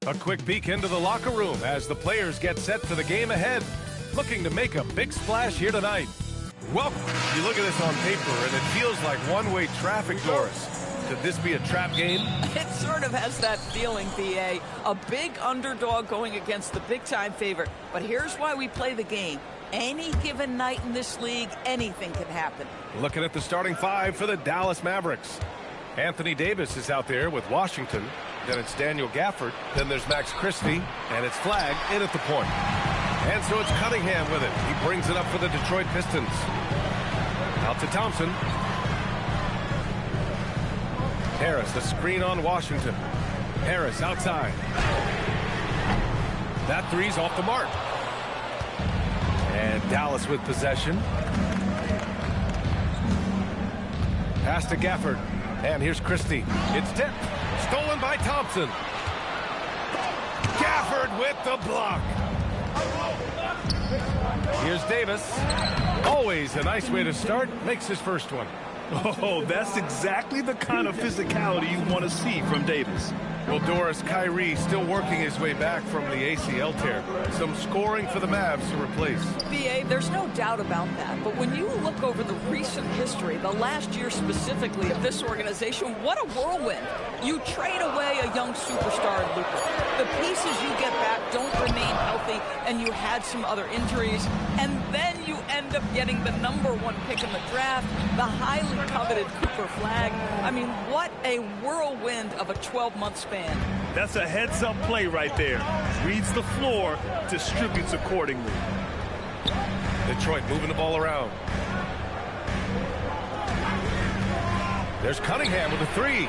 A quick peek into the locker room as the players get set for the game ahead, looking to make a big splash here tonight. Well, you look at this on paper and it feels like one-way traffic, Doris. Could this be a trap game? It sort of has that feeling, B.A. A big underdog going against the big-time favorite. But here's why we play the game. Any given night in this league, anything can happen. Looking at the starting five for the Dallas Mavericks. Anthony Davis is out there with Washington. Then it's Daniel Gafford. Then there's Max Christie. And it's flagged in at the point. And so it's Cunningham with it. He brings it up for the Detroit Pistons. Out to Thompson. Harris, the screen on Washington. Harris outside. That three's off the mark. And Dallas with possession. Pass to Gafford. And here's Christie. It's tipped. Stolen by Thompson. Gafford with the block. Here's Davis. Always a nice way to start. Makes his first one. Oh, that's exactly the kind of physicality you want to see from Davis. Well, Doris, Kyrie still working his way back from the ACL tear. Some scoring for the Mavs to replace. B.A., there's no doubt about that. But when you look over the recent history, the last year specifically of this organization, what a whirlwind. You trade away a young superstar in Luka. The pieces you get back don't remain healthy, and you had some other injuries. And then you end up getting the #1 pick in the draft, the highly coveted Cooper Flag. I mean, what a whirlwind of a 12-month span. That's a heads-up play right there. Reads the floor, distributes accordingly. Detroit moving the ball around. There's Cunningham with a three.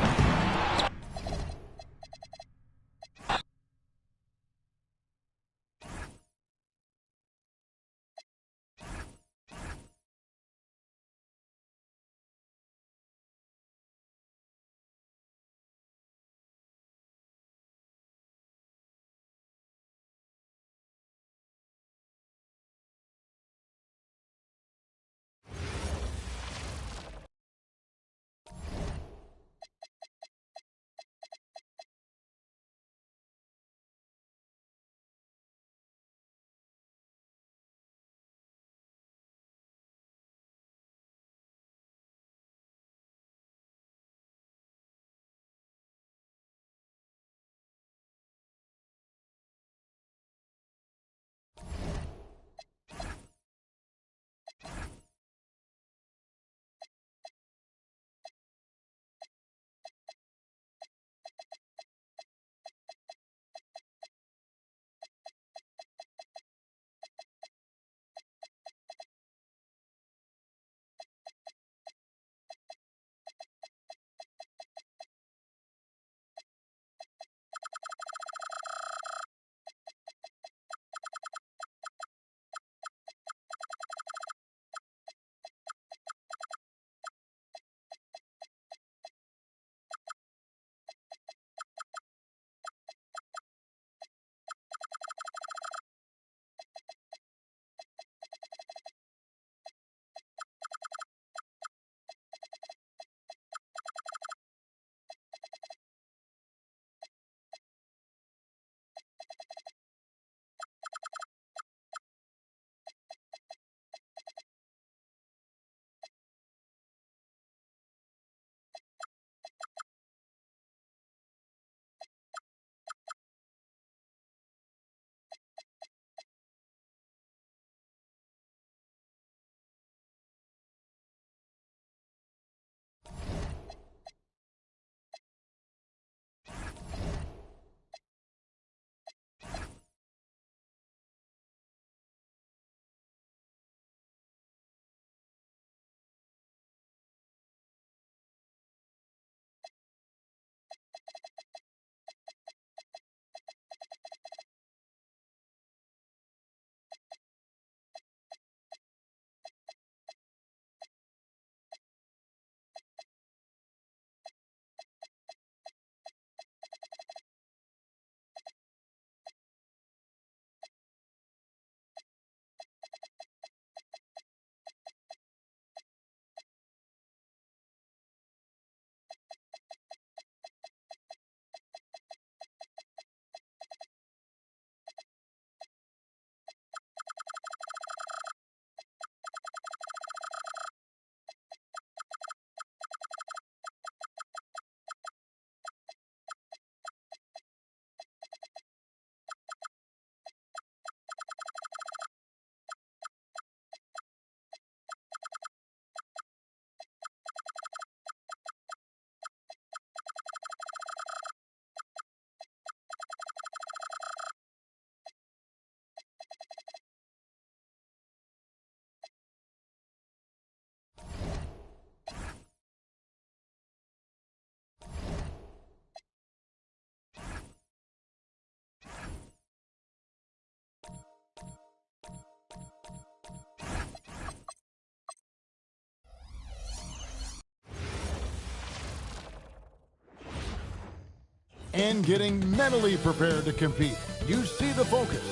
and getting mentally prepared to compete. You see the focus.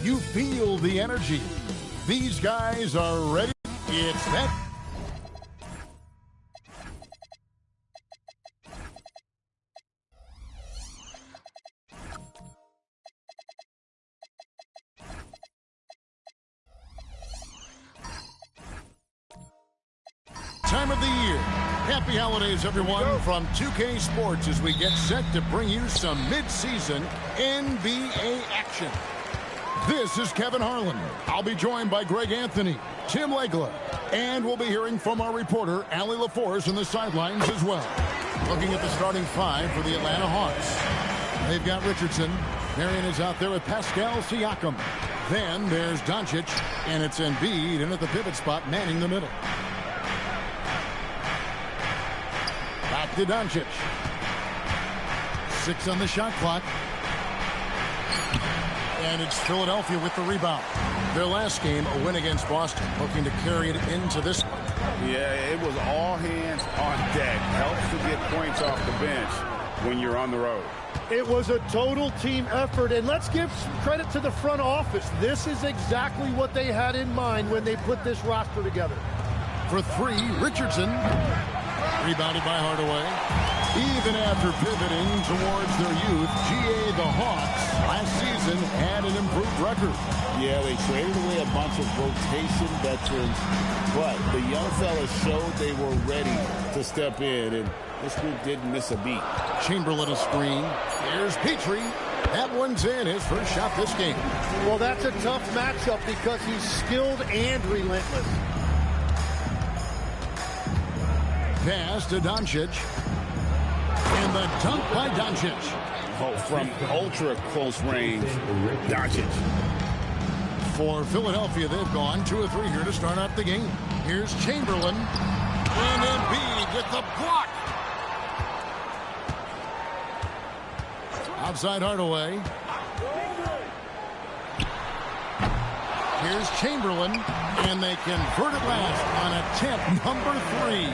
You feel the energy. These guys are ready. It's that time of the year. Happy holidays, everyone, from 2K Sports as we get set to bring you some mid-season NBA action. This is Kevin Harlan. I'll be joined by Greg Anthony, Tim Legler, and we'll be hearing from our reporter, Allie LaForce, on the sidelines as well. Looking at the starting five for the Atlanta Hawks. They've got Richardson. Marion is out there with Pascal Siakam. Then there's Doncic, and it's Embiid in at the pivot spot, manning the middle. Back to Doncic. 6 on the shot clock. And it's Philadelphia with the rebound. Their last game, a win against Boston, looking to carry it into this one. Yeah, it was all hands on deck. Helps to get points off the bench when you're on the road. It was a total team effort, and let's give some credit to the front office. This is exactly what they had in mind when they put this roster together. For 3, Richardson. Rebounded by Hardaway. Even after pivoting towards their youth, GA the Hawks last season had an improved record. Yeah, they traded away a bunch of rotation veterans, but the young fellas showed they were ready to step in, and this group didn't miss a beat. Chamberlain a screen. Here's Petrie. That one's in, his first shot this game. Well, that's a tough matchup because he's skilled and relentless. Pass to Doncic. And the dunk by Doncic. Oh, from ultra close range, Doncic. For Philadelphia, they've gone 2 or 3 here to start out the game. Here's Chamberlain. And Embiid with the block. Outside Hardaway. Here's Chamberlain. And they convert it last on attempt number 3.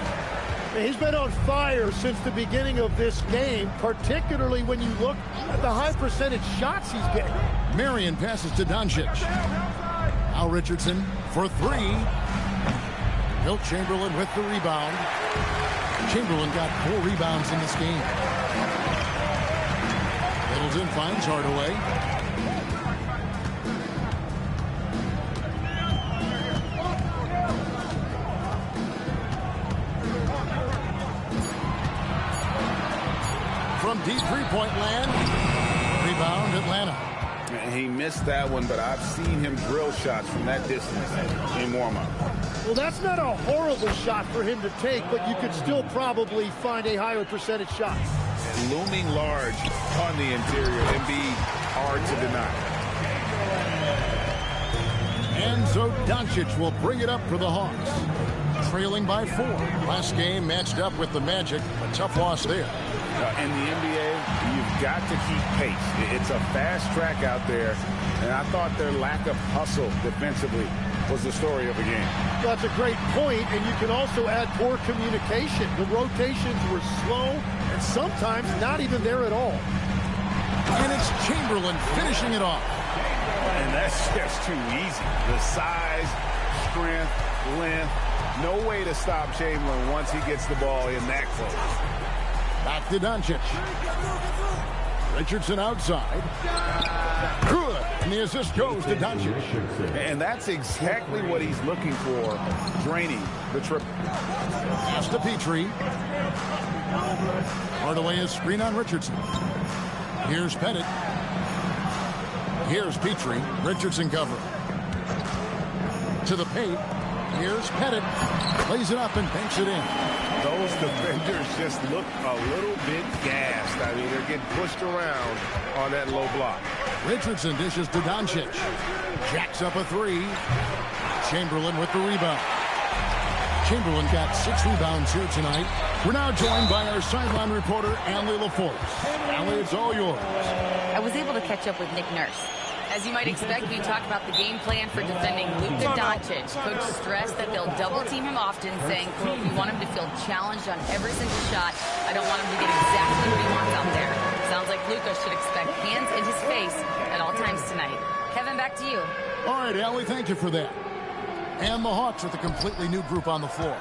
He's been on fire since the beginning of this game, particularly when you look at the high percentage shots he's getting. Marion passes to Doncic. Now Richardson for 3. Wilt Chamberlain with the rebound. Chamberlain got 4 rebounds in this game. Middleton finds Hardaway. From deep three-point land. Rebound, Atlanta. He missed that one, but I've seen him drill shots from that distance in warm-up. Well, that's not a horrible shot for him to take, but you could still probably find a higher percentage shot. Looming large on the interior. Embiid, hard to deny. And so Doncic will bring it up for the Hawks. Trailing by 4. Last game matched up with the Magic. A tough loss there. In the NBA, you've got to keep pace. It's a fast track out there, and I thought their lack of hustle defensively was the story of the game. That's a great point, and you can also add poor communication. The rotations were slow and sometimes not even there at all. And it's Chamberlain finishing it off. And that's just too easy. The size, strength, length, no way to stop Chamberlain once he gets the ball in that close. Back to Doncic. Richardson outside. Good. And the assist goes to Doncic. And that's exactly what he's looking for, draining the triple. Pass to Petrie. Hardaway is screen on Richardson. Here's Pettit. Here's Petrie. Richardson cover. To the paint. Here's Pettit. Plays it up and banks it in. Those defenders just look a little bit gassed. I mean, they're getting pushed around on that low block. Richardson dishes to Doncic. Jacks up a 3. Chamberlain with the rebound. Chamberlain got 6 rebounds here tonight. We're now joined by our sideline reporter, Allie LaForce. Allie, it's all yours. I was able to catch up with Nick Nurse. As you might expect, we talked about the game plan for defending Luka Doncic. Coach stressed that they'll double-team him often, saying, quote, we want him to feel challenged on every single shot. I don't want him to get exactly what he wants out there. Sounds Sounds like Luka should expect hands in his face at all times tonight. Kevin, back to you. All right, Allie, thank you for that. And the Hawks with a completely new group on the floor.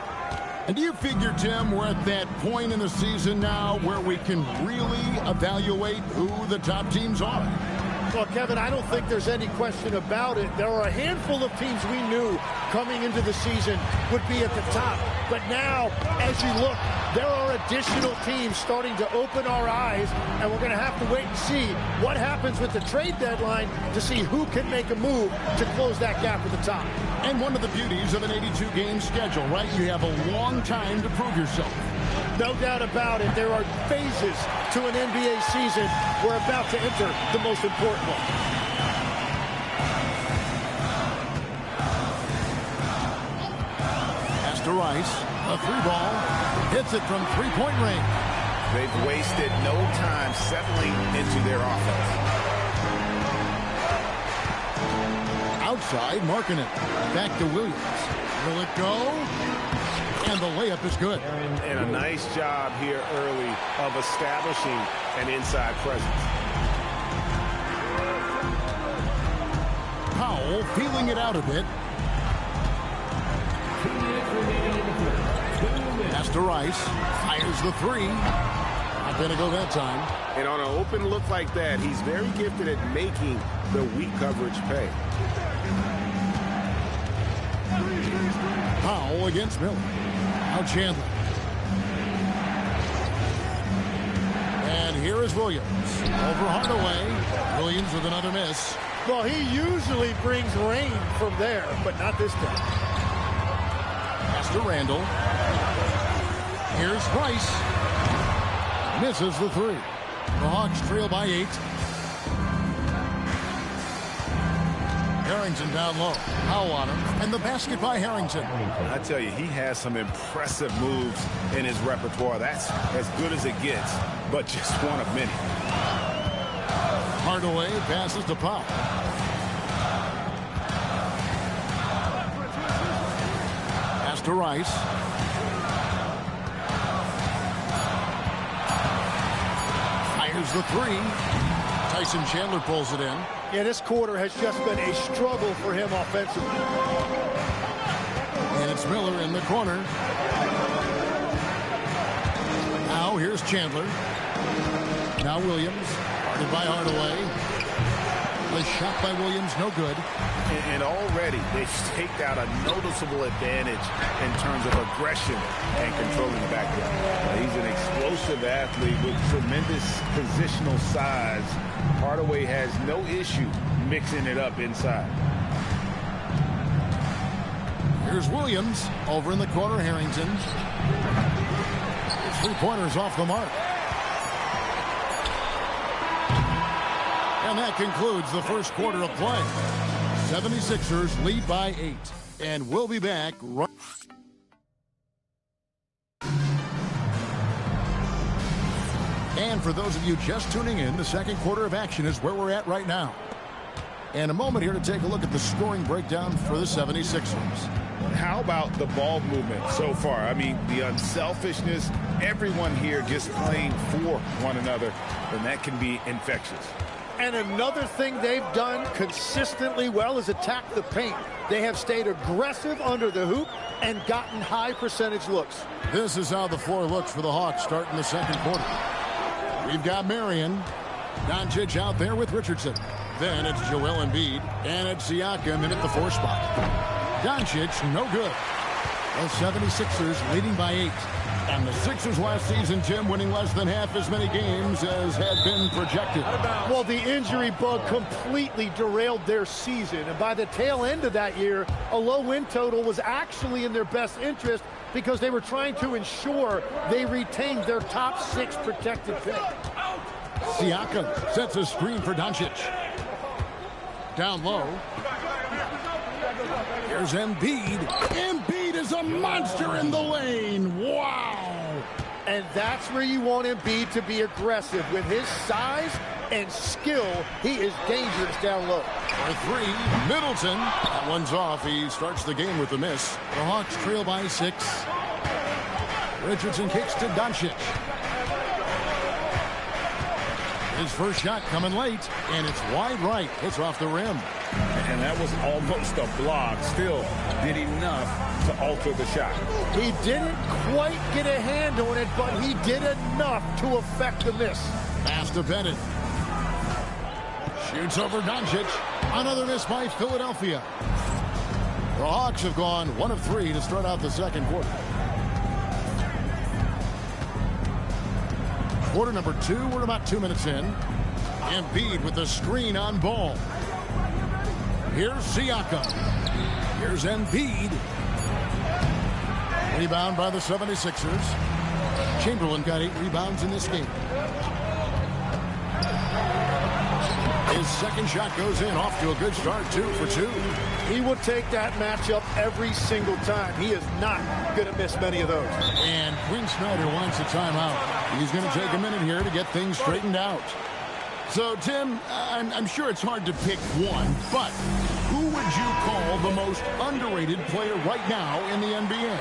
And do you figure, Tim, we're at that point in the season now where we can really evaluate who the top teams are? Well, Kevin, I don't think there's any question about it. There are a handful of teams we knew coming into the season would be at the top. But now, as you look, there are additional teams starting to open our eyes, and we're going to have to wait and see what happens with the trade deadline to see who can make a move to close that gap at the top. And one of the beauties of an 82-game schedule, right? You have a long time to prove yourself. No doubt about it. There are phases to an NBA season. We're about to enter the most important one. Pass to Rice. A three ball. Hits it from three-point range. They've wasted no time settling into their offense. Outside, marking it. Back to Williams. Will it go? And the layup is good. And a nice job here early of establishing an inside presence. Powell feeling it out a bit. Pass to Rice. Fires the three. Not going to go that time. And on an open look like that, he's very gifted at making the weak coverage pay. Powell against Miller. Now Chandler. And here is Williams. Over Hardaway. Williams with another miss. Well, he usually brings rain from there, but not this time. Pass to Randall. Here's Rice. Misses the three. The Hawks trail by 8. Harrington down low. Powell on him. And the basket by Harrington. I tell you, he has some impressive moves in his repertoire. That's as good as it gets, but just one of many. Hardaway passes to Powell. Pass to Rice. Fires the three. Tyson Chandler pulls it in. Yeah, this quarter has just been a struggle for him offensively. And it's Miller in the corner. Now here's Chandler. Now Williams. Guarded by Hardaway. The shot by Williams, no good. And already they've staked out a noticeable advantage in terms of aggression and controlling the backcourt. He's an explosive athlete with tremendous positional size. Hardaway has no issue mixing it up inside. Here's Williams over in the corner. Harrington. Three-pointers off the mark. And that concludes the first quarter of play. 76ers lead by 8. And we'll be back right. And for those of you just tuning in, the second quarter of action is where we're at right now. And a moment here to take a look at the scoring breakdown for the 76ers. How about the ball movement so far? I mean, the unselfishness, everyone here just playing for one another, and that can be infectious. And another thing they've done consistently well is attack the paint. They have stayed aggressive under the hoop and gotten high percentage looks. This is how the floor looks for the Hawks starting the second quarter. We've got Marion. Doncic out there with Richardson. Then it's Joel Embiid. And it's Siakam in at the 4 spot. Doncic, no good. The 76ers leading by 8. And the Sixers last season, Tim, winning less than half as many games as had been projected. Well, the injury bug completely derailed their season. And by the tail end of that year, a low win total was actually in their best interest because they were trying to ensure they retained their top 6 protected pick. Siakam sets a screen for Doncic. Down low. Here's Embiid. Embiid is a monster in the lane. Wow. And that's where you want Embiid to be aggressive. With his size and skill, he is dangerous down low. For 3, Middleton. That one's off. He starts the game with a miss. The Hawks trail by 6. Richardson kicks to Doncic. His first shot coming late, and it's wide right. It's off the rim. And that was almost a block. Still did enough to alter the shot. He didn't quite get a hand on it, but he did enough to affect the miss. Pass to Bennett. Shoots over Doncic. Another miss by Philadelphia. The Hawks have gone 1 of 3 to start out the second quarter. Quarter number 2, we're about 2 minutes in. Embiid with the screen on Ball. Here's Siakam. Here's Embiid. Rebound by the 76ers. Chamberlain got 8 rebounds in this game. His second shot goes in, off to a good start, 2 for 2. He will take that matchup every single time. He is not going to miss many of those. And Quinn Snyder wants a timeout. He's going to take a minute here to get things straightened out. So, Tim, I'm sure it's hard to pick one, but who would you call the most underrated player right now in the NBA?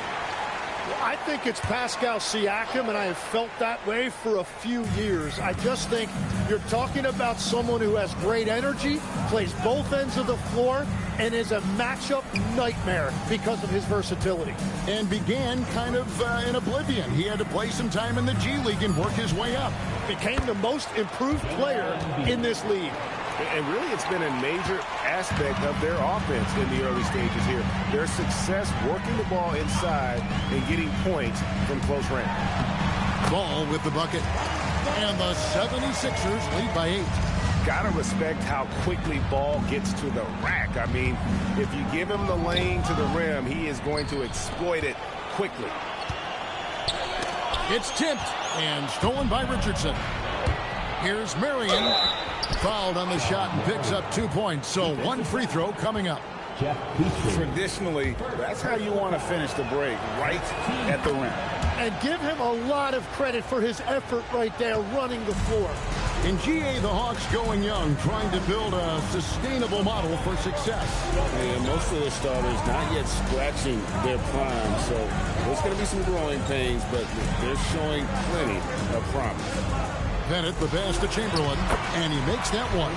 Well, I think it's Pascal Siakam, and I have felt that way for a few years. I just think you're talking about someone who has great energy, plays both ends of the floor, and is a matchup nightmare because of his versatility. And began kind of in oblivion. He had to play some time in the G League and work his way up. Became the most improved player in this league. And really, it's been a major aspect of their offense in the early stages here. Their success working the ball inside and getting points from close range. Ball with the bucket. And the 76ers lead by 8. Gotta respect how quickly Ball gets to the rack. I mean, if you give him the lane to the rim, he is going to exploit it quickly. It's tipped and stolen by Richardson. Here's Marion. Fouled on the shot and picks up 2 points. So 1 free throw coming up. Traditionally, that's how you want to finish the break, right at the rim. And give him a lot of credit for his effort right there running the floor. In GA, the Hawks going young, trying to build a sustainable model for success. And most of the starters not yet scratching their prime, so there's going to be some growing pains, but they're showing plenty of promise. Bennett the pass to Chamberlain, and he makes that one.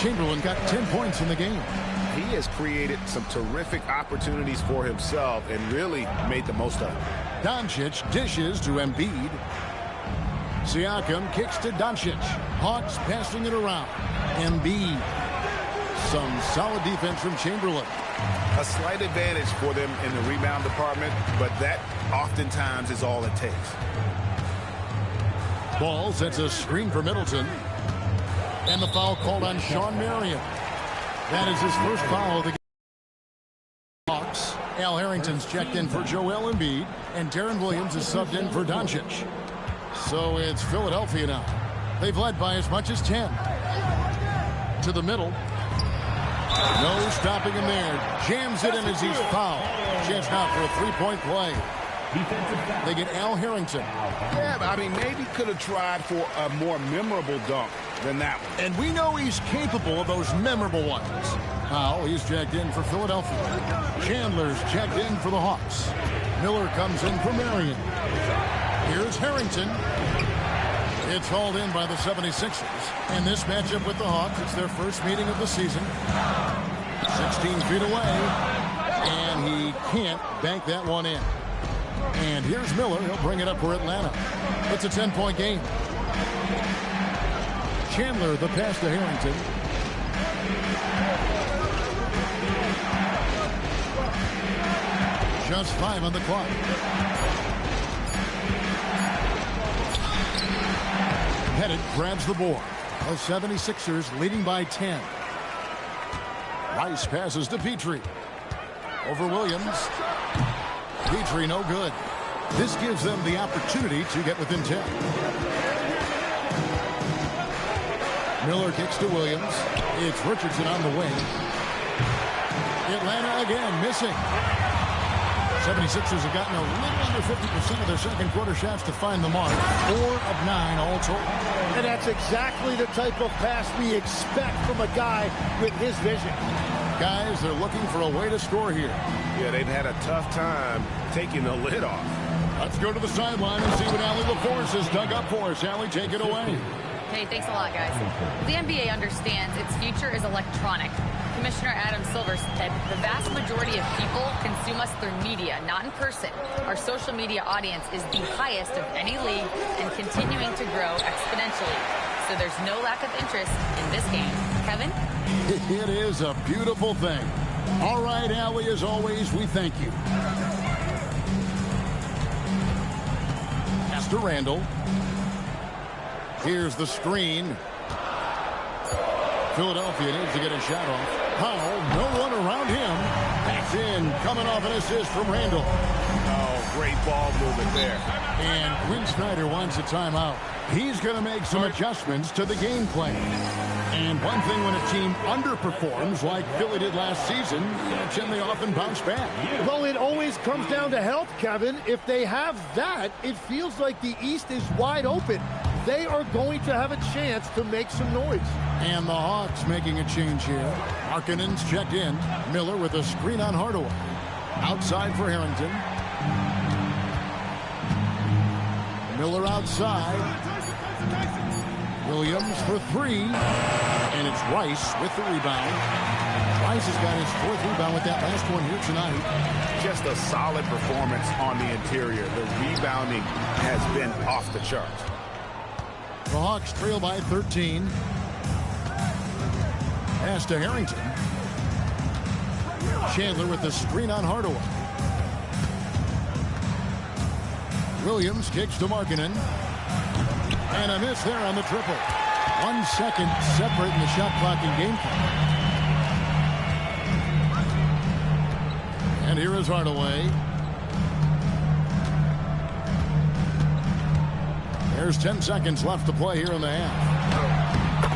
Chamberlain got 10 points in the game. He has created some terrific opportunities for himself and really made the most of it. Doncic dishes to Embiid. Siakam kicks to Doncic. Hawks passing it around. Embiid. Some solid defense from Chamberlain. A slight advantage for them in the rebound department, but that oftentimes is all it takes. Ball sets a screen for Middleton. And the foul called on Sean Marion. That is his first foul of the game. Hawks. Al Harrington's checked in for Joel Embiid. And Darren Williams is subbed in for Doncic. So it's Philadelphia now. They've led by as much as 10. To the middle. No stopping him there. Jams it in as he's fouled. Chance now for a three-point play. They get Al Harrington. Yeah, but I mean, maybe could have tried for a more memorable dunk than that one. And we know he's capable of those memorable ones. Powell, he's checked in for Philadelphia. Chandler's checked in for the Hawks. Miller comes in for Marion. Here's Harrington. It's hauled in by the 76ers. And this matchup with the Hawks, it's their first meeting of the season. 16 feet away. And he can't bank that one in. And here's Miller. He'll bring it up for Atlanta. It's a 10-point game. Chandler, the pass to Harrington. Just 5 on the clock. Pettit grabs the board. The 76ers leading by 10. Rice passes to Petrie. Over Williams. Petrie no good. This gives them the opportunity to get within 10. Miller kicks to Williams. It's Richardson on the wing. Atlanta again missing. 76ers have gotten a little under 50% of their second quarter shots to find the mark. 4 of 9 all told. And that's exactly the type of pass we expect from a guy with his vision. Guys, they're looking for a way to score here. Yeah, they've had a tough time taking the lid off. Let's go to the sideline and see what Allie LaForce has dug up for us. Allie, take it away. Hey, thanks a lot, guys. The NBA understands its future is electronic. Commissioner Adam Silver said the vast majority of people consume us through media, not in person. Our social media audience is the highest of any league and continuing to grow exponentially. So there's no lack of interest in this game. Kevin? It is a beautiful thing. All right, Allie, as always, we thank you. Pass to Randall. Here's the screen. Philadelphia needs to get a shot off. Powell, no one around him. Backs in, coming off an assist from Randall. Oh, great ball movement there. And Quinn Snyder wants a timeout. He's going to make some adjustments to the game plan. And one thing when a team underperforms like Philly did last season, they often bounce back. Well, it always comes down to health, Kevin. If they have that, it feels like the East is wide open. They are going to have a chance to make some noise. And the Hawks making a change here. Markkanen's checked in. Miller with a screen on Hardaway. Outside for Harrington. Miller outside. Williams for three. And it's Rice with the rebound. Rice has got his fourth rebound with that last one here tonight. Just a solid performance on the interior. The rebounding has been off the charts. The Hawks trail by 13. Pass to Harrington. Chandler with the screen on Hardaway. Williams kicks to Markkanen. And a miss there on the triple. 1 second separate in the shot clock and game clock. And here is Hardaway. There's 10 seconds left to play here in the half.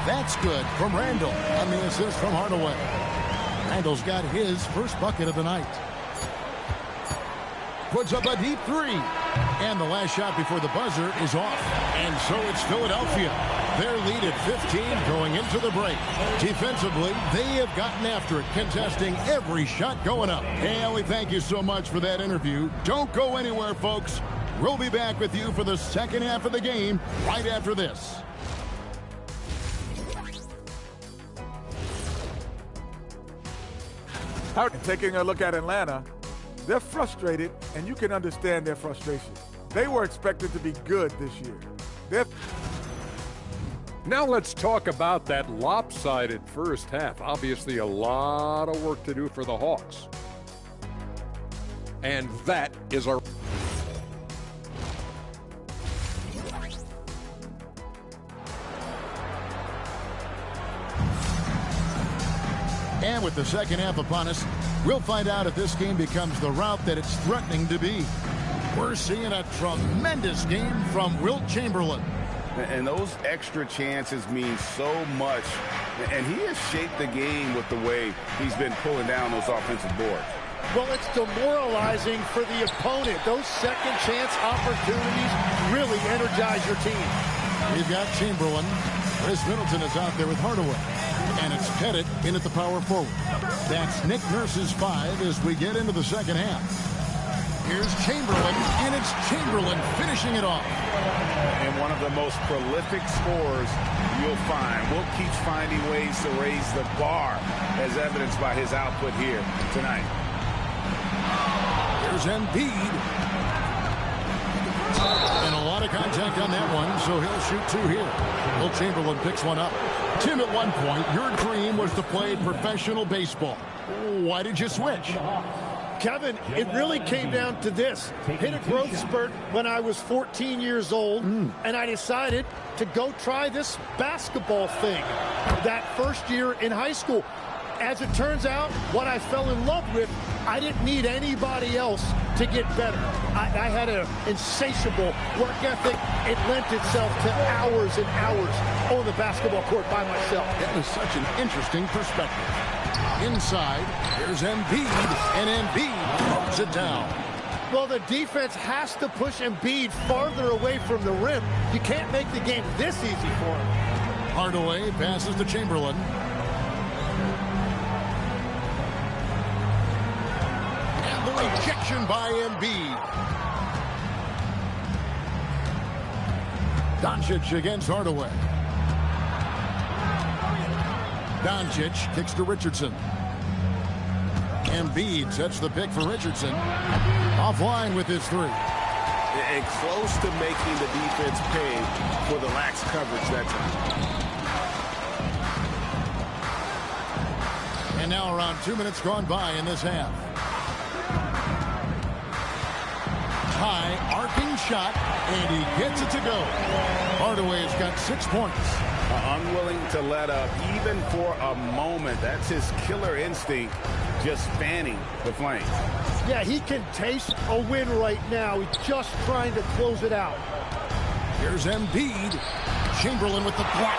That's good from Randall on the assist from Hardaway. Randall's got his first bucket of the night. Puts up a deep three. And the last shot before the buzzer is off. And so it's Philadelphia. Their lead at 15 going into the break. Defensively, they have gotten after it, contesting every shot going up. Hey, Ellie, thank you so much for that interview. Don't go anywhere, folks. We'll be back with you for the second half of the game right after this. Taking a look at Atlanta, they're frustrated, and you can understand their frustration. They were expected to be good this year. Now let's talk about that lopsided first half. Obviously a lot of work to do for the Hawks. And that is our... And with the second half upon us, we'll find out if this game becomes the route that it's threatening to be. We're seeing a tremendous game from Wilt Chamberlain. And those extra chances mean so much. And he has shaped the game with the way he's been pulling down those offensive boards. Well, it's demoralizing for the opponent. Those second chance opportunities really energize your team. We've got Chamberlain. Chris Middleton is out there with Hardaway. And it's Pettit in at the power forward. That's Nick Nurse's 5 as we get into the second half. Here's Chamberlain, and it's Chamberlain finishing it off. And one of the most prolific scorers you'll find. Wilt keeps finding ways to raise the bar, as evidenced by his output here tonight. Here's Embiid. And a lot of contact on that one, so he'll shoot 2 here. Wilt Chamberlain picks one up. Tim, at one point, your dream was to play professional baseball. Why did you switch? Kevin, it really came down to this. Hit a growth spurt when I was 14 years old, and I decided to go try this basketball thing that first year in high school. As it turns out, what I fell in love with, I didn't need anybody else to get better. I had an insatiable work ethic. It lent itself to hours and hours on the basketball court by myself. That is such an interesting perspective. Inside, here's Embiid, and Embiid throws it down. Well, the defense has to push Embiid farther away from the rim. You can't make the game this easy for him. Hardaway passes to Chamberlain. And the rejection by Embiid. Doncic against Hardaway. Doncic kicks to Richardson. Embiid sets the pick for Richardson. Offline with his three. And close to making the defense pay for the lax coverage that time. And now around 2 minutes gone by in this half. High arcing shot, and he gets it to go. Hardaway's got 6 points. Unwilling to let up even for a moment. That's his killer instinct, just fanning the flames. Yeah, he can taste a win right now. He's just trying to close it out. Here's Embiid. Chamberlain with the block.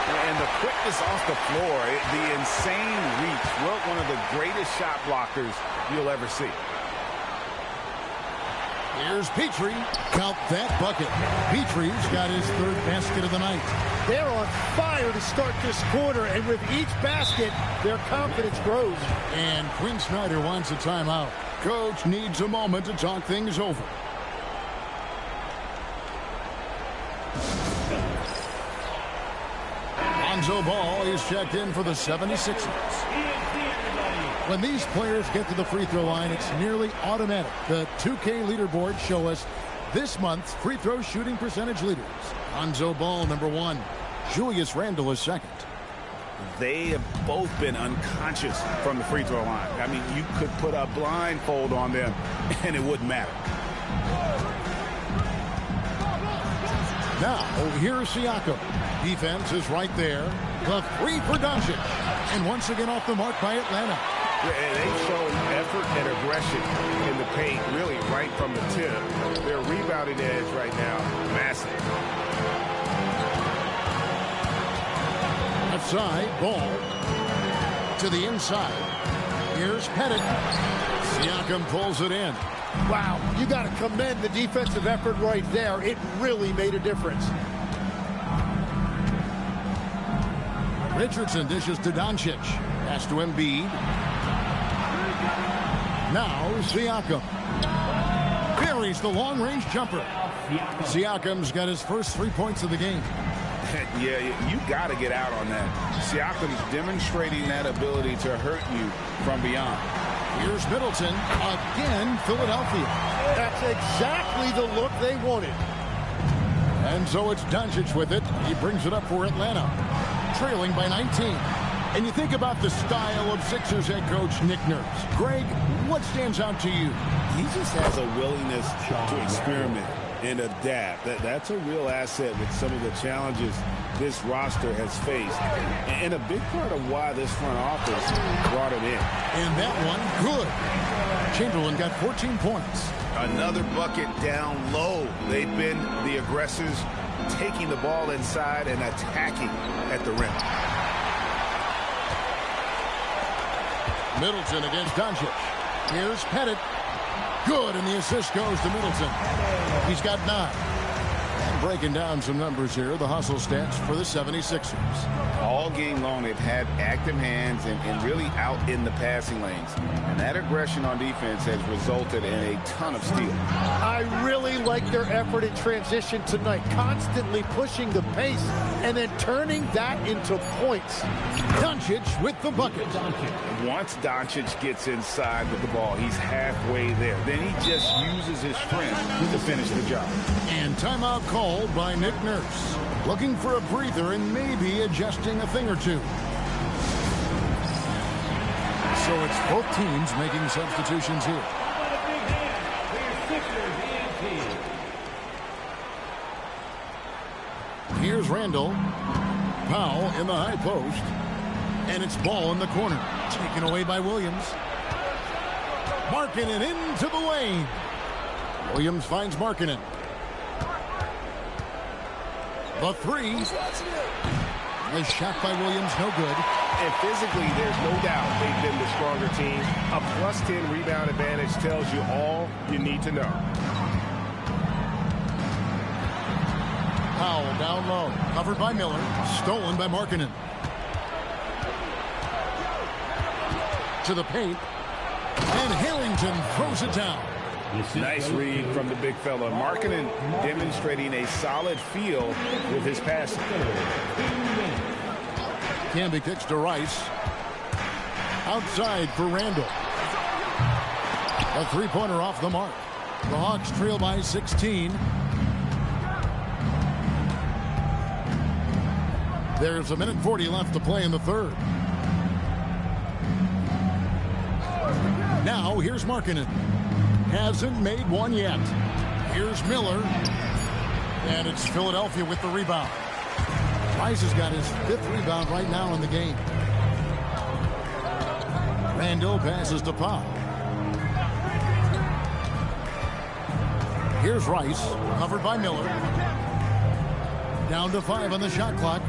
And the quickness off the floor, the insane reach. Well, one of the greatest shot blockers you'll ever see. Here's Petrie. Count that bucket. Petrie's got his 3rd basket of the night. They're on fire to start this quarter, and with each basket, their confidence grows. And Quinn Snyder wants a timeout. Coach needs a moment to talk things over. Lonzo Ball is checked in for the 76ers. When these players get to the free throw line, it's nearly automatic. The 2K leaderboards show us this month's free throw shooting percentage leaders. Lonzo Ball, number 1. Julius Randle is 2nd. They have both been unconscious from the free throw line. I mean, you could put a blindfold on them, and it wouldn't matter. Now, here's Siakam. Defense is right there. The 3 for Doncic. And once again off the mark by Atlanta. They've shown effort and aggression in the paint, really right from the tip. Their rebounding edge right now, massive. Left side, Ball to the inside. Here's Pettit. Siakam pulls it in. Wow, you got to commend the defensive effort right there. It really made a difference. Richardson dishes to Doncic. Pass to Embiid. Now Siakam. Buries the long-range jumper. Siakam's got his first 3 points of the game. Yeah, you got to get out on that. Siakam's demonstrating that ability to hurt you from beyond. Here's Middleton. Again, Philadelphia. That's exactly the look they wanted. And so it's Doncic with it. He brings it up for Atlanta. Trailing by 19. And you think about the style of Sixers head coach Nick Nurse. Greg, what stands out to you? He just has a willingness to experiment and adapt. That's a real asset with some of the challenges this roster has faced. And a big part of why this front office brought it in. And that one, good. Chamberlain got 14 points. Another bucket down low. They've been the aggressors, taking the ball inside and attacking at the rim. Middleton against Doncic. Here's Pettit. Good, and the assist goes to Middleton. He's got 9. And breaking down some numbers here, the hustle stats for the 76ers. All game long, they've had active hands and really out in the passing lanes. And that aggression on defense has resulted in a ton of steals. I really like their effort in transition tonight, constantly pushing the pace and then turning that into points. Doncic with the bucket. Once Doncic gets inside with the ball, he's halfway there. Then he just uses his strength to finish the job. And timeout called by Nick Nurse. Looking for a breather and maybe adjusting a thing or two. So it's both teams making substitutions here. Here's Randall. Powell in the high post. And it's Ball in the corner. Taken away by Williams. Markkanen into the lane. Williams finds Markkanen. The 3. The shot by Williams, no good. And physically, there's no doubt they've been the stronger team. A +10 rebound advantage tells you all you need to know. Powell down low. Covered by Miller. Stolen by Markkanen. To the paint. And Harrington throws it down. Nice read from the big fella. Markkanen demonstrating a solid feel with his passing. Camby kicks to Rice. Outside for Randall. A three-pointer off the mark. The Hawks trail by 16. There's a minute 40 left to play in the third. Now here's Markkanen. Hasn't made one yet. Here's Miller. And it's Philadelphia with the rebound. Rice has got his 5th rebound right now in the game. Randall passes to Pop. Here's Rice, covered by Miller. Down to 5 on the shot clock.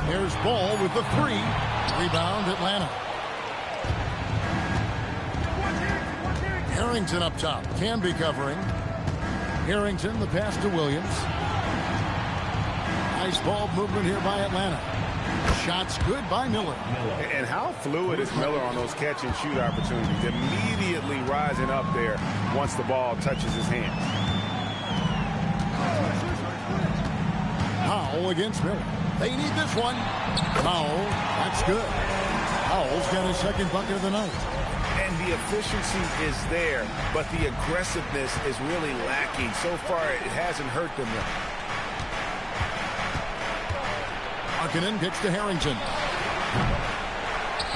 There's Ball with the 3. Rebound, Atlanta. Harrington up top. Camby covering. Harrington, the pass to Williams. Nice ball movement here by Atlanta. Shots good by Miller. And how fluid is Miller on those catch-and-shoot opportunities? Immediately rising up there once the ball touches his hands. Powell against Miller. They need this one. Powell, that's good. Powell's got his 2nd bucket of the night. And the efficiency is there, but the aggressiveness is really lacking. So far, it hasn't hurt them though. Markkanen kicks to Harrington.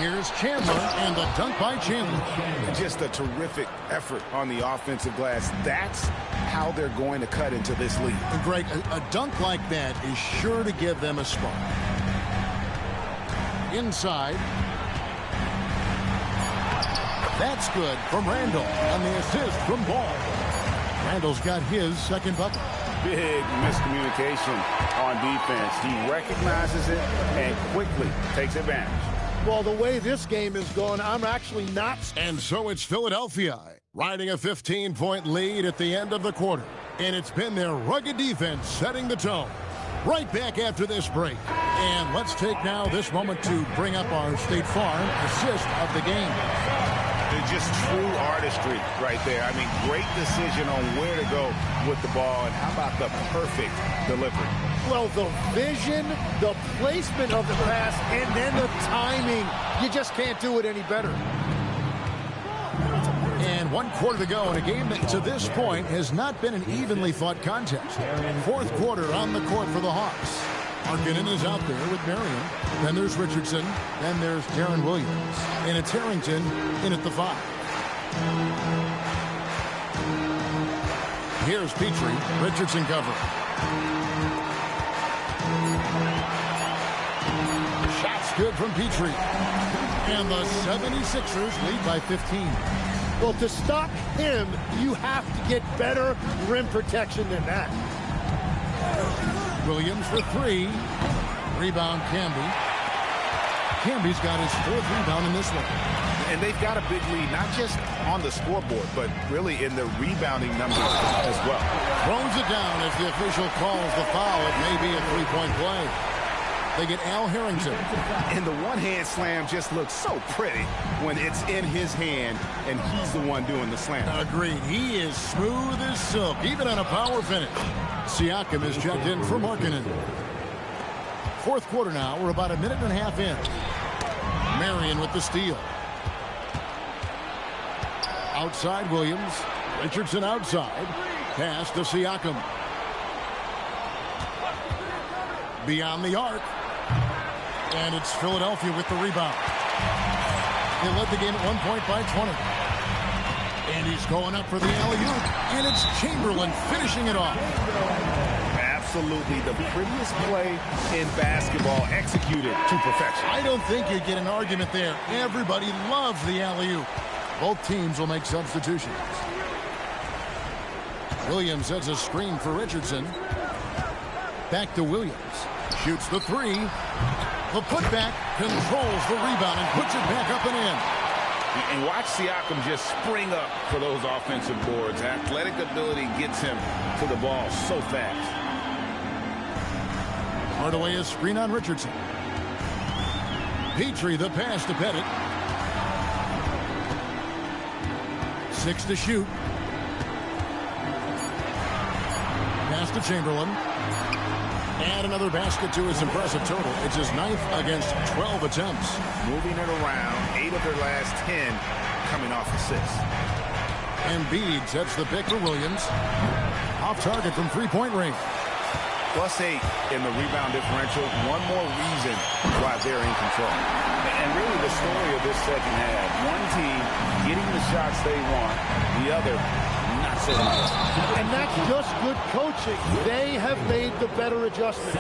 Here's Chandler, and the dunk by Chandler. Just a terrific effort on the offensive glass. That's how they're going to cut into this lead. And Greg, a dunk like that is sure to give them a spark. Inside. That's good from Randall, and the assist from Ball. Randall's got his 2nd bucket. Big miscommunication on defense. He recognizes it and quickly takes advantage. Well, the way this game is going, I'm actually not. And so it's Philadelphia riding a 15-point lead at the end of the quarter. And it's been their rugged defense setting the tone. Right back after this break. And let's take now this moment to bring up our State Farm assist of the game. Just true artistry right there. I mean, great decision on where to go with the ball, and how about the perfect delivery? Well, the vision, the placement of the pass, and then the timing. You just can't do it any better. And 1 quarter to go in a game that to this point has not been an evenly fought contest. 4th quarter on the court for the Hawks. Markkanen is out there with Marion. Then there's Richardson. Then there's Darren Williams. And it's Harrington in at the 5. Here's Petrie. Richardson cover. Shots good from Petrie. And the 76ers lead by 15. Well, to stop him, you have to get better rim protection than that. Williams for 3. Rebound, Camby. Camby's got his 4th rebound in this one. And they've got a big lead, not just on the scoreboard, but really in the rebounding numbers as well. Throws it down as the official calls the foul. It may be a 3-point play. They get Al Harrington. And the one-hand slam just looks so pretty when it's in his hand and he's the one doing the slam. Agreed. He is smooth as silk, even on a power finish. Siakam is checked in for Markkanen. 4th quarter now. We're about a minute and a half in. Marion with the steal. Outside Williams. Richardson outside. Pass to Siakam. Beyond the arc. And it's Philadelphia with the rebound. They led the game at 1 point by 20. And he's going up for the alley-oop. And it's Chamberlain finishing it off. Absolutely the prettiest play in basketball, executed to perfection. I don't think you get an argument there. Everybody loves the alley-oop. Both teams will make substitutions. Williams sets a screen for Richardson. Back to Williams. Shoots the 3. The putback, controls the rebound and puts it back up and in. And watch Siakam just spring up for those offensive boards. Athletic ability gets him to the ball so fast. Hardaway is screen on Richardson. Petrie the pass to Pettit. 6 to shoot. Pass to Chamberlain. And another basket to his impressive total. It's his 9th against 12 attempts. Moving it around, 8 of their last 10 coming off assists. Embiid sets the pick for Williams. Off target from three-point range. +8 in the rebound differential. One more reason why they're in control. And really the story of this second half. One team getting the shots they want, the other not so much. And that's just good coaching. They have made the better adjustment.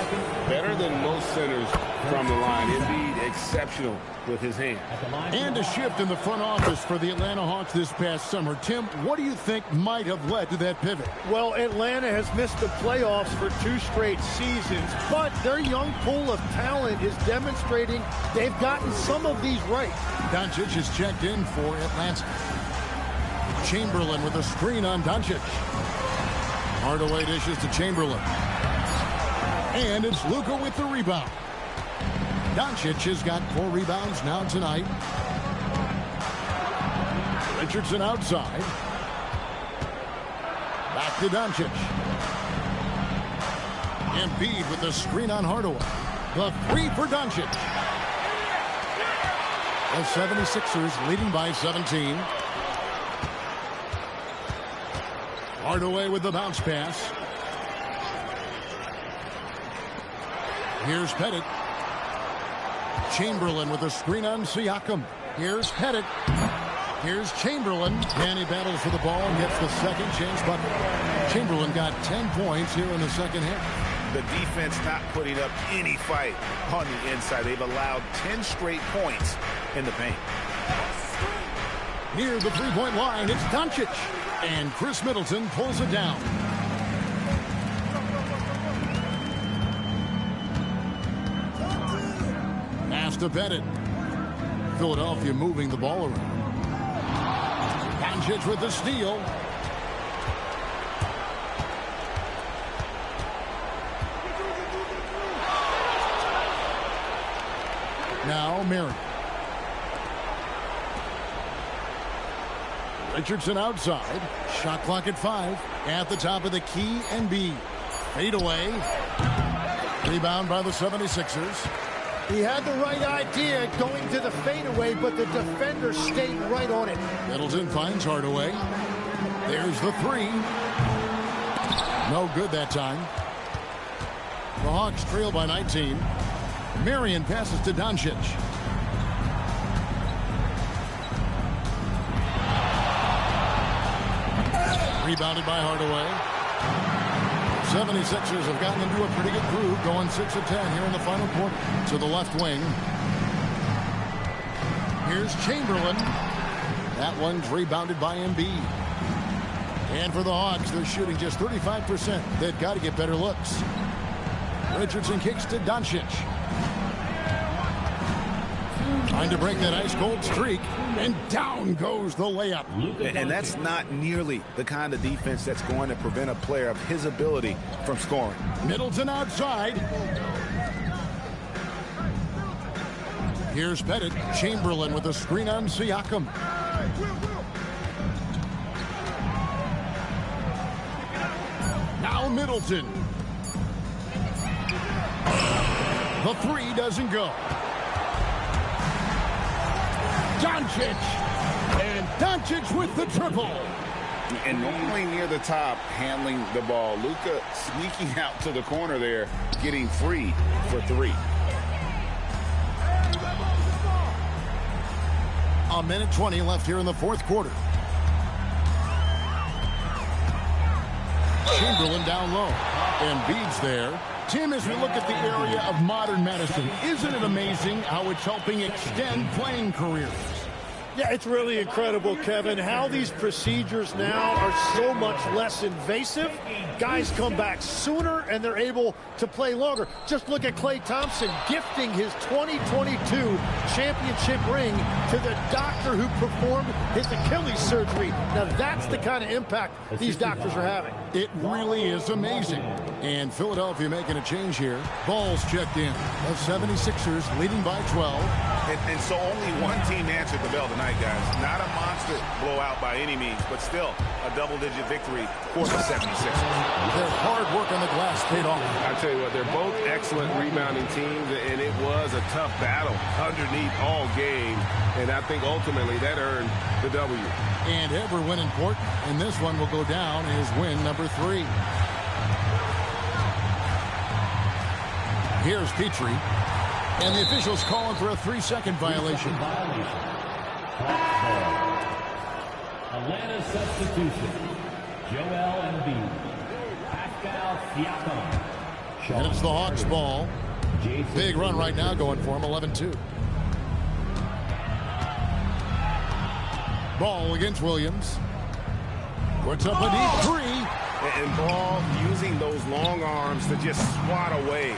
Better than most centers from the line. Indeed, exceptional with his hand. And a shift in the front office for the Atlanta Hawks this past summer. Tim, what do you think might have led to that pivot? Well, Atlanta has missed the playoffs for 2 straight seasons, but their young pool of talent is demonstrating they've gotten some of these right. Doncic is checked in for Atlanta. Chamberlain with a screen on Doncic. Hardaway dishes to Chamberlain. And it's Luka with the rebound. Doncic has got 4 rebounds now tonight. Richardson outside. Back to Doncic. Embiid with the screen on Hardaway. The 3 for Doncic. The 76ers leading by 17. Hardaway with the bounce pass. Here's Pettit. Chamberlain with a screen on Siakam. Here's Pettit. Here's Chamberlain. And he battles for the ball and gets the second chance bucket. Chamberlain got 10 points here in the second half. The defense not putting up any fight on the inside. They've allowed 10 straight points in the paint. Near the three-point line, it's Doncic. And Chris Middleton pulls it down. Pass to Pettit. Philadelphia moving the ball around. Doncic with the steal. Now Mary. Richardson outside. Shot clock at 5. At the top of the key, Embiid. Fade away. Rebound by the 76ers. He had the right idea going to the fadeaway, but the defender stayed right on it. Middleton finds Hardaway. There's the 3. No good that time. The Hawks trail by 19. Marion passes to Doncic. Rebounded by Hardaway. 76ers have gotten into a pretty good groove, going 6 of 10 here in the final quarter. To the left wing. Here's Chamberlain. That one's rebounded by Embiid. And for the Hawks, they're shooting just 35%. They've got to get better looks. Richardson kicks to Doncic. Trying to break that ice-cold streak, and down goes the layup. And that's not nearly the kind of defense that's going to prevent a player of his ability from scoring. Middleton outside. Here's Pettit. Chamberlain with a screen on Siakam. Now Middleton. The 3 doesn't go. Doncic. And Doncic with the triple. And normally near the top, handling the ball. Luka sneaking out to the corner there, getting free for 3. A minute 20 left here in the fourth quarter. Chamberlain down low. Embiid's there. Tim, as we look at the area of modern medicine, isn't it amazing how it's helping extend playing careers? Yeah, it's really incredible, Kevin, how these procedures now are so much less invasive. Guys come back sooner, and they're able to play longer. Just look at Klay Thompson gifting his 2022 championship ring to the doctor who performed his Achilles surgery. Now, that's the kind of impact these doctors are having. It really is amazing. And Philadelphia making a change here. Ball's checked in. The 76ers leading by 12. And so only one team answered the bell tonight, guys. Not a monster blowout by any means, but still a double-digit victory for the 76ers. Their hard work on the glass paid off. I tell you what, they're both excellent rebounding teams, and it was a tough battle underneath all game, and I think ultimately that earned the W. And every win important, and this one will go down as win number 3. Here's Petrie. And the officials calling for a 3-second violation. Atlanta substitution. Joel Embiid. Pascal Siakam. And it's the Hawks ball. Big run right now going for him, 11-2. Ball against Williams. Puts up a deep 3. And Ball using those long arms to just swat away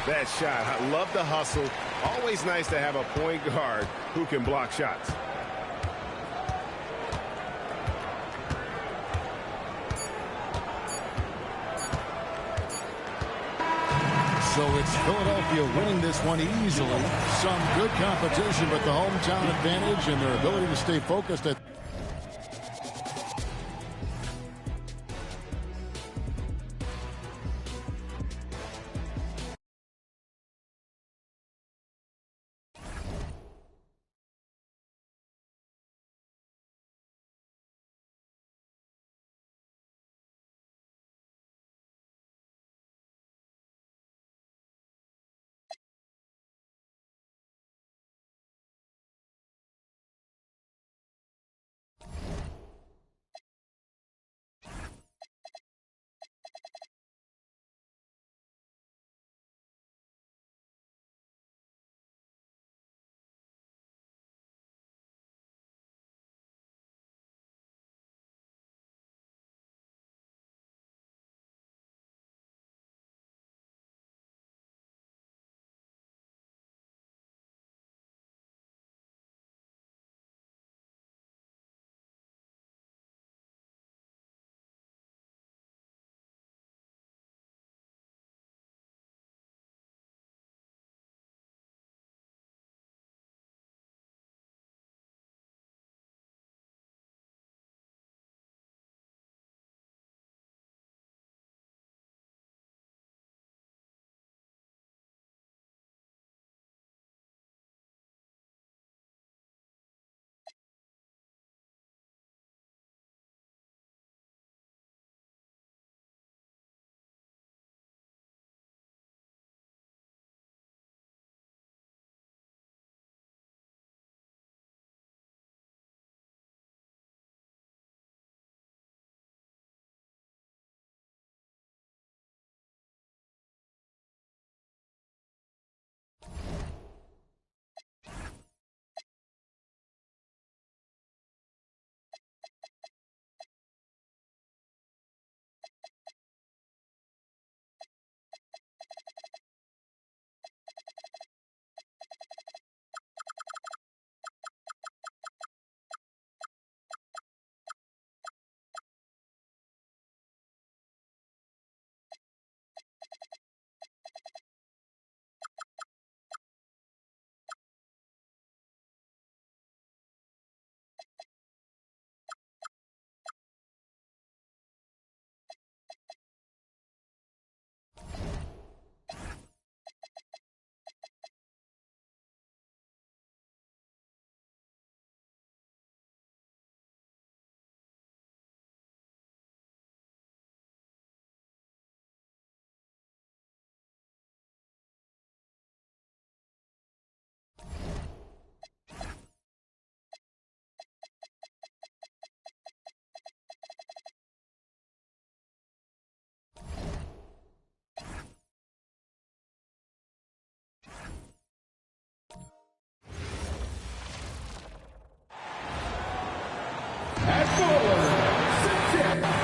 that shot. I love the hustle. Always nice to have a point guard who can block shots. So it's Philadelphia winning this one easily. Some good competition, but the hometown advantage and their ability to stay focused at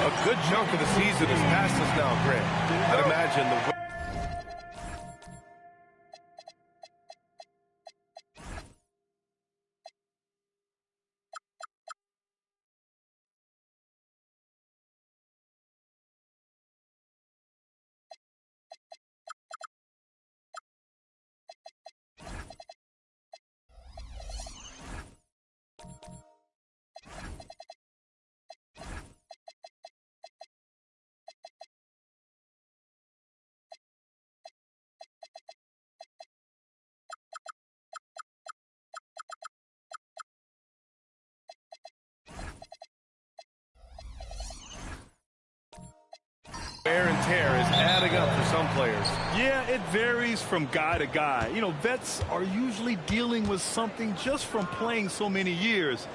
A good chunk of the season is past us now, Greg. I'd imagine the Wear and tear is adding up for some players. Yeah, it varies from guy to guy. You know, vets are usually dealing with something just from playing so many years.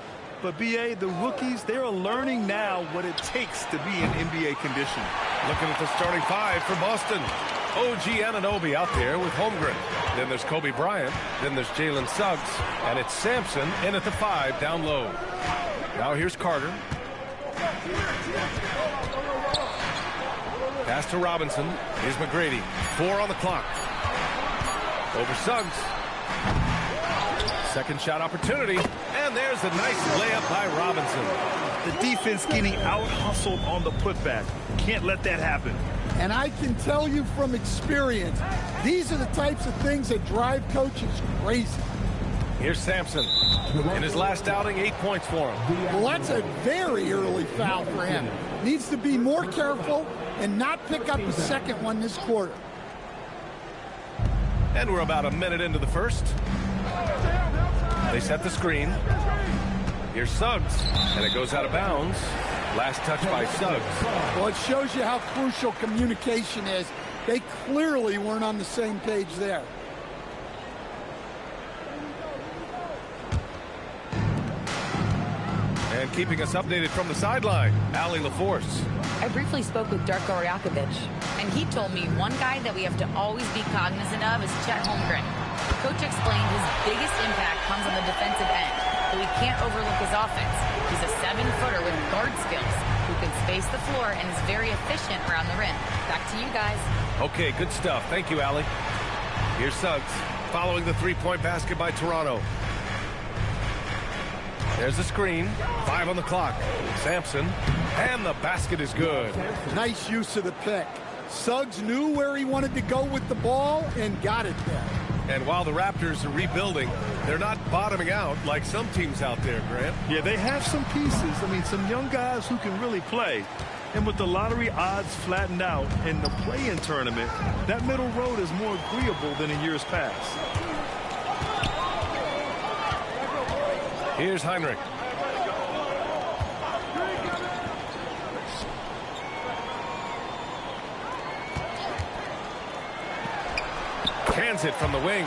But, B.A., the rookies, they are learning now what it takes to be in NBA condition. Looking at the starting five for Boston. OG Anunoby out there with Holmgren. Then there's Kobe Bryant. Then there's Jalen Suggs. And it's Sampson in at the 5 down low. Now here's Carter. Pass to Robinson. Here's McGrady. 4 on the clock. Over Suggs. Second shot opportunity. And there's a nice layup by Robinson. The defense getting out-hustled on the putback. Can't let that happen. And I can tell you from experience, these are the types of things that drive coaches crazy. Here's Sampson. In his last outing, 8 points for him. Well, that's a very early foul for him. Needs to be more careful and not pick up a second one this quarter. And we're about a minute into the first. They set the screen. Here's Suggs, and it goes out of bounds. Last touch by Suggs. Well, it shows you how crucial communication is. They clearly weren't on the same page there. And keeping us updated from the sideline, Allie LaForce. I briefly spoke with Darko Rajakovic, and he told me one guy that we have to always be cognizant of is Chet Holmgren. The coach explained his biggest impact comes on the defensive end, but we can't overlook his offense. He's a 7-footer with guard skills who can space the floor and is very efficient around the rim. Back to you guys. Okay, good stuff. Thank you, Allie. Here's Suggs following the three-point basket by Toronto. There's the screen. 5 on the clock. Sampson. And the basket is good. Nice use of the pick. Suggs knew where he wanted to go with the ball and got it there. And while the Raptors are rebuilding, they're not bottoming out like some teams out there, Grant. Yeah, they have some pieces. I mean, some young guys who can really play. And with the lottery odds flattened out in the play-in tournament, that middle road is more agreeable than in years past. Here's Heinrich. Cans it from the wing.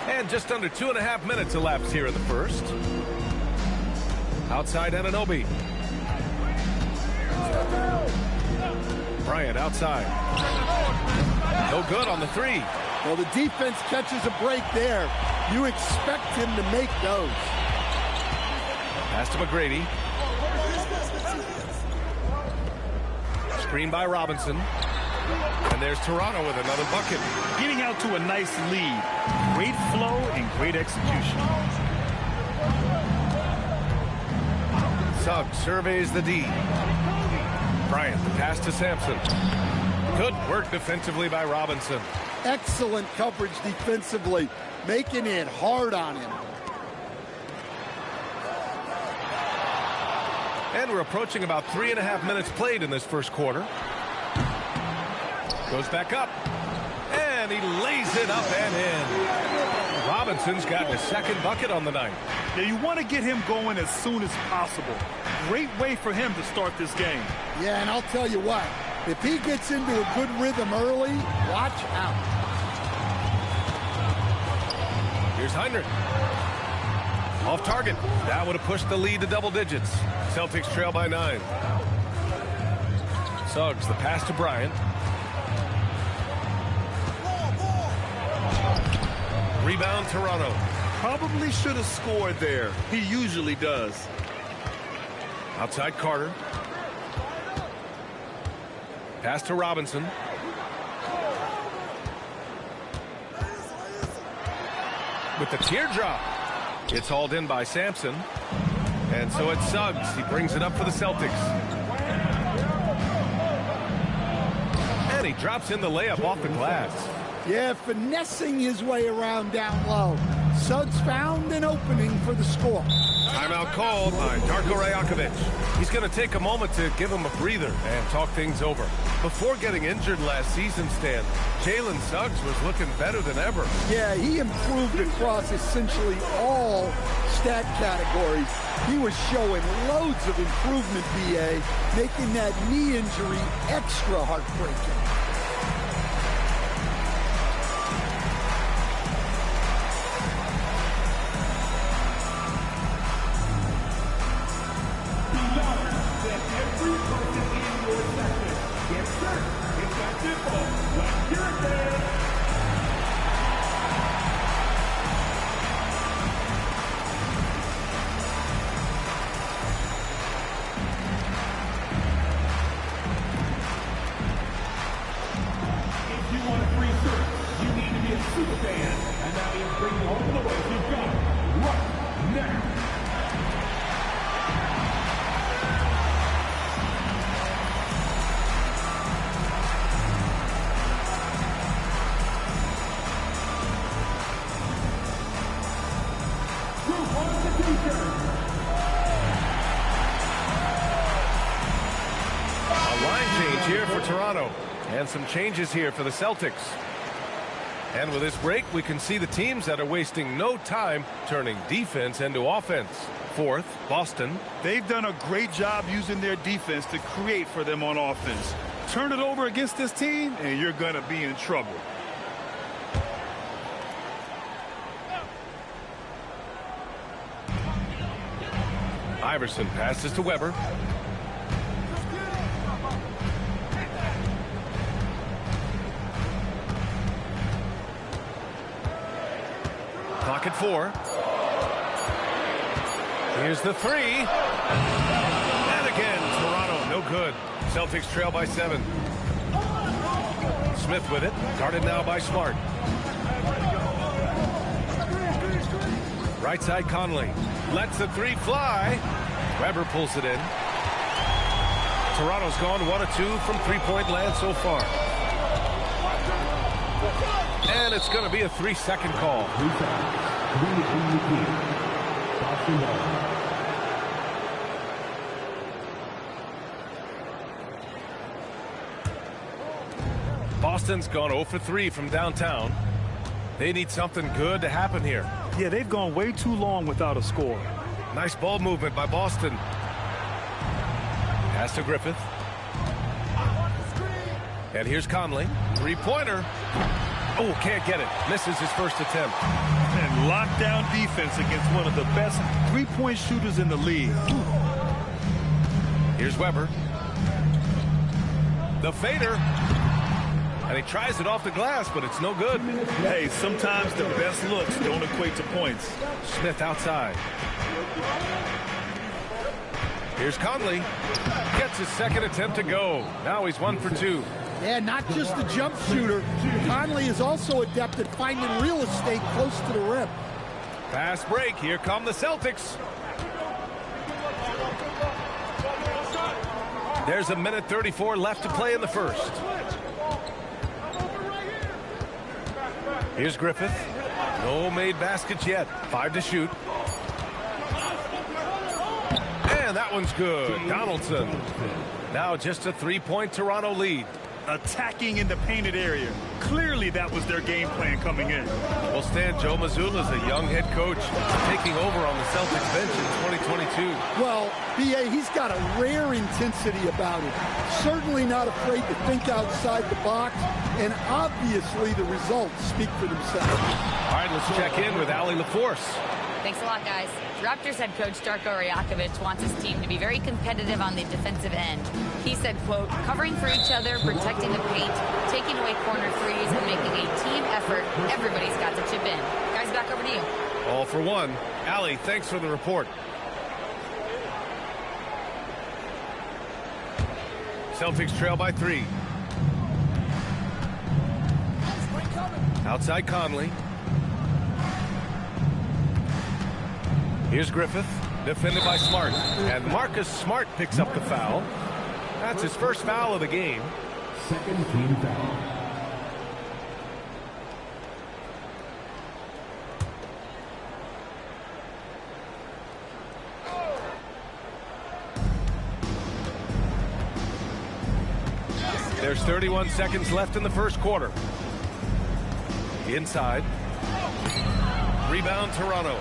And just under 2.5 minutes elapsed here in the first. Outside Anunoby. Bryant outside. No good on the 3. Well, the defense catches a break there. You expect him to make those. Pass to McGrady. Screen by Robinson. And there's Toronto with another bucket. Getting out to a nice lead. Great flow and great execution. Suggs surveys the D. Bryant, the pass to Sampson. Good work defensively by Robinson. Excellent coverage defensively, making it hard on him. And we're approaching about 3.5 minutes played in this first quarter. Goes back up. And he lays it up and in. Robinson's gotten his second bucket on the night. Now, you want to get him going as soon as possible. Great way for him to start this game. Yeah, and I'll tell you what. If he gets into a good rhythm early, watch out. Here's Heinrich. Off target. That would have pushed the lead to double digits. Celtics trail by 9. Suggs, the pass to Bryant. Rebound, Toronto. Probably should have scored there. He usually does. Outside Carter. Pass to Robinson. With the teardrop. It's hauled in by Sampson. And so it's Suggs. He brings it up for the Celtics. And he drops in the layup off the glass. Yeah, finessing his way around down low. Suggs found an opening for the score. Timeout Timeout called by Darko Rajakovic. He's going to take a moment to give him a breather and talk things over. Before getting injured last season, Stan, Jalen Suggs was looking better than ever. Yeah, he improved across essentially all stat categories. He was showing loads of improvement, BA, making that knee injury extra heartbreaking. Here for Toronto, and some changes here for the Celtics. And with this break, we can see the teams that are wasting no time turning defense into offense. Fourth, Boston. They've done a great job using their defense to create for them on offense. Turn it over against this team, and you're going to be in trouble. Iverson passes to Weber. Clock at 4. Here's the 3. And again, Toronto, no good. Celtics trail by 7. Smith with it. Guarded now by Smart. Right side Conley. Lets the 3 fly. Weber pulls it in. Toronto's gone 1 of 2 from three-point land so far. And it's going to be a 3-second call. Boston's gone 0 for 3 from downtown. They need something good to happen here. Yeah, they've gone way too long without a score. Nice ball movement by Boston. Pass to Griffith. And here's Conley. Three-pointer. Oh, can't get it. Misses his first attempt. And lockdown defense against one of the best three-point shooters in the league. Here's Weber. The fader. And he tries it off the glass, but it's no good. Hey, sometimes the best looks don't equate to points. Smith outside. Here's Conley. Gets his second attempt to go. Now he's 1 for 2. Yeah, not just a jump shooter. Conley is also adept at finding real estate close to the rim. Fast break. Here come the Celtics. There's a minute 34 left to play in the first. Here's Griffith. No made baskets yet. 5 to shoot. And that one's good. Donaldson. Now just a 3-point Toronto lead. Attacking in the painted area. Clearly that was their game plan coming in. Well, Stan, Joe Mazzulla's a young head coach taking over on the Celtics bench in 2022. Well, B.A., he's got a rare intensity about him. Certainly not afraid to think outside the box, and obviously the results speak for themselves. All right, let's check in with Allie LaForce. Thanks a lot, guys. Raptors head coach Darko Rajakovic wants his team to be very competitive on the defensive end. He said, quote, covering for each other, protecting the paint, taking away corner threes, and making a team effort. Everybody's got to chip in. Guys, back over to you. All for one. Allie, thanks for the report. Celtics trail by 3. Outside Conley. Here's Griffith, defended by Smart. And Marcus Smart picks up the foul. That's his first foul of the game. Second team foul. There's 31 seconds left in the first quarter. Inside. Rebound, Toronto.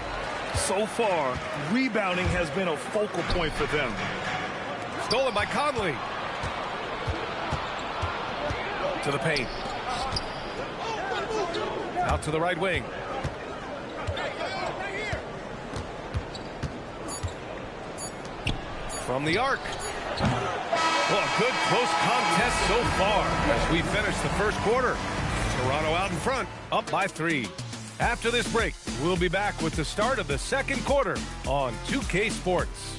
So far, rebounding has been a focal point for them. Stolen by Conley. To the paint. Out to the right wing. From the arc. Well, a good close contest so far as we finish the first quarter. Toronto out in front, up by 3. After this break, we'll be back with the start of the second quarter on 2K Sports.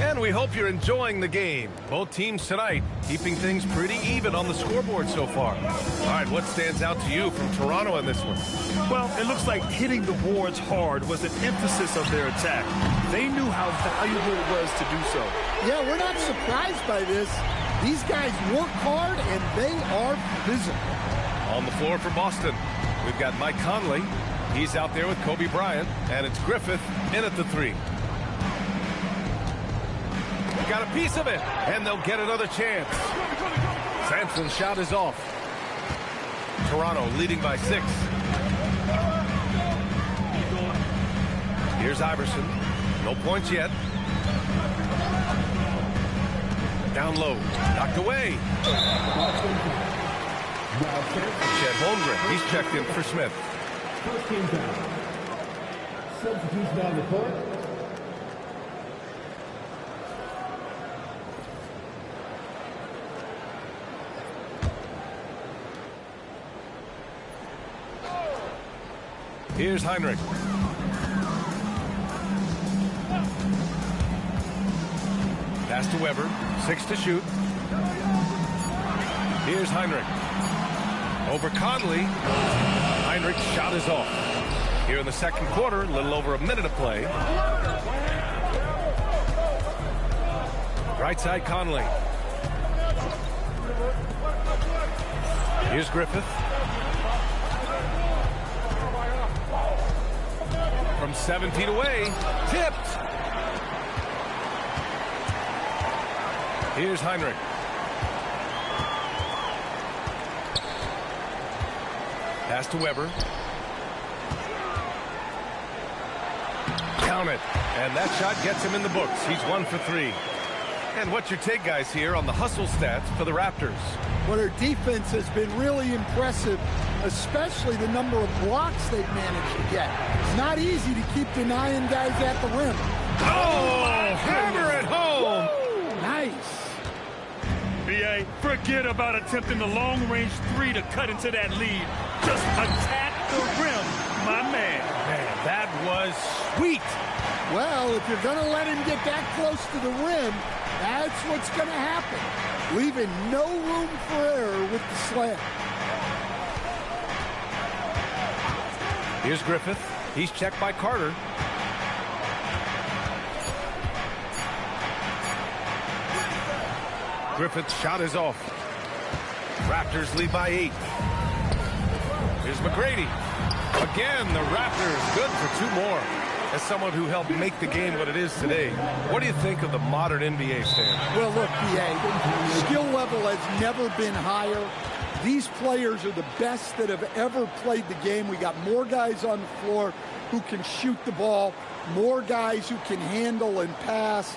And we hope you're enjoying the game. Both teams tonight keeping things pretty even on the scoreboard so far. All right, what stands out to you from Toronto in this one? Well, it looks like hitting the boards hard was an emphasis of their attack. They knew how valuable it was to do so. Yeah, we're not surprised by this. These guys work hard, and they are physical. On the floor for Boston, we've got Mike Conley. He's out there with Kobe Bryant, and it's Griffith in at the 3. Got a piece of it, and they'll get another chance. Sampson's shot is off. Toronto leading by 6. Here's Iverson. No points yet. Down low. Knocked away. Chet Holmgren. He's checked in for Smith. First team foul. Substitution on the court. Here's Heinrich. Pass to Weber. 6 to shoot. Here's Heinrich. Over Conley. Heinrich's shot is off. Here in the second quarter, a little over a minute of play. Right side Conley. Here's Griffith. From 7 feet away, tipped. Here's Heinrich. Pass to Weber. Count it. And that shot gets him in the books. He's 1 for 3. And what's your take, guys, here on the hustle stats for the Raptors? Well, their defense has been really impressive, especially the number of blocks they've managed to get. It's not easy to keep denying guys at the rim. Oh, hammer it home. Woo! Nice. BA, forget about attempting the long-range 3 to cut into that lead. Just attack the rim, my man. Man, that was sweet. Well, if you're going to let him get that close to the rim, that's what's going to happen. Leaving no room for error with the slam. Here's Griffith. He's checked by Carter. Griffith's shot is off. Raptors lead by 8. Here's McGrady. Again, the Raptors good for 2 more. As someone who helped make the game what it is today, what do you think of the modern NBA standard? Well, look, BA, skill level has never been higher. These players are the best that have ever played the game. We got more guys on the floor who can shoot the ball, more guys who can handle and pass.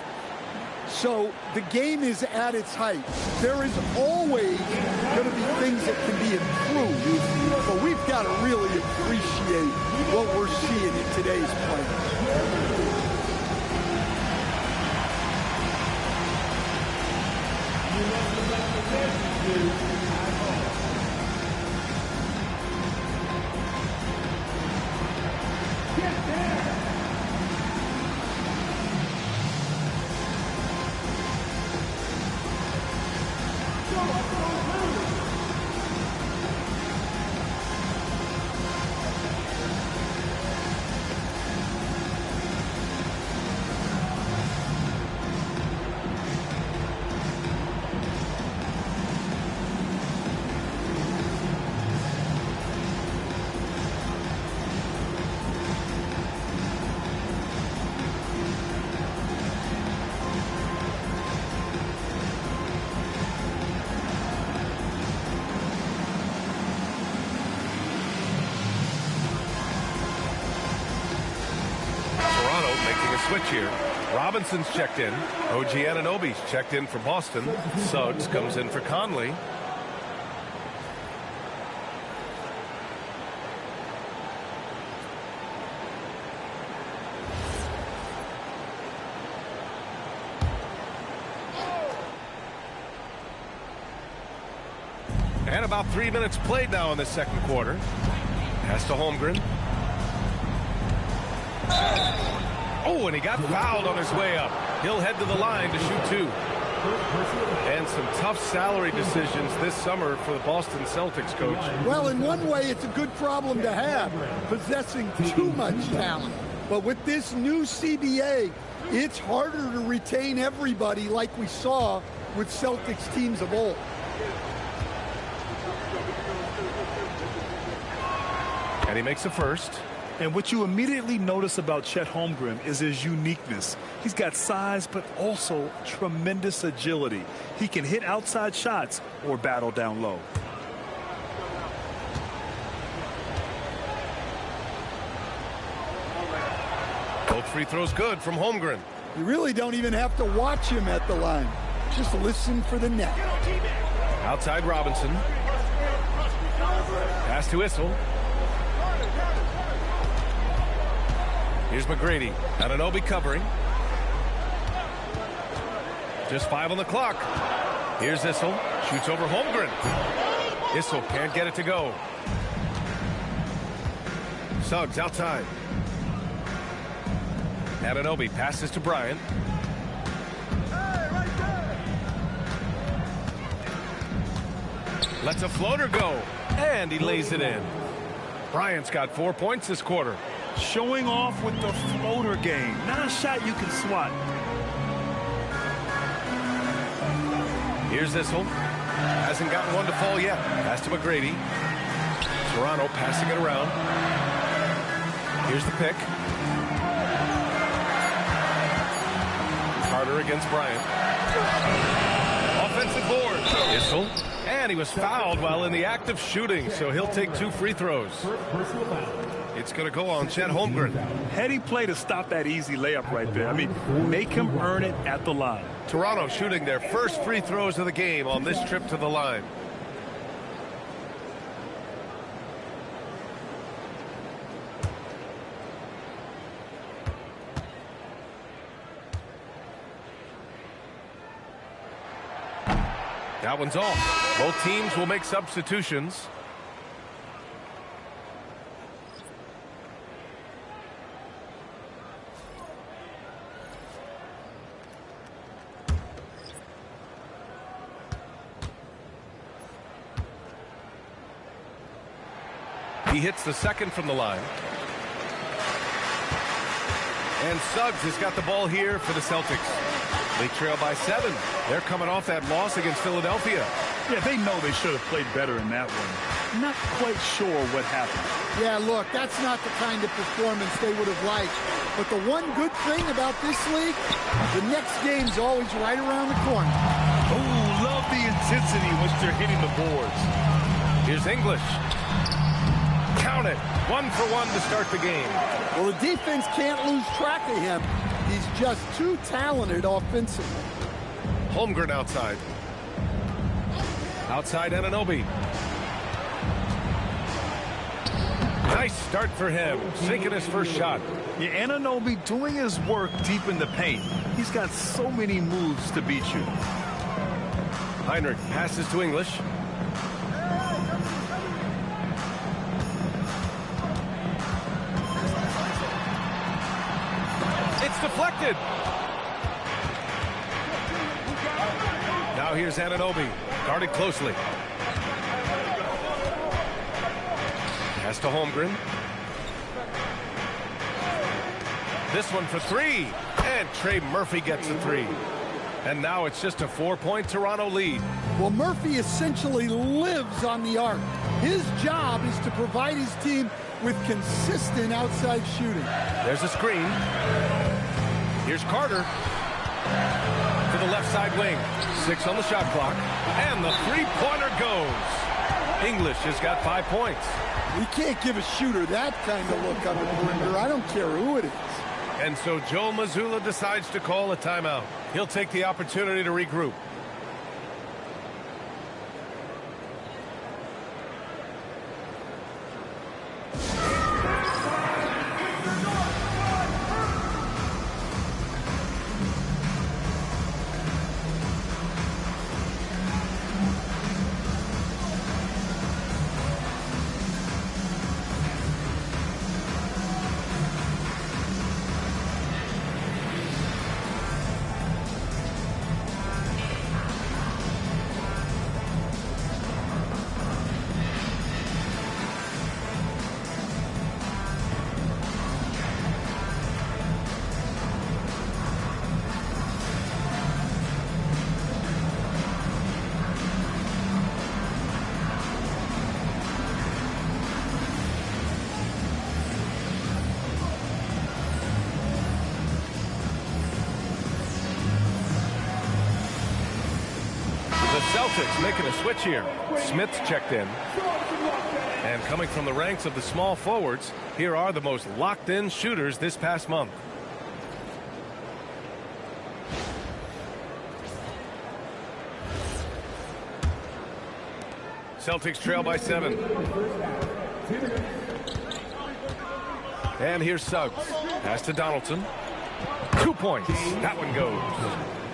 So the game is at its height. There is always going to be things that can be improved, but we've got to really appreciate what we're seeing in today's play. making a switch here. Robinson's checked in. OG Anunoby's checked in for Boston. Suggs comes in for Conley. And about 3 minutes played now in the second quarter. Pass to Holmgren. Oh, and he got fouled on his way up. He'll head to the line to shoot two. And some tough salary decisions this summer for the Boston Celtics, coach. Well, in one way, it's a good problem to have, possessing too much talent. But with this new CBA, it's harder to retain everybody like we saw with Celtics teams of old. And he makes a first. And what you immediately notice about Chet Holmgren is his uniqueness. He's got size, but also tremendous agility. He can hit outside shots or battle down low. Both free throws good from Holmgren. You really don't even have to watch him at the line. Just listen for the net. Outside Robinson. Pass to Issel. Here's McGrady. Anunoby covering. Just 5 on the clock. Here's Issel. Shoots over Holmgren. Issel can't get it to go. Suggs outside. Anunoby passes to Bryant. Lets a floater go. And he lays it in. Bryant's got 4 points this quarter. Showing off with the floater game. Not a shot you can swat. Here's Issel. Hasn't gotten one to fall yet. Pass to McGrady. Toronto passing it around. Here's the pick. Carter against Bryant. Offensive board. Issel. And he was fouled while in the act of shooting, so he'll take 2 free throws. It's going to go on Chet Holmgren. Heady play to stop that easy layup right there. I mean, make him earn it at the line. Toronto shooting their first free throws of the game on this trip to the line. That one's off. Both teams will make substitutions. He hits the second from the line. And Suggs has got the ball here for the Celtics. They trail by 7. They're coming off that loss against Philadelphia. Yeah, they know they should have played better in that one. Not quite sure what happened. Yeah, look, that's not the kind of performance they would have liked. But the one good thing about this league, the next game's always right around the corner. Oh, love the intensity once they're hitting the boards. Here's English. Count it. 1 for 1 to start the game. Well, the defense can't lose track of him. He's just too talented offensively. Holmgren outside. Outside Anunoby. Nice start for him. Sinking his first shot. Yeah, Anunoby doing his work deep in the paint. He's got so many moves to beat you. Heinrich passes to English. It's deflected. Now here's Anunoby, guarded closely. Pass to Holmgren. This one for 3. And Trey Murphy gets a 3. And now it's just a 4-point Toronto lead. Well, Murphy essentially lives on the arc. His job is to provide his team with consistent outside shooting. There's a screen. Here's Carter to the left side wing. 6 on the shot clock. And the three-pointer goes. English has got 5 points. You can't give a shooter that kind of look on the perimeter. I don't care who it is. And so Joe Mazzulla decides to call a timeout. He'll take the opportunity to regroup. Celtics making a switch here. Smith's checked in. And coming from the ranks of the small forwards, here are the most locked-in shooters this past month. Celtics trail by 7. And here's Suggs. Pass to Donaldson. 2 points. That one goes.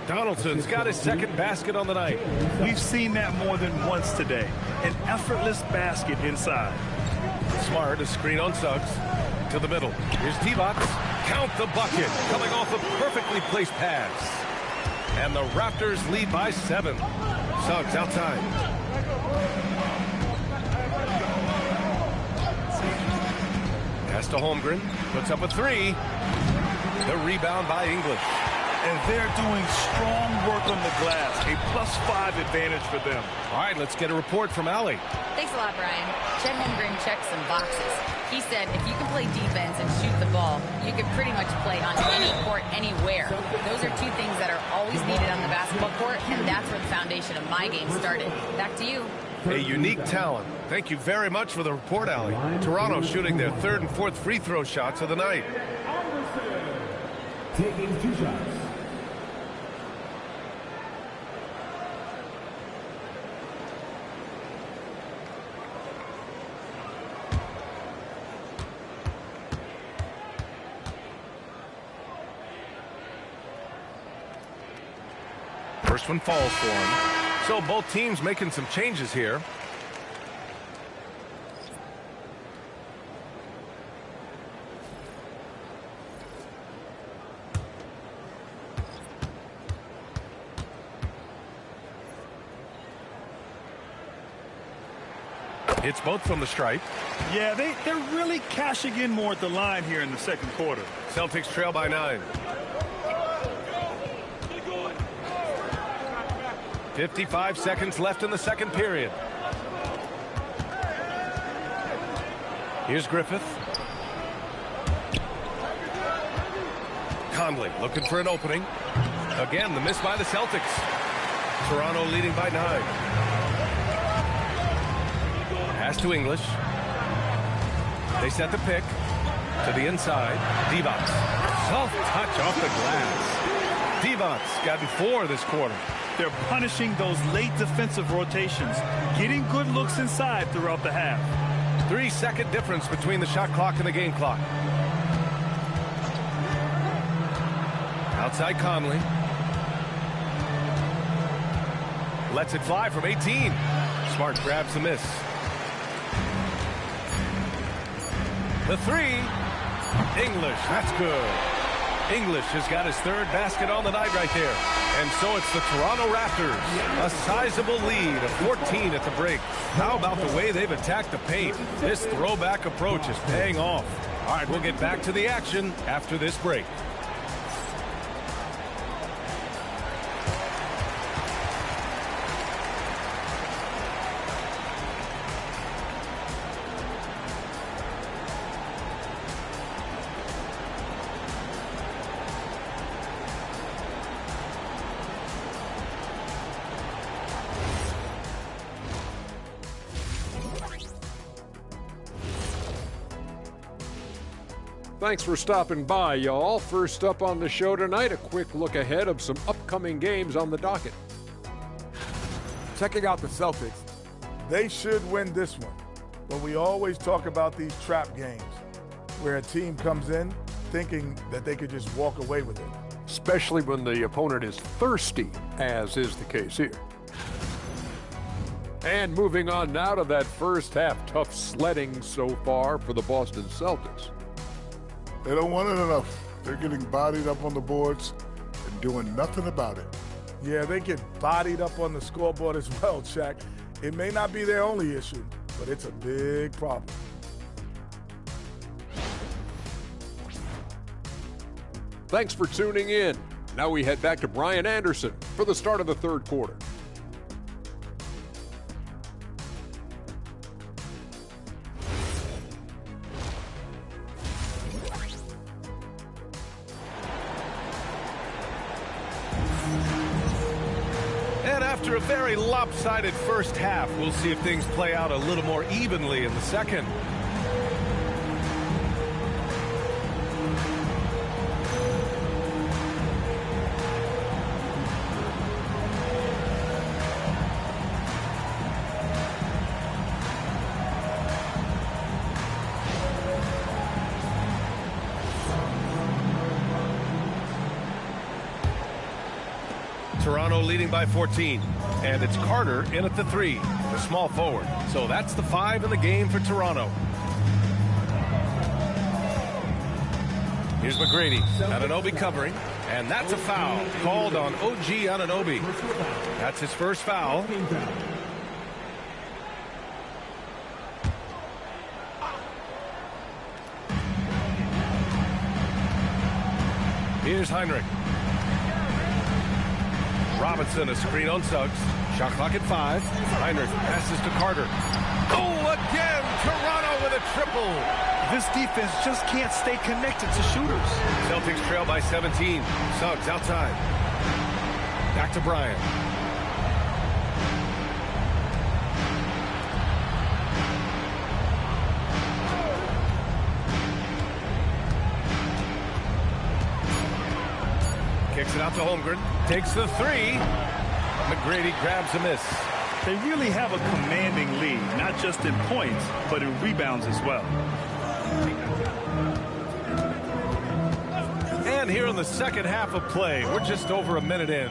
Donaldson's got his second basket on the night. We've seen that more than once today. An effortless basket inside. Smart, a screen on Suggs. To the middle. Here's Divac. Count the bucket. Coming off a perfectly placed pass. And the Raptors lead by 7. Suggs outside. Pass to Holmgren. Puts up a 3. The rebound by English. And they're doing strong work on the glass. A +5 advantage for them. All right, let's get a report from Allie. Thanks a lot, Brian. Chet Holmgren checked some boxes. He said if you can play defense and shoot the ball, you can pretty much play on any court, anywhere. Those are two things that are always needed on the basketball court, and that's where the foundation of my game started. Back to you. A unique talent. Thank you very much for the report, Allie. Toronto shooting their 3rd and 4th free throw shots of the night. Taking 2 shots. First one falls for him. So both teams making some changes here. It's both from the stripe. Yeah, they're really cashing in more at the line here in the second quarter. Celtics trail by 9. 55 seconds left in the second period. Here's Griffith. Conley looking for an opening. Again, the miss by the Celtics. Toronto leading by 9. Pass to English. They set the pick to the inside. Divac. Soft touch off the glass. Divac's gotten 4 this quarter. They're punishing those late defensive rotations, getting good looks inside throughout the half. 3-second difference between the shot clock and the game clock. Outside Conley. Lets it fly from 18. Smart grabs the miss. The 3. English, that's good. English has got his 3rd basket on the night right there. And so it's the Toronto Raptors. A sizable lead of 14 at the break. How about the way they've attacked the paint? This throwback approach is paying off. All right, we'll get back to the action after this break. Thanks for stopping by, y'all. First up on the show tonight, a quick look ahead of some upcoming games on the docket. Checking out the Celtics. They should win this one. But we always talk about these trap games where a team comes in thinking that they could just walk away with it. Especially when the opponent is thirsty, as is the case here. And moving on now to that first half. Tough sledding so far for the Boston Celtics. They don't want it enough. They're getting bodied up on the boards and doing nothing about it. Yeah, they get bodied up on the scoreboard as well, Shaq. It may not be their only issue, but it's a big problem. Thanks for tuning in. Now we head back to Brian Anderson for the start of the third quarter. And after a very lopsided first half, we'll see if things play out a little more evenly in the second. Toronto leading by 14. And it's Carter in at the 3, the small forward. So that's the 5 in the game for Toronto. Here's McGrady. Anunoby covering. And that's a foul called on OG Anunoby. That's his first foul. Here's Heinrich. Robinson, a screen on Suggs. Shot clock at 5. Heinrich passes to Carter. Oh, again, Toronto with a triple. This defense just can't stay connected to shooters. Celtics trail by 17. Suggs outside. Back to Bryant. Kicks it out to Holmgren. Takes the 3. McGrady grabs a miss. They really have a commanding lead, not just in points, but in rebounds as well. And here in the second half of play, we're just over a minute in.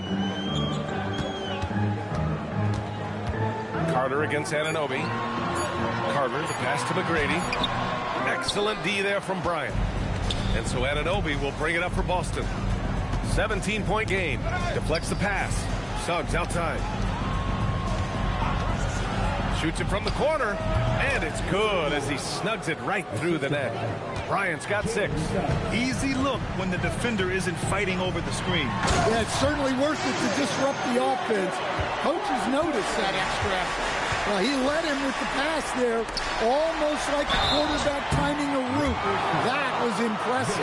Carter against Anunoby. Carter, the pass to McGrady. Excellent D there from Bryant. And so Anunoby will bring it up for Boston. 17-point game. Deflects the pass. Suggs outside. Shoots it from the corner. And it's good as he snugs it right through the net. Bryant's got 6. Easy look when the defender isn't fighting over the screen. Yeah, it's certainly worth it to disrupt the offense. Coaches notice that extra effort. Well, he led him with the pass there, almost like a quarterback timing a route. That was impressive.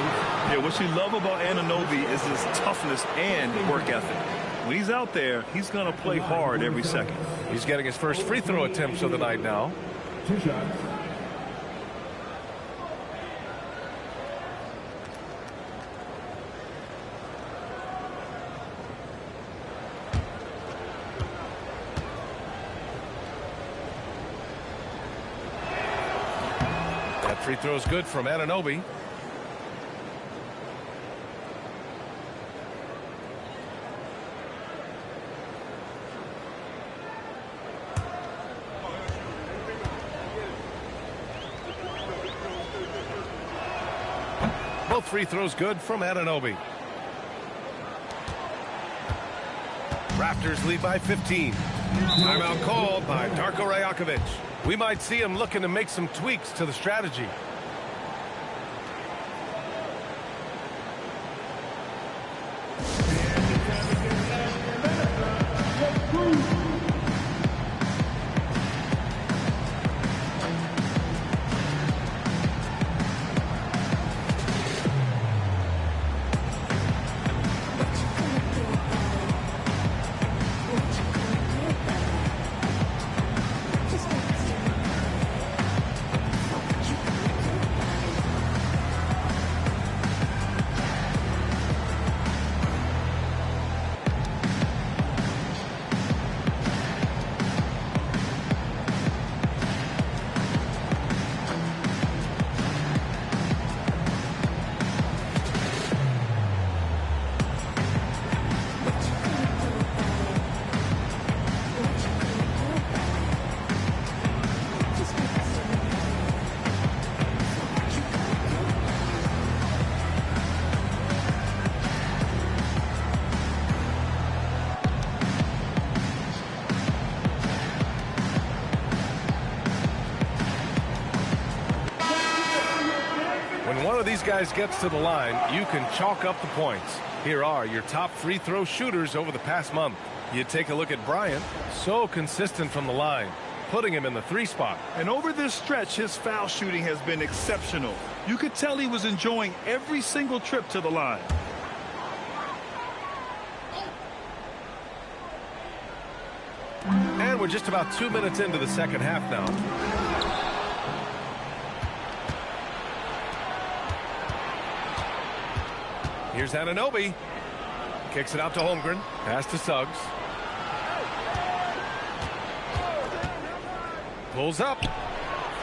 Yeah, what you love about Anunoby is his toughness and work ethic. When he's out there, he's going to play hard every second. He's getting his first free throw attempts of the night now. 2 shots. That free throw is good from Anunoby. Both free throws good from Anunoby. Raptors lead by 15. Timeout called by Darko Rajakovic. We might see him looking to make some tweaks to the strategy. these guys gets to the line, you can chalk up the points. Here are your top free throw shooters over the past month. You take a look at Bryant, so consistent from the line, putting him in the 3 spot. And over this stretch, his foul shooting has been exceptional. You could tell he was enjoying every single trip to the line. And we're just about 2 minutes into the second half now. Here's Anunoby. Kicks it out to Holmgren. Pass to Suggs. Pulls up.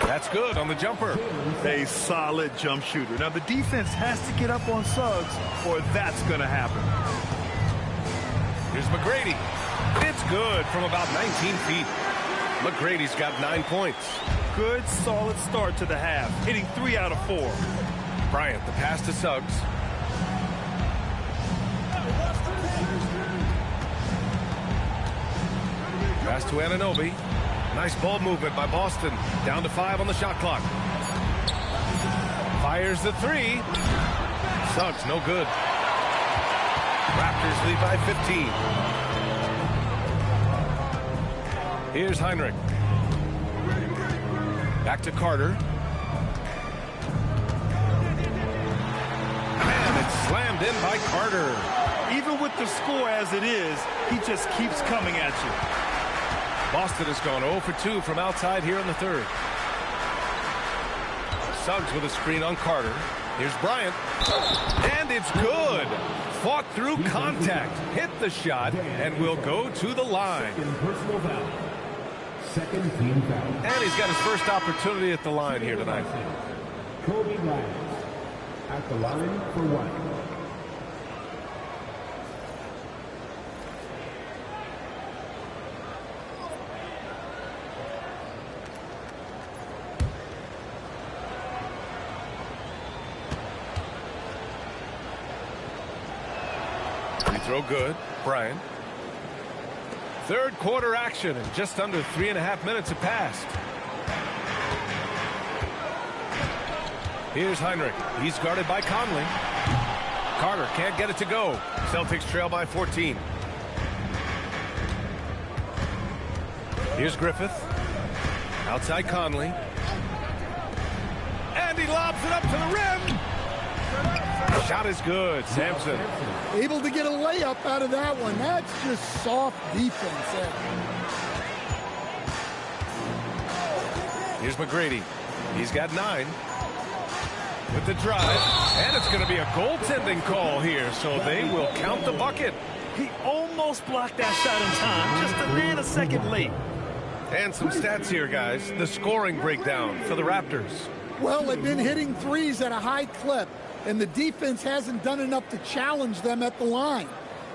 That's good on the jumper. A solid jump shooter. Now the defense has to get up on Suggs or that's going to happen. Here's McGrady. It's good from about 19 feet. McGrady's got 9 points. Good, solid start to the half, hitting 3 out of 4. Bryant, the pass to Suggs. Pass to Anunoby. Nice ball movement by Boston. Down to 5 on the shot clock. Fires the 3. Suggs, no good. Raptors lead by 15. Here's Heinrich. Back to Carter. And it's slammed in by Carter. Even with the score as it is, he just keeps coming at you. Boston has gone 0 for 2 from outside here in the third. Suggs with a screen on Carter. Here's Bryant. And it's good. Fought through contact. Hit the shot and will go to the line. Second team foul. And he's got his first opportunity at the line here tonight. Kobe Bryant at the line for 1. Free throw good. Bryant. Third quarter action, and just under 3.5 minutes have passed. Here's Heinrich. He's guarded by Conley. Carter can't get it to go. Celtics trail by 14. Here's Griffith. Outside Conley. And he lobs it up to the rim. Shot is good. Sampson. Able to get a layup out of that one. That's just soft defense. Here's McGrady. He's got 9. With the drive. And it's going to be a goaltending call here, so they will count the bucket. He almost blocked that shot in time, just a nanosecond late. And some stats here, guys. The scoring breakdown for the Raptors. Well, they've been hitting threes at a high clip, and the defense hasn't done enough to challenge them at the line.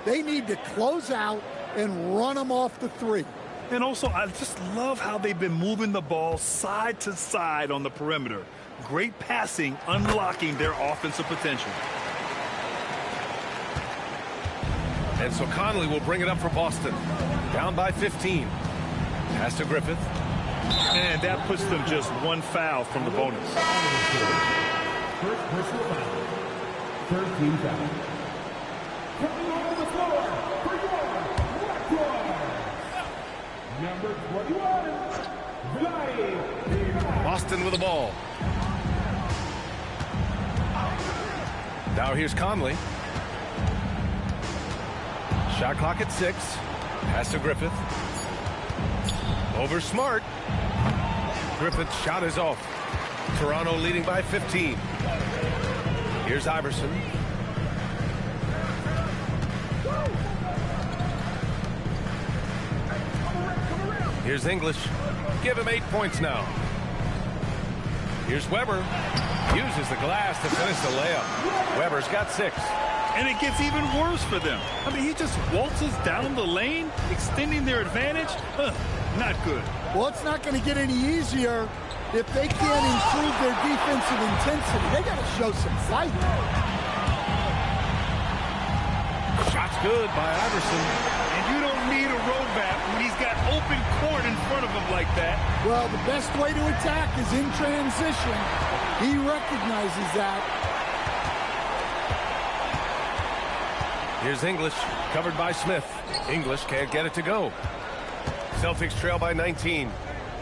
They need to close out and run them off the 3. And also, I just love how they've been moving the ball side to side on the perimeter. Great passing, unlocking their offensive potential. And so Conley will bring it up for Boston. Down by 15. Pass to Griffith. And that puts them just 1 foul from the bonus. First personal foul. Third team foul. Coming on the floor for your Raptors. Number 21, Boston with the ball. Now here's Conley. Shot clock at 6. Pass to Griffith. Over Smart. Griffith's shot is off. Toronto leading by 15. Here's Iverson. Here's English. Give him 8 points now. Here's Weber. Uses the glass to finish the layup. Weber's got 6. And it gets even worse for them. I mean, he just waltzes down the lane, extending their advantage. Not good. Well, it's not going to get any easier if they can't improve their defensive intensity. They got to show some fight. Shot's good by Iverson. And you don't need a roadmap when he's got open court in front of him like that. Well, the best way to attack is in transition. He recognizes that. Here's English, covered by Smith. English can't get it to go. Celtics trail by 19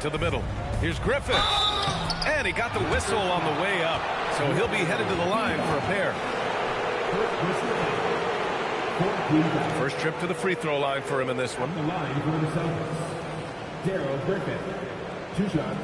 to the middle. Here's Griffin. And he got the whistle on the way up. So he'll be headed to the line for a pair. First trip to the free throw line for him in this one. The line for the Celtics. Daryl Griffin. 2 shots.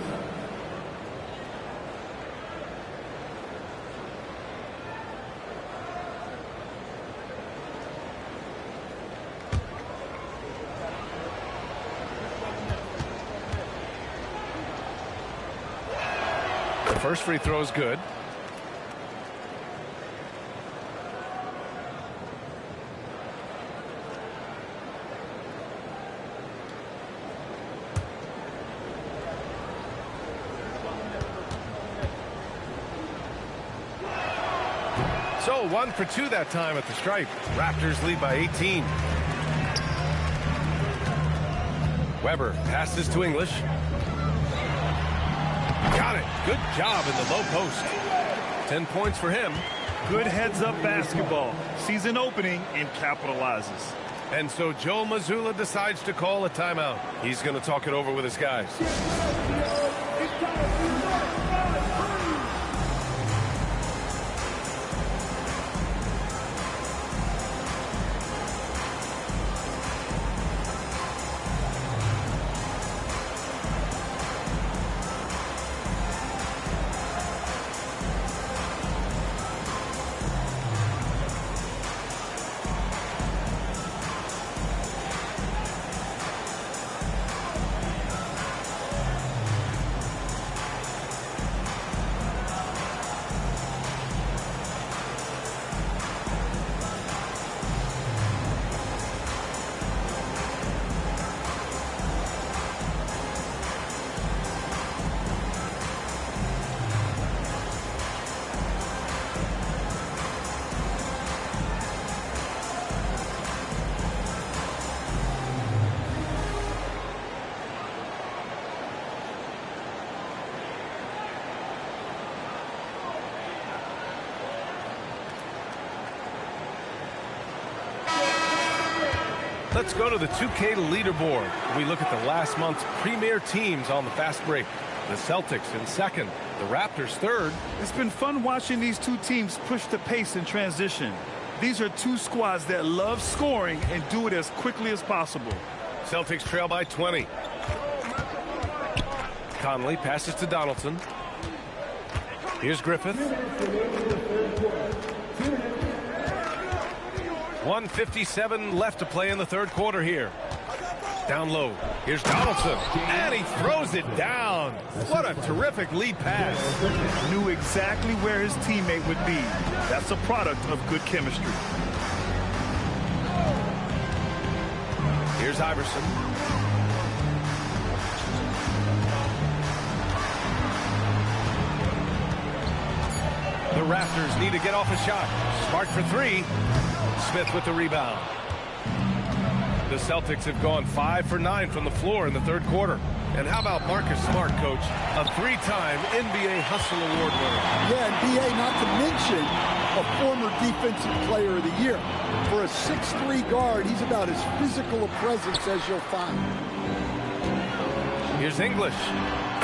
The first free throw is good. So 1 for 2 that time at the stripe. Raptors lead by 18. Weber passes to English. Got it. Good job in the low post. 10 points for him. Good heads-up basketball. Sees an opening and capitalizes. And so Joe Mazzulla decides to call a timeout. He's going to talk it over with his guys. Let's go to the 2K leaderboard. We look at the last month's premier teams on the fast break. The Celtics in second, the Raptors third. It's been fun watching these two teams push the pace in transition. These are two squads that love scoring and do it as quickly as possible. Celtics trail by 20. Conley passes to Donaldson. Here's Griffith. 1:57 left to play in the third quarter here. Down low. Here's Donaldson. And he throws it down. What a terrific lead pass. Knew exactly where his teammate would be. That's a product of good chemistry. Here's Iverson. The Raptors need to get off a shot. Smart for three. Smith with the rebound. The Celtics have gone 5 for 9 from the floor in the third quarter. And how about Marcus Smart, coach? A 3-time NBA Hustle Award winner. Yeah, and BA, not to mention a former Defensive Player of the Year. For a 6'3 guard, he's about as physical a presence as you'll find. Here's English.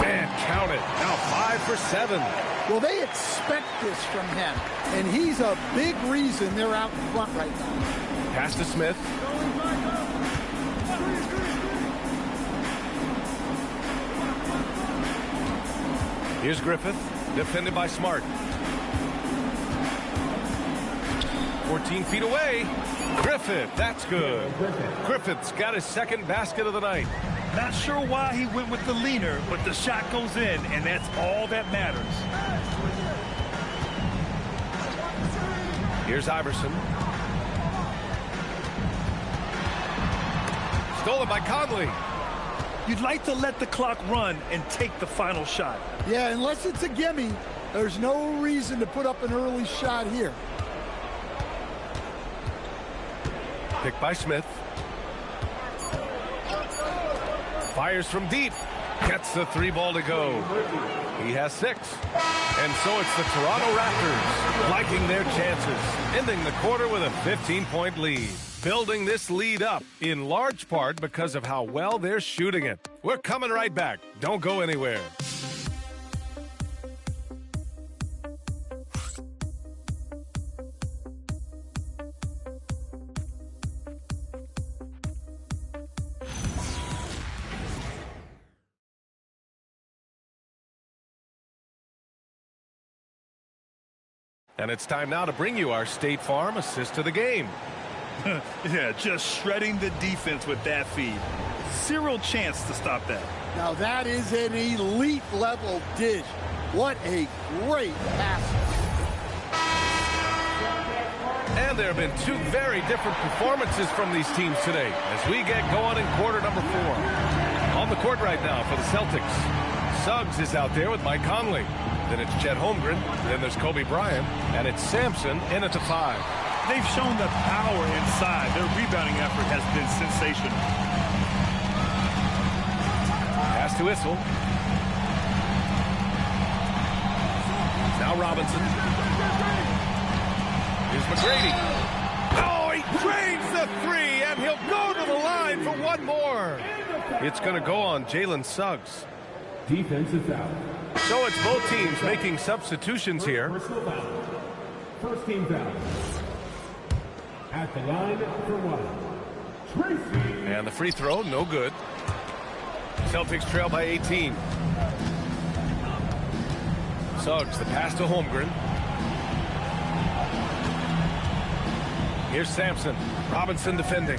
And count it. Now 5 for 7. Well, they expect this from him, and he's a big reason they're out in front right now. Pass to Smith. Here's Griffith, defended by Smart. 14 feet away. Griffith, that's good. Griffith's got his second basket of the night. Not sure why he went with the leaner, but the shot goes in, and that's all that matters. Here's Iverson. Stolen by Conley. You'd like to let the clock run and take the final shot. Yeah, unless it's a gimme, there's no reason to put up an early shot here. Picked by Smith. Fires from deep. Gets the 3 ball to go. He has 6. And so it's the Toronto Raptors liking their chances, ending the quarter with a 15-point lead. Building this lead up in large part because of how well they're shooting it. We're coming right back. Don't go anywhere. And it's time now to bring you our State Farm assist to the game. Yeah, just shredding the defense with that feed. Zero chance to stop that. Now that is an elite level dish. What a great pass. And there have been 2 very different performances from these teams today as we get going in quarter number 4. On the court right now for the Celtics, Suggs is out there with Mike Conley. Then it's Chet Holmgren. Then there's Kobe Bryant. And it's Sampson in at the 5. They've shown the power inside. Their rebounding effort has been sensational. Pass to Issel. Now Robinson. Here's McGrady. Oh, he drains the 3, and he'll go to the line for one more. It's going to go on Jalen Suggs. Defense is out. So it's both teams making substitutions here. First team foul. At the line for 1. Tracy. And the free throw, no good. Celtics trail by 18. Suggs, the pass to Holmgren. Here's Sampson. Robinson defending.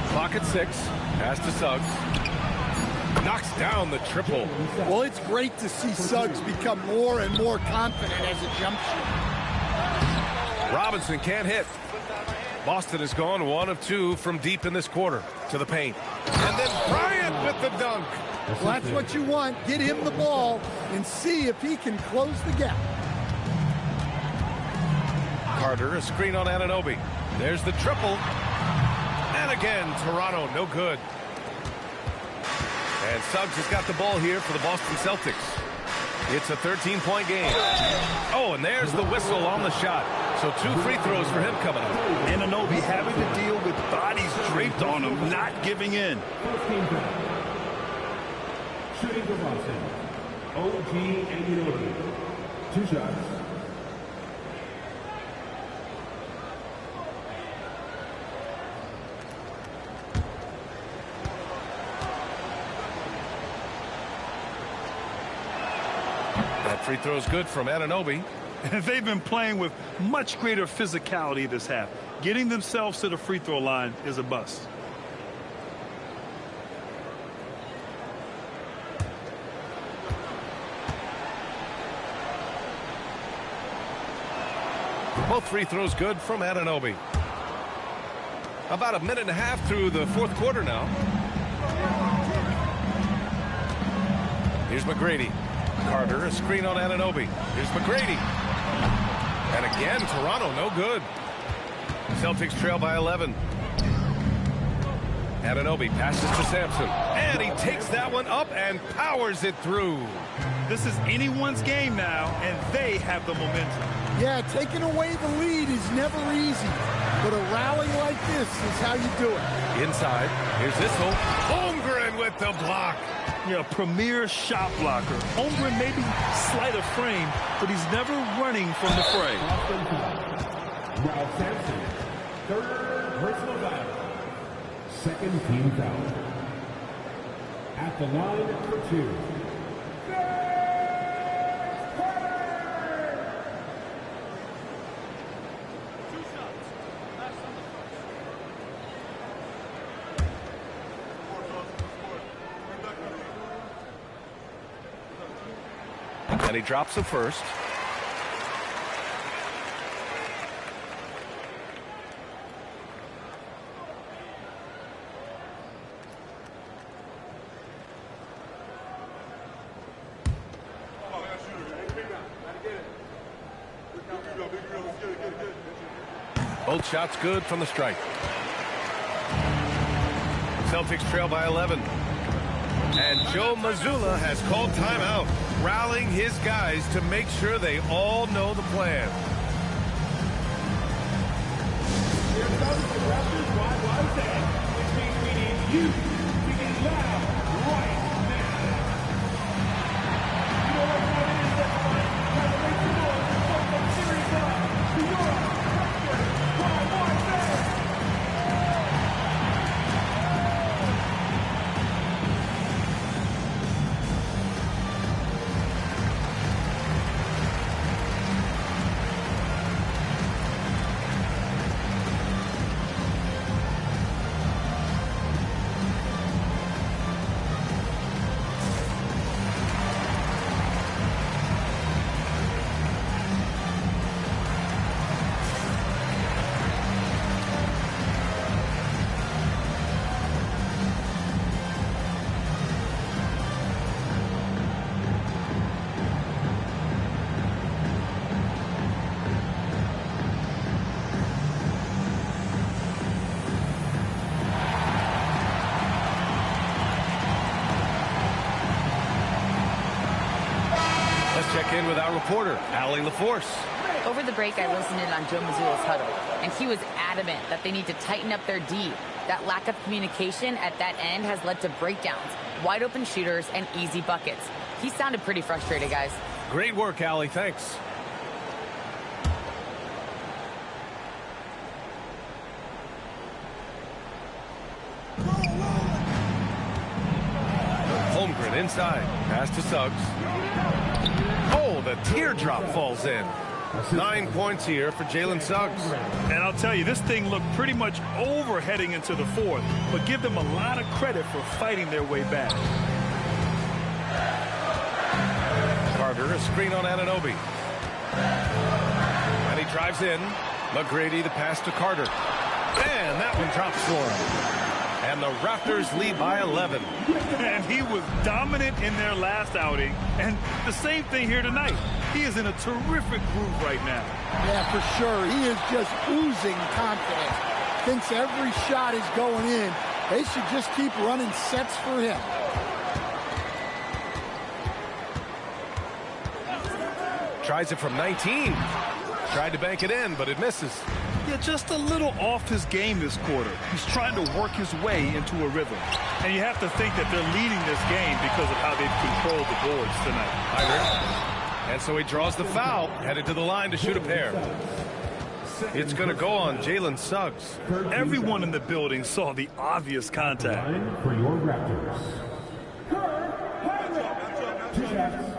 Clock at 6. Pass to Suggs. Knocks down the triple. Well, it's great to see Suggs become more and more confident as a jump shooter. Robinson can't hit. Boston has gone 1 of 2 from deep in this quarter to the paint. And then Bryant with the dunk. Well, that's what you want. Get him the ball and see if he can close the gap. Carter, a screen on Anunoby. There's the triple. And again, Toronto, no good. And Suggs has got the ball here for the Boston Celtics. It's a 13-point game. Oh, and there's the whistle on the shot. So 2 free throws for him coming up. Anunoby having to deal with bodies draped on him, not giving in. First team foul. Shooting for Boston. OG Anunoby. 2 shots. Free throw's good from Anunoby. They've been playing with much greater physicality this half. Getting themselves to the free throw line is a bust. Both free throws good from Anunoby. About a minute and a half through the 4th quarter now. Here's McGrady. Carter, a screen on Anunoby. Here's McGrady. And again, Toronto, no good. Celtics trail by 11. Anunoby passes to Sampson. And he takes that one up and powers it through. This is anyone's game now, and they have the momentum. Yeah, taking away the lead is never easy. But a rally like this is how you do it. Inside, here's Issel. Holmgren with the block. Yeah, premier shot blocker. Holmgren may be slight of frame, but he's never running from the fray. Ralph Sampson, 3rd personal foul. 2nd team foul. At the line for 2. And he drops the first. Both shots good from the strike. Celtics trail by 11. And Joe Mazzulla has called timeout, rallying his guys to make sure they all know the plan. Here comes the Raptors wide ahead, which means we need you to get loud right now. You know what time it is, everybody? Time to make some noise and start some series live. New York, Raptors, wide ahead. Check in with our reporter, Allie LaForce. Over the break, I listened in on Joe Mazzulla's huddle, and he was adamant that they need to tighten up their D. That lack of communication at that end has led to breakdowns, wide open shooters, and easy buckets. He sounded pretty frustrated, guys. Great work, Allie. Thanks. Holmgren inside. Pass to Suggs. Oh, the teardrop falls in. 9 points here for Jalen Suggs. And I'll tell you, this thing looked pretty much over heading into the fourth, but give them a lot of credit for fighting their way back. Carter, a screen on Anunoby. And he drives in. McGrady, the pass to Carter. And that one drops for him. And the Raptors lead by 11. And he was dominant in their last outing. And the same thing here tonight. He is in a terrific groove right now. Yeah, for sure. He is just oozing confidence. Thinks every shot is going in. They should just keep running sets for him. Tries it from 19. Tried to bank it in, but it misses. Yeah, just a little off his game this quarter. He's trying to work his way into a rhythm. And you have to think that they're leading this game because of how they've controlled the boards tonight. And so he draws the foul, headed to the line to shoot a pair. It's going to go on Jalen Suggs. Everyone in the building saw the obvious contact. For your Raptors. Two shots.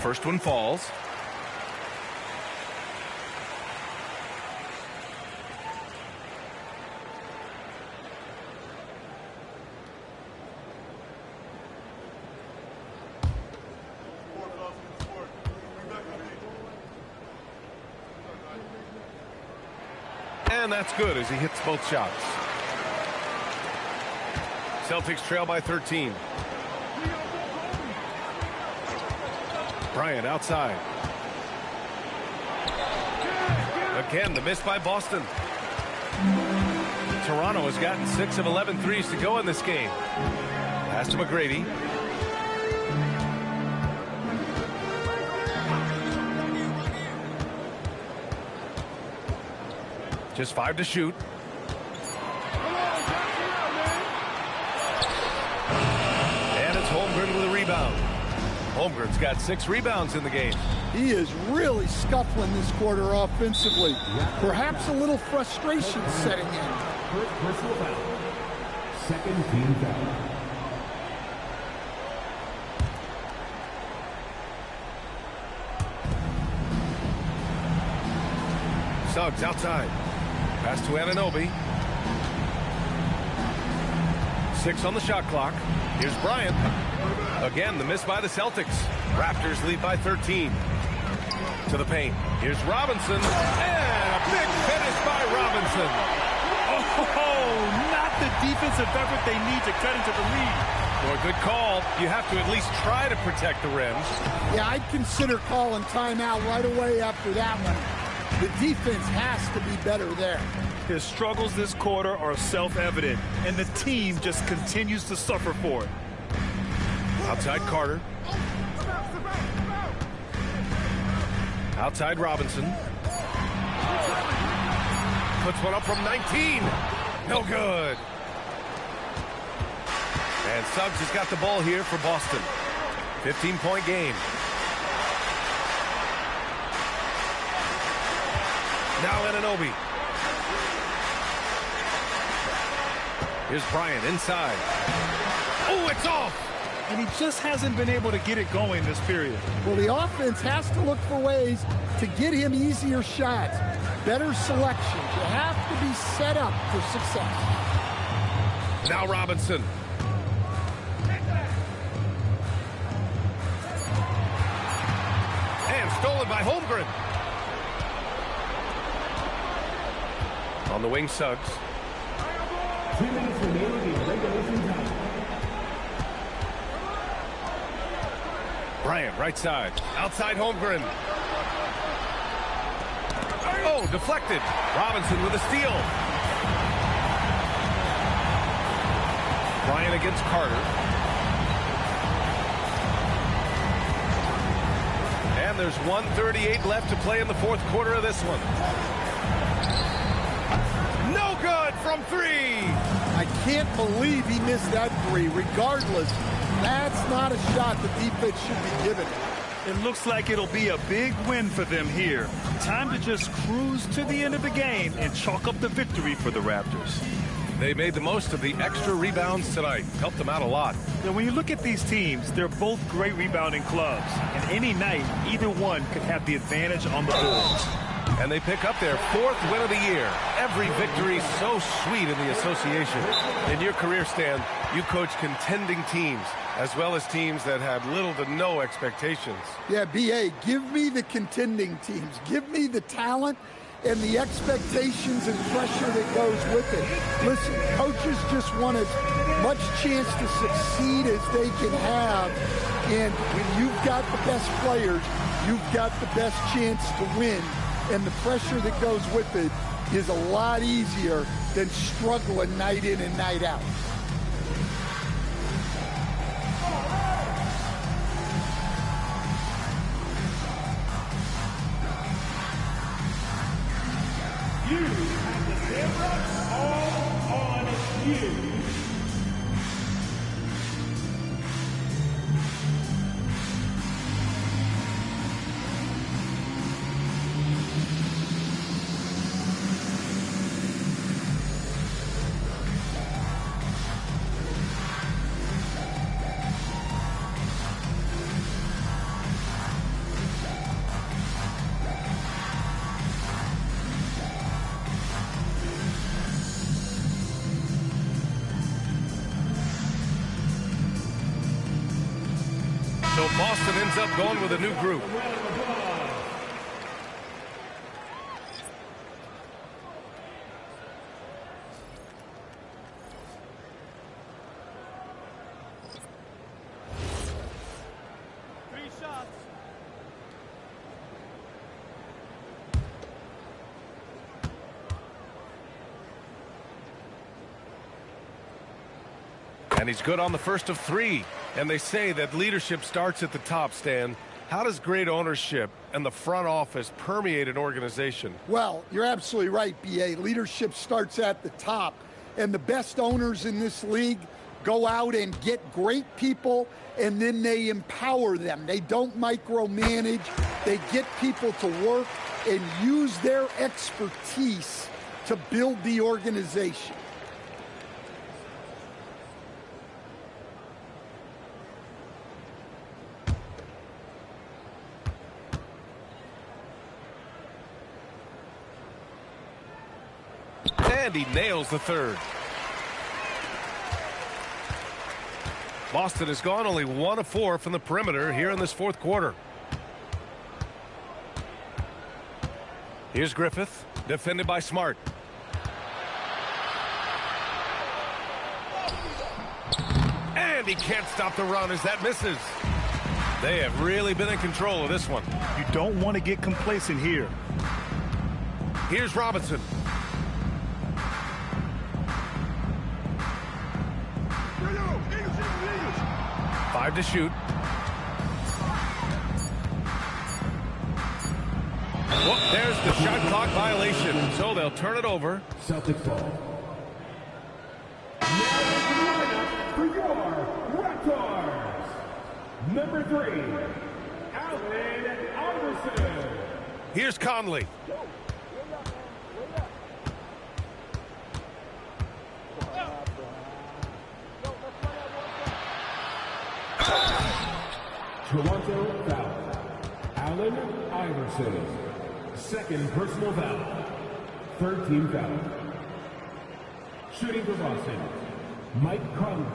First one falls. And that's good as he hits both shots. Celtics trail by 13. Bryant outside. Again, the miss by Boston. Toronto has gotten 6 of 11 threes to go in this game. Pass to McGrady. Just 5 to shoot. And it's Holmgren with a rebound. Holmgren's got 6 rebounds in the game. He is really scuffling this quarter offensively. Perhaps a little frustration setting in. Personal foul. Second team foul. Suggs outside. Pass to Anunoby. 6 on the shot clock. Here's Bryant. Again, the miss by the Celtics. Raptors lead by 13. To the paint. Here's Robinson. And a big finish by Robinson. Oh, not the defensive effort they need to cut into the lead. Or a good call. You have to at least try to protect the rims. Yeah, I'd consider calling timeout right away after that one. The defense has to be better there. His struggles this quarter are self-evident, and the team just continues to suffer for it. Outside Carter. Outside Robinson. Puts one up from 19. No good. And Suggs has got the ball here for Boston. 15-point game. Now Anunoby. Here's Bryant inside. Oh, it's off! And he just hasn't been able to get it going this period. Well, the offense has to look for ways to get him easier shots, better selection. You have to be set up for success. Now Robinson. And stolen by Holmgren. On the wing, Suggs. 2 minutes remaining in regulation time. Bryant, right side. Outside Holmgren. Oh, deflected. Robinson with a steal. Bryant against Carter. And there's 1:38 left to play in the fourth quarter of this one. No good from three. I can't believe he missed that three. Regardless, that's not a shot the defense should be giving. It looks like it'll be a big win for them here. Time to just cruise to the end of the game and chalk up the victory for the Raptors. They made the most of the extra rebounds tonight. Helped them out a lot. Now, when you look at these teams, they're both great rebounding clubs. And any night, either one could have the advantage on the boards. And they pick up their fourth win of the year. Every victory so sweet in the association. In your career, Stan, you coach contending teams, as well as teams that had little to no expectations. Yeah, B.A., give me the contending teams. Give me the talent and the expectations and pressure that goes with it. Listen, coaches just want as much chance to succeed as they can have. And when you've got the best players, you've got the best chance to win. And the pressure that goes with it is a lot easier than struggling night in and night out. You have the camera all on you. So Boston ends up going with a new group. And he's good on the first of three. And they say that leadership starts at the top, Stan. How does great ownership and the front office permeate an organization? Well, you're absolutely right, B.A. Leadership starts at the top. And the best owners in this league go out and get great people, and then they empower them. They don't micromanage. They get people to work and use their expertise to build the organization. And he nails the third. Boston has gone only 1 of 4 from the perimeter here in this fourth quarter. Here's Griffith, defended by Smart. And And he can't stop the run as that misses. They have really been in control of this one. You don't want to get complacent here. Here's Robinson. Five to shoot. Well, there's the shot clock violation, so they'll turn it over. Celtics ball. Now for your Raptors. Number 3, Allen Iverson. Here's Conley. Toronto foul. Allen Iverson. Second personal foul. Third team foul. Shooting for Boston, Mike Conley,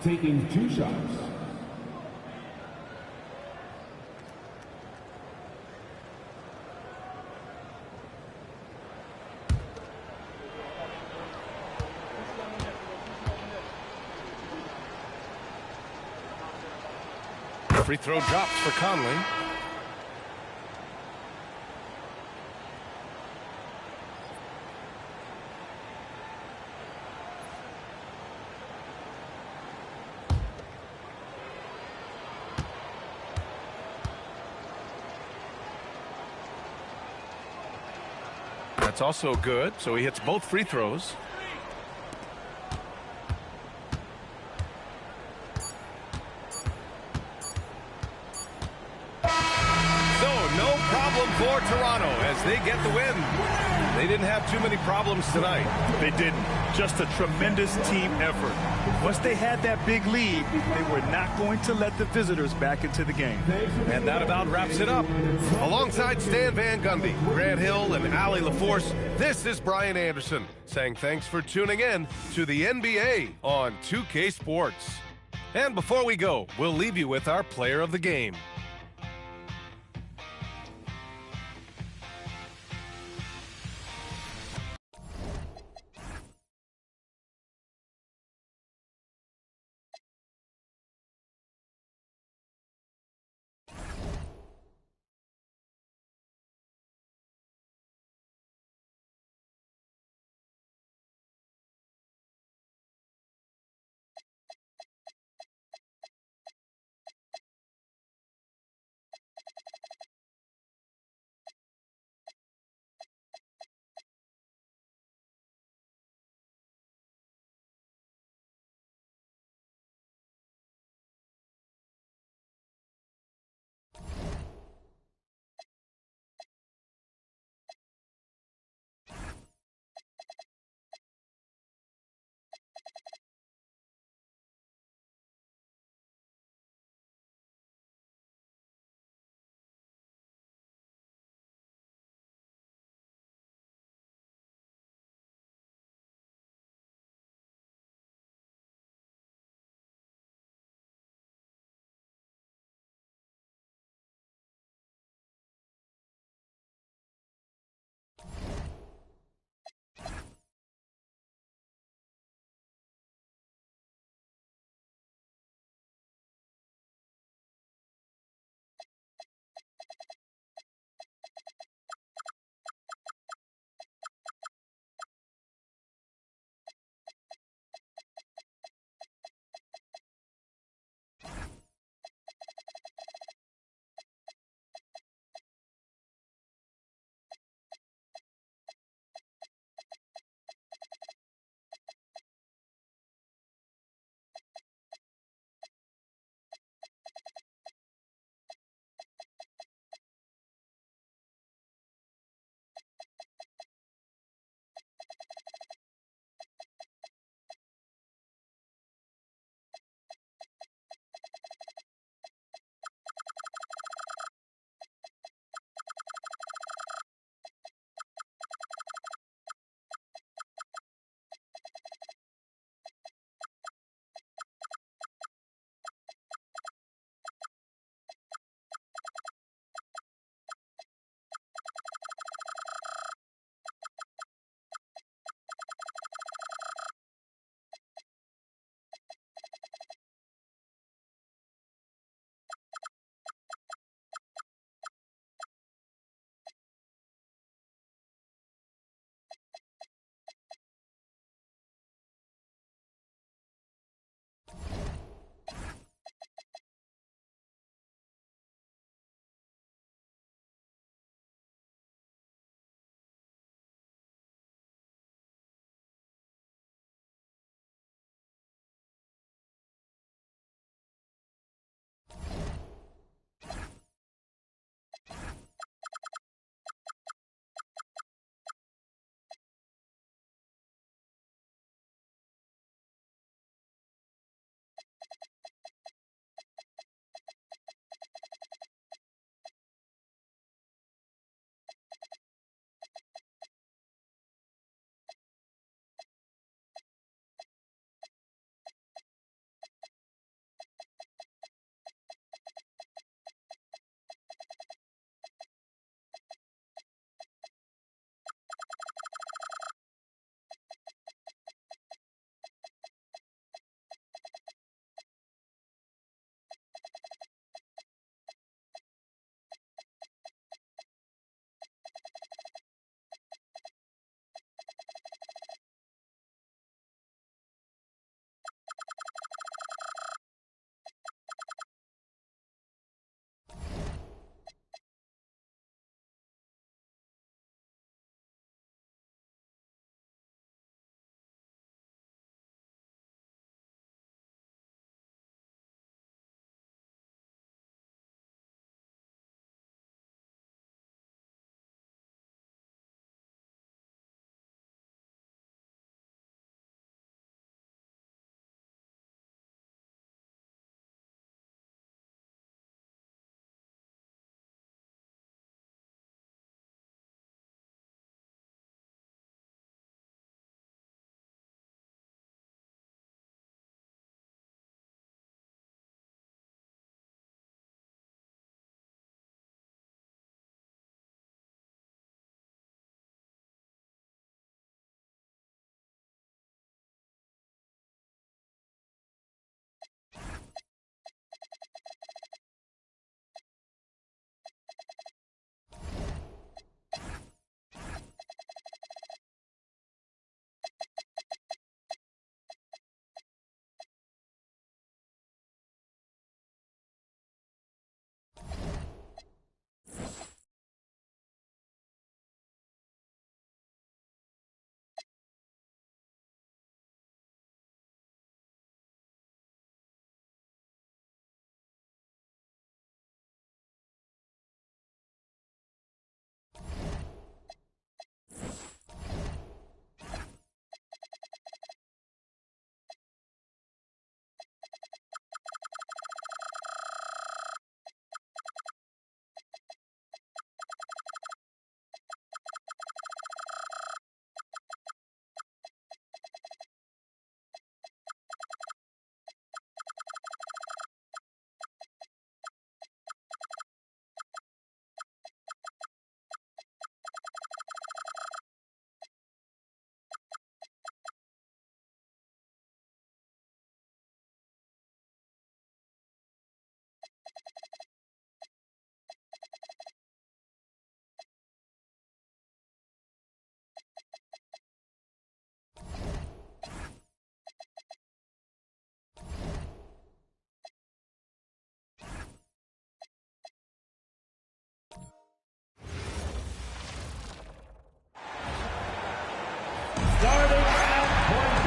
taking 2 shots. Free throw drops for Conley. That's also good, so he hits both free throws. For Toronto as they get the win. They didn't have too many problems tonight. They didn't. Just a tremendous team effort. Once they had that big lead, they were not going to let the visitors back into the game. And that about wraps it up. Alongside Stan Van Gundy, Grant Hill, and Allie LaForce, this is Brian Anderson saying thanks for tuning in to the NBA on 2K Sports. And before we go, we'll leave you with our player of the game.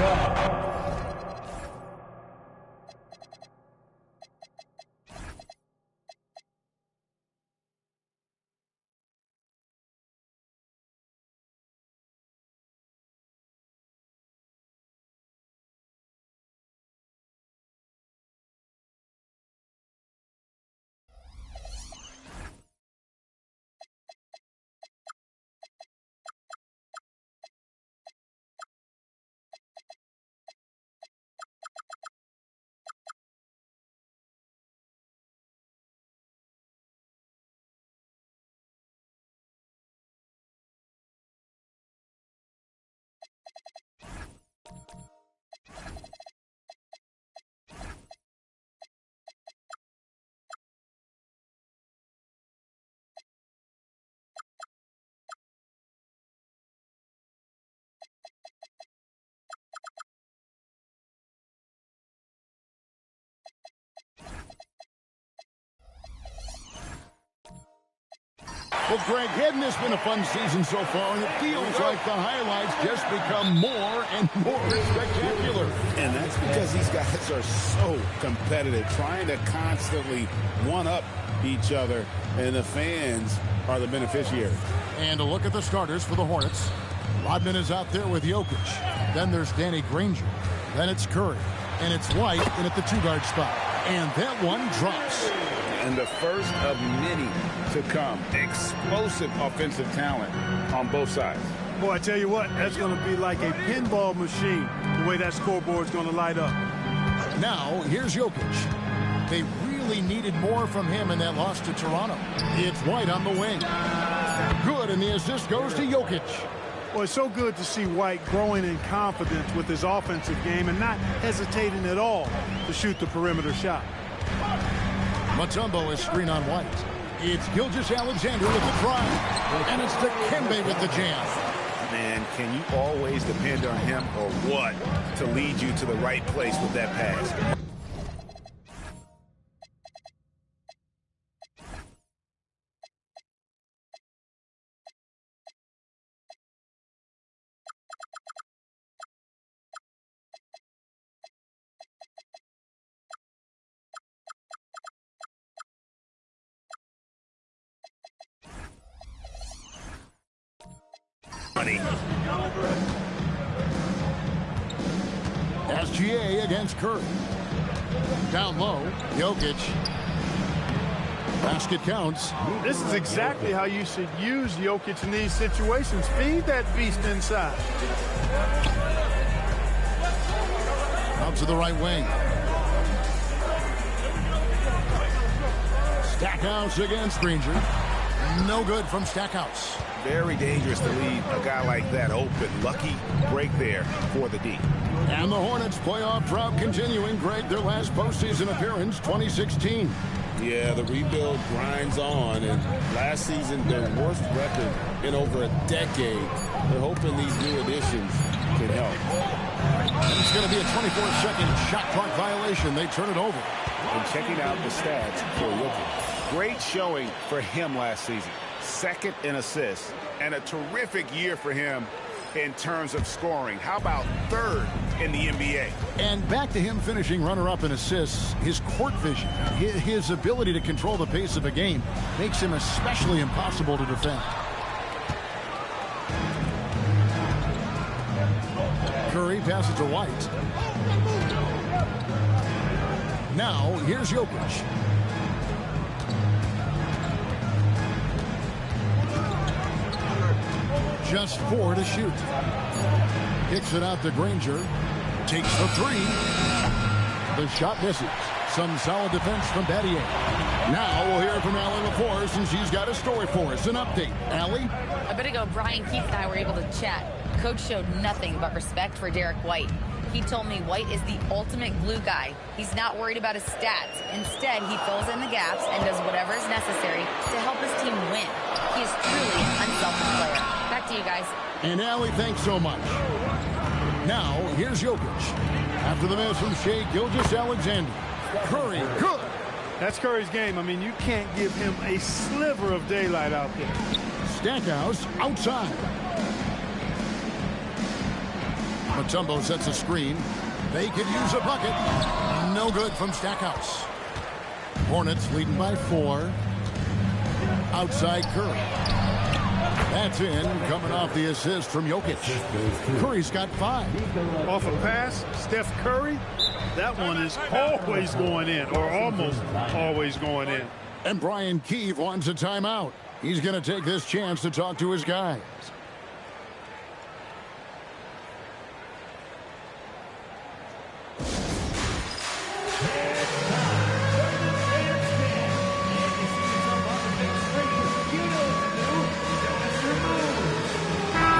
shot. Well, Greg, hadn't this been a fun season so far? And it feels like the highlights just become more and more spectacular. And that's because these guys are so competitive, trying to constantly one-up each other, and the fans are the beneficiaries. And a look at the starters for the Hornets. Rodman is out there with Jokic. Then there's Danny Granger. Then it's Curry. And it's White in at the two-guard spot. And that one drops. And the first of many to come. Explosive offensive talent on both sides. Boy, I tell you what, that's going to be like a pinball machine, the way that scoreboard's going to light up. Now, here's Jokic. They really needed more from him in that loss to Toronto. It's White on the wing. Good, and the assist goes to Jokic. Well, it's so good to see White growing in confidence with his offensive game and not hesitating at all to shoot the perimeter shot. Mutombo is screen on White. It's Gilgeous-Alexander with the drive. And it's Dikembe with the jam. Man, can you always depend on him or what to lead you to the right place with that pass? SGA against Curry. Down low, Jokic. Basket counts. This is exactly how you should use Jokic in these situations. Feed that beast inside. Out to the right wing. Stackhouse against Granger. No good from Stackhouse. Very dangerous to leave a guy like that open. Lucky break there for the D. And the Hornets playoff drought continuing. Greg, their last postseason appearance, 2016. Yeah, the rebuild grinds on, and last season their worst record in over a decade. They're hoping these new additions can help. And it's going to be a 24-second shot clock violation. They turn it over. And checking out the stats for Jokic. Great showing for him last season. Second in assists, and a terrific year for him in terms of scoring. How about third in the NBA? And back to him finishing runner-up in assists, his court vision, his ability to control the pace of a game makes him especially impossible to defend. Curry passes to White. Now, here's Jokic. Just 4 to shoot. Kicks it out to Granger. Takes the three. The shot misses. Some solid defense from Battier. Now we'll hear from Allie LaForce since she's got a story for us. An update. Allie? A bit ago, Brian Keith and I were able to chat. Coach showed nothing but respect for Derek White. He told me White is the ultimate glue guy. He's not worried about his stats. Instead, he fills in the gaps and does whatever is necessary to help his team win. He is truly an unselfish player. Back to you guys. And Allie, thanks so much. Now, here's Jokic. After the miss from Shai Gilgeous-Alexander. Curry, good. That's Curry's game. I mean, you can't give him a sliver of daylight out there. Stackhouse outside. Mutombo sets a screen. They could use a bucket. No good from Stackhouse. Hornets leading by 4. Outside Curry. That's in, coming off the assist from Jokic. Curry's got 5. Off a pass, Steph Curry, that one is always going in, or almost always going in. And Brian Keefe wants a timeout. He's going to take this chance to talk to his guys.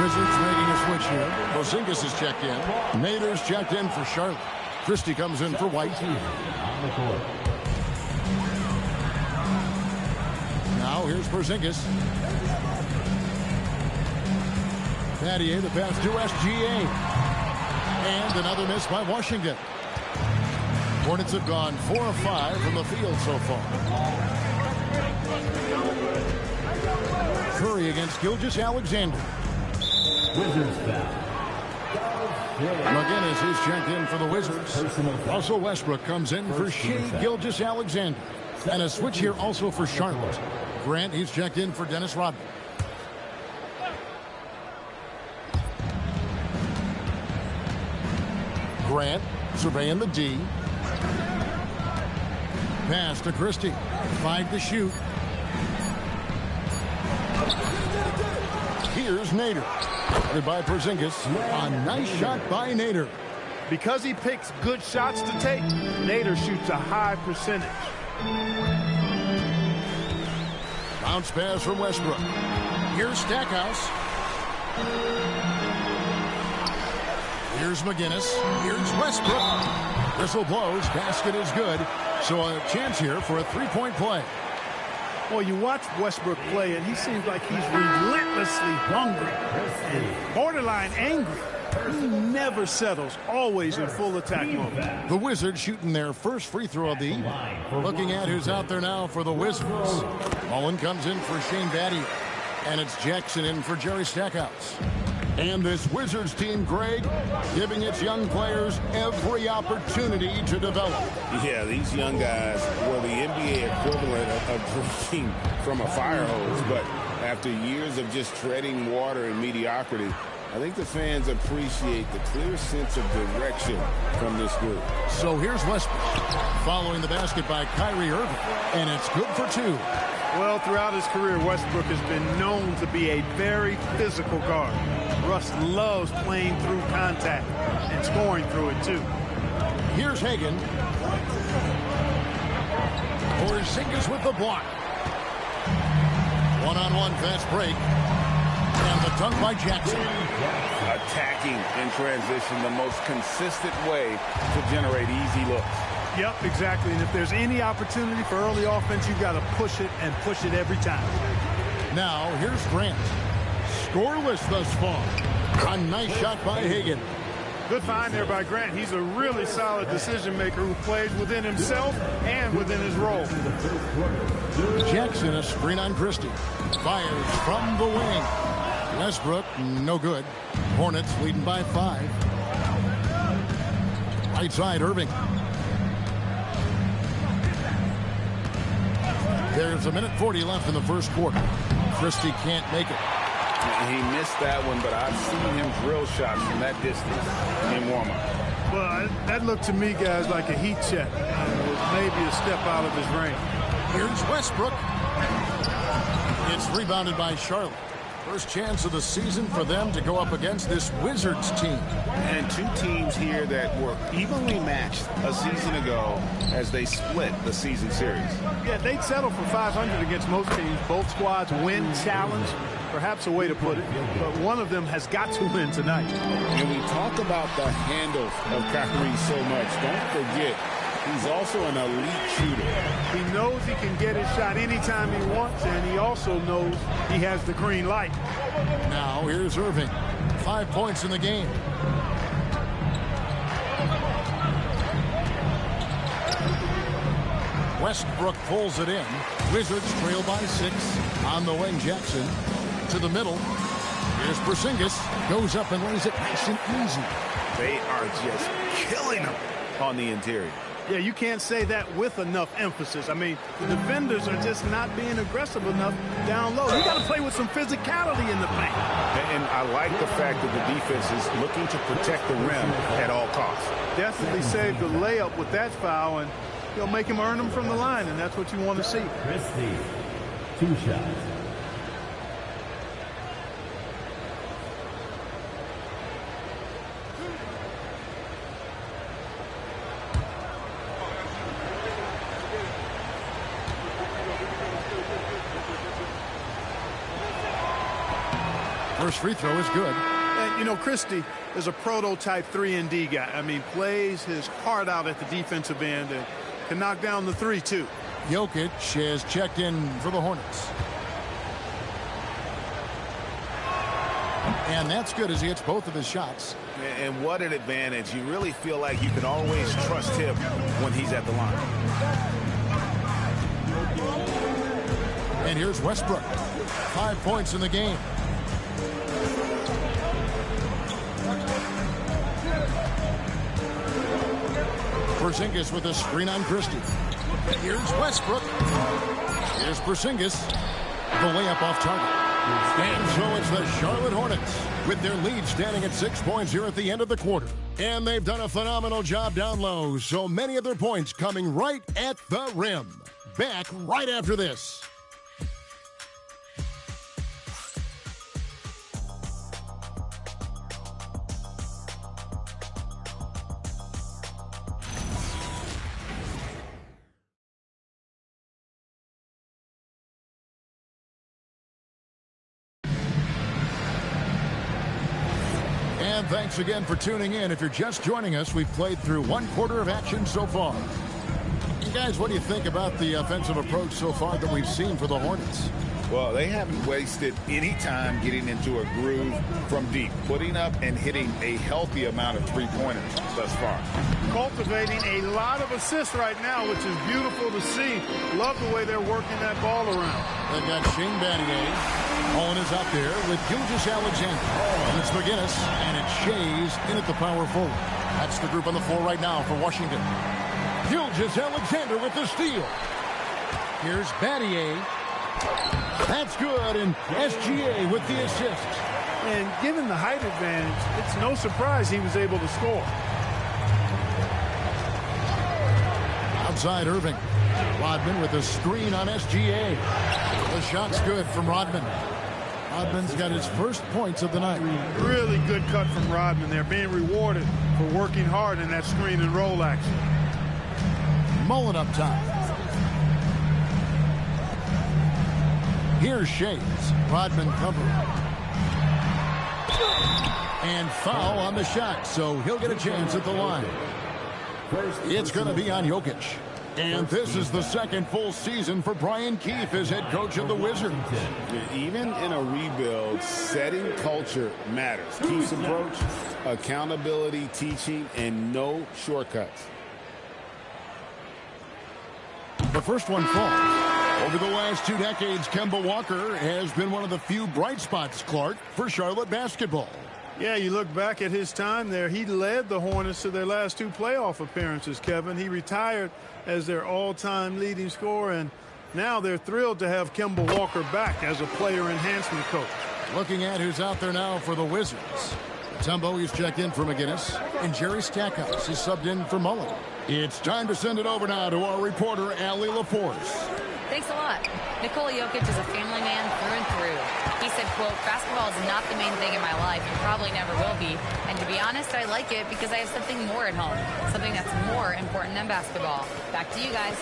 Wizards making a switch here. Porzingis is checked in. Nader's checked in for Charlotte. Christie comes in for White. Now here's Porzingis. Battier, the pass to SGA. And another miss by Washington. Hornets have gone 4 of 5 from the field so far. Curry against Gilgeous-Alexander. Wizards foul. McGinnis is checked in for the Wizards. Russell Westbrook comes in for Shea Gilgeous-Alexander. And a switch here also for Charlotte. Grant, he's checked in for Dennis Rodman. Grant surveying the D. Pass to Christie. 5 to shoot. Here's Nader. Guarded by Porzingis. A nice shot by Nader. Because he picks good shots to take, Nader shoots a high percentage. Bounce pass from Westbrook. Here's Stackhouse. Here's McGinnis. Here's Westbrook. Whistle blows. Basket is good. So a chance here for a three-point play. Well, you watch Westbrook play, and he seems like he's relentlessly hungry and borderline angry. He never settles, always in full attack mode. The Wizards shooting their first free throw of the evening. Looking at who's out there now for the Wizards. Mullen comes in for Shane Battier. And it's Jackson in for Jerry Stackhouse. And this Wizards team, Greg, giving its young players every opportunity to develop. Yeah, these young guys were the NBA equivalent of drinking from a fire hose. But after years of just treading water and mediocrity, I think the fans appreciate the clear sense of direction from this group. So here's Westbrook following the basket by Kyrie Irving. And it's good for 2. Well, throughout his career, Westbrook has been known to be a very physical guard. Russ loves playing through contact and scoring through it, too. Here's Hagan. Porzingis with the block. One-on-one fast break. And the dunk by Jackson. Attacking in transition, the most consistent way to generate easy looks. Yep, exactly. And if there's any opportunity for early offense, you've got to push it and push it every time. Now, here's Grant. Scoreless thus far. A nice shot by Hagan. Good find there by Grant. He's a really solid decision maker who plays within himself and within his role. Jackson, a screen on Christie. Fires from the wing. Westbrook, no good. Hornets leading by 5. Right side, Irving. There's a minute 40 left in the first quarter. Christie can't make it. He missed that one, but I've seen him drill shots from that distance in warm-up. Well, that looked to me, guys, like a heat check. Maybe a step out of his range. Here's Westbrook. It's rebounded by Charlotte. First chance of the season for them to go up against this Wizards team. And 2 teams here that were evenly matched a season ago as they split the season series. Yeah, they'd settle for 500 against most teams. Both squads win challenge, perhaps a way to put it. But one of them has got to win tonight. And we talk about the handles of Kyrie so much. Don't forget, he's also an elite shooter. He knows he can get his shot anytime he wants, and he also knows he has the green light. Now here's Irving. 5 points in the game. Westbrook pulls it in. Wizards trail by 6. On the wing, Jackson. To the middle. Here's Porzingis. Goes up and lays it nice and easy. They are just killing them on the interior. Yeah, you can't say that with enough emphasis. I mean, the defenders are just not being aggressive enough down low. You got to play with some physicality in the paint. And I like the fact that the defense is looking to protect the rim at all costs. Definitely saved the layup with that foul, and he'll make him earn them from the line, and that's what you want to see. Christie, 2 shots. First free throw is good. And, you know, Christie is a prototype 3-and-D guy. I mean, plays his heart out at the defensive end and can knock down the 3, too. Jokic has checked in for the Hornets. And that's good as he hits both of his shots. And what an advantage. You really feel like you can always trust him when he's at the line. And here's Westbrook. 5 points in the game. Porzingis with a screen on Christie. Here's Westbrook. Here's Porzingis. The layup off target. And so it's the Charlotte Hornets with their lead standing at 6 points here at the end of the quarter. And they've done a phenomenal job down low. So many of their points coming right at the rim. Back right after this. And thanks again for tuning in. If you're just joining us, we've played through 1 quarter of action so far. And guys, what do you think about the offensive approach so far that we've seen for the Hornets? Well, they haven't wasted any time getting into a groove from deep, putting up and hitting a healthy amount of three-pointers thus far. Cultivating a lot of assists right now, which is beautiful to see. Love the way they're working that ball around. They've got Shane Battier. Owen is out there with Gilgeous Alexander. And it's McGinnis, and it's Shays in at the power forward. That's the group on the floor right now for Washington. Gilgeous Alexander with the steal. Here's Battier. That's good, and SGA with the assist. And given the height advantage, it's no surprise he was able to score. Outside Irving. Rodman with a screen on SGA. The shot's good from Rodman. Rodman's got his first points of the night. Really good cut from Rodman. They're being rewarded for working hard in that screen and roll action. Mullen up top. Here's Shays. Rodman covering. And foul on the shot, so he'll get a chance at the line. It's going to be on Jokic. And this is the second full season for Brian Keefe as head coach of the Wizards. Even in a rebuild, setting culture matters. Keefe's approach, accountability, teaching, and no shortcuts. The first one falls. Over the last 2 decades, Kemba Walker has been one of the few bright spots, Clark, for Charlotte basketball. Yeah, you look back at his time there, he led the Hornets to their last 2 playoff appearances, Kevin. He retired as their all-time leading scorer, and now they're thrilled to have Kemba Walker back as a player enhancement coach. Looking at who's out there now for the Wizards. Tumbo, he's checked in for McGinnis, and Jerry Stackhouse is subbed in for Mullen. It's time to send it over now to our reporter, Allie LaForce. Thanks a lot. Nikola Jokic is a family man through and through. He said, quote, basketball is not the main thing in my life and probably never will be. And to be honest, I like it because I have something more at home, something that's more important than basketball. Back to you guys.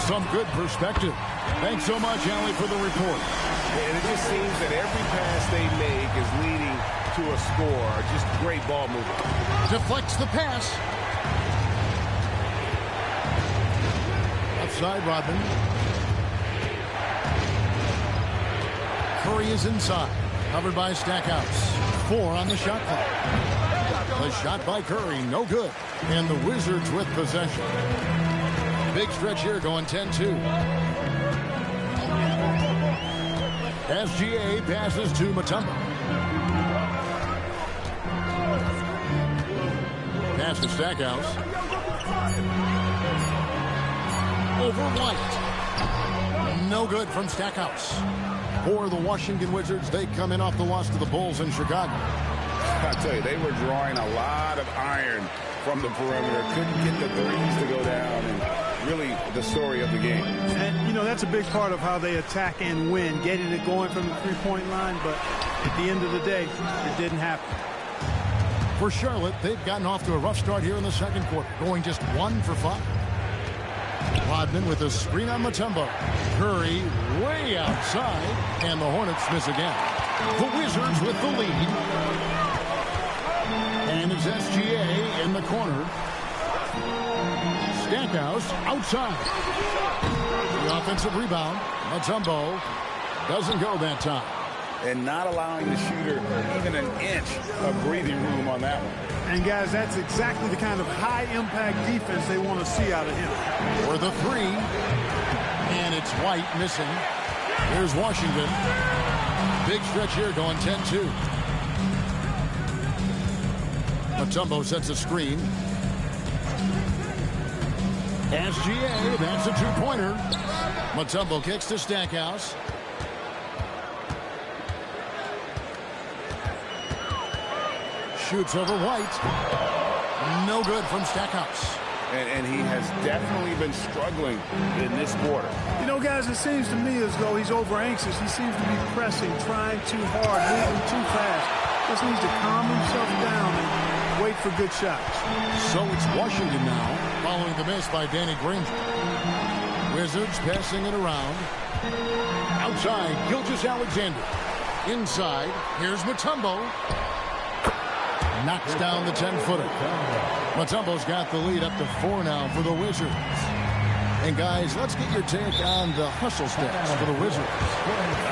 Some good perspective. Thanks so much, Allie, for the report. And it just seems that every pass they make is leading to a score. Just great ball movement. Deflects the pass. Outside Rodman. Curry is inside. Covered by Stackhouse. 4 on the shot clock. The shot by Curry, no good. And the Wizards with possession. Big stretch here going 10-2. SGA passes to Mutombo. Pass to Stackhouse. Over White. No good from Stackhouse. For the Washington Wizards, they come in off the loss to the Bulls in Chicago. I tell you, they were drawing a lot of iron from the perimeter. Couldn't get the threes to go down, and really the story of the game. And, you know, that's a big part of how they attack and win, getting it going from the three-point line, but at the end of the day, it didn't happen. For Charlotte, they've gotten off to a rough start here in the second quarter, going just 1 for 5. Rodman with a screen on Mutombo. Curry way outside, and the Hornets miss again. The Wizards with the lead. And it's SGA in the corner. Stackhouse outside. The offensive rebound. Mutombo doesn't go that time. And not allowing the shooter even an inch of breathing room on that one. And, guys, that's exactly the kind of high-impact defense they want to see out of him. For the three. And it's White missing. Here's Washington. Big stretch here going 10-2. Mutombo sets a screen. SGA, that's a two-pointer. Mutombo kicks to Stackhouse. Shoots over White. No good from Stackhouse. And he has definitely been struggling in this quarter. You know, guys, it seems to me as though he's over-anxious. He seems to be pressing, trying too hard, moving too fast. Just needs to calm himself down and wait for good shots. So it's Washington now, following the miss by Danny Granger. Wizards passing it around. Outside, Gilgeous-Alexander. Inside, here's Mutombo. Knocks down the 10-footer. Mutombo's got the lead up to 4 now for the Wizards. And, guys, let's get your take on the hustle stats for the Wizards.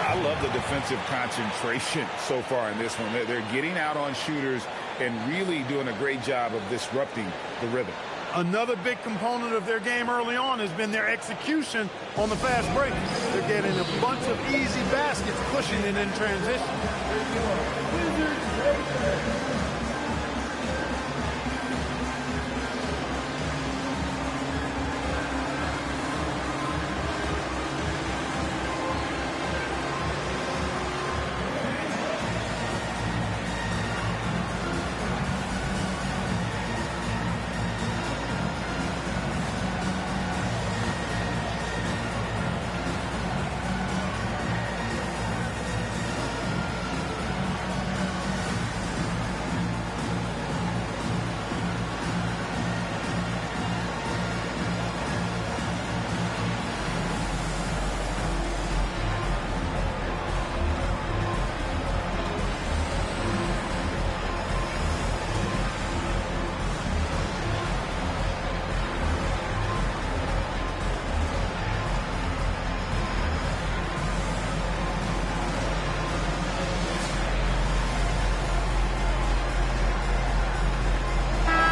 I love the defensive concentration so far in this one. They're getting out on shooters and really doing a great job of disrupting the rhythm. Another big component of their game early on has been their execution on the fast break. They're getting a bunch of easy baskets, pushing it in transition.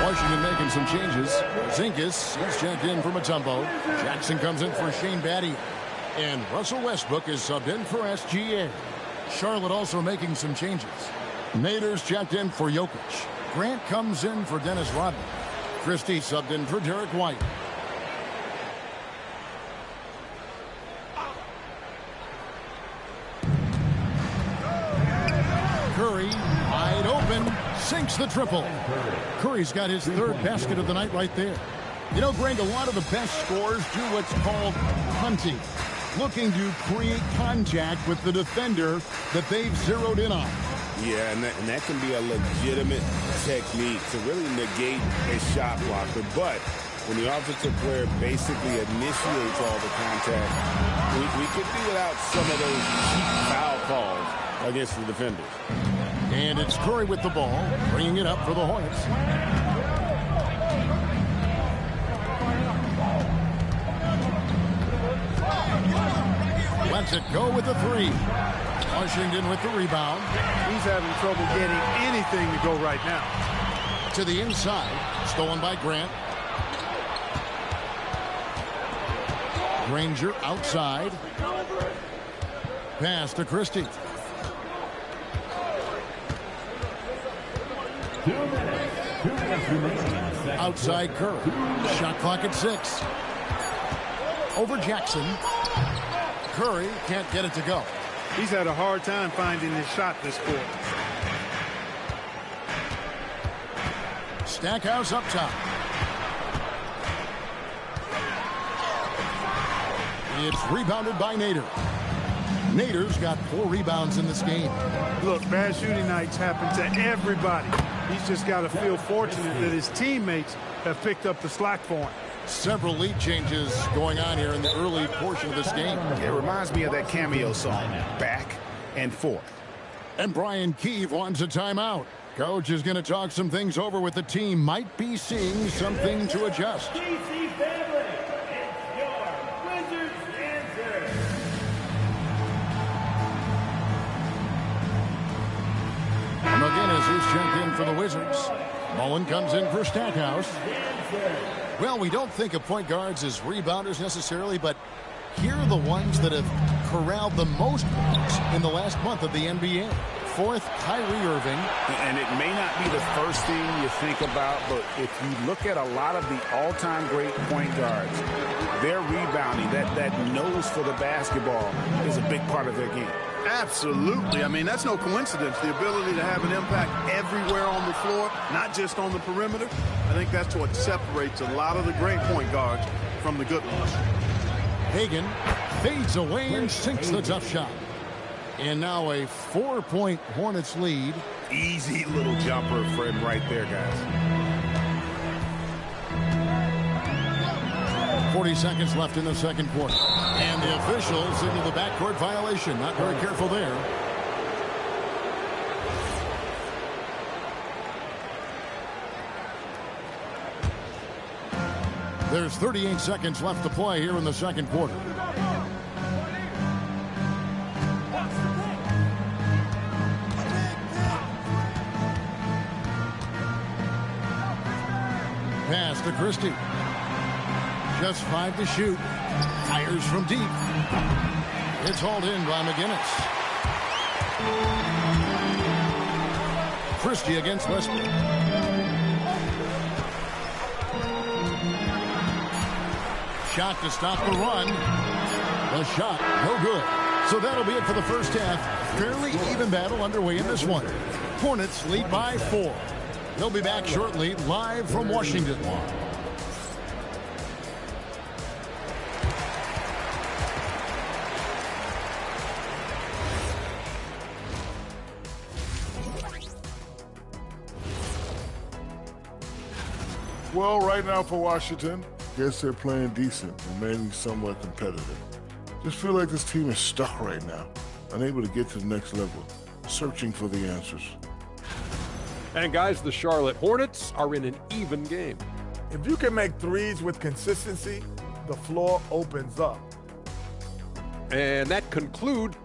Washington making some changes. Zinkus is checked in for Mutombo. Jackson comes in for Shane Battier. And Russell Westbrook is subbed in for SGA. Charlotte also making some changes. Nader's checked in for Jokic. Grant comes in for Dennis Rodman. Christie subbed in for Derek White. Curry, wide open, sinks the triple. Curry's got his third basket of the night right there. You know, Greg, a lot of the best scorers do what's called hunting, looking to create contact with the defender that they've zeroed in on. Yeah, and that can be a legitimate technique to really negate a shot blocker. But when the offensive player basically initiates all the contact, we could do without some of those cheap foul calls against the defenders. And it's Curry with the ball, bringing it up for the Hornets. Lets it go with the three. Washington with the rebound. He's having trouble getting anything to go right now. To the inside. Stolen by Grant. Granger outside. Pass to Christie. 2 minutes remaining in the Outside Curry. Shot clock at 6. Over Jackson. Curry can't get it to go. He's had a hard time finding his shot this quarter. Stackhouse up top. It's rebounded by Nader. Nader's got 4 rebounds in this game. Look, bad shooting nights happen to everybody. He's just got to feel fortunate that his teammates have picked up the slack for him. Several lead changes going on here in the early portion of this game. It reminds me of that cameo song, Back and Forth. And Brian Keefe wants a timeout. Coach is going to talk some things over with the team. Might be seeing something to adjust. DC family, it's your Wizards answer. And McGinnis is checked in for the Wizards. Mullen comes in for Stackhouse. Well, we don't think of point guards as rebounders necessarily, but here are the ones that have corralled the most points in the last month of the NBA. 4th, Kyrie Irving. And it may not be the first thing you think about, but if you look at a lot of the all-time great point guards, their rebounding, that nose for the basketball is a big part of their game. Absolutely. I mean, that's no coincidence. The ability to have an impact everywhere on the floor, not just on the perimeter. I think that's what separates a lot of the great point guards from the good ones. Hagan fades away and sinks the tough shot. And now a 4-point Hornets lead. Easy little jumper for him right there, guys. 40 seconds left in the second quarter. And the officials into the backcourt violation. Not very careful there. There's 38 seconds left to play here in the second quarter. Pass to Christie. Just 5 to shoot. Fires from deep. It's hauled in by McGinnis. Christie against Westbrook. Shot to stop the run. The shot, no good. So that'll be it for the first half. Fairly even battle underway in this one. Hornets lead by 4. They'll be back shortly, live from Washington. Well, right now for Washington, guess they're playing decent, remaining somewhat competitive. Just feel like this team is stuck right now, unable to get to the next level, searching for the answers. And guys, the Charlotte Hornets are in an even game. If you can make threes with consistency, the floor opens up. And that concludes.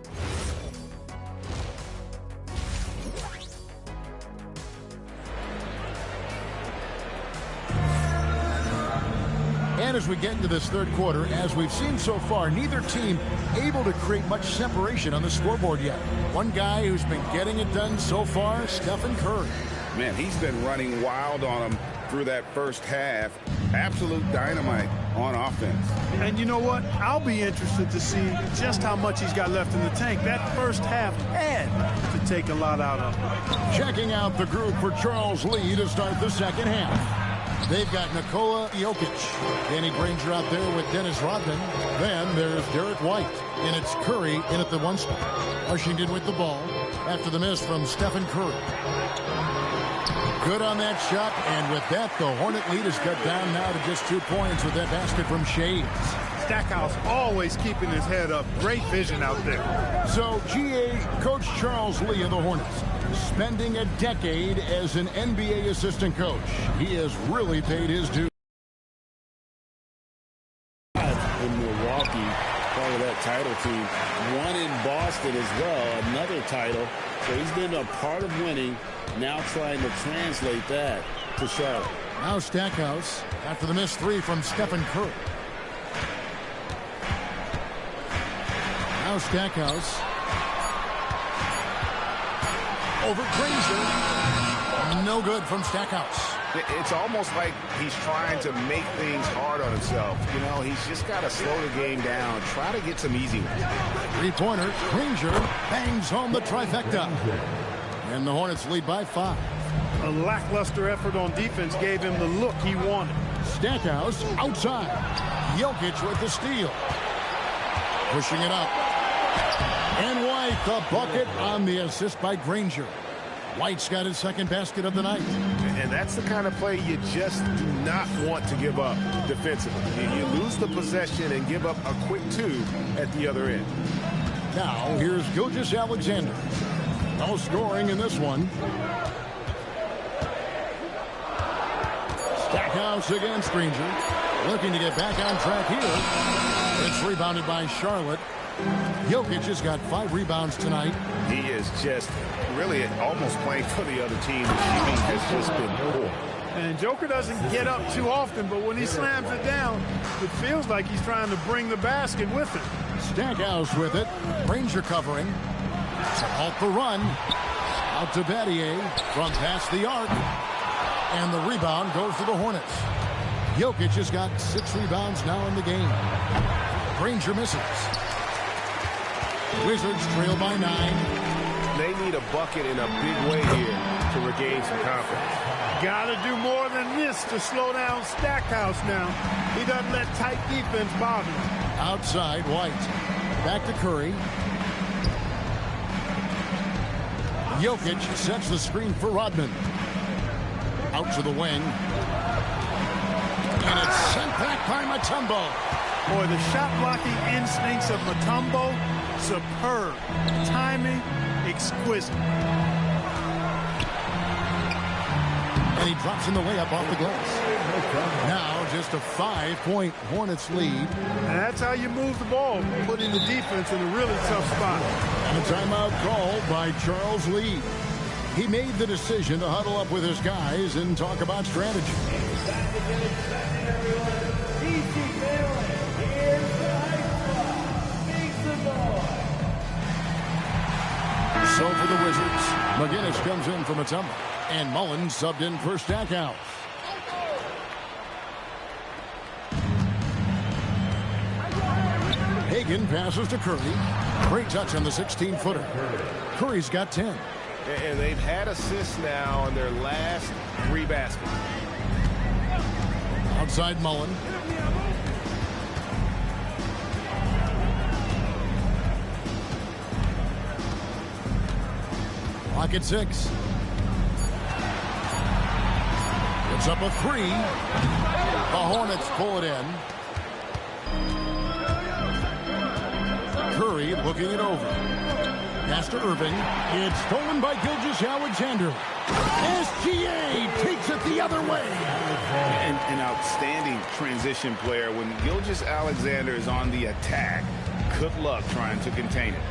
And as we get into this third quarter, as we've seen so far, neither team able to create much separation on the scoreboard yet. One guy who's been getting it done so far, Stephen Curry. Man, he's been running wild on him through that first half. Absolute dynamite on offense. And you know what? I'll be interested to see just how much he's got left in the tank. That first half had to take a lot out of him. Checking out the group for Charles Lee to start the second half. They've got Nikola Jokic. Danny Granger out there with Dennis Rodman. Then there's Derek White. And it's Curry in at the 1 spot. Washington with the ball after the miss from Stephen Curry. Good on that shot, and with that, the Hornet lead is cut down now to just 2 points with that basket from Shades. Stackhouse always keeping his head up. Great vision out there. So, GA Coach Charles Lee of the Hornets, spending a decade as an NBA assistant coach. He has really paid his due. In Milwaukee, part of that title team. One in Boston as well, another title. So he's been a part of winning, now trying to translate that to Charlotte. Now Stackhouse after the missed 3 from Stephen Curry. Now Stackhouse. Over Granger. No good from Stackhouse. It's almost like he's trying to make things hard on himself. You know, he's just got to slow the game down, try to get some easy ones. Three-pointer, Granger bangs home the trifecta. And the Hornets lead by 5. A lackluster effort on defense gave him the look he wanted. Stackhouse outside. Jokic with the steal. Pushing it up. And White the bucket on the assist by Granger. White's got his second basket of the night. And that's the kind of play you just do not want to give up defensively. You lose the possession and give up a quick 2 at the other end. Now, here's Gilgeous-Alexander. No scoring in this one. Stackhouse against Granger. Looking to get back on track here. It's rebounded by Charlotte. Jokic has got 5 rebounds tonight. He is just really almost playing for the other team. The shooting has just been poor. And Joker doesn't get up too often, but when he slams it down, it feels like he's trying to bring the basket with him. Stackhouse with it. Granger covering. To halt the run. Out to Battier from past the arc. And the rebound goes to the Hornets. Jokic has got 6 rebounds now in the game. Granger misses. Wizards trail by 9. They need a bucket in a big way here to regain some confidence. Got to do more than this to slow down Stackhouse now. He doesn't let tight defense bother him. Outside, White. Back to Curry. Jokic sets the screen for Rodman. Out to the wing. And it's sent back by Mutombo. Boy, the shot blocking instincts of Mutombo, superb. Timing, exquisite. And he drops in the layup off the glass. Now just a 5-point Hornets lead. And that's how you move the ball, putting the defense in a really tough spot. And a timeout called by Charles Lee. He made the decision to huddle up with his guys and talk about strategy. So for the Wizards, McGinnis comes in for Mutombo, and Mullins subbed in for Stackhouse. Hagan passes to Curry. Great touch on the 16-footer. Curry's got 10. And they've had assists now on their last 3 baskets. Outside Mullen. Clock at 6. It's up a 3. The Hornets pull it in. Curry looking it over. Pass to Irving. It's stolen by Gilgeous-Alexander. SGA takes it the other way. An outstanding transition player. When Gilgeous-Alexander is on the attack, good luck trying to contain it.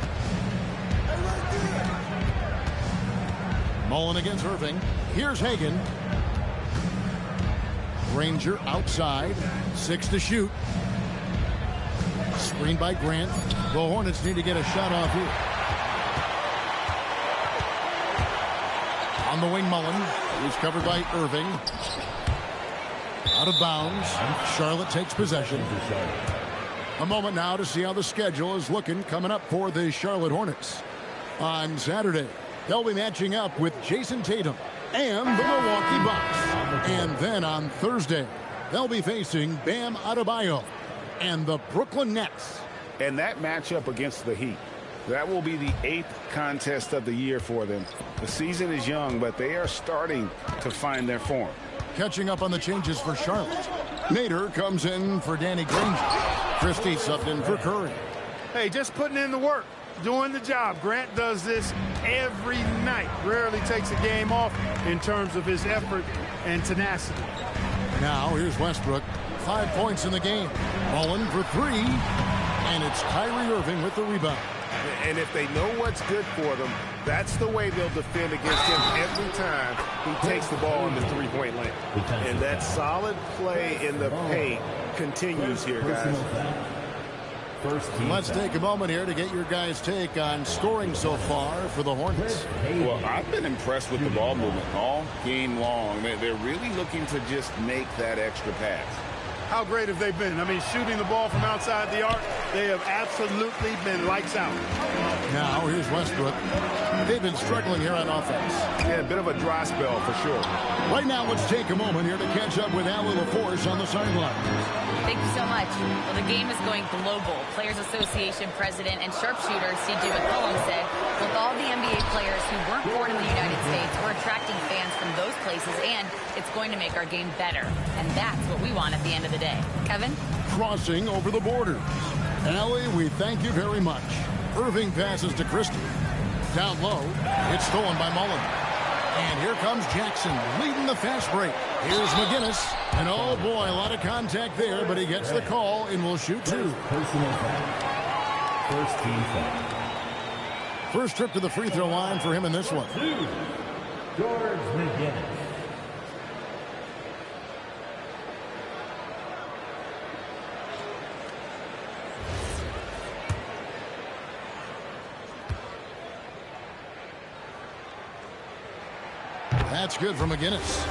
Mullen against Irving. Here's Hagan. Granger outside. 6 to shoot. Screened by Grant. The Hornets need to get a shot off here. On the wing, Mullen. He's covered by Irving. Out of bounds. Charlotte takes possession. A moment now to see how the schedule is looking coming up for the Charlotte Hornets. On Saturday, they'll be matching up with Jason Tatum and the Milwaukee Bucks. And then on Thursday, they'll be facing Bam Adebayo and the Brooklyn Nets. And that matchup against the Heat, that will be the 8th contest of the year for them. The season is young, but they are starting to find their form. Catching up on the changes for Charlotte. Nader comes in for Danny Granger. Christie subbed in for Curry. Hey, just putting in the work, doing the job. Grant does this every night. Rarely takes a game off in terms of his effort and tenacity. Now here's Westbrook. 5 points in the game. Mullen for 3. And it's Kyrie Irving with the rebound. And if they know what's good for them, that's the way they'll defend against him every time he takes the ball in the three-point lane. And that solid play in the paint continues here, guys. Let's take a moment here to get your guys' take on scoring so far for the Hornets. Well, I've been impressed with the ball movement all game long. They're really looking to just make that extra pass. How great have they been? I mean, shooting the ball from outside the arc, they have absolutely been lights out. Now, here's Westbrook. They've been struggling here on offense. Yeah, a bit of a dry spell for sure. Right now, let's take a moment here to catch up with Allie LaForce on the sideline. Thank you so much. Well, the game is going global. Players Association President and sharpshooter C.J. McCollum said, with all the NBA players who weren't born in the United States, we're attracting fans from those places, and it's going to make our game better. And that's what we want at the end of the day. Kevin? Crossing over the border. Allie, we thank you very much. Irving passes to Christie. Down low, it's stolen by Mullen. And here comes Jackson leading the fast break. Here's McGinnis. And oh boy, a lot of contact there, but he gets the call and will shoot two. First team foul. First trip to the free throw line for him in this one. George McGinnis. That's good for McGinnis.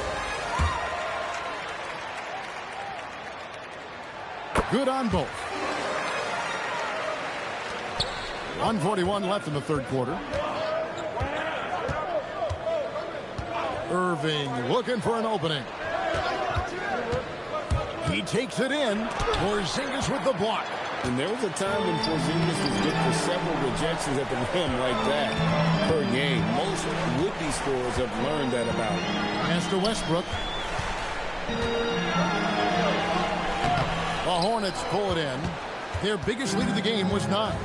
Good on both. 1:41 left in the third quarter. Irving looking for an opening. He takes it in. Porzingis with the block. And there was a time when Porzingis was good for several rejections at the rim like that per game. Most would-be scorers have learned that about him. Pass to Westbrook. The Hornets pull it in. Their biggest lead of the game was 9.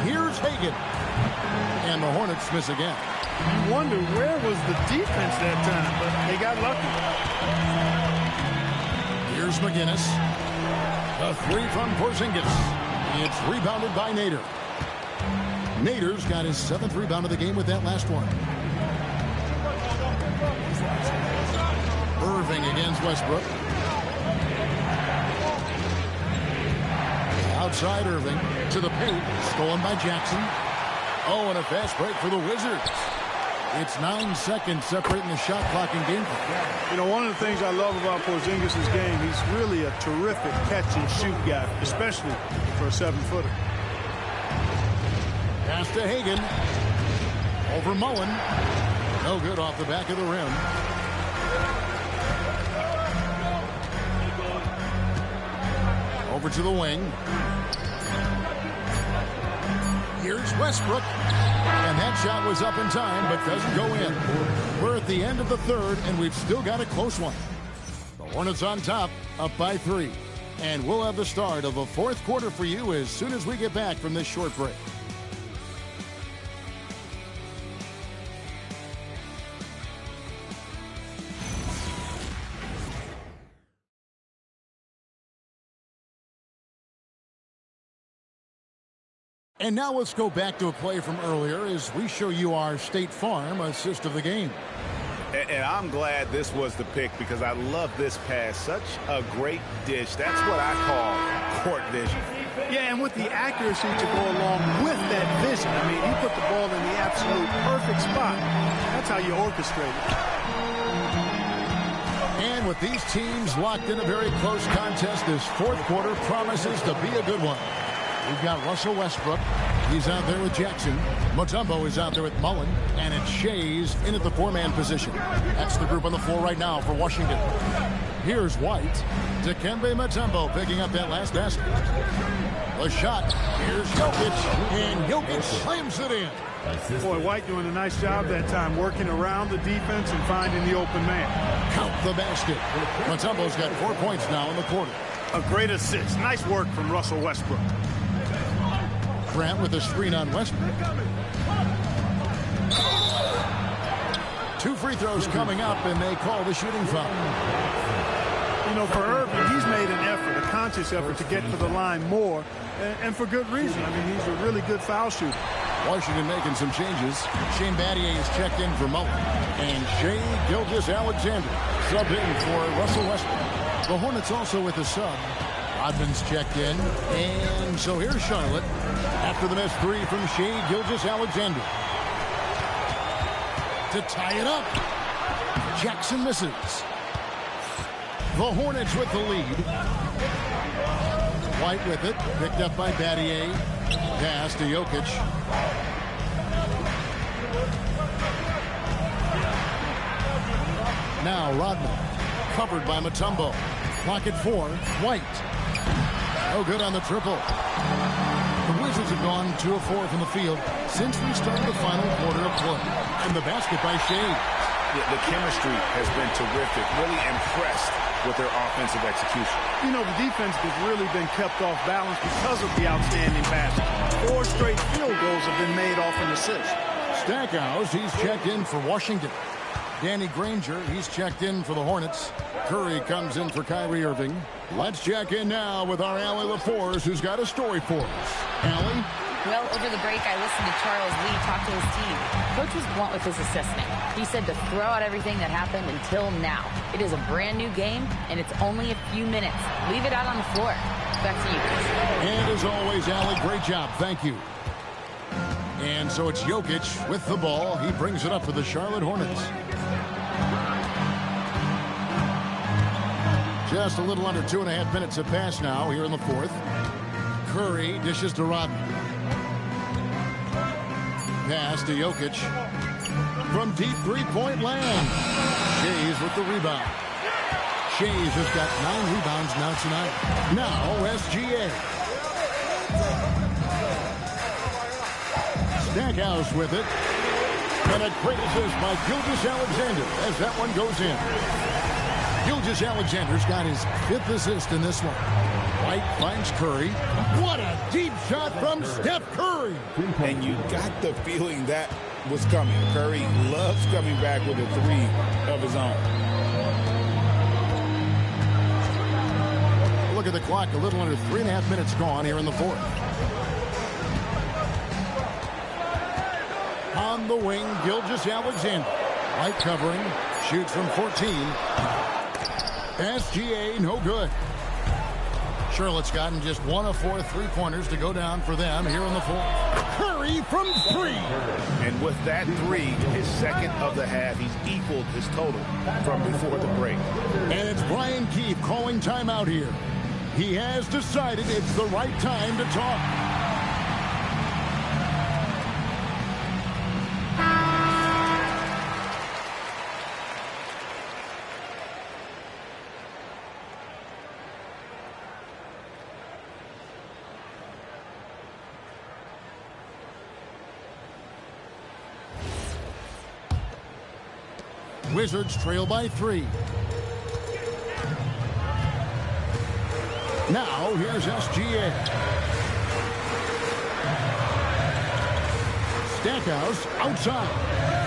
Here's Hagan. And the Hornets miss again. You wonder where was the defense that time, but they got lucky. Here's McGinnis. A three from Porzingis. It's rebounded by Nader. Nader's got his 7th rebound of the game with that last one. Irving against Westbrook. Outside Irving to the paint. Stolen by Jackson. Oh, and a fast break for the Wizards. It's 9 seconds separating the shot clock and game clock. You know, one of the things I love about Porzingis' game, he's really a terrific catch-and-shoot guy, especially for a 7-footer. Pass to Hagan. Over Mullen. No good off the back of the rim. Over to the wing. Here's Westbrook. And that shot was up in time, but doesn't go in. We're at the end of the third, and we've still got a close one. The Hornets on top, up by 3. And we'll have the start of the fourth quarter for you as soon as we get back from this short break. And now let's go back to a play from earlier as we show you our State Farm assist of the game. And I'm glad this was the pick because I love this pass. Such a great dish. That's what I call court vision. Yeah, and with the accuracy to go along with that vision. I mean, he put the ball in the absolute perfect spot. That's how you orchestrate it. And with these teams locked in a very close contest, this fourth quarter promises to be a good one. We've got Russell Westbrook. He's out there with Jackson. Mutombo is out there with Mullen. And it's Shays in at the 4-man position. That's the group on the floor right now for Washington. Here's White. Dikembe Mutombo picking up that last basket. The shot. Here's Jokic. And Jokic slams it in. Boy, White doing a nice job that time, working around the defense and finding the open man. Count the basket. Mutombo's got 4 points now in the quarter. A great assist. Nice work from Russell Westbrook. Grant with a screen on Westbrook. 2 free throws coming up, and they call the shooting foul. You know, for Irving, he's made an effort, a conscious effort to get to the line more, and for good reason. I mean, he's a really good foul shooter. Washington making some changes. Shane Battier is checked in for Mullen. And Shea Gilgeous-Alexander subbed in for Russell Westbrook. The Hornets also with a sub. Rodman's checked in. And so here's Charlotte. After the missed three from Shea Gilgeous-Alexander. To tie it up. Jackson misses. The Hornets with the lead. White with it. Picked up by Battier. Pass to Jokic. Now Rodman. Covered by Mutombo. Clock at 4. White. No good on the triple. The Wizards have gone 2 of 4 from the field since we started the final quarter of play. And the basket by Shea. The chemistry has been terrific. Really impressed with their offensive execution. You know, the defense has really been kept off balance because of the outstanding passing. 4 straight field goals have been made off an assist. Stackhouse, he's checked in for Washington. Danny Granger, he's checked in for the Hornets. Curry comes in for Kyrie Irving. Let's check in now with our Allie LaForce, who's got a story for us. Allie? Well, over the break, I listened to Charles Lee talk to his team. Coach was blunt with his assessment. He said to throw out everything that happened until now. It is a brand new game, and it's only a few minutes. Leave it out on the floor. Back to you, Coach. And as always, Allie, great job. Thank you. And so it's Jokic with the ball. He brings it up for the Charlotte Hornets. Just a little under 2.5 minutes have passed now here in the fourth. Curry dishes to Rodman. Pass to Jokic. From deep three-point land. Shays with the rebound. Shays has got 9 rebounds now tonight. Now SGA. Stackhouse with it. And a great assist by Gilgeous-Alexander as that one goes in. Gilgeous-Alexander's got his 5th assist in this one. White finds Curry. What a deep shot from Steph Curry. And you got the feeling that was coming. Curry loves coming back with a 3 of his own. Look at the clock. A little under 3.5 minutes gone here in the fourth. On the wing, Gilgeous-Alexander. White covering. Shoots from 14. SGA, no good. Charlotte's gotten just 1 of 4 3-pointers to go down for them here in the fourth. Curry from 3. And with that 3, his second of the half, he's equaled his total from before the break. And it's Brian Keefe calling timeout here. He has decided it's the right time to talk. Wizards trail by 3. Now here's SGA. Stackhouse outside.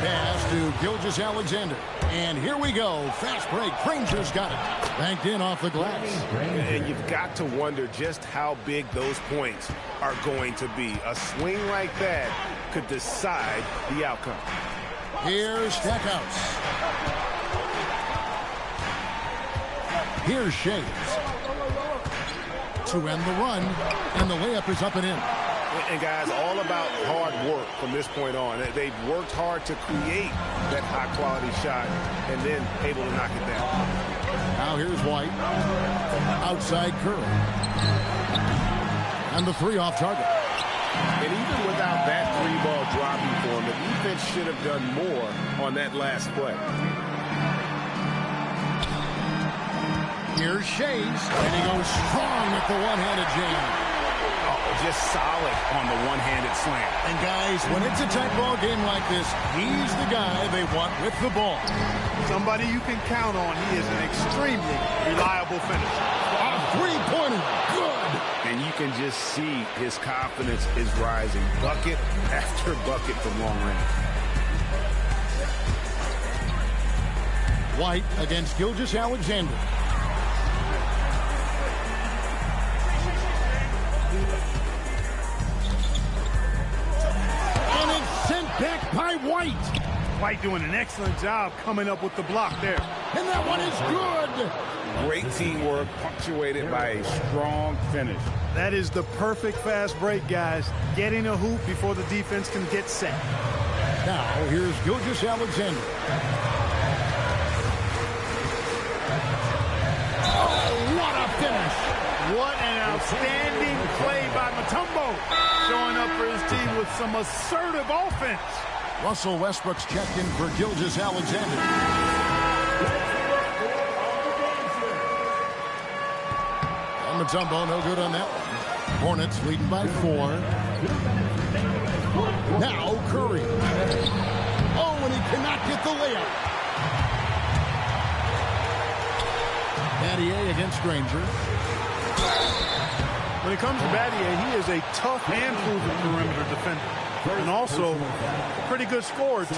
Pass to Gilgeous-Alexander. And here we go. Fast break. Granger's got it. Banked in off the glass. And you've got to wonder just how big those points are going to be. A swing like that could decide the outcome. Here's Stackhouse. Here's Shays. To end the run. And the layup is up and in. And guys, all about hard work from this point on. They've worked hard to create that high-quality shot and then able to knock it down. Now here's White. Outside Curry. And the 3 off target. And even without that 3-ball dropping for him, the defense should have done more on that last play. Here's Shays, and he goes strong with the one-handed jam. Oh, just solid on the one-handed slam. And guys, when it's a tight ball game like this, he's the guy they want with the ball. Somebody you can count on. He is an extremely reliable finisher. A 3-pointer. Good. And you can just see his confidence is rising. Bucket after bucket from long range. White against Gilgeous-Alexander. And it's sent back by White. White doing an excellent job coming up with the block there. And that one is good. Great teamwork punctuated by a strong finish. That is the perfect fast break, guys. Getting a hoop before the defense can get set. Now, here's Gilgeous-Alexander. Oh, what a finish. What an outstanding play by Mutombo. Showing up for his team with some assertive offense. Russell Westbrook's checked in for Gilgeous-Alexander. And Mutombo, no good on that one. Hornets leading by 4. Now Curry. Oh, and he cannot get the layup. Battier against Granger. When it comes to Battier, he is a tough and proven perimeter defender. And also a pretty good scorer, too.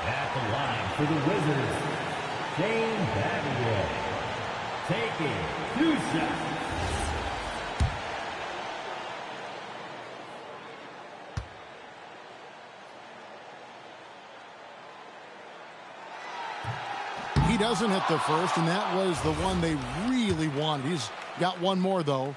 At the line for the Wizards, James Battier. Taking 2 shots. He doesn't hit the first, and that was the one they really wanted. He's got one more, though.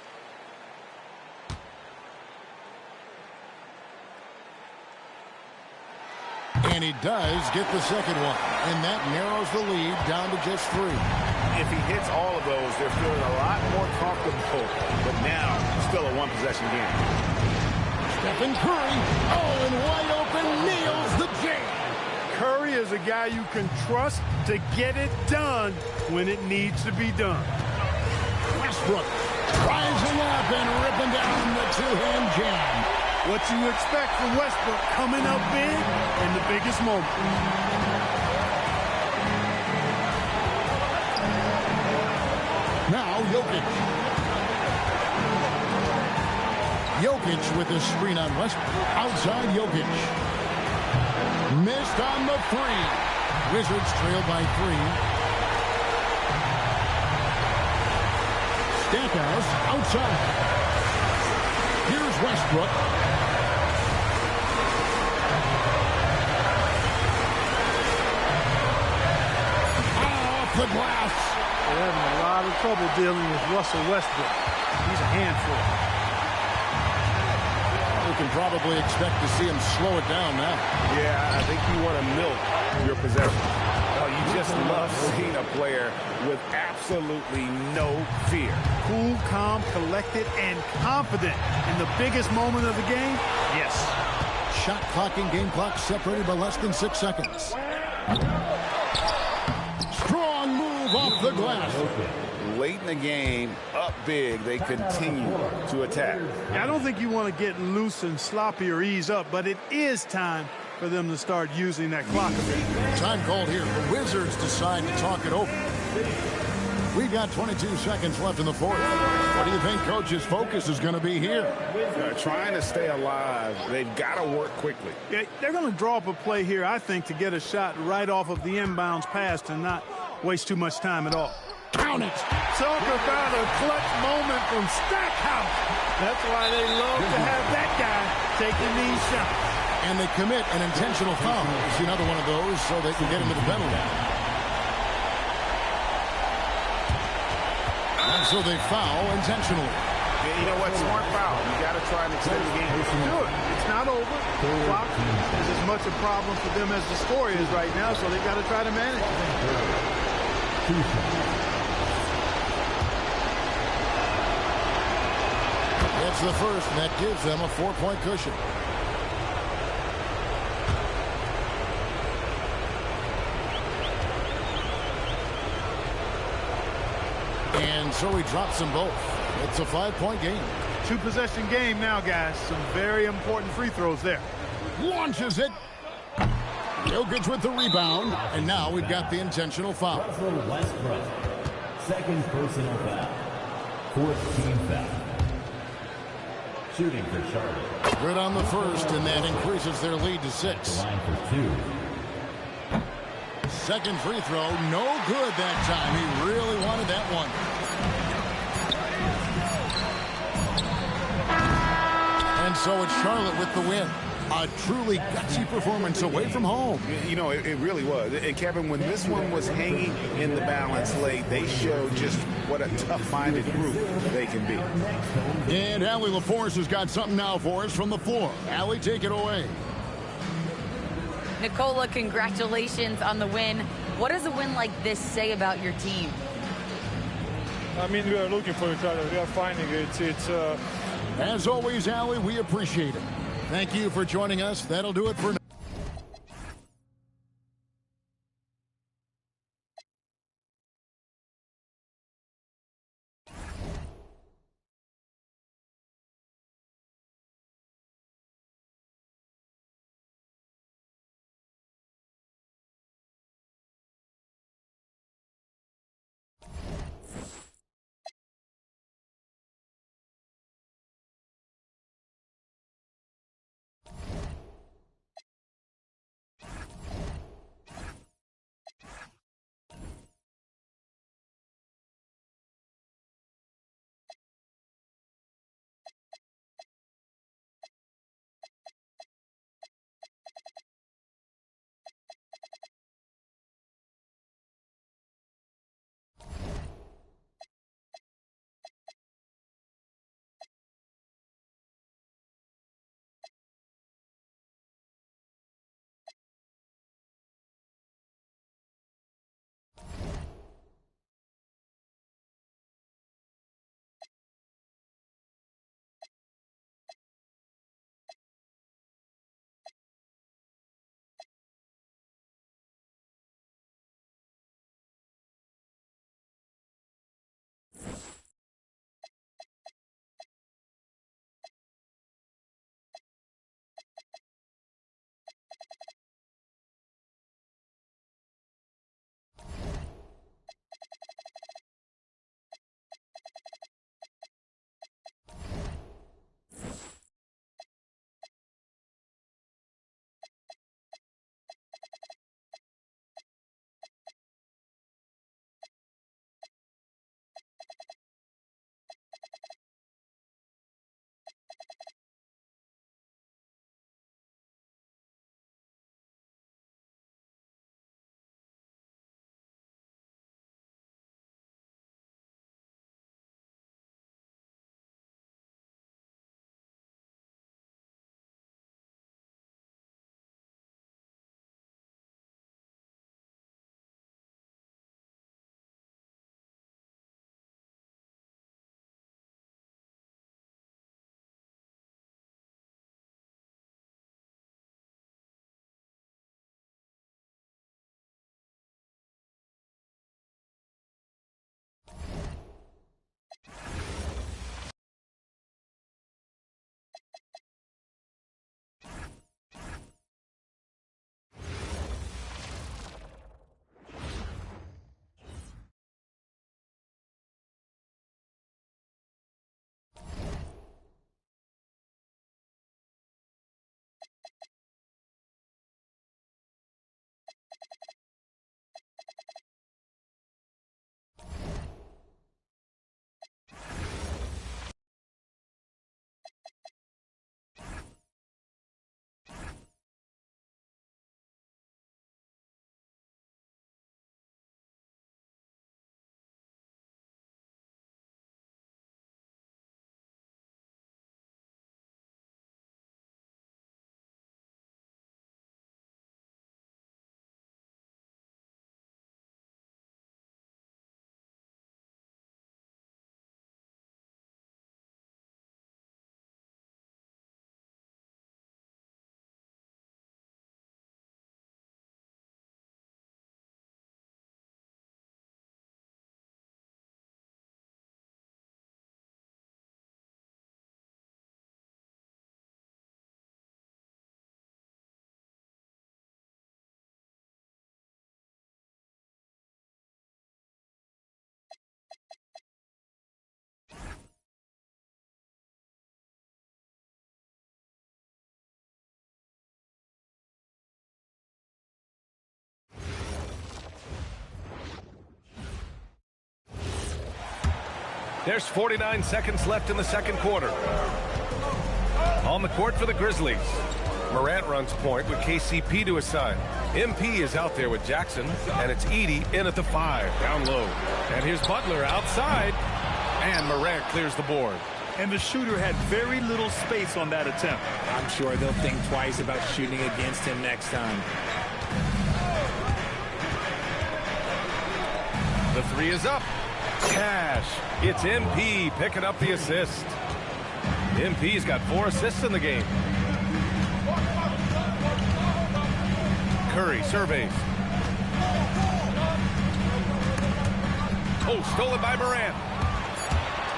And he does get the second one, and that narrows the lead down to just 3. If he hits all of those, they're feeling a lot more comfortable. But now, still a one-possession game. Stephen Curry, oh, and wide open, nails the jam. Curry is a guy you can trust to get it done when it needs to be done. Westbrook rising up and ripping down the two-hand jam. What you expect from Westbrook coming up big in the biggest moment. Now Jokic. Jokic with a screen on Westbrook. Outside Jokic. Missed on the 3. Wizards trail by 3. Stackhouse outside. Here's Westbrook. Off the glass. They're having a lot of trouble dealing with Russell Westbrook. He's a handful. We can probably expect to see him slow it down now. Yeah, I think you want to milk your possession. Oh, you just love seeing a player with absolutely no fear. Cool, calm, collected, and confident in the biggest moment of the game? Yes. Shot clock and game clock separated by less than 6 seconds. Strong move off the glass. Late in the game, up big, they continue to attack. I don't think you want to get loose and sloppy or ease up, but it is time for them to start using that clock a bit. Time called here. The Wizards decide to talk it over. We've got 22 seconds left in the fourth. What do you think Coach's focus is going to be here? Trying to stay alive. They've got to work quickly. Yeah, they're going to draw up a play here, I think, to get a shot right off of the inbounds pass and not waste too much time at all. Count it. Talk about a clutch moment from Stackhouse. That's why they love to have that guy taking these shots. And they commit an intentional foul. See another one of those so they can get into the penalty. And so they foul intentionally. Yeah, you know what? Smart foul. You got to try and extend the game. Do it. It's not over. The clock is as much a problem for them as the score is right now, so they got to try to manage it. That's the first, and that gives them a 4-point cushion. And so he drops them both. It's a 5-point game. 2-possession game now, guys. Some very important free throws there. Launches it. Jokic with the rebound. And now we've got the intentional foul. Russell Westbrook. Second personal foul. 4th team foul. Shooting for Charlotte. Good on the first, and that increases their lead to 6. Line for 2. Second free throw, no good that time. He really wanted that one. And so it's Charlotte with the win. A truly gutsy performance away from home. You know, it really was. And, Kevin, when this one was hanging in the balance late, they showed just what a tough-minded group they can be. And Allie LaForce has got something now for us from the floor. Allie, take it away. Nicola, congratulations on the win. What does a win like this say about your team? I mean, we are looking for each other. We are finding it. As always, Allie, we appreciate it. Thank you for joining us. That'll do it for now. There's 49 seconds left in the second quarter. On the court for the Grizzlies, Morant runs point with KCP to his side. MP is out there with Jackson, and it's Edey in at the 5, down low. And here's Butler outside, and Morant clears the board. And the shooter had very little space on that attempt. I'm sure they'll think twice about shooting against him next time. The 3 is up. Cash. It's MP picking up the assist. MP's got 4 assists in the game. Curry surveys. Oh, stolen by Morant.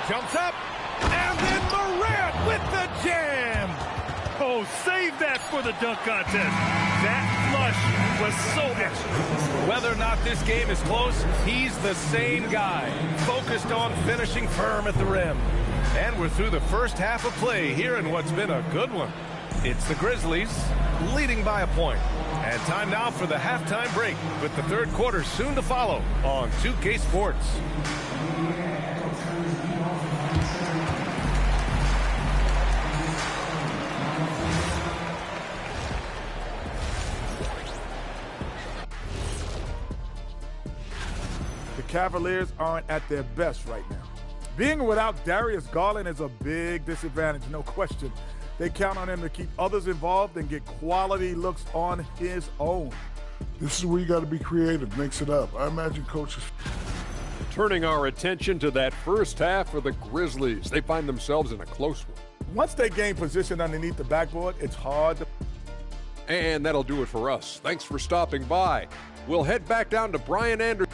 Jumps up. And then Morant with the jam. Oh, save that for the dunk contest. That flush was so extra. Whether or not this game is close, he's the same guy, focused on finishing firm at the rim. And we're through the first half of play here in what's been a good one. It's the Grizzlies leading by a point. And time now for the halftime break, with the third quarter soon to follow on 2K Sports. The Cavaliers aren't at their best right now. Being without Darius Garland is a big disadvantage, no question. They count on him to keep others involved and get quality looks on his own. This is where you got to be creative, mix it up. I imagine coaches. Turning our attention to that first half for the Grizzlies. They find themselves in a close one. Once they gain position underneath the backboard, it's hard to... And that'll do it for us. Thanks for stopping by. We'll head back down to Brian Anderson.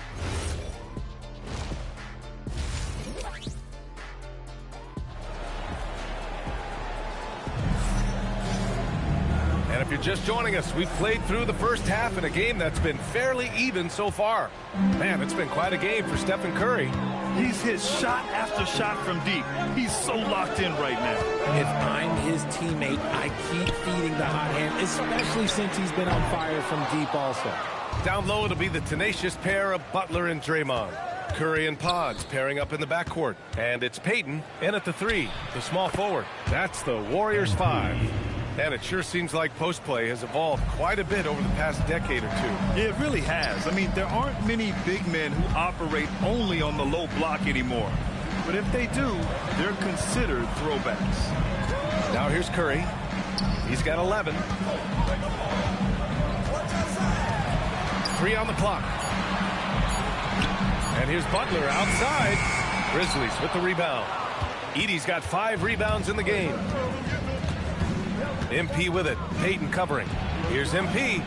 And if you're just joining us, we've played through the first half in a game that's been fairly even so far. Man, it's been quite a game for Stephen Curry. He's hit shot after shot from deep. He's so locked in right now. If I'm his teammate, I keep feeding the hot hand, especially since he's been on fire from deep also. Down low, it'll be the tenacious pair of Butler and Draymond. Curry and Pods pairing up in the backcourt. And it's Payton in at the 3, the small forward. That's the Warriors 5. And it sure seems like post play has evolved quite a bit over the past decade or two. It really has. I mean, there aren't many big men who operate only on the low block anymore. But if they do, they're considered throwbacks. Now here's Curry. He's got 11. 3 on the clock. And here's Butler outside. Grizzlies with the rebound. Edey's got 5 rebounds in the game. MP with it. Payton covering. Here's MP.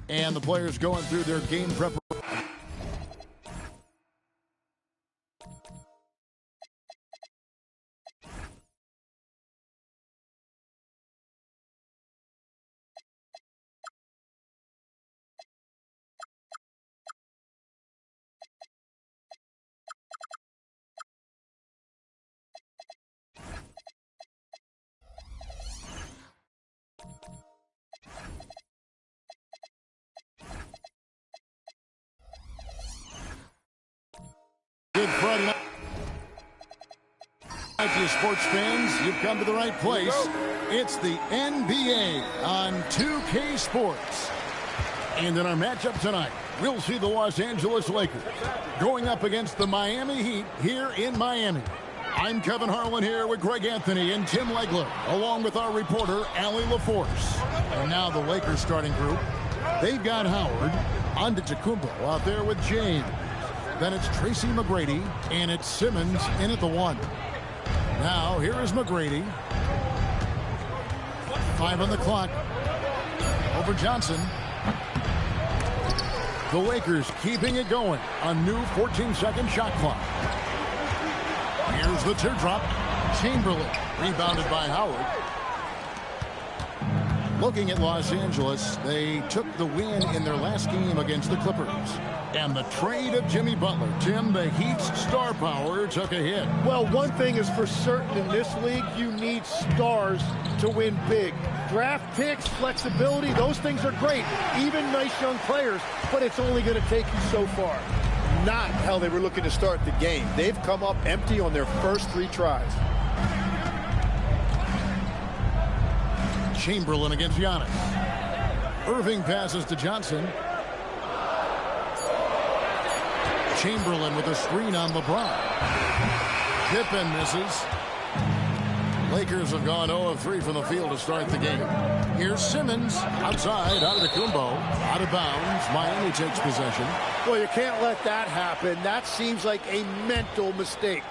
And the players going through their game preparation. Good Friday night. To you sports fans, you've come to the right place. It's the NBA on 2K Sports. And in our matchup tonight, we'll see the Los Angeles Lakers going up against the Miami Heat here in Miami. I'm Kevin Harlan here with Greg Anthony and Tim Legler, along with our reporter, Allie LaForce. And now the Lakers starting group. They've got Howard, Antetokounmpo out there with James. Then it's Tracy McGrady, and it's Simmons in at the 1. Now, here is McGrady. 5 on the clock. Over Johnson. The Lakers keeping it going. A new 14-second shot clock. Here's the teardrop. Chamberlain, rebounded by Howard. Looking at Los Angeles, they took the win in their last game against the Clippers. And the trade of Jimmy Butler. Tim, the Heat's star power took a hit. Well, one thing is for certain in this league, you need stars to win big. Draft picks, flexibility, those things are great. Even nice young players, but it's only going to take you so far. Not how they were looking to start the game. They've come up empty on their first 3 tries. Chamberlain against Giannis. Irving passes to Johnson. Chamberlain with a screen on LeBron. Pippen misses. Lakers have gone 0 of 3 from the field to start the game. Here's Simmons outside, Antetokounmpo, out of bounds. Miami takes possession. Well, you can't let that happen. That seems like a mental mistake.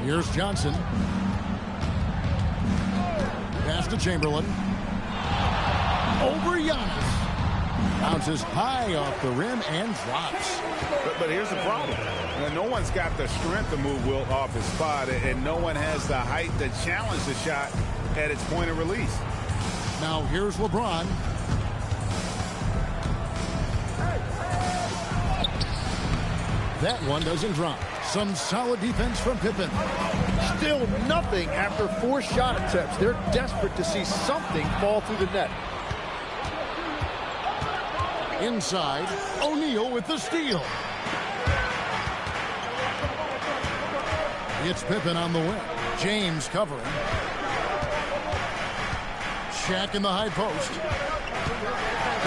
Here's Johnson. Pass to Chamberlain. Over Giannis. Bounces high off the rim and drops. But here's the problem. No one's got the strength to move Wilt off his spot, and no one has the height to challenge the shot at its point of release. Now here's LeBron. That one doesn't drop. Some solid defense from Pippen. Still nothing after 4 shot attempts. They're desperate to see something fall through the net. Inside, O'Neal with the steal. It's Pippen on the wing. James covering. Shaq in the high post.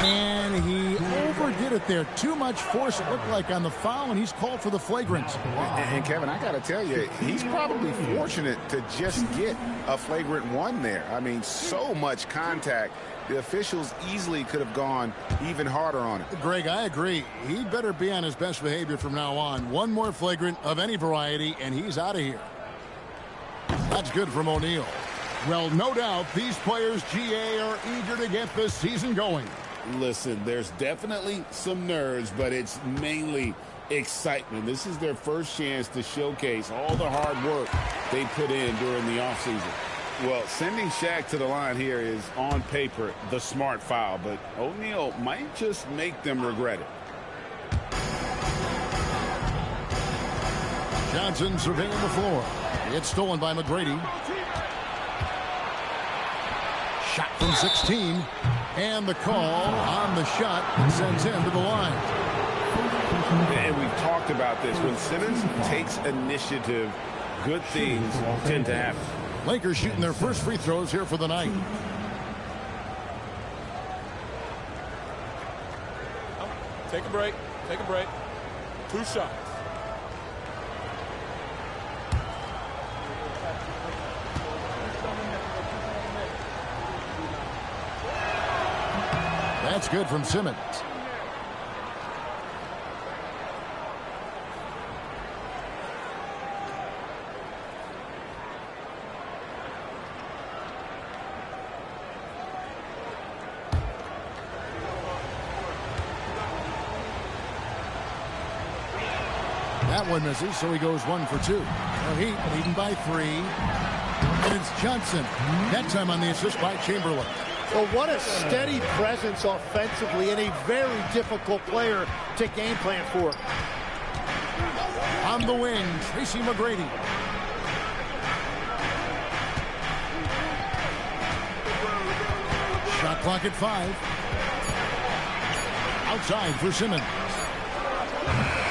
And he overdid it there. Too much force, it looked like, on the foul, and he's called for the flagrant. And Kevin, I got to tell you, he's probably fortunate to just get a flagrant 1 there. I mean, so much contact. The officials easily could have gone even harder on it. Greg, I agree. He'd better be on his best behavior from now on. One more flagrant of any variety, and he's out of here. That's good from O'Neal. Well, no doubt these players, GA, are eager to get this season going. Listen, there's definitely some nerves, but it's mainly excitement. This is their first chance to showcase all the hard work they put in during the offseason. Well, sending Shaq to the line here is, on paper, the smart foul, but O'Neal might just make them regret it. Johnson surveying the floor. It's stolen by McGrady. Shot from 16. And the call on the shot sends him to the line. And we've talked about this. When Simmons takes initiative, good things tend to happen. Lakers shooting their first free throws here for the night. Take a break. Take a break. 2 shots. That's good from Simmons. That one misses, so he goes 1 for 2. The Heat leading by 3. And it's Johnson. That time on the assist by Chamberlain. Well, what a steady presence offensively and a very difficult player to game plan for. On the wing, Tracy McGrady. Shot clock at 5. Outside for Simmons.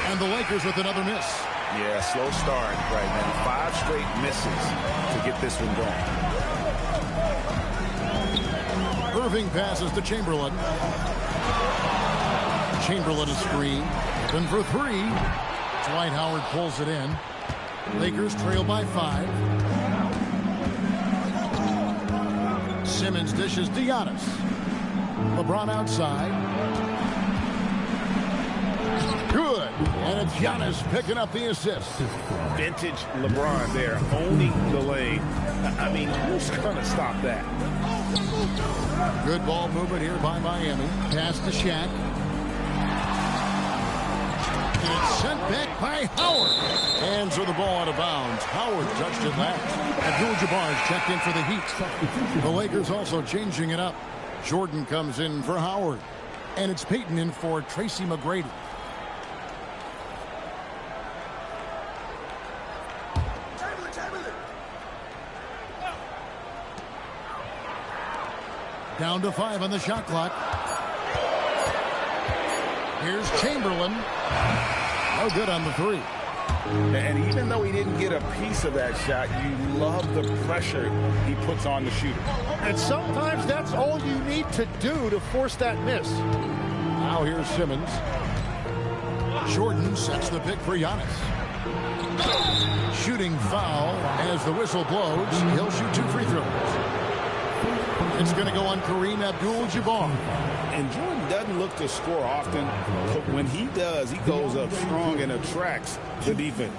And the Lakers with another miss. Yeah, slow start right now. 5 straight misses to get this one going. Irving passes to Chamberlain. Chamberlain a screen. Open for 3. Dwight Howard pulls it in. Lakers trail by 5. Simmons dishes to Giannis. LeBron outside. Good. And it's Giannis picking up the assist. Vintage LeBron there, owning the lane. I mean, who's going to stop that? Good ball movement here by Miami. Pass to Shaq. And it's sent back by Howard. Hands of the ball out of bounds. Howard touched it last. Abdul-Jabbar's checked in for the Heat. The Lakers also changing it up. Jordan comes in for Howard. And it's Payton in for Tracy McGrady. Down to 5 on the shot clock. Here's Chamberlain. No good on the 3. And even though he didn't get a piece of that shot, you love the pressure he puts on the shooter. And sometimes that's all you need to do to force that miss. Now here's Simmons. Jordan sets the pick for Giannis. Shooting foul as the whistle blows. He'll shoot 2 free throws. It's going to go on Kareem Abdul-Jabbar. And Jordan doesn't look to score often, but when he does, he goes up strong and attracts the defense.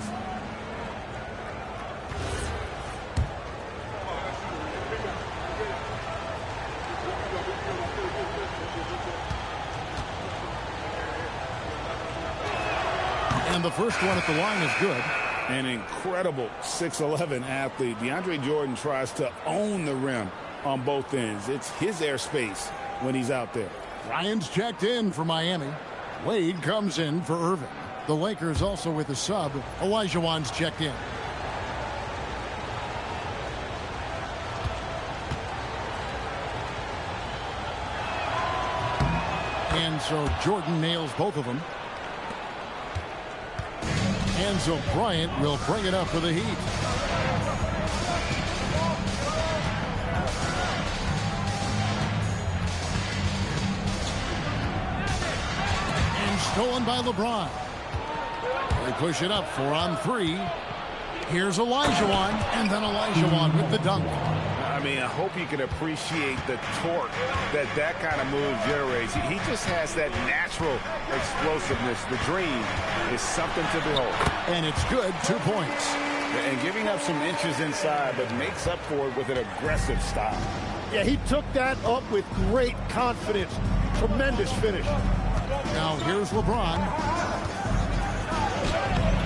And the first one at the line is good. An incredible 6'11" athlete. DeAndre Jordan tries to own the rim on both ends. It's his airspace when he's out there. Ryan's checked in for Miami. Wade comes in for Irving. The Lakers also with a sub. Olajuwon's checked in. And so Jordan nails both of them. And so Bryant will bring it up for the Heat. Stolen by LeBron. They push it up 4 on 3. Here's Olajuwon, and then Olajuwon with the dunk. I mean, I hope you can appreciate the torque that kind of move generates. He just has that natural explosiveness. The dream is something to behold. And it's good, 2 points. And giving up some inches inside, but makes up for it with an aggressive style. Yeah, he took that up with great confidence. Tremendous finish. Now here's LeBron.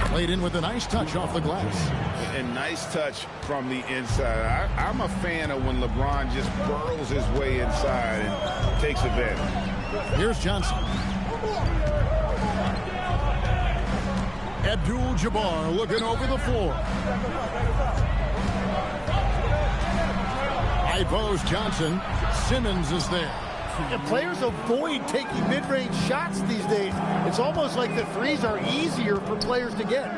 Played in with a nice touch off the glass. And nice touch from the inside. I'm a fan of when LeBron just burrows his way inside and takes advantage. Here's Johnson. Abdul-Jabbar looking over the floor. High post Johnson. Simmons is there. And players avoid taking mid-range shots these days. It's almost like the threes are easier for players to get.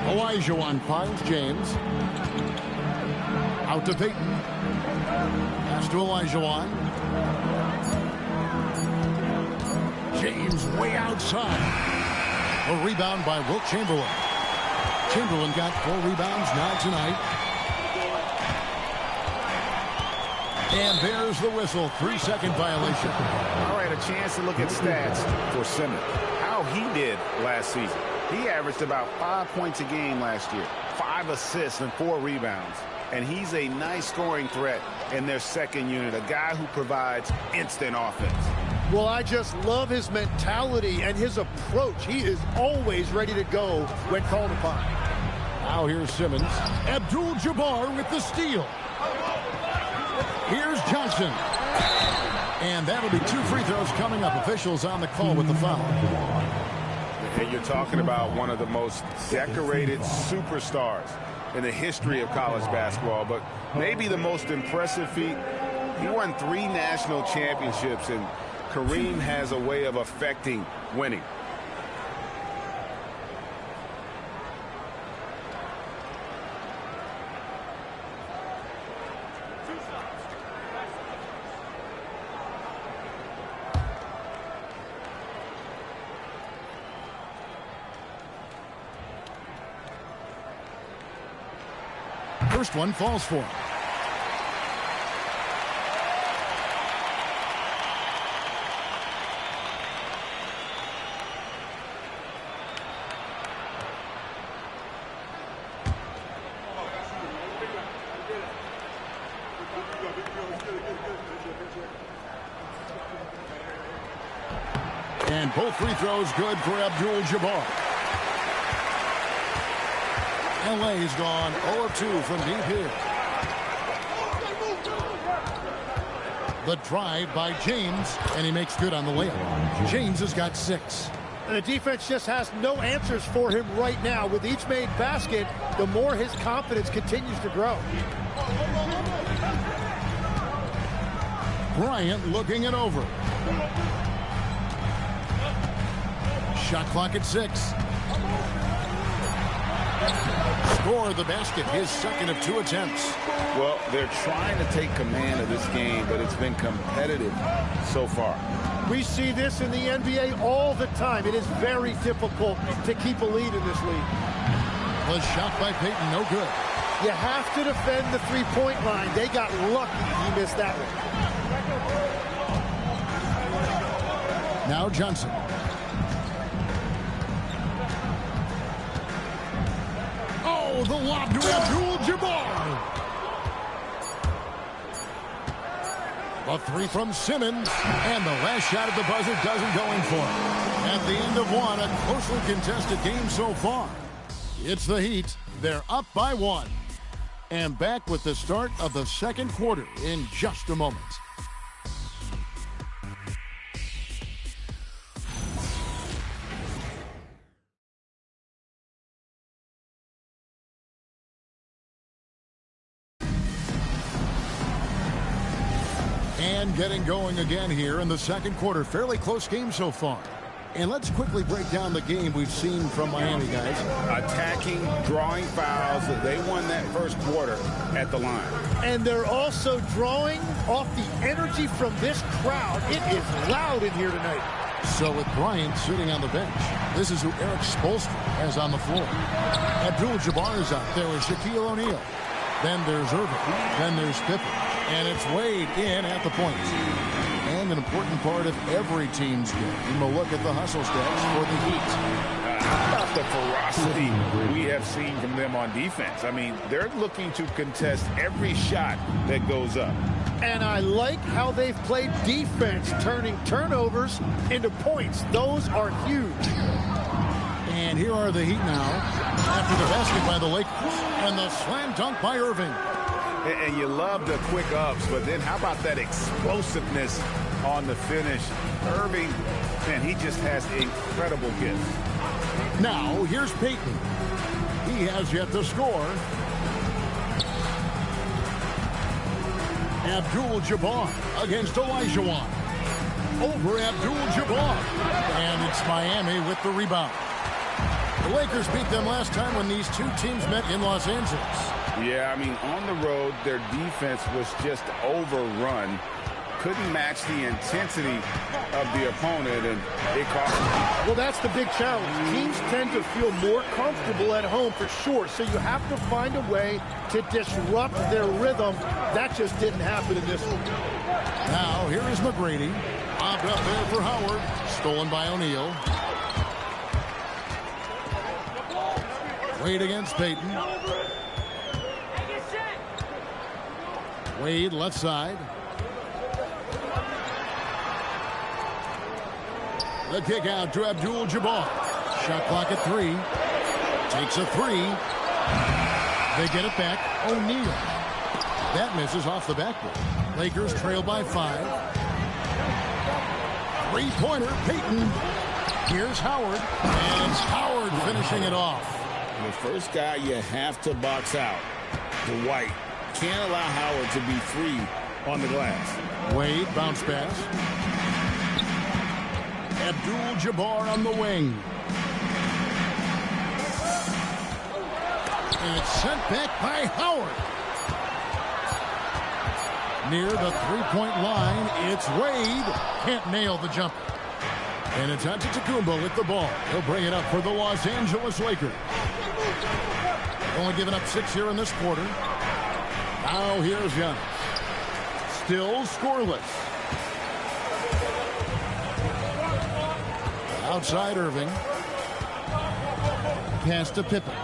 Olajuwon finds James. Out to Payton. Pass to Olajuwon. James way outside. A rebound by Wilt Chamberlain. Chamberlain got 4 rebounds now tonight. And there's the whistle. 3-second violation. All right, a chance to look at stats for Simmons. How he did last season. He averaged about 5 points a game last year. 5 assists and 4 rebounds. And he's a nice scoring threat in their second unit. A guy who provides instant offense. Well, I just love his mentality and his approach. He is always ready to go when called upon. Now here's Simmons. Abdul-Jabbar with the steal. Here's Johnson. And that'll be 2 free throws coming up. Officials on the call with the foul. And you're talking about one of the most decorated superstars in the history of college basketball, but maybe the most impressive feat. He won 3 national championships, and Kareem has a way of affecting winning. First one falls for him. And both free throws good for Abdul-Jabbar. LA's gone 0 of 2 from deep here. The drive by James, and he makes good on the layup. James has got 6. And the defense just has no answers for him right now. With each made basket, the more his confidence continues to grow. Bryant looking it over. Shot clock at 6. Score the basket, his second of 2 attempts. Well, they're trying to take command of this game, but it's been competitive so far. We see this in the NBA all the time. It is very difficult to keep a lead in this league. The shot by Payton, no good. You have to defend the three-point line. They got lucky he missed that one. Now Johnson. Oh, the lob to Abdul-Jabbar. A 3 from Simmons, and the last shot at the buzzer doesn't go in for him. At the end of one, a closely contested game so far. It's the Heat. They're up by 1. And back with the start of the second quarter in just a moment. And getting going again here in the second quarter. Fairly close game so far. And let's quickly break down the game we've seen from Miami, guys. Attacking, drawing fouls. They won that first quarter at the line. And they're also drawing off the energy from this crowd. It is loud in here tonight. So with Bryant sitting on the bench, this is who Eric Spoelstra has on the floor. Abdul-Jabbar is out. There is Shaquille O'Neal. Then there's Irving. Then there's Pippen. And it's Wade in at the point. And an important part of every team's game. We'll look at the hustle stats for the Heat. How about the ferocity we have seen from them on defense? I mean, they're looking to contest every shot that goes up. And I like how they've played defense, turning turnovers into points. Those are huge. And here are the Heat now after the basket by the Lakers. And the slam dunk by Irving. And you love the quick ups, but then how about that explosiveness on the finish? Irving, man, he just has incredible gifts. Now, here's Payton. He has yet to score. Abdul-Jabbar against Olajuwon. Over Abdul-Jabbar. And it's Miami with the rebound. The Lakers beat them last time when these two teams met in Los Angeles. Yeah, I mean, on the road, their defense was just overrun. Couldn't match the intensity of the opponent, and it cost them. Well, that's the big challenge. Teams tend to feel more comfortable at home for sure, so you have to find a way to disrupt their rhythm. That just didn't happen in this one. Now, here is McGrady. Bobbed up there for Howard. Stolen by O'Neal. Wade against Payton. Wade left side. The kick out to Abdul-Jabbar. Shot clock at 3. Takes a 3. They get it back. O'Neal. That misses off the backboard. Lakers trail by 5. Three-pointer, Payton. Here's Howard. And Howard finishing it off. The first guy you have to box out, Dwight. Can't allow Howard to be free on the glass. Wade, bounce pass. Abdul-Jabbar on the wing. And it's sent back by Howard. Near the three-point line, it's Wade. Can't nail the jumper. And it's Antetokounmpo with the ball. He'll bring it up for the Los Angeles Lakers. Only giving up 6 here in this quarter. Now here's Giannis. Still scoreless. Outside Irving. Pass to Pippen.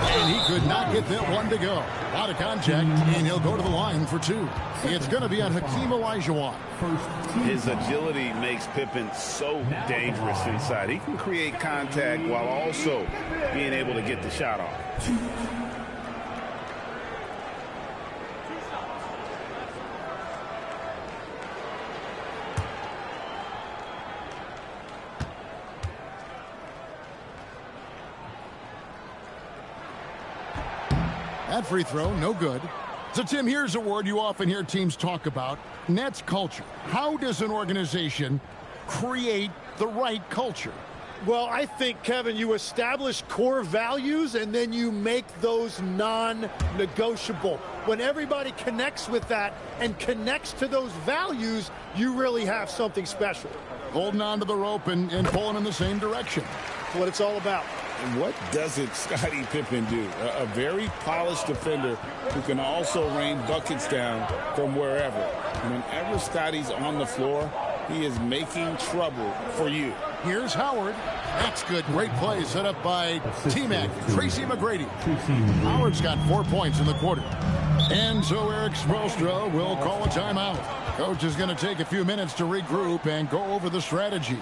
And he could not get that one to go. Out of contact, and he'll go to the line for 2. It's going to be on Hakeem Olajuwon. His agility makes Pippen so dangerous inside. He can create contact while also being able to get the shot off. That free throw, no good. So, Tim, here's a word you often hear teams talk about. Nets culture. How does an organization create the right culture? Well, I think, Kevin, you establish core values and then you make those non-negotiable. When everybody connects with that and connects to those values, you really have something special. Holding on to the rope and pulling in the same direction. That's what it's all about. And what doesn't Scottie Pippen do? A very polished defender who can also rain buckets down from wherever. Whenever Scottie's on the floor, he is making trouble for you. Here's Howard. That's good. Great play set up by T-Mac, Tracy McGrady. Howard's got 4 points in the quarter. And so Eric Spoelstra will call a timeout. Coach is going to take a few minutes to regroup and go over the strategy.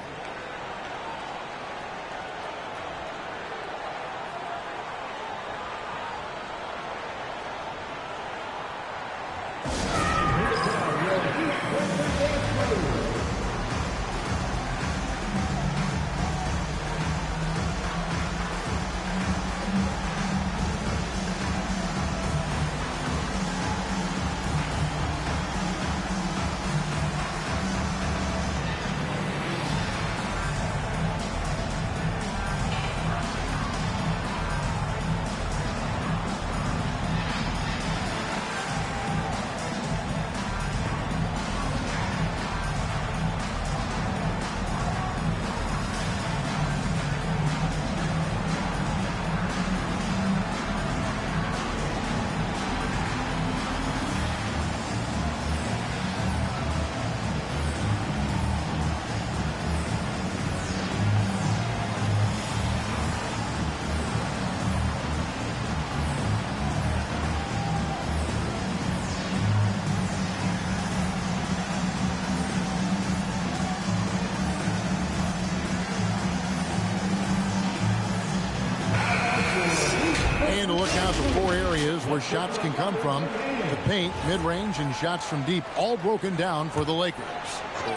Where shots can come from. The paint, mid-range, and shots from deep, all broken down for the Lakers.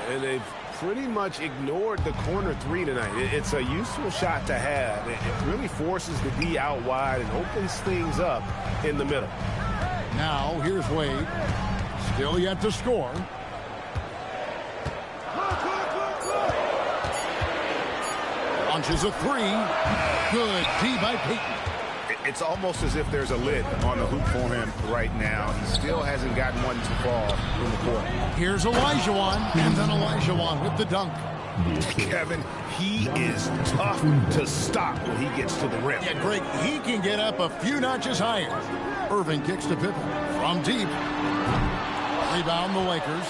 And they've pretty much ignored the corner 3 tonight. It's a useful shot to have. It really forces the D out wide and opens things up in the middle. Now, here's Wade. Still yet to score. Launches a 3. Good D by Payton. It's almost as if there's a lid on the hoop for him right now. He still hasn't gotten one to fall in the court. Here's Olajuwon, and then Olajuwon with the dunk. Kevin, he is tough to stop when he gets to the rim. Yeah, Greg, he can get up a few notches higher. Irving kicks to Pippen from deep. Rebound the Lakers.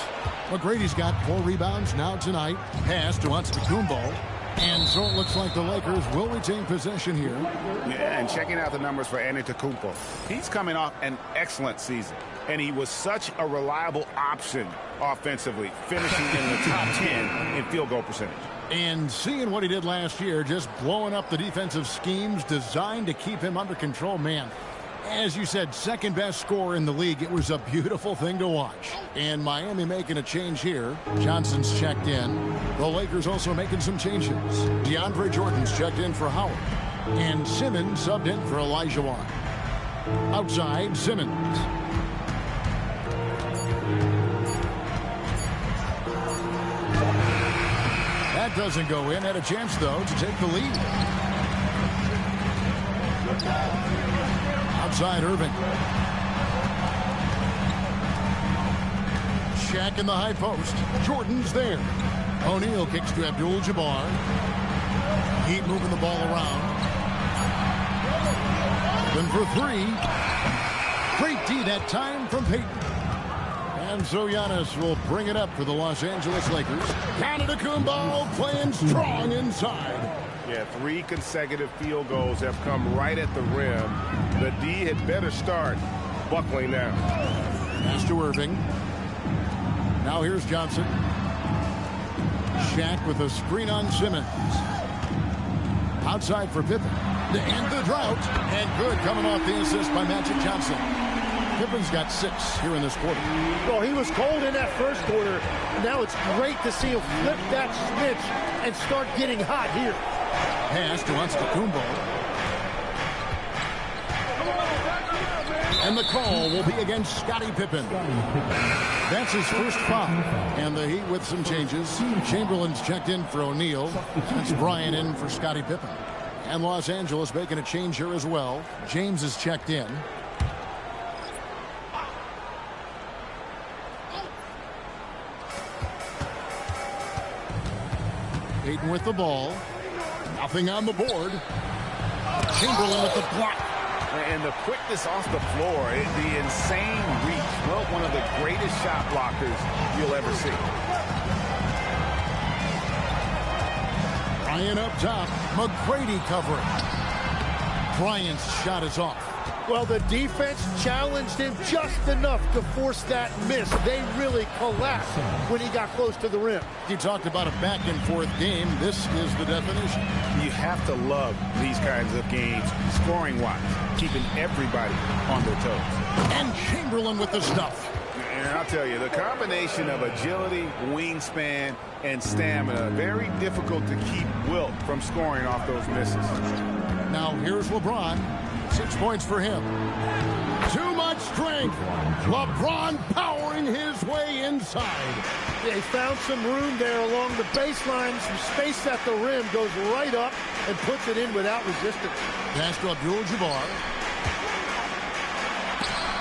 McGrady's got 4 rebounds now tonight. Pass to Antetokounmpo. And so it looks like the Lakers will retain possession here. Yeah, and checking out the numbers for Antetokounmpo. He's coming off an excellent season, and he was such a reliable option offensively, finishing in the top 10 in field goal percentage. And seeing what he did last year, just blowing up the defensive schemes designed to keep him under control, man. As you said, second best scorer in the league. It was a beautiful thing to watch. And Miami making a change here. Johnson's checked in. The Lakers also making some changes. DeAndre Jordan's checked in for Howard. And Simmons subbed in for Elijah Wan. Outside, Simmons. That doesn't go in. Had a chance, though, to take the lead. Outside Irving. Shaq in the high post. Jordan's there. O'Neal kicks to Abdul-Jabbar. Heat moving the ball around. Then for three. Great D that time from Peyton. And so Giannis will bring it up for the Los Angeles Lakers. Antetokounmpo playing strong inside. Yeah, 3 consecutive field goals have come right at the rim. The D had better start buckling now. Pass to Irving. Now here's Johnson. Shaq with a screen on Simmons. Outside for Pippen. To end the drought. And good coming off the assist by Magic Johnson. Pippen's got 6 here in this quarter. Well, he was cold in that first quarter. Now it's great to see him flip that switch and start getting hot here. Pass to Antetokounmpo. And the call will be against Scottie Pippen. That's his first foul. And the Heat with some changes. Chamberlain's checked in for O'Neal. That's Bryant in for Scottie Pippen. And Los Angeles making a change here as well. James is checked in. Peyton with the ball. Nothing on the board. Chamberlain with the block. And the quickness off the floor, the insane reach. Well, one of the greatest shot blockers you'll ever see. Bryant up top. McGrady covering. Bryant's shot is off. Well, the defense challenged him just enough to force that miss. They really collapsed when he got close to the rim. You talked about a back-and-forth game. This is the definition. You have to love these kinds of games, scoring-wise, keeping everybody on their toes. And Chamberlain with the stuff. And I'll tell you, the combination of agility, wingspan, and stamina, very difficult to keep Wilt from scoring off those misses. Now here's LeBron. 6 points for him. Too much strength. LeBron powering his way inside. They found some room there along the baseline. Some space at the rim. Goes right up and puts it in without resistance. Pass to Abdul-Jabbar.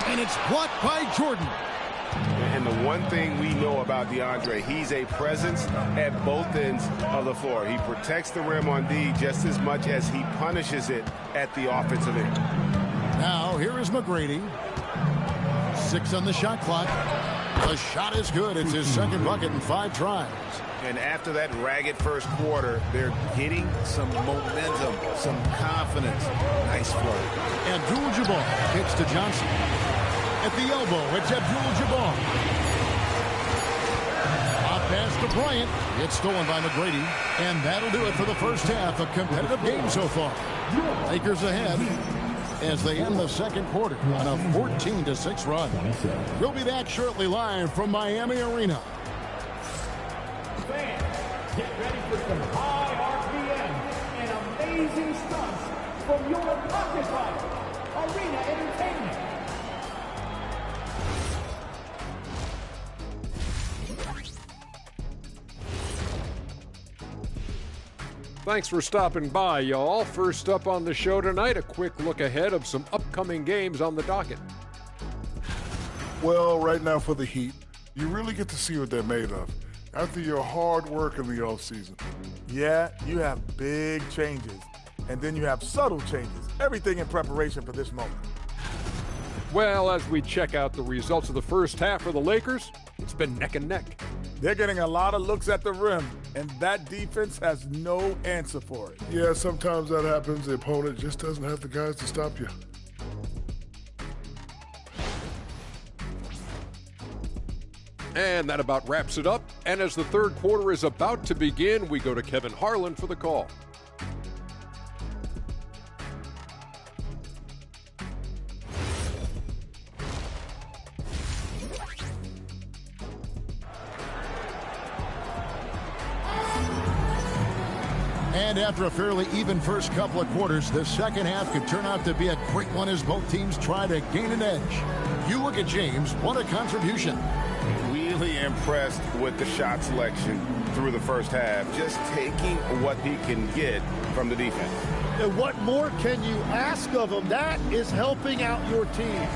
And it's blocked by Jordan. And the one thing we know about DeAndre, he's a presence at both ends of the floor. He protects the rim on D just as much as he punishes it at the offensive end. Now, here is McGrady. 6 on the shot clock. The shot is good. It's his second bucket in 5 tries. And after that ragged first quarter, they're getting some momentum, some confidence. Nice flow. Abdul-Jabbar kicks to Johnson. At the elbow, it's Abdul-Jabbar. A pass to Bryant. It's stolen by McGrady. And that'll do it for the first half. A competitive game so far. Lakers ahead as they end the second quarter on a 14-6 run. We'll be back shortly live from Miami Arena. Fans, get ready for some high RPM and amazing stunts from your pocket fighter, Arena Entertainment. Thanks for stopping by, y'all. First up on the show tonight, a quick look ahead of some upcoming games on the docket. Well, right now for the Heat, you really get to see what they're made of after your hard work in the offseason. Yeah, you have big changes, and then you have subtle changes. Everything in preparation for this moment. Well, as we check out the results of the first half for the Lakers, it's been neck and neck. They're getting a lot of looks at the rim, and that defense has no answer for it. Yeah, sometimes that happens. The opponent just doesn't have the guys to stop you. And that about wraps it up. And as the third quarter is about to begin, we go to Kevin Harlan for the call. And after a fairly even first couple of quarters, the second half could turn out to be a great one as both teams try to gain an edge. You look at James, what a contribution. Really impressed with the shot selection through the first half, just taking what he can get from the defense. And what more can you ask of him? That is helping out your team.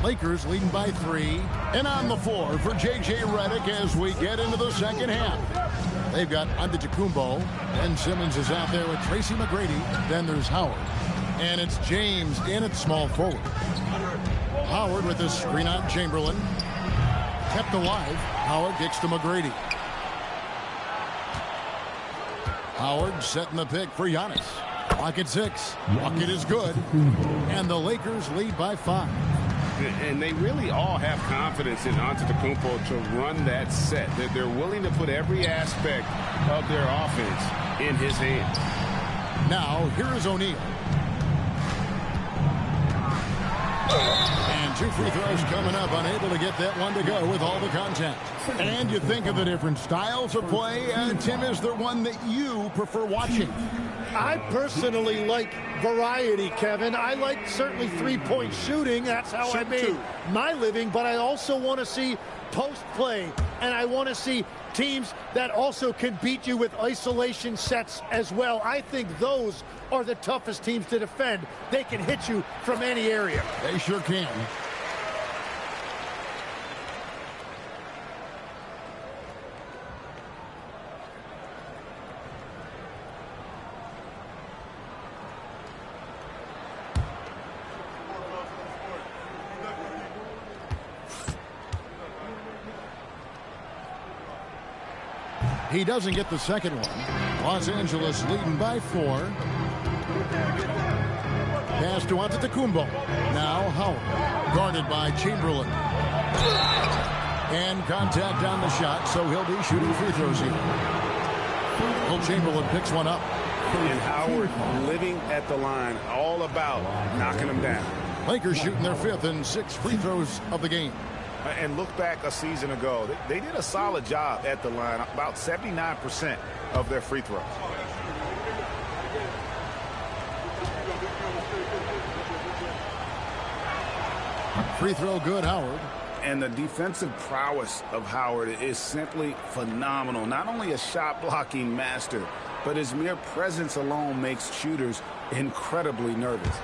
Lakers leading by 3. And on the floor for J.J. Redick as we get into the second half. They've got Antetokounmpo. Ben Simmons is out there with Tracy McGrady. Then there's Howard. And it's James in at small forward. Howard with a screen on Chamberlain. Kept alive. Howard kicks to McGrady. Howard setting the pick for Giannis. Clock at 6. Bucket is good. And the Lakers lead by 5. And they really all have confidence in Antetokounmpo to run that set. That they're willing to put every aspect of their offense in his hands. Now, here is O'Neal. And 2 free throws coming up, unable to get that one to go with all the contact. And you think of the different styles of play, and Tim, is there one that you prefer watching? I personally like variety, Kevin. I like certainly three-point shooting. That's how I made my living. But I also want to see post play, and I want to see teams that also can beat you with isolation sets as well. I think those are the toughest teams to defend. They can hit you from any area. They sure can. He doesn't get the second one. Los Angeles leading by 4. Pass to Antetokounmpo. Now Howard. Guarded by Chamberlain. And contact on the shot, so he'll be shooting free throws here. Will Chamberlain picks one up. And Howard living at the line, all about knocking them down. Lakers shooting their 5th and 6th free throws of the game. And look back a season ago, they did a solid job at the line, about 79% of their free throws. Free throw good, Howard. And the defensive prowess of Howard is simply phenomenal. Not only a shot blocking master, but his mere presence alone makes shooters incredibly nervous.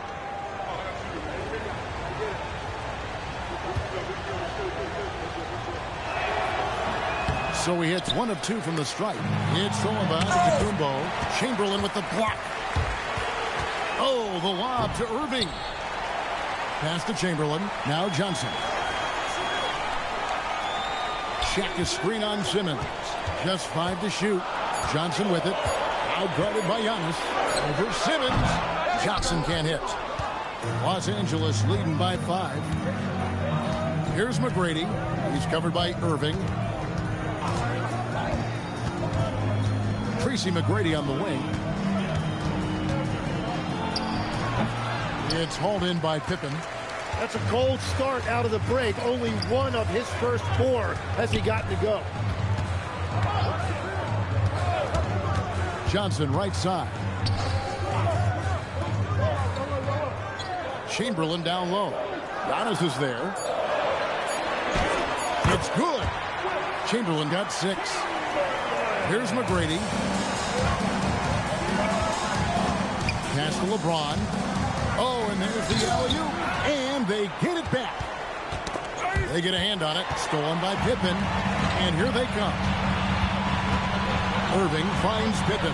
So he hits 1 of 2 from the stripe. It's Sullivan to Kumbo. Chamberlain with the block. Oh, the lob to Irving. Pass to Chamberlain. Now Johnson. Check a screen on Simmons. Just 5 to shoot. Johnson with it. Outguarded by Giannis. Over Simmons. Johnson can't hit. Los Angeles leading by 5. Here's McGrady. He's covered by Irving. Tracy McGrady on the wing. It's hauled in by Pippen. That's a cold start out of the break. Only 1 of his first 4 has he gotten to go. Johnson right side. Chamberlain down low. Giannis is there. It's good. Chamberlain got 6. Here's McGrady. Pass to LeBron. Oh, and there's the alley-oop. And they get it back. They get a hand on it. Stolen by Pippen. And here they come. Irving finds Pippen.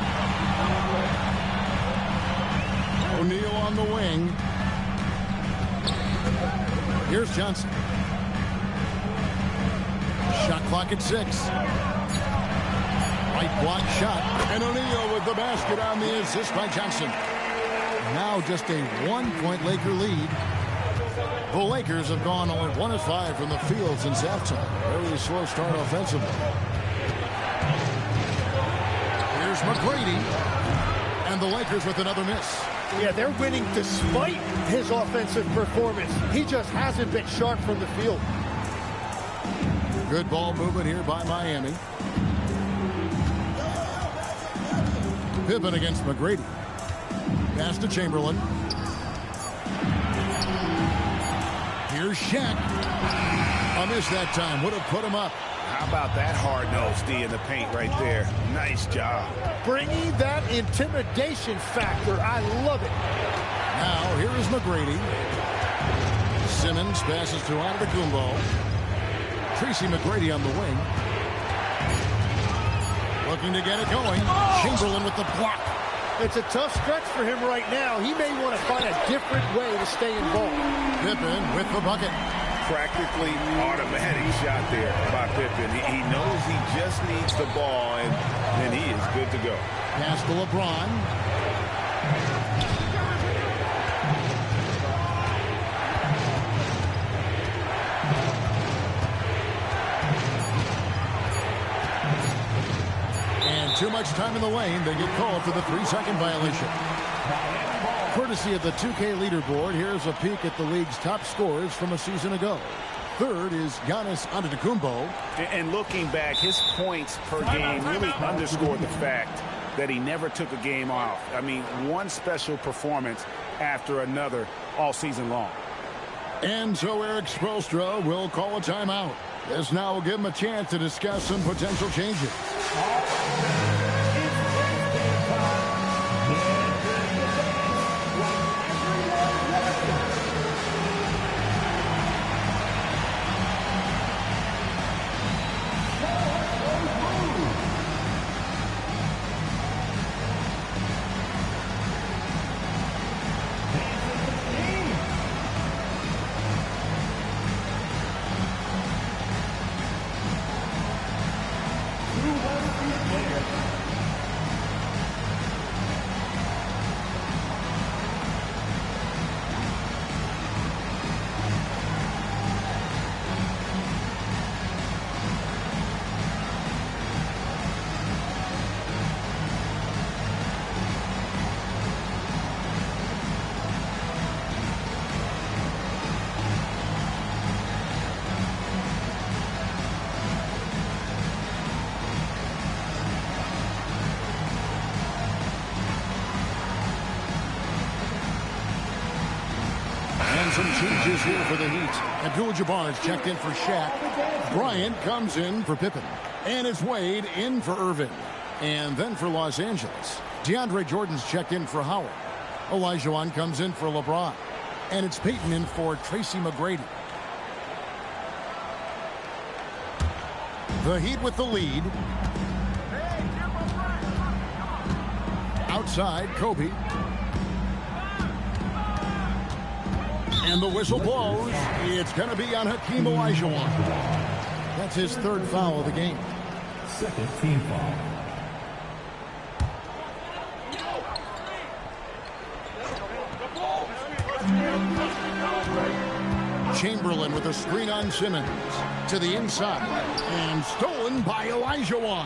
O'Neal on the wing. Here's Johnson. Shot clock at 6. Right block shot. And O'Neal with the basket on the assist by Johnson. Now just a 1-point Laker lead. The Lakers have gone only 1 of 5 from the field since halftime. Very slow start offensively. Here's McGrady. And the Lakers with another miss. Yeah, they're winning despite his offensive performance. He just hasn't been sharp from the field. Good ball movement here by Miami. Pippen against McGrady. Pass to Chamberlain. Here's Shaq. A miss that time. Would have put him up. How about that hard-nosed D in the paint right there? Nice job. Bringing that intimidation factor. I love it. Now, here is McGrady. Simmons passes to Antetokounmpo. Tracy McGrady on the wing. Looking to get it going. Chamberlain with the block. It's a tough stretch for him right now. He may want to find a different way to stay involved. Pippen with the bucket. Practically automatic shot there by Pippen. He knows he just needs the ball, and then he is good to go. Pass to LeBron. And too much time in the lane. They get called for the 3-second violation. Courtesy of the 2K leaderboard, here's a peek at the league's top scorers from a season ago. Third is Giannis Antetokounmpo. And looking back, his points per game really underscored the fact that he never took a game off. I mean, one special performance after another all season long. And so Eric Spoelstra will call a timeout. This now will give him a chance to discuss some potential changes. Some changes here for the Heat. Abdul-Jabbar's checked in for Shaq. Bryant comes in for Pippen. And it's Wade in for Irvin. And then for Los Angeles, DeAndre Jordan's checked in for Howard. Olajuwon comes in for LeBron. And it's Peyton in for Tracy McGrady. The Heat with the lead. Outside, Kobe. And the whistle blows. It's going to be on Hakeem Olajuwon. That's his third foul of the game. Second team foul. Chamberlain with a screen on Simmons. To the inside. And stolen by Olajuwon.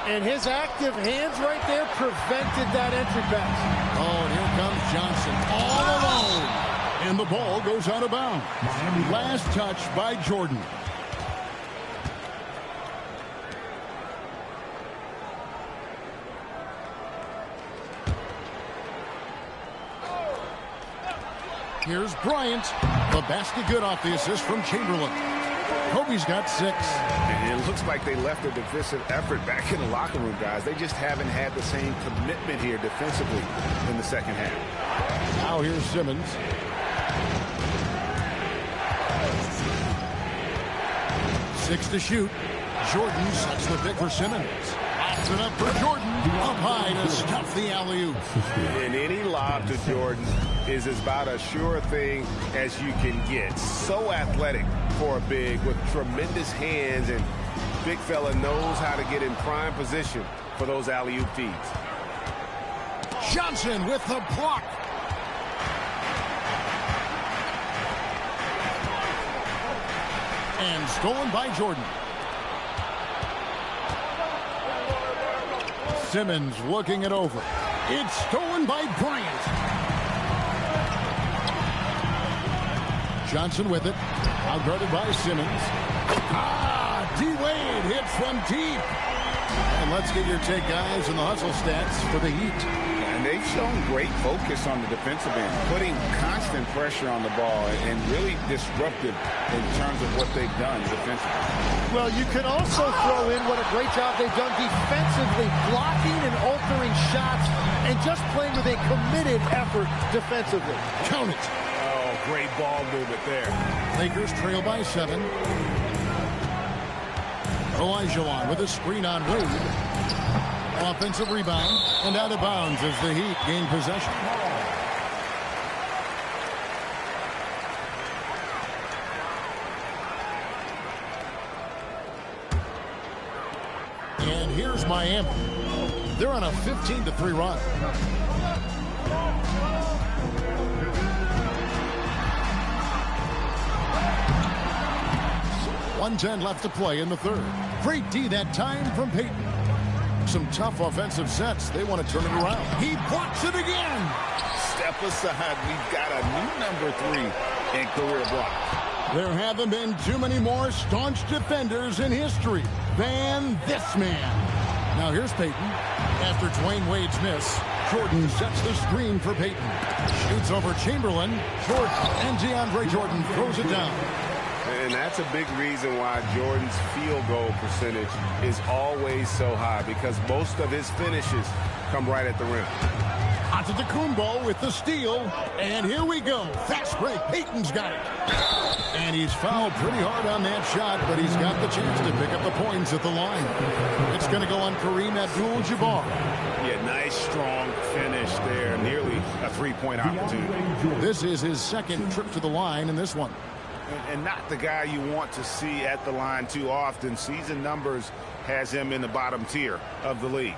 And his active hands right there prevented that entry pass. Oh, and here comes Johnson. All alone. And the ball goes out of bounds. Last touch by Jordan. Here's Bryant. The basket good off the assist from Chamberlain. Kobe's got 6. And it looks like they left a defensive effort back in the locker room, guys. They just haven't had the same commitment here defensively in the second half. Now here's Simmons. Six to shoot. Jordan sets the pick for Simmons. Pops it up for Jordan. Up high to stuff the alley-oop. And any lob to Jordan is about as sure a thing as you can get. So athletic for a big with tremendous hands, and big fella knows how to get in prime position for those alley-oop feeds. Johnson with the block. And stolen by Jordan. Simmons looking it over. It's stolen by Bryant. Johnson with it. Outguarded by Simmons. D-Wade hits from deep. And let's get your take, guys, on the hustle stats for the Heat. And they've shown great focus on the defensive end, putting constant pressure on the ball and really disruptive in terms of what they've done defensively. Well, you can also throw in what a great job they've done defensively, blocking and altering shots and just playing with a committed effort defensively. Count it. Oh, great ball movement there. Lakers trail by 7. Olajuwon with a screen on Rude. Offensive rebound and out of bounds as the Heat gain possession. And here's Miami. They're on a 15-3 run. .110 left to play in the third. Great D that time from Payton. Some tough offensive sets. They want to turn it around. He blocks it again. Step aside. We've got a new number 3 in career block. There haven't been too many more staunch defenders in history than this man. Now here's Payton. After Dwayne Wade's miss, Jordan sets the screen for Payton. Shoots over Chamberlain. Jordan and DeAndre Jordan throws it down. And that's a big reason why Jordan's field goal percentage is always so high, because most of his finishes come right at the rim. Antetokounmpo with the steal, and here we go. Fast break. Payton's got it. And he's fouled pretty hard on that shot, but he's got the chance to pick up the points at the line. It's going to go on Kareem Abdul-Jabbar. Yeah, nice, strong finish there. Nearly a three-point opportunity. This is his second trip to the line in this one. And not the guy you want to see at the line too often. Season numbers has him in the bottom tier of the league.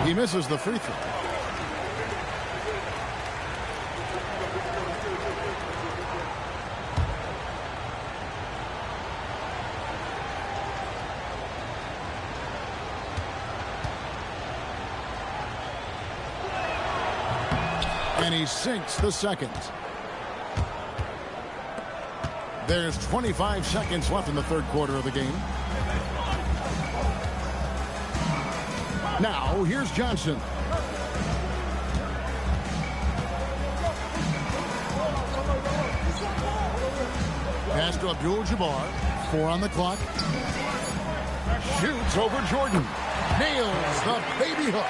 He misses the free throw. And he sinks the second. There's 25 seconds left in the third quarter of the game. Now, here's Johnson. Pass to Abdul-Jabbar. 4 on the clock. Shoots over Jordan. Nails the baby hook.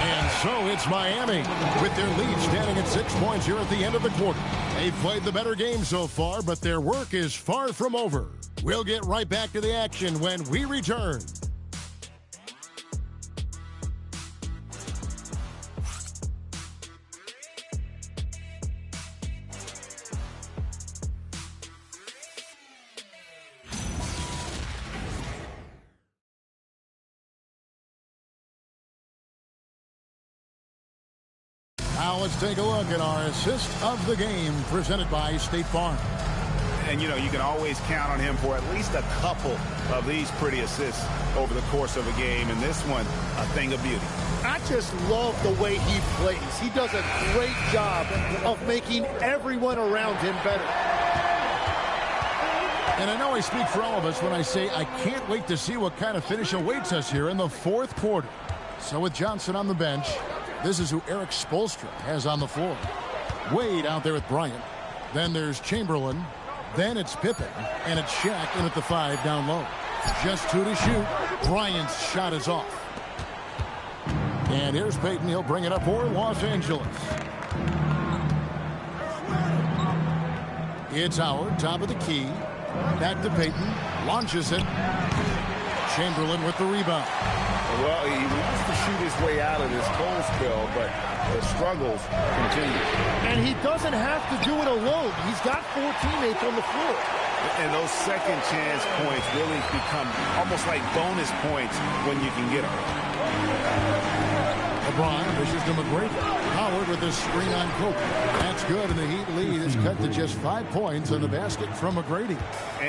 And so it's Miami with their lead standing at 6 points here at the end of the quarter. They've played the better game so far, but their work is far from over. We'll get right back to the action when we return. Now let's take a look at our assist of the game presented by State Farm. And, you know, you can always count on him for at least a couple of these pretty assists over the course of a game. And this one, a thing of beauty. I just love the way he plays. He does a great job of making everyone around him better. And I know I speak for all of us when I say I can't wait to see what kind of finish awaits us here in the fourth quarter. So with Johnson on the bench, this is who Eric Spoelstra has on the floor. Wade out there with Bryant. Then there's Chamberlain. Then it's Pippen, and it's Shaq in at the 5 down low. Just 2 to shoot. Bryant's shot is off. And here's Payton. He'll bring it up for Los Angeles. It's Howard, top of the key. Back to Payton. Launches it. Chamberlain with the rebound. Well, he wants to shoot his way out of this cold spell, but the struggles continue. And he doesn't have to do it alone. He's got 4 teammates on the floor. And those second chance points really become almost like bonus points when you can get them. LeBron pushes to McGrady. Howard with his screen on Kobe. That's good, and the Heat lead is cut to just 5 points in the basket from McGrady.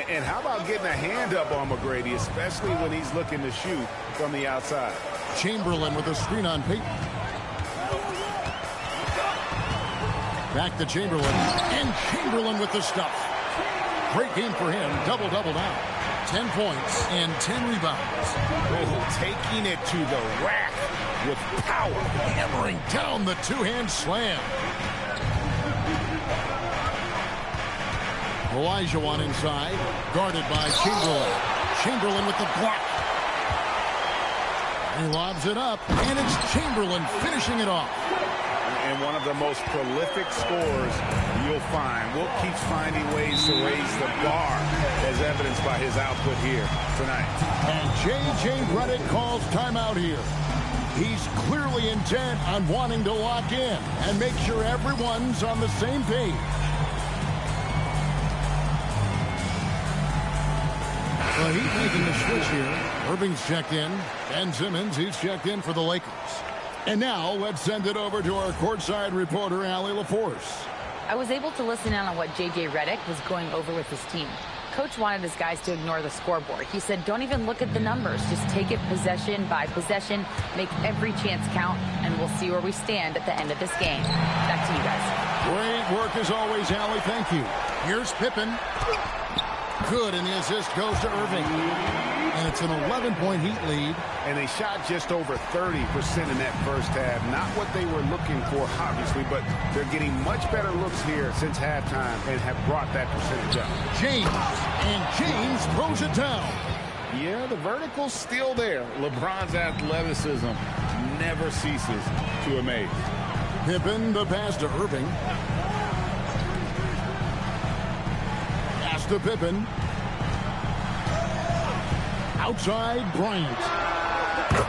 And how about getting a hand up on McGrady, especially when he's looking to shoot from the outside? Chamberlain with a screen on Payton. Back to Chamberlain. And Chamberlain with the stuff. Great game for him. Double-double now. 10 points and 10 rebounds. Oh, taking it to the rack with power. Hammering down the two-hand slam. Olajuwon inside. Guarded by Chamberlain. Chamberlain with the block. He lobs it up. And it's Chamberlain finishing it off. And one of the most prolific scorers you'll find. Wilt keeps finding ways to raise the bar, as evidenced by his output here tonight. And J.J. Redick calls timeout here. He's clearly intent on wanting to lock in and make sure everyone's on the same page. The Heat making the switch here. Irving's checked in. Ben Simmons, he's checked in for the Lakers. And now, let's send it over to our courtside reporter, Allie LaForce. I was able to listen in on what J.J. Redick was going over with his team. Coach wanted his guys to ignore the scoreboard. He said, don't even look at the numbers. Just take it possession by possession, make every chance count, and we'll see where we stand at the end of this game. Back to you guys. Great work as always, Allie. Thank you. Here's Pippen. Good, and the assist goes to Irving. And it's an 11-point Heat lead. And they shot just over 30% in that first half. Not what they were looking for, obviously, but they're getting much better looks here since halftime and have brought that percentage up. James, and James throws it down. Yeah, the vertical's still there. LeBron's athleticism never ceases to amaze. Pippen, the pass to Irving. Pass to Pippen. Outside, Bryant.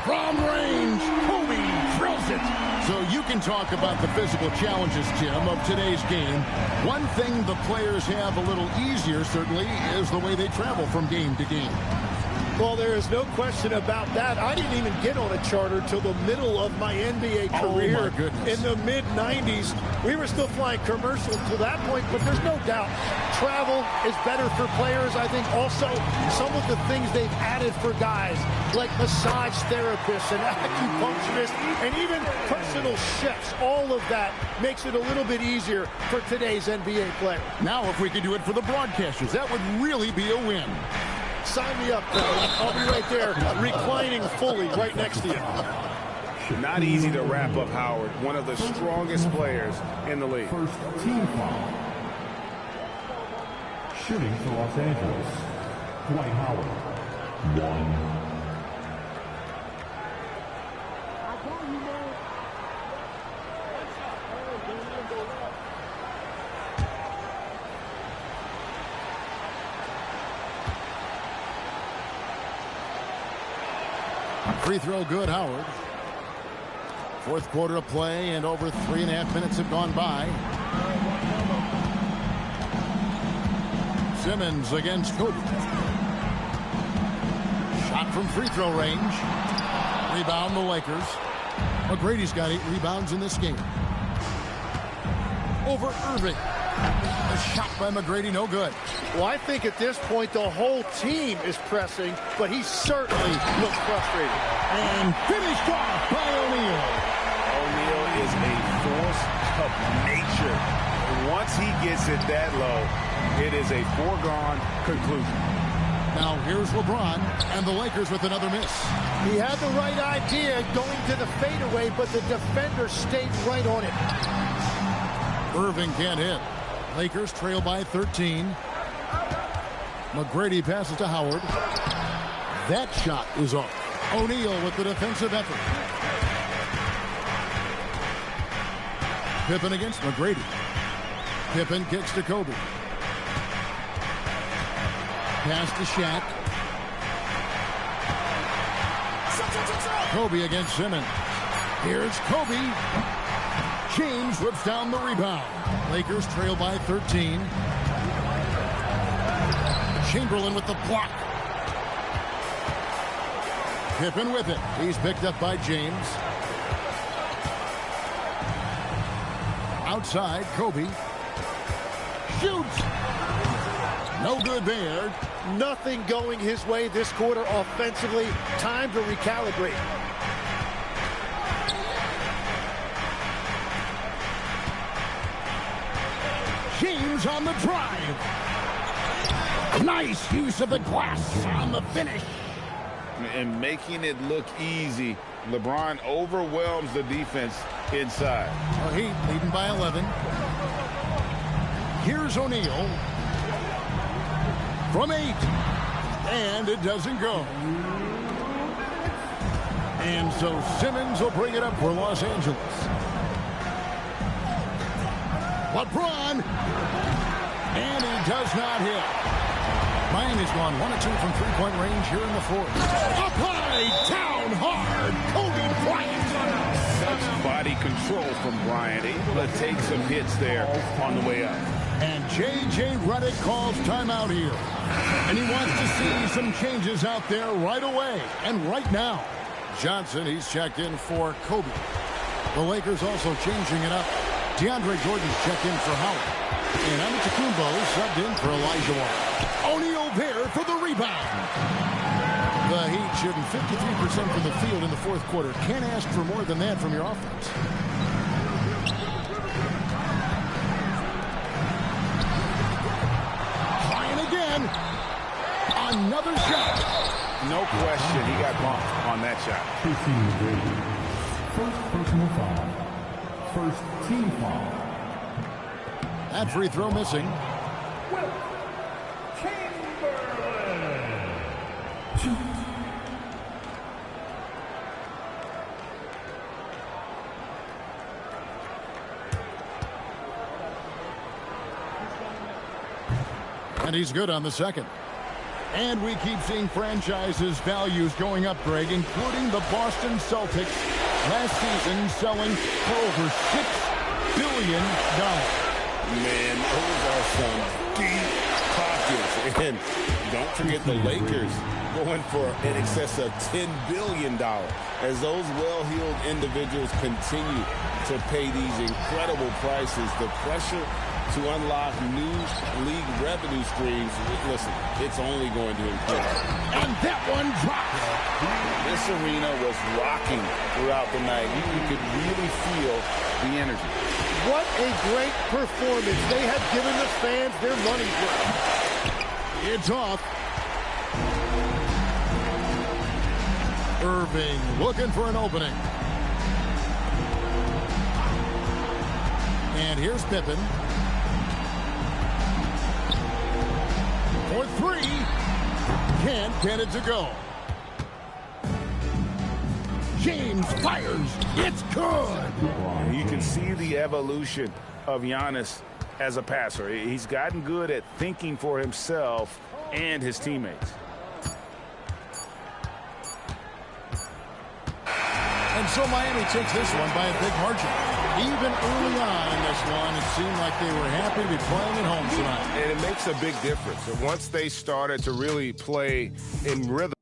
From range, Kobe drills it. So you can talk about the physical challenges, Tim, of today's game. One thing the players have a little easier, certainly, is the way they travel from game to game. Well, there is no question about that. I didn't even get on a charter till the middle of my NBA career. Oh, my goodness. In the mid-90s. We were still flying commercial to that point, but there's no doubt travel is better for players. I think also some of the things they've added for guys, like massage therapists and acupuncturists and even personal chefs, all of that makes it a little bit easier for today's NBA player. Now, if we could do it for the broadcasters, that would really be a win. Sign me up, I'll be right there, reclining fully right next to you. Not easy to wrap up Howard, one of the strongest players in the league. First team foul. Shooting for Los Angeles, Dwight Howard. 1. Free throw good, Howard. Fourth quarter of play, and over 3.5 minutes have gone by. Simmons against Kobe. Shot from free throw range. Rebound the Lakers. McGrady's got 8 rebounds in this game. Over Irving. A shot by McGrady, no good. Well, I think at this point the whole team is pressing, but he certainly looks frustrated. And finished off by O'Neal. O'Neal is a force of nature. Once he gets it that low, it is a foregone conclusion. Now here's LeBron and the Lakers with another miss. He had the right idea going to the fadeaway, but the defender stayed right on it. Irving can't hit. Lakers trail by 13. McGrady passes to Howard. That shot is off. O'Neal with the defensive effort. Pippen against McGrady. Pippen kicks to Kobe. Pass to Shaq. Kobe against Simmons. Here's Kobe. James whips down the rebound. Lakers trail by 13. Chamberlain with the block. Pippen with it. He's picked up by James. Outside, Kobe. Shoots. No good there. Nothing going his way this quarter offensively. Time to recalibrate. James on the drive. Nice use of the glass on the finish. And making it look easy. LeBron overwhelms the defense inside. The Heat leading by 11. Here's O'Neal. From 8. And it doesn't go. And so Simmons will bring it up for Los Angeles. LeBron. And he does not hit. Miami's gone 1 of 2 from three-point range here in the fourth. Up high, down hard, Kobe Bryant. Such body control from Bryant. Able to take some hits there on the way up. And J.J. Redick calls timeout here. And he wants to see some changes out there right away and right now. Johnson, he's checked in for Kobe. The Lakers also changing it up. DeAndre Jordan's checked in for Howard. And Antetokounmpo subbed in for Elijah Wall. O'Neal there for the rebound. The Heat shooting 53% from the field in the fourth quarter. Can't ask for more than that from your offense. Trying again. Another shot. No question, he got bumped on that shot. First personal foul. First team foul. That free throw missing. And he's good on the second. And we keep seeing franchises' values going up, Greg, including the Boston Celtics last season selling for over $6 billion. Man, those are some deep pockets. And don't forget the Lakers going for in excess of $10 billion as those well-heeled individuals continue to pay these incredible prices. The pressure to unlock new league revenue streams, listen, it's only going to increase. And that one drops. This arena was rocking throughout the night. You could really feel the energy. What a great performance. They have given the fans their money's worth. It's off. Irving looking for an opening. And here's Pippen. For 3. Can't get it to go. James fires. It's good. You can see the evolution of Giannis as a passer. He's gotten good at thinking for himself and his teammates. And so Miami takes this one by a big margin. Even early on in this one, it seemed like they were happy to be playing at home tonight. And it makes a big difference. And once they started to really play in rhythm,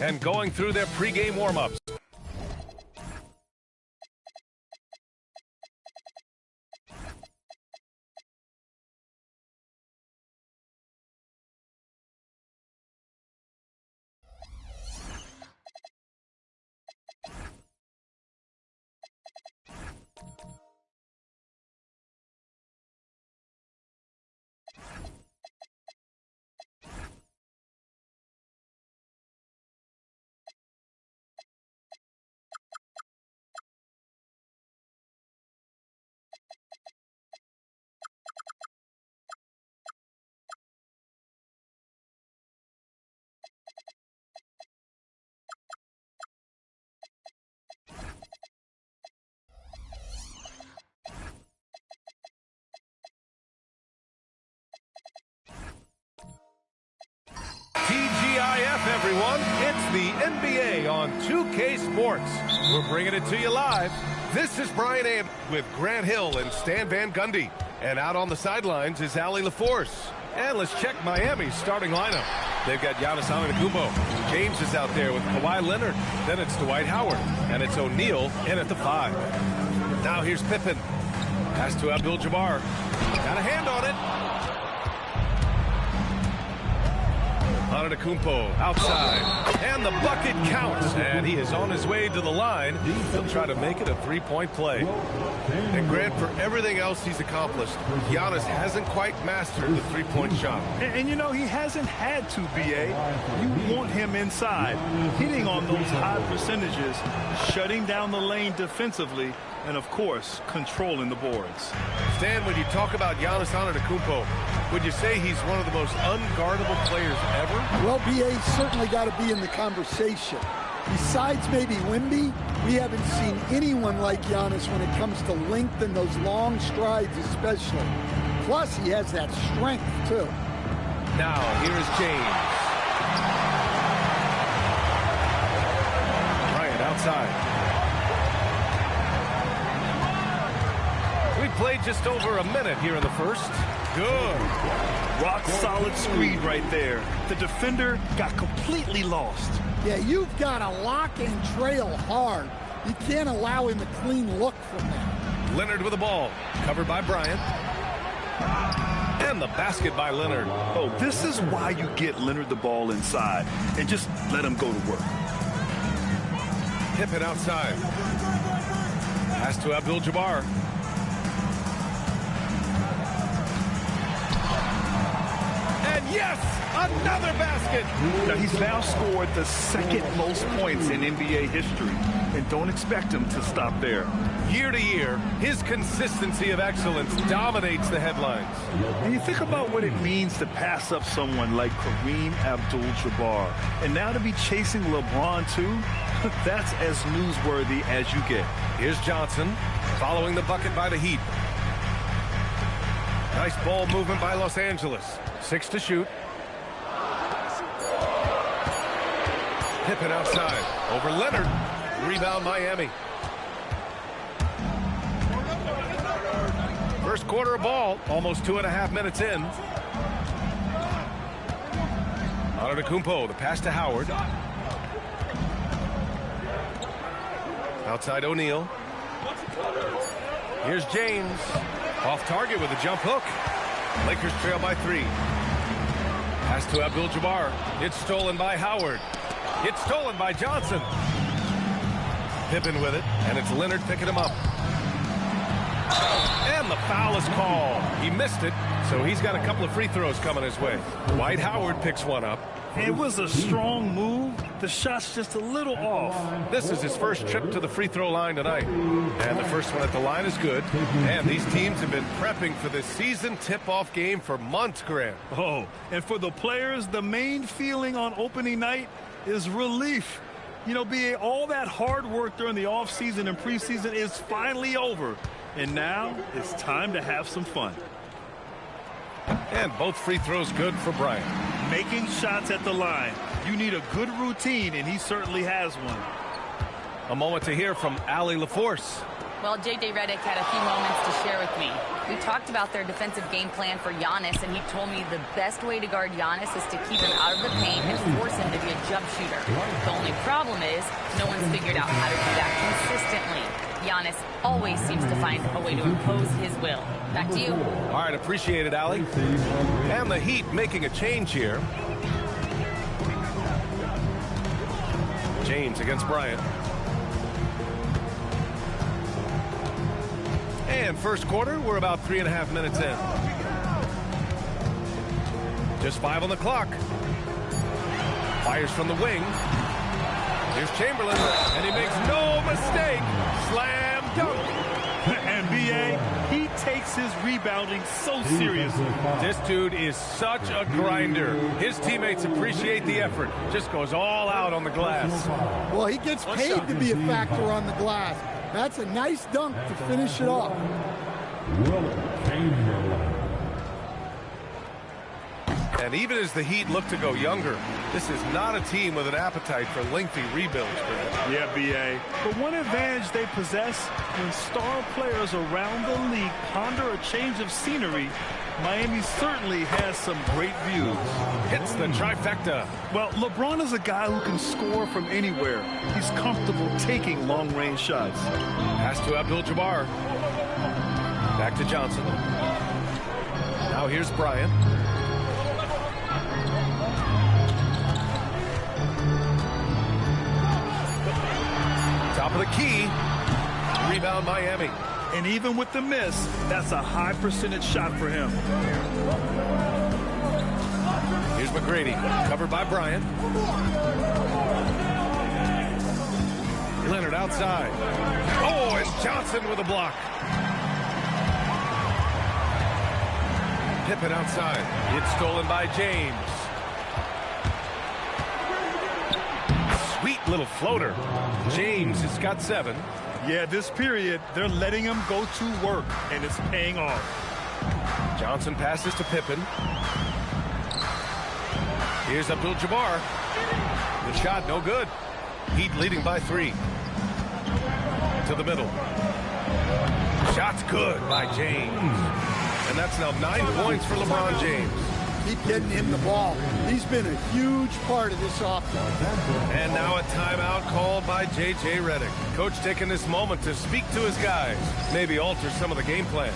and going through their pregame warm-ups. TGIF, everyone. It's the NBA on 2K Sports. We're bringing it to you live. This is Brian Am with Grant Hill and Stan Van Gundy. And out on the sidelines is Allie LaForce. And let's check Miami's starting lineup. They've got Giannis Antetokounmpo. James is out there with Kawhi Leonard. Then it's Dwight Howard. And it's O'Neal in at the 5. Now here's Pippen. Pass to Abdul-Jabbar. Got a hand on it. Antetokounmpo outside, and the bucket counts, and he is on his way to the line. He'll try to make it a three-point play. And Grant, for everything else he's accomplished, Giannis hasn't quite mastered the three-point shot. And you know, he hasn't had to, B.A. You want him inside, hitting on those high percentages, shutting down the lane defensively, and, of course, controlling the boards. Stan, when you talk about Giannis Antetokounmpo, would you say he's one of the most unguardable players ever? Well, B.A. certainly got to be in the conversation. Besides maybe Wemby, we haven't seen anyone like Giannis when it comes to length and those long strides especially. Plus, he has that strength, too. Now, here's James. Bryant outside. We played just over a minute here in the first. Good. Rock solid screen right there. The defender got completely lost. Yeah, you've got to lock and trail hard. You can't allow him a clean look from that. Leonard with the ball. Covered by Bryant. And the basket by Leonard. Oh, this is why you get Leonard the ball inside and just let him go to work. Pippen outside. Pass to Abdul-Jabbar. Yes, another basket. Now, he's now scored the second most points in NBA history, and don't expect him to stop there. Year to year, his consistency of excellence dominates the headlines. And you think about what it means to pass up someone like Kareem Abdul-Jabbar, and now to be chasing LeBron too, that's as newsworthy as you get. Here's Johnson, following the bucket by the Heat. Nice ball movement by Los Angeles. 6 to shoot. Pippen outside. Over Leonard. Rebound Miami. First quarter of ball. Almost 2.5 minutes in. Antetokounmpo. The pass to Howard. Outside O'Neal. Here's James. Off target with a jump hook. Lakers trail by 3. Pass to Abdul-Jabbar. It's stolen by Howard. It's stolen by Johnson. Pippen with it, and it's Leonard picking him up. And the foul is called. He missed it, so he's got a couple of free throws coming his way. Dwight Howard picks one up. It was a strong move. The shot's just a little off. This is his first trip to the free throw line tonight. And the first one at the line is good. And these teams have been prepping for this season tip-off game for months, Grant. Oh, and for the players, the main feeling on opening night is relief. You know, B.A., all that hard work during the offseason and preseason is finally over. And now it's time to have some fun. And both free throws good for Bryant. Making shots at the line. You need a good routine, and he certainly has one. A moment to hear from Allie LaForce. Well, J.J. Redick had a few moments to share with me. We talked about their defensive game plan for Giannis, and he told me the best way to guard Giannis is to keep him out of the paint and force him to be a jump shooter. The only problem is no one's figured out how to do that consistently. Giannis always seems to find a way to impose his will. Back to you. All right, appreciate it, Allie. And the Heat making a change here. James against Bryant. And first quarter, we're about 3.5 minutes in. Just 5 on the clock. Fires from the wing. Here's Chamberlain, and he makes no mistake. Slam dunk. And B.A., he takes his rebounding so seriously. This dude is such a grinder. His teammates appreciate the effort. Just goes all out on the glass. Well, he gets paid to be a factor on the glass. That's a nice dunk to finish it off. And even as the Heat look to go younger, this is not a team with an appetite for lengthy rebuilds. Yeah, B.A. But one advantage they possess, when star players around the league ponder a change of scenery, Miami certainly has some great views. Hits the trifecta. Well, LeBron is a guy who can score from anywhere. He's comfortable taking long-range shots. Pass to Abdul-Jabbar. Back to Johnson. Now here's Bryant. Top of the key. Rebound Miami. And even with the miss, that's a high percentage shot for him. Here's McGrady, covered by Bryant. Leonard outside. Oh, and Johnson with a block. Pippen outside. It's stolen by James. Sweet little floater. James has got 7. Yeah, this period, they're letting him go to work, and it's paying off. Johnson passes to Pippen. Here's Abdul-Jabbar. The shot, no good. Heat leading by 3. To the middle. Shot's good by James. And that's now 9 points for LeBron James. Keep getting him the ball. He's been a huge part of this offense. And now a timeout called by J.J. Redick. Coach taking this moment to speak to his guys. Maybe alter some of the game plan.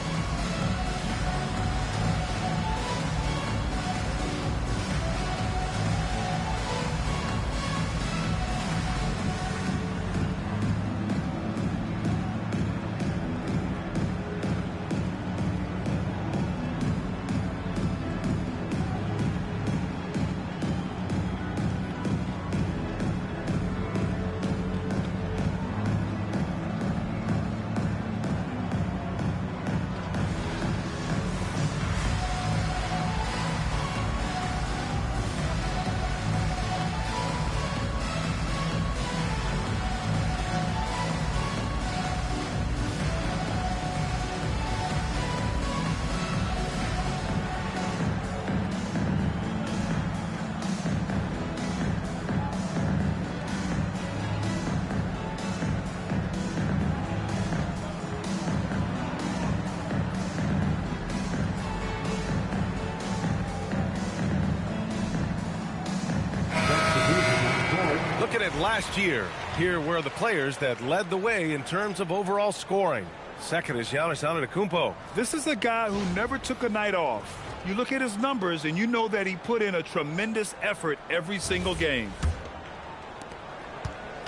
Looking at last year, here were the players that led the way in terms of overall scoring. Second is Giannis Antetokounmpo. This is a guy who never took a night off. You look at his numbers and you know that he put in a tremendous effort every single game.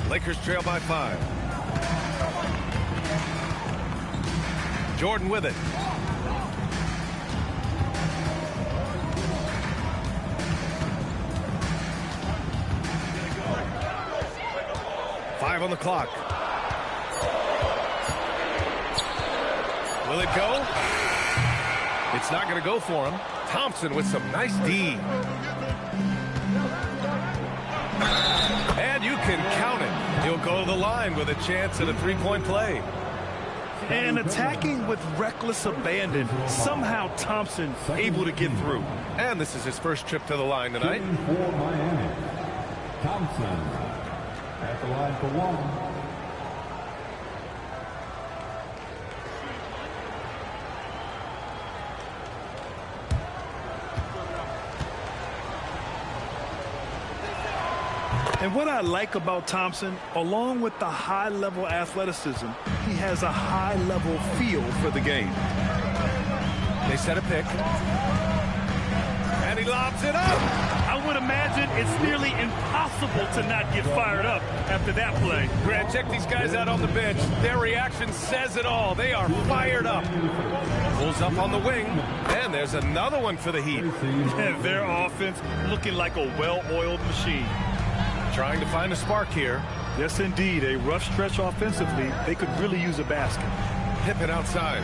Lakers trail by 5. Jordan with it. On the clock. Will it go? It's not going to go for him. Thompson with some nice D. And you can count it. He'll go to the line with a chance at a three-point play. And attacking with reckless abandon. Somehow Thompson able to get through. And this is his first trip to the line tonight. For Miami, Thompson. At the line for 1. And what I like about Thompson, along with the high-level athleticism, he has a high-level feel for the game. They set a pick. And he lobs it up. I would imagine it's nearly impossible to not get fired up after that play. Grant, check these guys out on the bench. Their reaction says it all. They are fired up. Pulls up on the wing. And there's another one for the Heat. Their offense looking like a well-oiled machine. Trying to find a spark here. Yes, indeed. A rough stretch offensively. They could really use a basket. Pippen outside.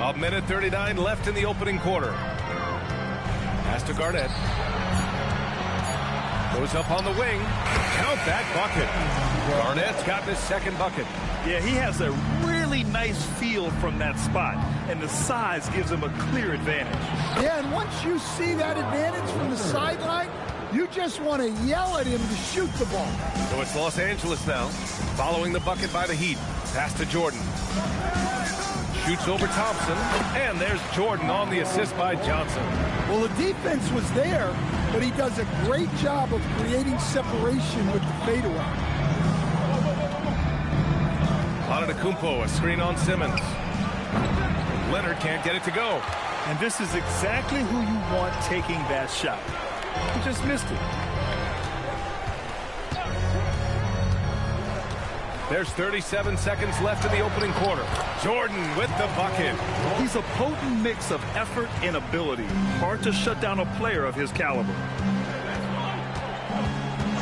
A minute 39 left in the opening quarter. Pass to Garnett. Goes up on the wing. Count that bucket. Garnett's gotten his second bucket. Yeah, he has a really nice feel from that spot, and the size gives him a clear advantage. Yeah, and once you see that advantage from the sideline, you just want to yell at him to shoot the ball. So it's Los Angeles now, following the bucket by the Heat. Pass to Jordan. Shoots over Thompson, and there's Jordan on the assist by Johnson. Well, the defense was there, but he does a great job of creating separation with the fadeaway. Antetokounmpo, a screen on Simmons. Leonard can't get it to go. And this is exactly who you want taking that shot. He just missed it. There's 37 seconds left in the opening quarter. Jordan with the bucket. He's a potent mix of effort and ability. Hard to shut down a player of his caliber.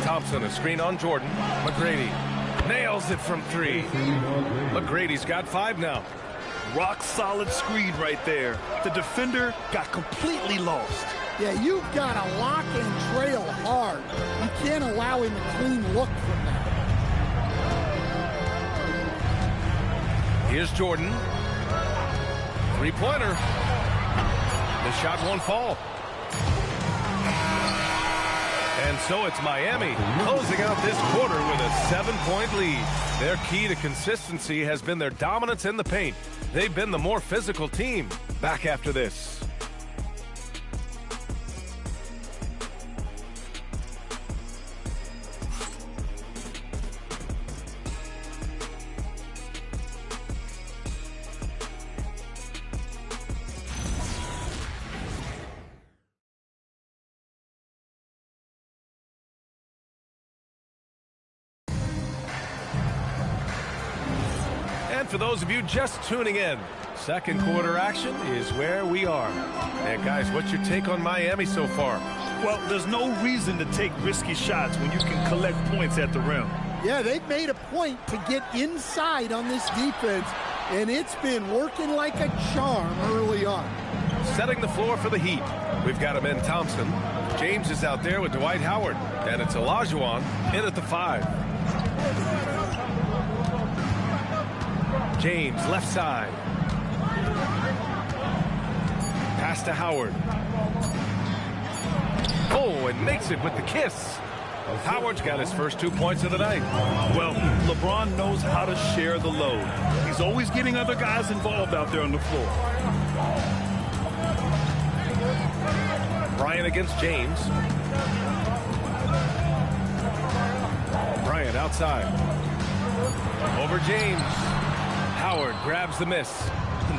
Thompson, a screen on Jordan. McGrady nails it from three. McGrady's got 5 now. Rock solid screen right there. The defender got completely lost. Yeah, you've got to lock and trail hard. You can't allow him a clean look from that. Here's Jordan. Three-pointer. The shot won't fall. And so it's Miami closing out this quarter with a 7-point lead. Their key to consistency has been their dominance in the paint. They've been the more physical team. Back after this. And for those of you just tuning in, second quarter action is where we are. And guys, what's your take on Miami so far? Well, there's no reason to take risky shots when you can collect points at the rim. Yeah, they've made a point to get inside on this defense, and it's been working like a charm early on. Setting the floor for the Heat. We've got him in Thompson. James is out there with Dwight Howard. And it's Olajuwon in at the 5. James, left side. Pass to Howard. Oh, and makes it with the kiss. Howard's got his first 2 points of the night. Well, LeBron knows how to share the load. He's always getting other guys involved out there on the floor. Bryant against James. Bryant outside. Over James. Howard grabs the miss.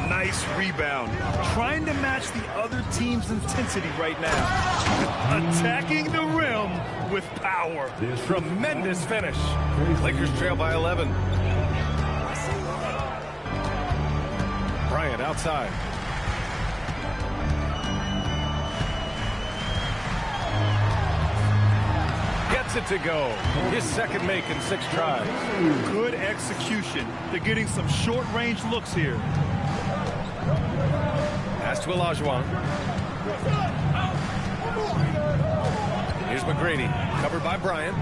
Nice rebound. Trying to match the other team's intensity right now. Attacking the rim with power. Tremendous finish. Lakers trail by 11. Bryant outside. Gets it to go. His second make in 6 tries. Good execution. They're getting some short-range looks here. Pass to Olajuwon. Here's McGrady, covered by Bryant.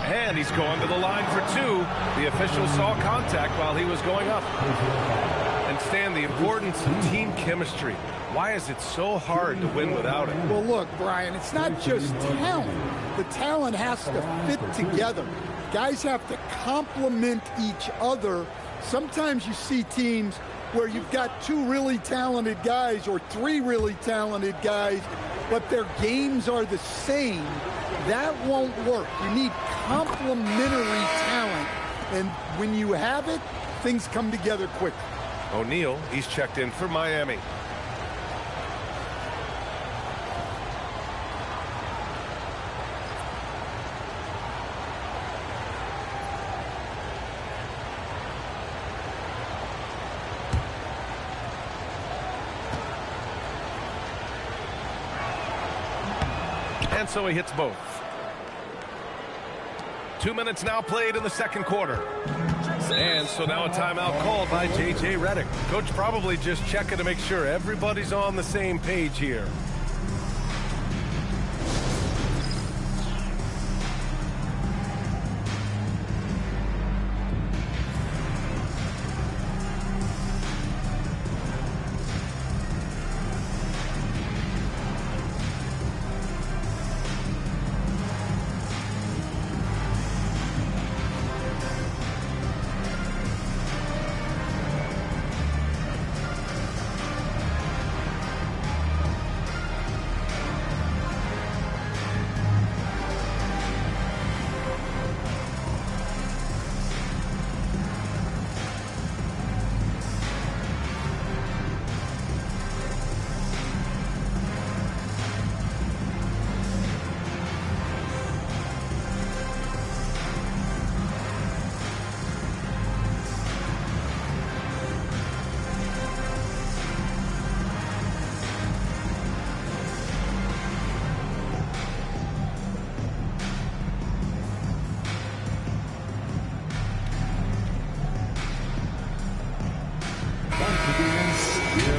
And he's going to the line for 2. The official saw contact while he was going up. And Stan, the importance of team chemistry. Why is it so hard to win without it? Well, look, Brian, it's not just talent. The talent has to fit together. Guys have to complement each other. Sometimes you see teams where you've got two really talented guys or three really talented guys, but their games are the same. That won't work. You need complementary talent, and when you have it, things come together quickly. O'Neal, he's checked in for Miami. And so he hits both. 2 minutes now played in the second quarter. And so now a timeout called by J.J. Redick. Coach probably just checking to make sure everybody's on the same page here.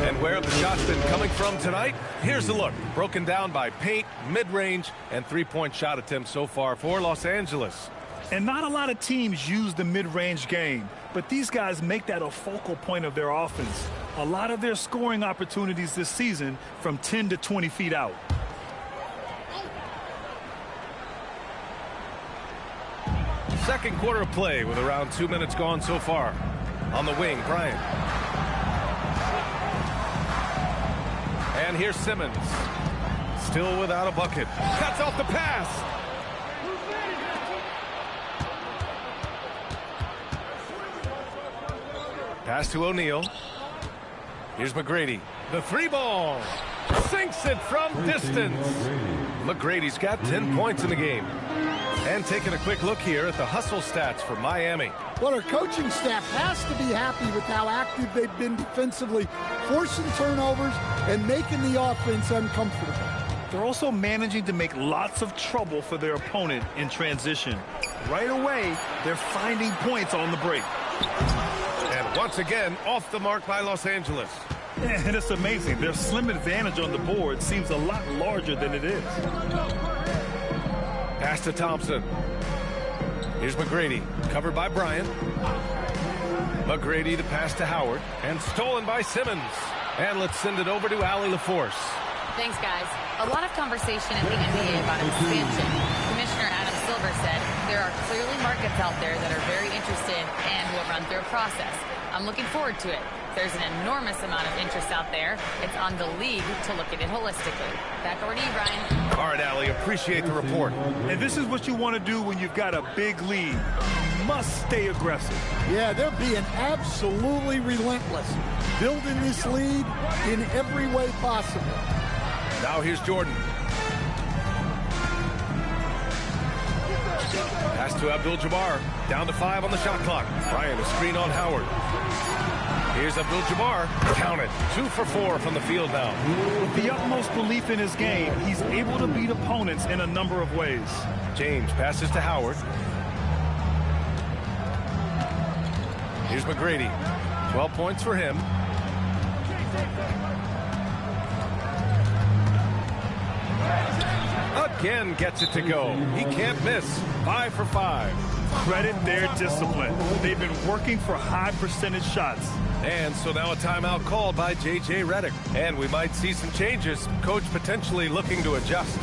And where have the shots been coming from tonight? Here's the look. Broken down by paint, mid-range, and three-point shot attempts so far for Los Angeles. And not a lot of teams use the mid-range game, but these guys make that a focal point of their offense. A lot of their scoring opportunities this season from 10 to 20 feet out. Second quarter of play with around 2 minutes gone so far. On the wing, Bryant. And here's Simmons. Still without a bucket. Cuts off the pass. Pass to O'Neal. Here's McGrady. The three ball. Sinks it from distance. McGrady's got 10 points in the game. And taking a quick look here at the hustle stats for Miami. Well, our coaching staff has to be happy with how active they've been defensively, forcing turnovers and making the offense uncomfortable. They're also managing to make lots of trouble for their opponent in transition. Right away, they're finding points on the break. And once again, off the mark by Los Angeles. And it's amazing. Their slim advantage on the board seems a lot larger than it is. Pass to Thompson. Here's McGrady, covered by Bryant. McGrady, the pass to Howard, and stolen by Simmons. And let's send it over to Allie LaForce. Thanks, guys. A lot of conversation in the NBA about expansion. Commissioner Adam Silver said there are clearly markets out there that are very interested and will run through a process. I'm looking forward to it. There's an enormous amount of interest out there. It's on the league to look at it holistically. Back over to you, Brian. All right, Allie, appreciate the report. And this is what you want to do when you've got a big lead. You must stay aggressive. Yeah, they're being absolutely relentless, building this lead in every way possible. Now here's Jordan. Pass to Abdul-Jabbar. Down to 5 on the shot clock. Bryant, a screen on Howard. Here's Abdul-Jabbar. Count it. 2 for 4 from the field now. With the utmost belief in his game, he's able to beat opponents in a number of ways. James passes to Howard. Here's McGrady. 12 points for him. Again gets it to go. He can't miss. 5 for 5. Credit their discipline. They've been working for high percentage shots. And so now a timeout called by J.J. Redick. And we might see some changes. Coach potentially looking to adjust.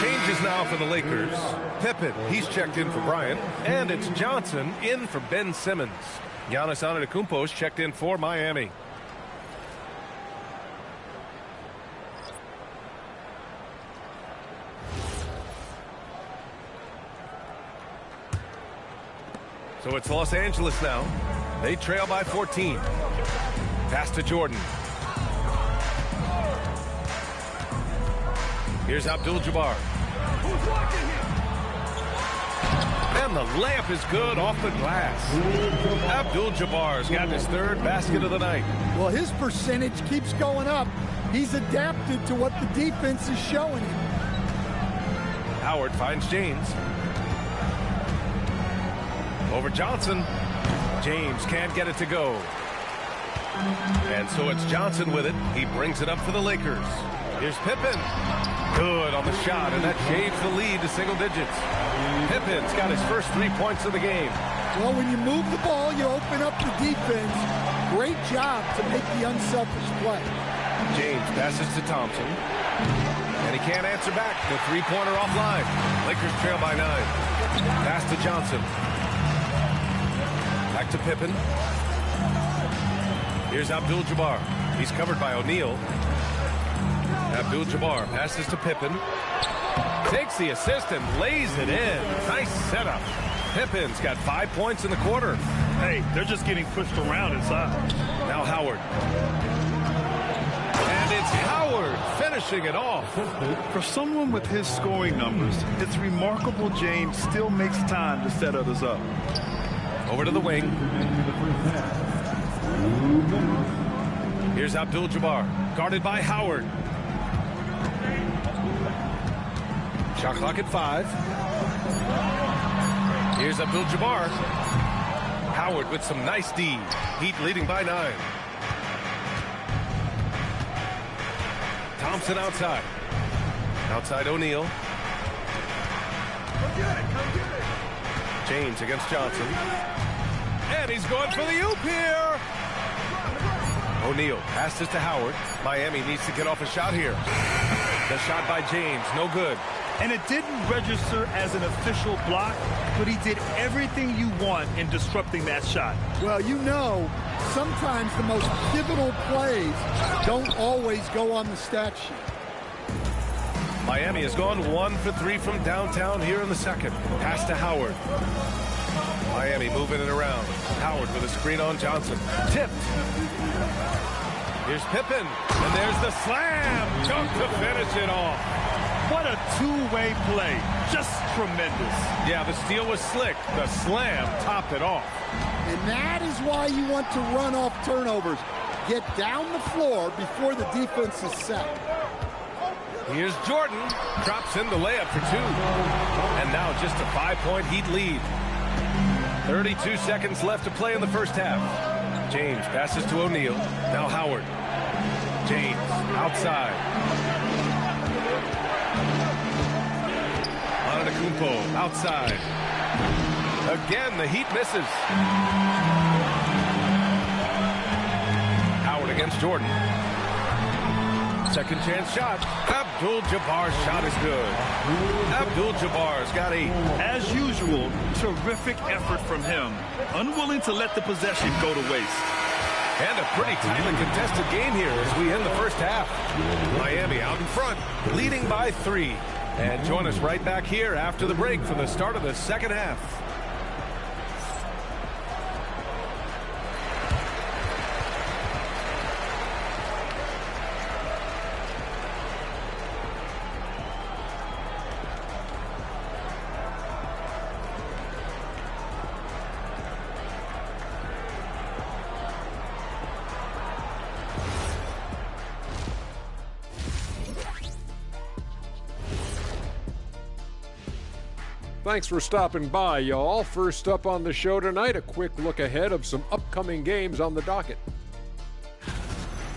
Changes now for the Lakers. Pippen, he's checked in for Bryant. And it's Johnson in for Ben Simmons. Giannis Antetokounmpo's checked in for Miami. So it's Los Angeles now. They trail by 14. Pass to Jordan. Here's Abdul-Jabbar. And the layup is good off the glass. Abdul-Jabbar's got his third basket of the night. Well, his percentage keeps going up. He's adapted to what the defense is showing him. Howard finds James. Over Johnson. James can't get it to go. And so it's Johnson with it. He brings it up for the Lakers. Here's Pippen. Good on the shot, and that shaves the lead to single digits. Pippen's got his first 3 points of the game. Well, when you move the ball, you open up the defense. Great job to make the unselfish play. James passes to Thompson. And he can't answer back. The three-pointer offline. Lakers trail by 9. Pass to Johnson. Back to Pippen. Here's Abdul-Jabbar. He's covered by O'Neal. Abdul-Jabbar passes to Pippen. Takes the assist and lays it in. Nice setup. Pippen's got 5 points in the quarter. Hey, they're just getting pushed around inside. Now Howard. And it's Howard finishing it off. For someone with his scoring numbers, it's remarkable James still makes time to set others up. Over to the wing. Here's Abdul-Jabbar, guarded by Howard. Shot clock at 5. Here's Abdul-Jabbar. Howard with some nice D. Heat leading by 9. Thompson outside. Outside O'Neal. James against Johnson. And he's going for the oop here. O'Neal passes to Howard. Miami needs to get off a shot here. The shot by James, no good. And it didn't register as an official block, but he did everything you want in disrupting that shot. Well, you know, sometimes the most pivotal plays don't always go on the stat sheet. Miami has gone 1 for 3 from downtown here in the second. Pass to Howard. Miami moving it around. Howard with a screen on Johnson. Tipped. Here's Pippen. And there's the slam. Dunk to finish it off. What a two-way play. Just tremendous. Yeah, the steal was slick. The slam topped it off. And that is why you want to run off turnovers. Get down the floor before the defense is set. Here's Jordan. Drops in the layup for 2. And now just a 5-point Heat lead. 32 seconds left to play in the first half. James passes to O'Neal. Now Howard. James outside. Antetokounmpo outside. Again, the Heat misses. Howard against Jordan. Second chance shot. Abdul-Jabbar's shot is good. Abdul-Jabbar's got 8. As usual, terrific effort from him. Unwilling to let the possession go to waste. And a pretty tightly contested game here as we end the first half. Miami out in front, leading by 3. And join us right back here after the break for the start of the second half. Thanks for stopping by, y'all. First up on the show tonight, a quick look ahead of some upcoming games on the docket.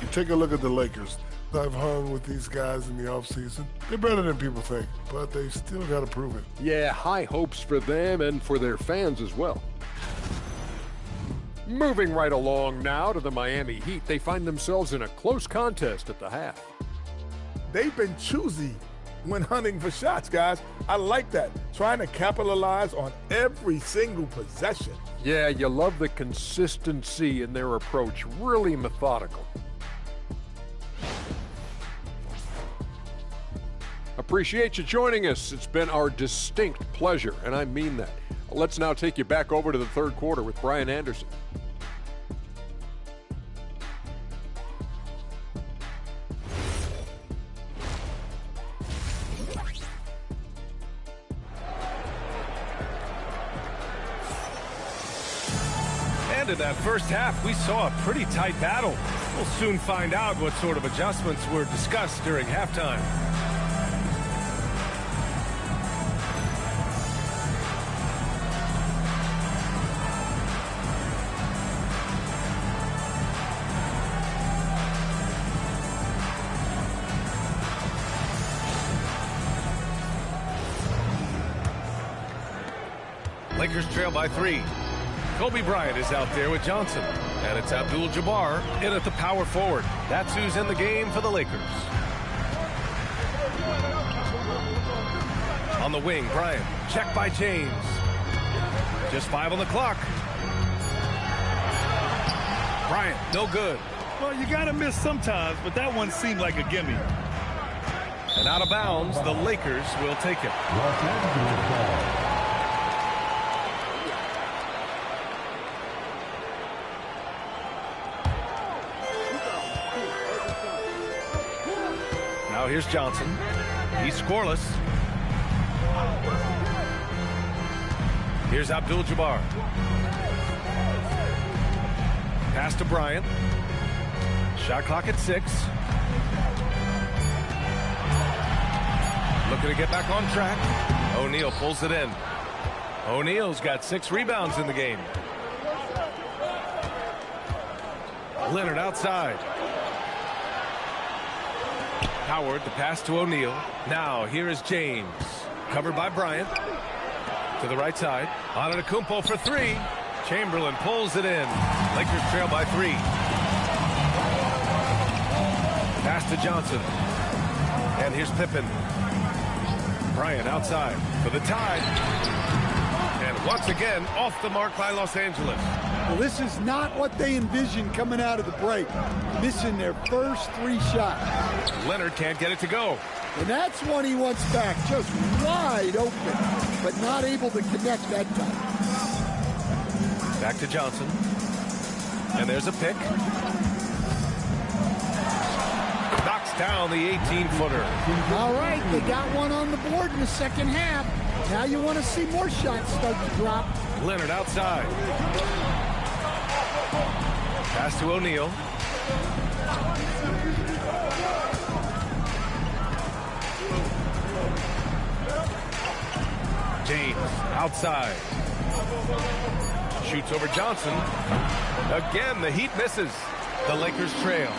You take a look at the Lakers. I've hung with these guys in the offseason. They're better than people think, but they still got to prove it. Yeah, high hopes for them and for their fans as well. Moving right along now to the Miami Heat, they find themselves in a close contest at the half. They've been choosy when hunting for shots, guys. I like that. Trying to capitalize on every single possession. Yeah, you love the consistency in their approach. Really methodical. Appreciate you joining us. It's been our distinct pleasure, and I mean that. Let's now take you back over to the third quarter with Brian Anderson. And in that first half, we saw a pretty tight battle. We'll soon find out what sort of adjustments were discussed during halftime. Lakers trail by 3. Kobe Bryant is out there with Johnson. And it's Abdul-Jabbar in at the power forward. That's who's in the game for the Lakers. On the wing, Bryant. Checked by James. Just 5 on the clock. Bryant, no good. Well, you got to miss sometimes, but that one seemed like a gimme. And out of bounds, the Lakers will take it. Now here's Johnson. He's scoreless. Here's Abdul-Jabbar. Pass to Bryant. Shot clock at 6. Looking to get back on track. O'Neal pulls it in. O'Neal's got 6 rebounds in the game. Leonard outside. Howard, the pass to O'Neal. Now, here is James. Covered by Bryant. To the right side. Antetokounmpo for 3. Chamberlain pulls it in. Lakers trail by 3. Pass to Johnson. And here's Pippen. Bryant outside for the tie. And once again, off the mark by Los Angeles. Well, this is not what they envisioned coming out of the break. Missing their first 3 shots. Leonard can't get it to go. And that's one he wants back. Just wide open, but not able to connect that time. Back to Johnson. And there's a pick. Knocks down the 18-footer. All right, they got one on the board in the second half. Now you want to see more shots start to drop. Leonard outside. Pass to O'Neal. James outside. Shoots over Johnson. Again, the Heat misses. The Lakers trail.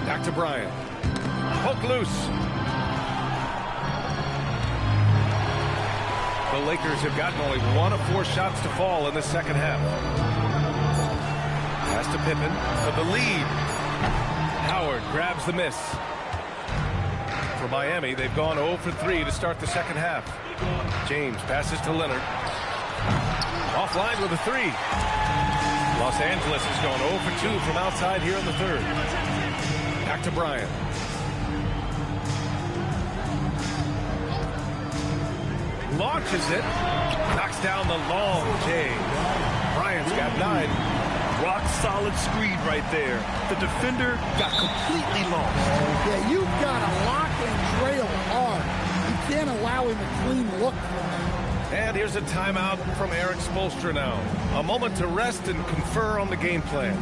Back to Bryant. Poke loose. The Lakers have gotten only 1 of 4 shots to fall in the second half. Pass to Pippen for the lead. Howard grabs the miss. For Miami, they've gone 0 for 3 to start the second half. James passes to Leonard. Offline with a 3. Los Angeles has gone 0 for 2 from outside here in the third. Back to Bryant. Launches it. Knocks down the long J. Bryant's got 9. Rock solid screen right there. The defender got completely lost. Yeah, you've got to lock and trail hard. You can't allow him a clean look from that. And here's a timeout from Eric Spoelstra now. A moment to rest and confer on the game plan.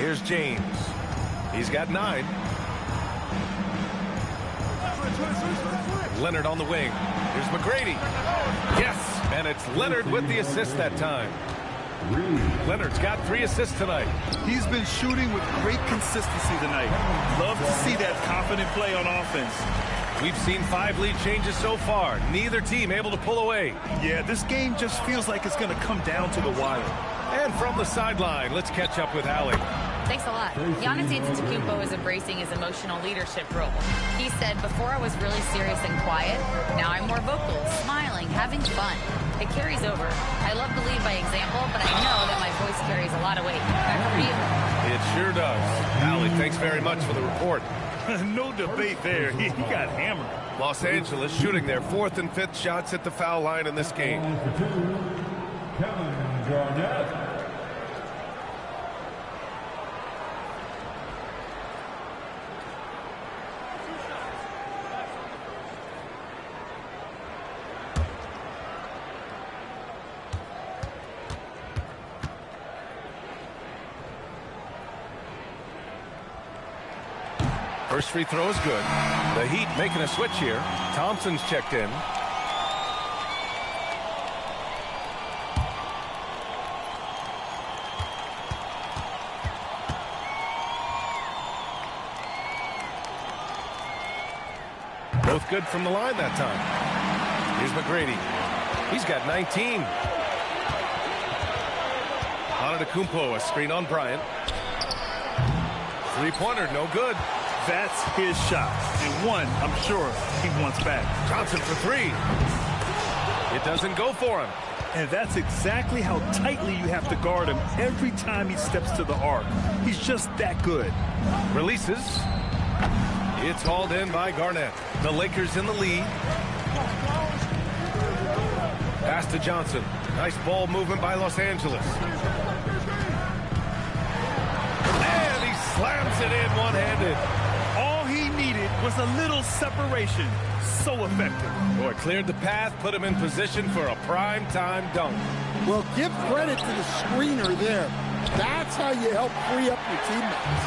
Here's James. He's got 9. Leonard on the wing. Here's McGrady. Yes, and it's Leonard with the assist that time. Leonard's got 3 assists tonight. He's been shooting with great consistency tonight. Love to see that confident play on offense. We've seen 5 lead changes so far. Neither team able to pull away. Yeah, this game just feels like it's going to come down to the wire. And from the sideline, let's catch up with Allie. Thanks a lot. Giannis Antetokounmpo is embracing his emotional leadership role. He said, before I was really serious and quiet, now I'm more vocal, smiling, having fun. It carries over. I love to lead by example, but I know that my voice carries a lot of weight. Back over to you. It sure does. Allie, thanks very much for the report. No debate there. He got hammered. Los Angeles shooting their 4th and 5th shots at the foul line in this game. Kevin Garnett. First free throw is good. The Heat making a switch here. Thompson's checked in. Both good from the line that time. Here's McGrady. He's got 19. Antetokounmpo, a screen on Bryant. Three-pointer, no good. That's his shot, and one I'm sure he wants back. Johnson for 3. It doesn't go for him. And that's exactly how tightly you have to guard him every time he steps to the arc. He's just that good. Releases. It's hauled in by Garnett. The Lakers in the lead. Pass to Johnson. Nice ball movement by Los Angeles. And he slams it in one-handed. All he needed was a little separation. So effective. Boy, cleared the path, put him in position for a prime-time dunk. Well, give credit to the screener there. That's how you help free up your teammates.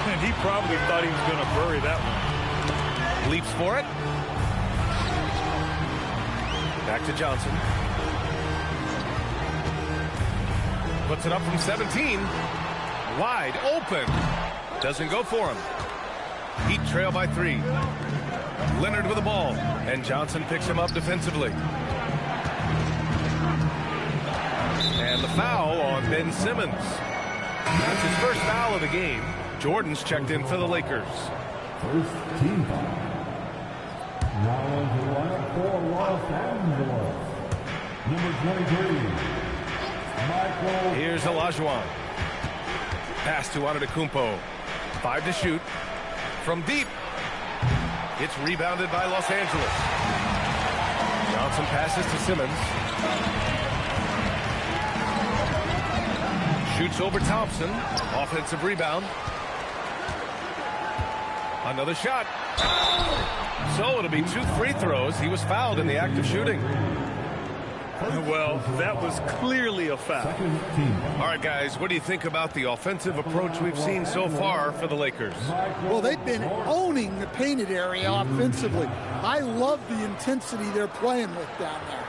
And he probably thought he was going to bury that one. Leaps for it. Back to Johnson. Puts it up from 17. Wide open. Doesn't go for him. Heat trail by 3. Leonard with the ball. And Johnson picks him up defensively. And the foul on Ben Simmons. That's his first foul of the game. Jordan's checked in for the Lakers. First team foul. Now on the line for Los Angeles. Number 23. Michael. Here's Olajuwon. Pass to Antetokounmpo. 5 to shoot. From deep. It's rebounded by Los Angeles. Johnson passes to Simmons. Shoots over Thompson. Offensive rebound. Another shot. So it'll be 2 free throws. He was fouled in the act of shooting. Well, that was clearly a foul. All right, guys, what do you think about the offensive approach we've seen so far for the Lakers? Well, they've been owning the painted area offensively. I love the intensity they're playing with down there.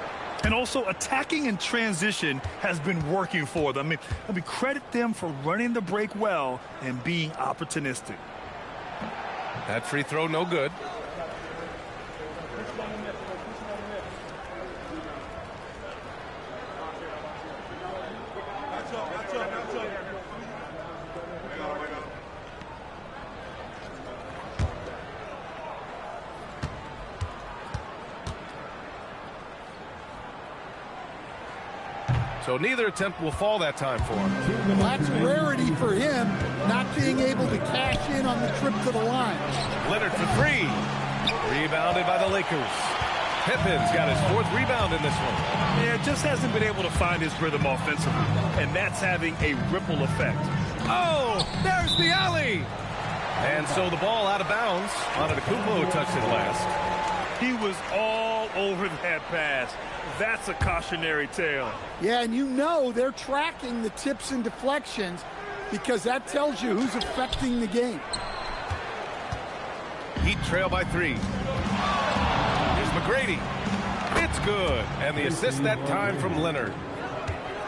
And also, attacking in transition has been working for them. I mean, credit them for running the break well and being opportunistic. That free throw, no good. So neither attempt will fall that time for him. That's rarity for him, not being able to cash in on the trip to the line. Leonard for 3. Rebounded by the Lakers. Pippen's got his 4th rebound in this one. Yeah, just hasn't been able to find his rhythm offensively, and that's having a ripple effect. Oh, there's the alley. And so the ball out of bounds. Antetokounmpo touched it last. He was all over that pass. That's a cautionary tale. Yeah, and you know they're tracking the tips and deflections. because that tells you who's affecting the game. Heat trail by 3. Here's McGrady. It's good. And the assist that time from Leonard.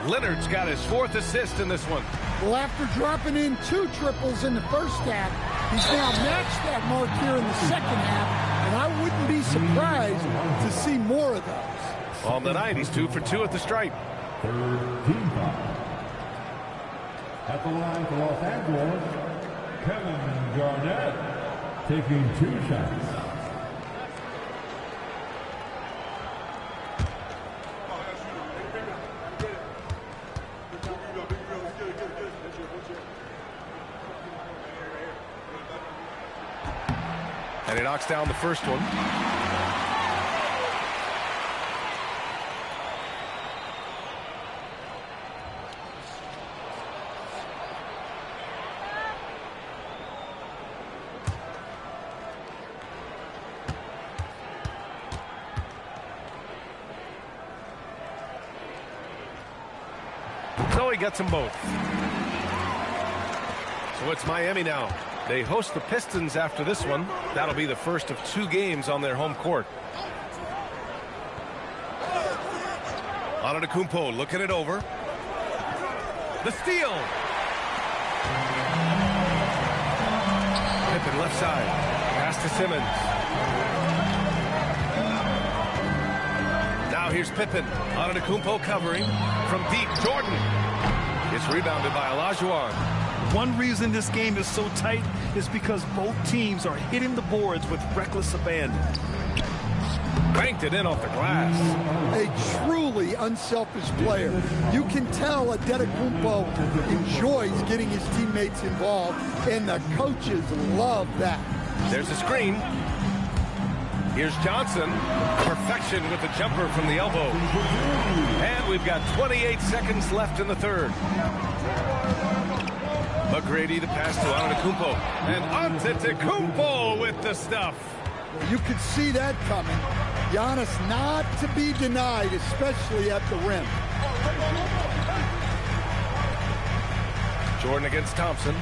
Leonard's got his 4th assist in this one. Well, after dropping in 2 triples in the first half, he's now matched that mark here in the second half, and I wouldn't be surprised to see more of those. On the night, he's 2 for 2 at the stripe. Third team foul. At the line for Los Angeles, Kevin Garnett taking 2 shots. And he knocks down the first one. So he gets them both. So it's Miami now. They host the Pistons after this one. That'll be the first of 2 games on their home court. Antetokounmpo looking it over. The steal. Pippen left side. Pass to Simmons. Now here's Pippen. Antetokounmpo covering from deep. Jordan. It's rebounded by Olajuwon. One reason this game is so tight is because both teams are hitting the boards with reckless abandon. Banked it in off the glass. A truly unselfish player. You can tell Antetokounmpo enjoys getting his teammates involved, and the coaches love that. There's a screen. Here's Johnson. Perfection with the jumper from the elbow. And we've got 28 seconds left in the third. McGrady the pass to Antetokounmpo. And Antetokounmpo with the stuff. You could see that coming. Giannis not to be denied, especially at the rim. Jordan against Thompson.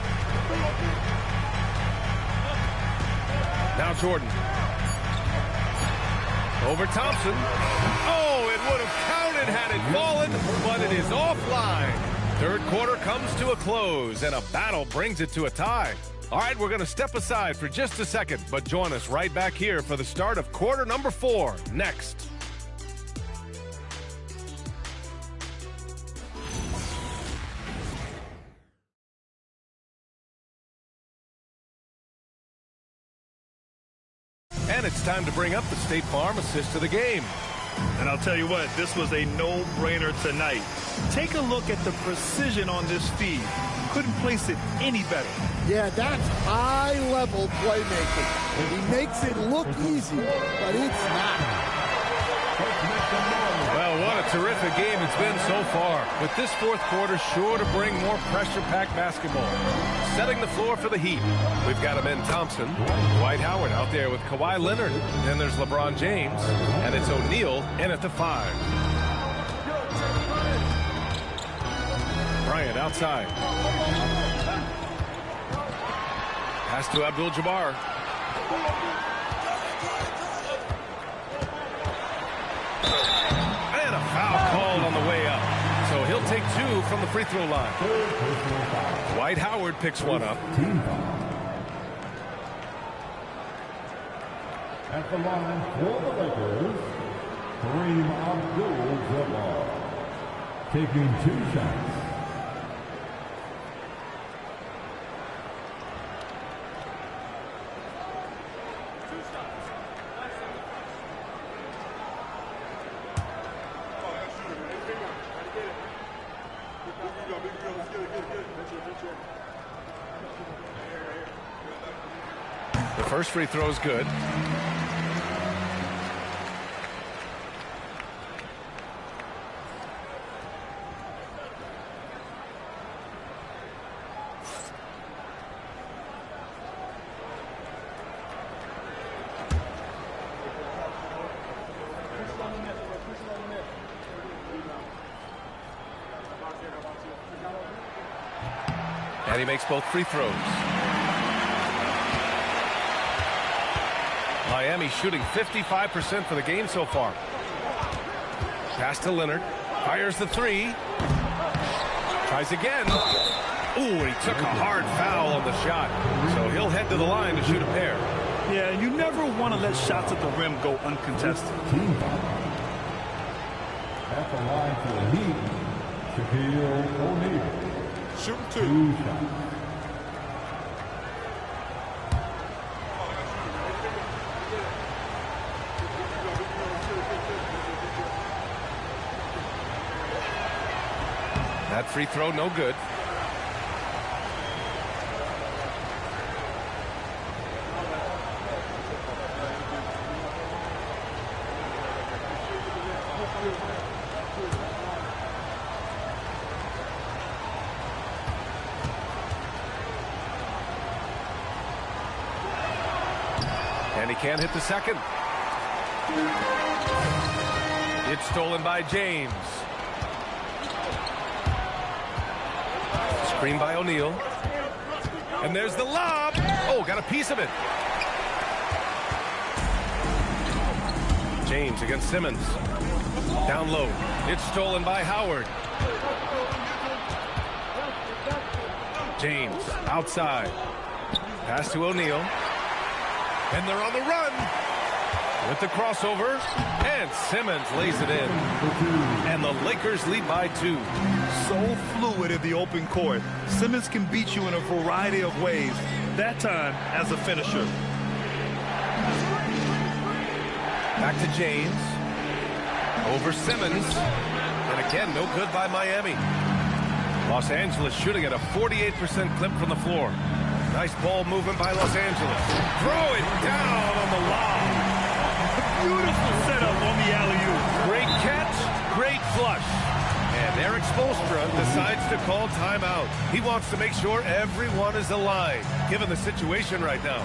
Now Jordan. Over Thompson. Oh, it would have counted had it fallen, but it is offline. Third quarter comes to a close, and a battle brings it to a tie. All right, we're going to step aside for just a second, but join us right back here for the start of quarter number 4 next. And it's time to bring up the State Farm assist of the game. And I'll tell you what, this was a no-brainer tonight. Take a look at the precision on this feed. Couldn't place it any better. Yeah, that's high-level playmaking. He makes it look easy, but it's not. Well, what a terrific game it's been so far. With this fourth quarter sure to bring more pressure-packed basketball. Setting the floor for the Heat. We've got him in Thompson. Dwight Howard out there with Kawhi Leonard. Then there's LeBron James. And it's O'Neal in at the 5. Bryant outside. Pass to Abdul-Jabbar. And a foul called on the way up. So he'll take 2 from the free throw line. Dwight Howard picks one up. At the line for the Lakers, Kareem Abdul-Jabbar taking 2 shots. The first free throw is good. And he makes both free throws. Miami shooting 55% for the game so far. Pass to Leonard. Fires the three. Tries again. Ooh, he took a hard foul on the shot. So he'll head to the line to shoot a pair. Yeah, you never want to let shots at the rim go uncontested. At the line for the Heat, Shaquille O'Neal. Shooting 2. 2 shots. That free throw, no good. And he can't hit the second. It's stolen by James. Screen by O'Neal. And there's the lob. Oh, got a piece of it. James against Simmons. Down low. It's stolen by Howard. James outside. Pass to O'Neal. And they're on the run. With the crossover. And Simmons lays it in. And the Lakers lead by 2. So fluid in the open court. Simmons can beat you in a variety of ways. That time as a finisher. Back to James. Over Simmons. And again, no good by Miami. Los Angeles shooting at a 48% clip from the floor. Nice ball movement by Los Angeles. Throw it down on the lob. Beautiful setup on the alley-oop. Great catch, great flush. And Eric Spoelstra decides to call timeout. He wants to make sure everyone is aligned, given the situation right now.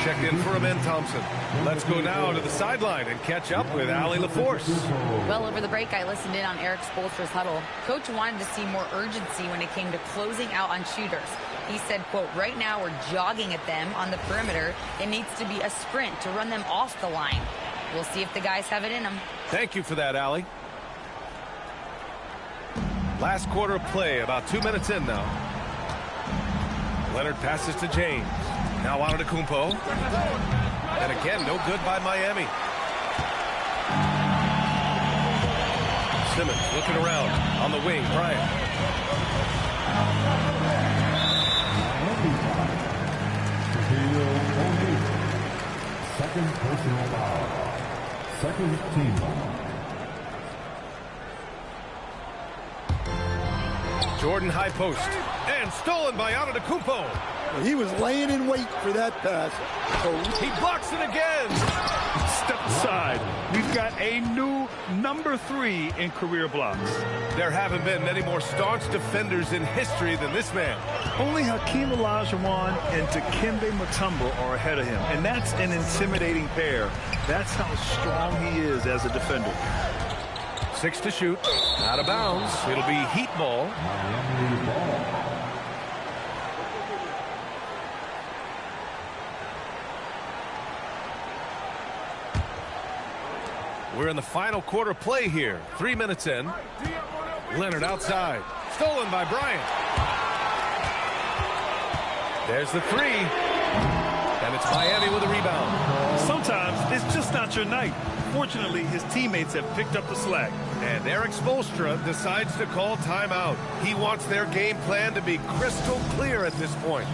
Checked in for Amen Thompson. Let's go now to the sideline and catch up with Allie LaForce. Well, over the break, I listened in on Eric Spoelstra's huddle. Coach wanted to see more urgency when it came to closing out on shooters. He said, quote, right now we're jogging at them on the perimeter. It needs to be a sprint to run them off the line. We'll see if the guys have it in them. Thank you for that, Allie. Last quarter of play, about 2 minutes in now. Leonard passes to James. Now Antetokounmpo. And again, no good by Miami. Simmons looking around on the wing. Bryant. Second personal foul. Second team foul. Jordan high post. And stolen by Antetokounmpo. He was laying in wait for that pass. He blocks it again. Step aside. We've got a new number 3 in career blocks. There haven't been many more staunch defenders in history than this man. Only Hakeem Olajuwon and Dikembe Mutombo are ahead of him, and that's an intimidating pair. That's how strong he is as a defender. 6 to shoot. Out of bounds. It'll be Heat ball. Miami ball. We're in the final quarter play here. 3 minutes in. Leonard outside. Stolen by Bryant. There's the three. And it's Miami with a rebound. Sometimes it's just not your night. Fortunately, his teammates have picked up the slack. And Eric Spoelstra decides to call timeout. He wants their game plan to be crystal clear at this point.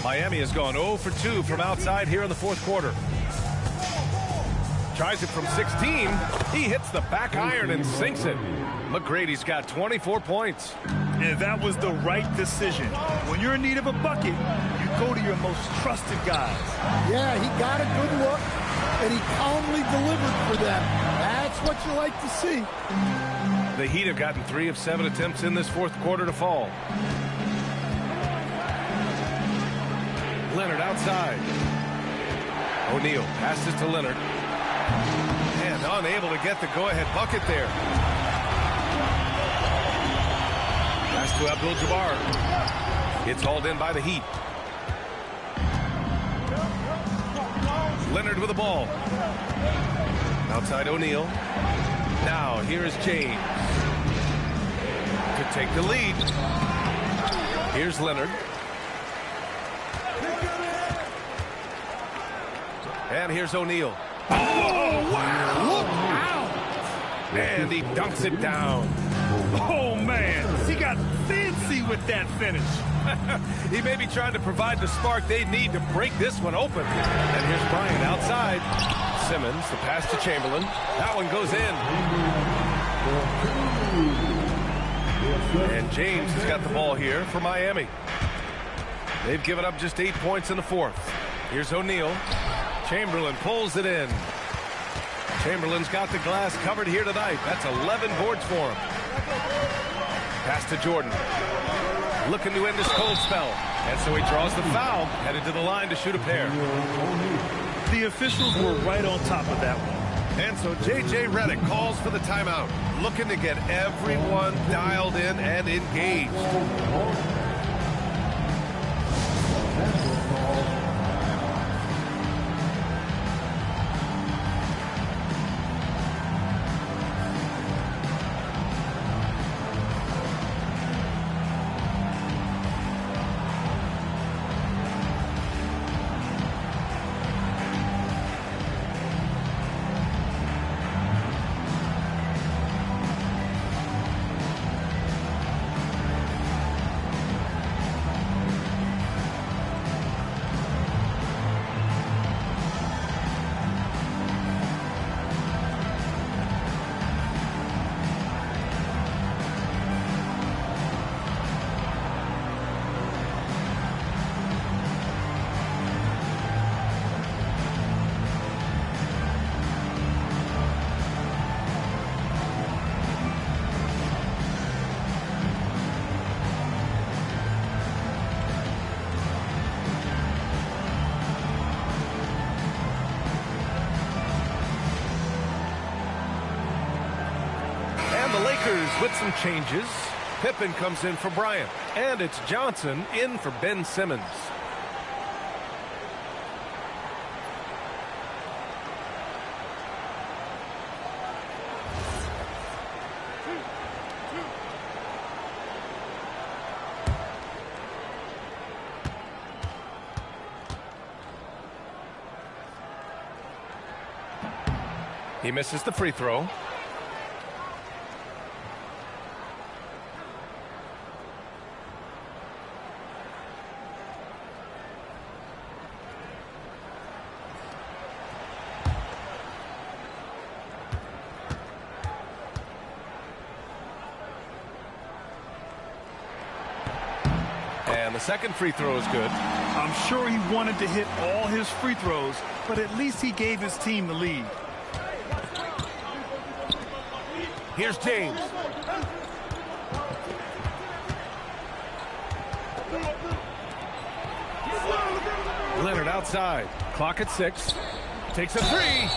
Miami has gone 0 for 2 from outside here in the fourth quarter. Tries it from 16. He hits the back iron and sinks it. McGrady's got 24 points. And that was the right decision. When you're in need of a bucket, you go to your most trusted guys. Yeah, he got a good look, and he calmly delivered for them. That's what you like to see. The Heat have gotten 3 of 7 attempts in this fourth quarter to fall. Leonard outside. O'Neal passes to Leonard. And unable to get the go-ahead bucket there. Pass to Abdul-Jabbar. It's hauled in by the Heat. Leonard with the ball. Outside O'Neal. Now here is James to take the lead. Here's Leonard. And here's O'Neal. Oh, wow. Look out. And he dunks it down. Oh, man. He got fancy with that finish. He may be trying to provide the spark they need to break this one open. And here's Bryant outside. Simmons, the pass to Chamberlain. That one goes in. And James has got the ball here for Miami. They've given up just 8 points in the fourth. Here's O'Neal. Chamberlain pulls it in. Chamberlain's got the glass covered here tonight. That's 11 boards for him. Pass to Jordan. Looking to end this cold spell. And so he draws the foul, headed to the line to shoot a pair. The officials were right on top of that one. And so J.J. Redick calls for the timeout, looking to get everyone dialed in and engaged. Lakers with some changes. Pippen comes in for Bryant, and it's Johnson in for Ben Simmons. He misses the free throw. And the second free throw is good. I'm sure he wanted to hit all his free throws, but at least he gave his team the lead. Here's James. Leonard outside. Clock at 6. Takes a three.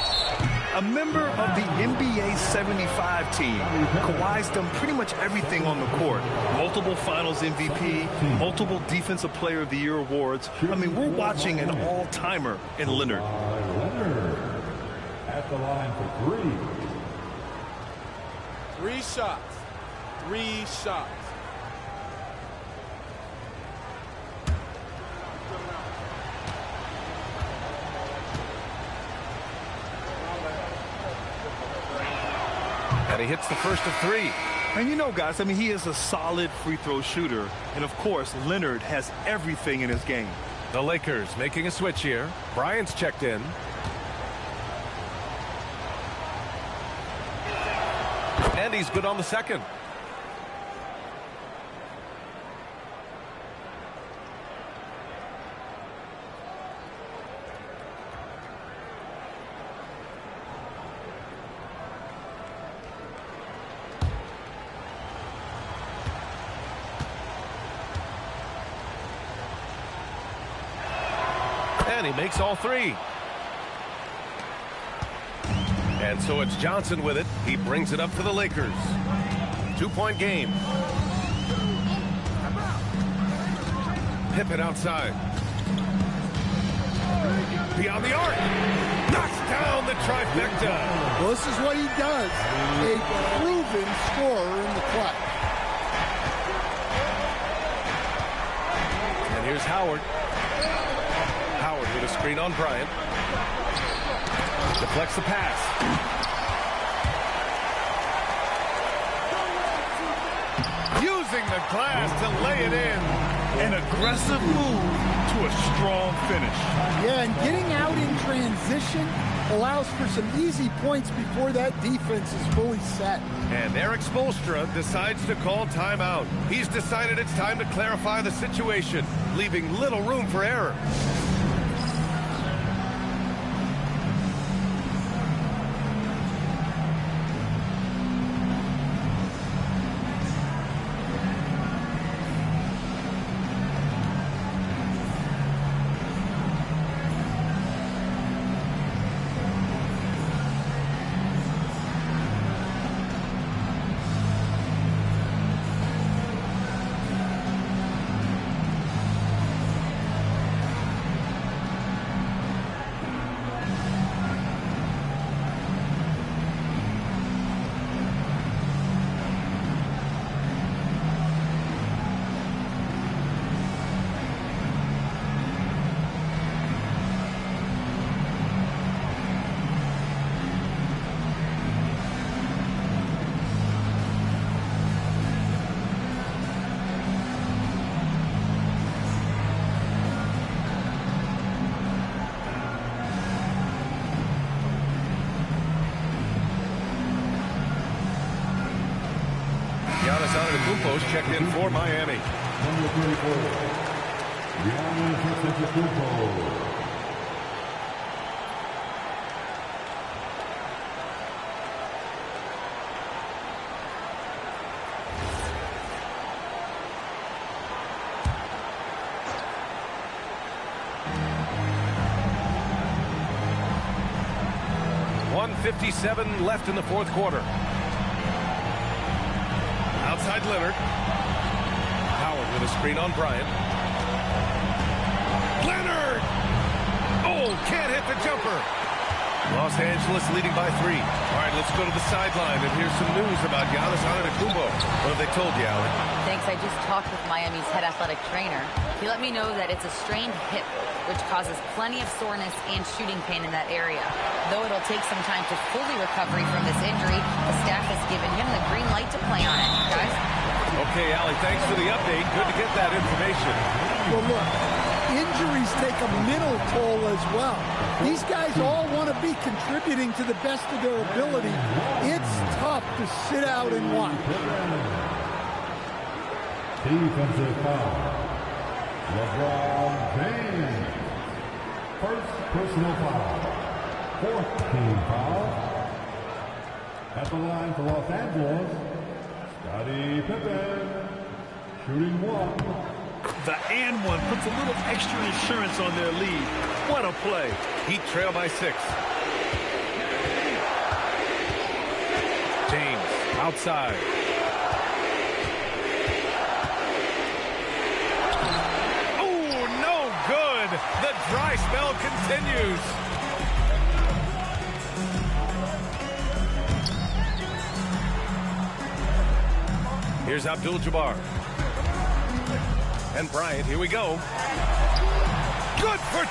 A member of the NBA 75 team, Kawhi's done pretty much everything on the court. Multiple Finals MVP, multiple Defensive Player of the Year awards. I mean, we're watching an all-timer in Leonard. Leonard at the line for 3. 3 shots. 3 shots. And he hits the first of 3. And you know, guys, I mean, he is a solid free throw shooter. And, of course, Leonard has everything in his game. The Lakers making a switch here. Bryant's checked in. And he's good on the second. And he makes all 3. And so it's Johnson with it. He brings it up for the Lakers. 2-point game. Pippen outside. Beyond the arc. Knocks down the trifecta. Well, this is what he does. A proven scorer in the clutch. And here's Howard. Howard with a screen on Bryant. Deflects the pass. Using the glass to lay it in. An aggressive move to a strong finish. Yeah, and getting out in transition allows for some easy points before that defense is fully set. And Eric Spoelstra decides to call timeout. He's decided it's time to clarify the situation, leaving little room for error. Antetokounmpo's checked in for Miami. Number 34, Giannis Antetokounmpo. .157 left in the fourth quarter. inside Leonard. Howard with a screen on Bryant. Leonard! Oh, can't hit the jumper. Los Angeles leading by 3. All right, let's go to the sideline and hear some news about Giannis Antetokounmpo. What have they told you, Allie? Thanks. I just talked with Miami's head athletic trainer. He let me know that it's a strained hip, which causes plenty of soreness and shooting pain in that area. Though it'll take some time to fully recovery from this injury, the staff has given him the green light to play on it. Guys? Okay, Allie, thanks for the update. Good to get that information. Well, look, injuries take a mental toll as well. These guys all want to be contributing to the best of their ability. It's tough to sit out and watch. Defensive foul. LeBron James. First personal foul. Fourth team foul. At the line for Los Angeles, Scottie Pippen. Shooting 1. The and one puts a little extra insurance on their lead. What a play. Heat trail by 6. James outside. Oh, no good. The dry spell continues. Here's Abdul-Jabbar. And Bryant, here we go. Good for 2.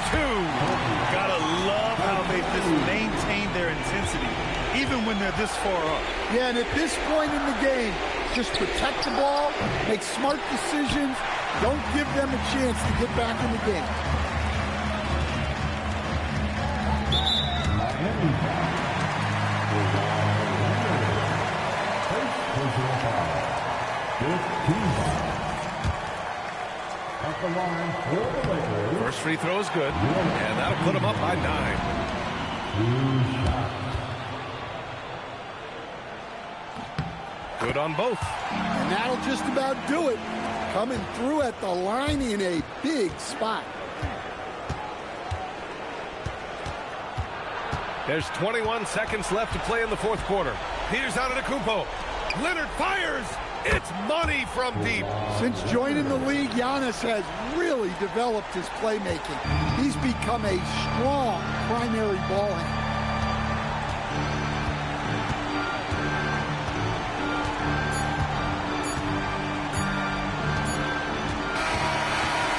Gotta love how they just maintain their intensity, even when they're this far up. Yeah, and at this point in the game, just protect the ball, make smart decisions, don't give them a chance to get back in the game. At the line for the Lakers. First free throw is good, and that'll put them up by 9. 2 shots. Good on both. And that'll just about do it. Coming through at the line in a big spot. There's 21 seconds left to play in the fourth quarter. Here's Antetokounmpo. Leonard fires. It's money from deep. Since joining the league, Giannis has really developed his playmaking. He's become a strong primary ball handler.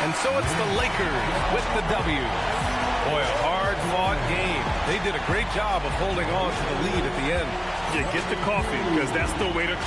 And so it's the Lakers with the W. Boy, a hard-fought game. They did a great job of holding on to the lead at the end. Yeah, get the coffee, because that's the way to...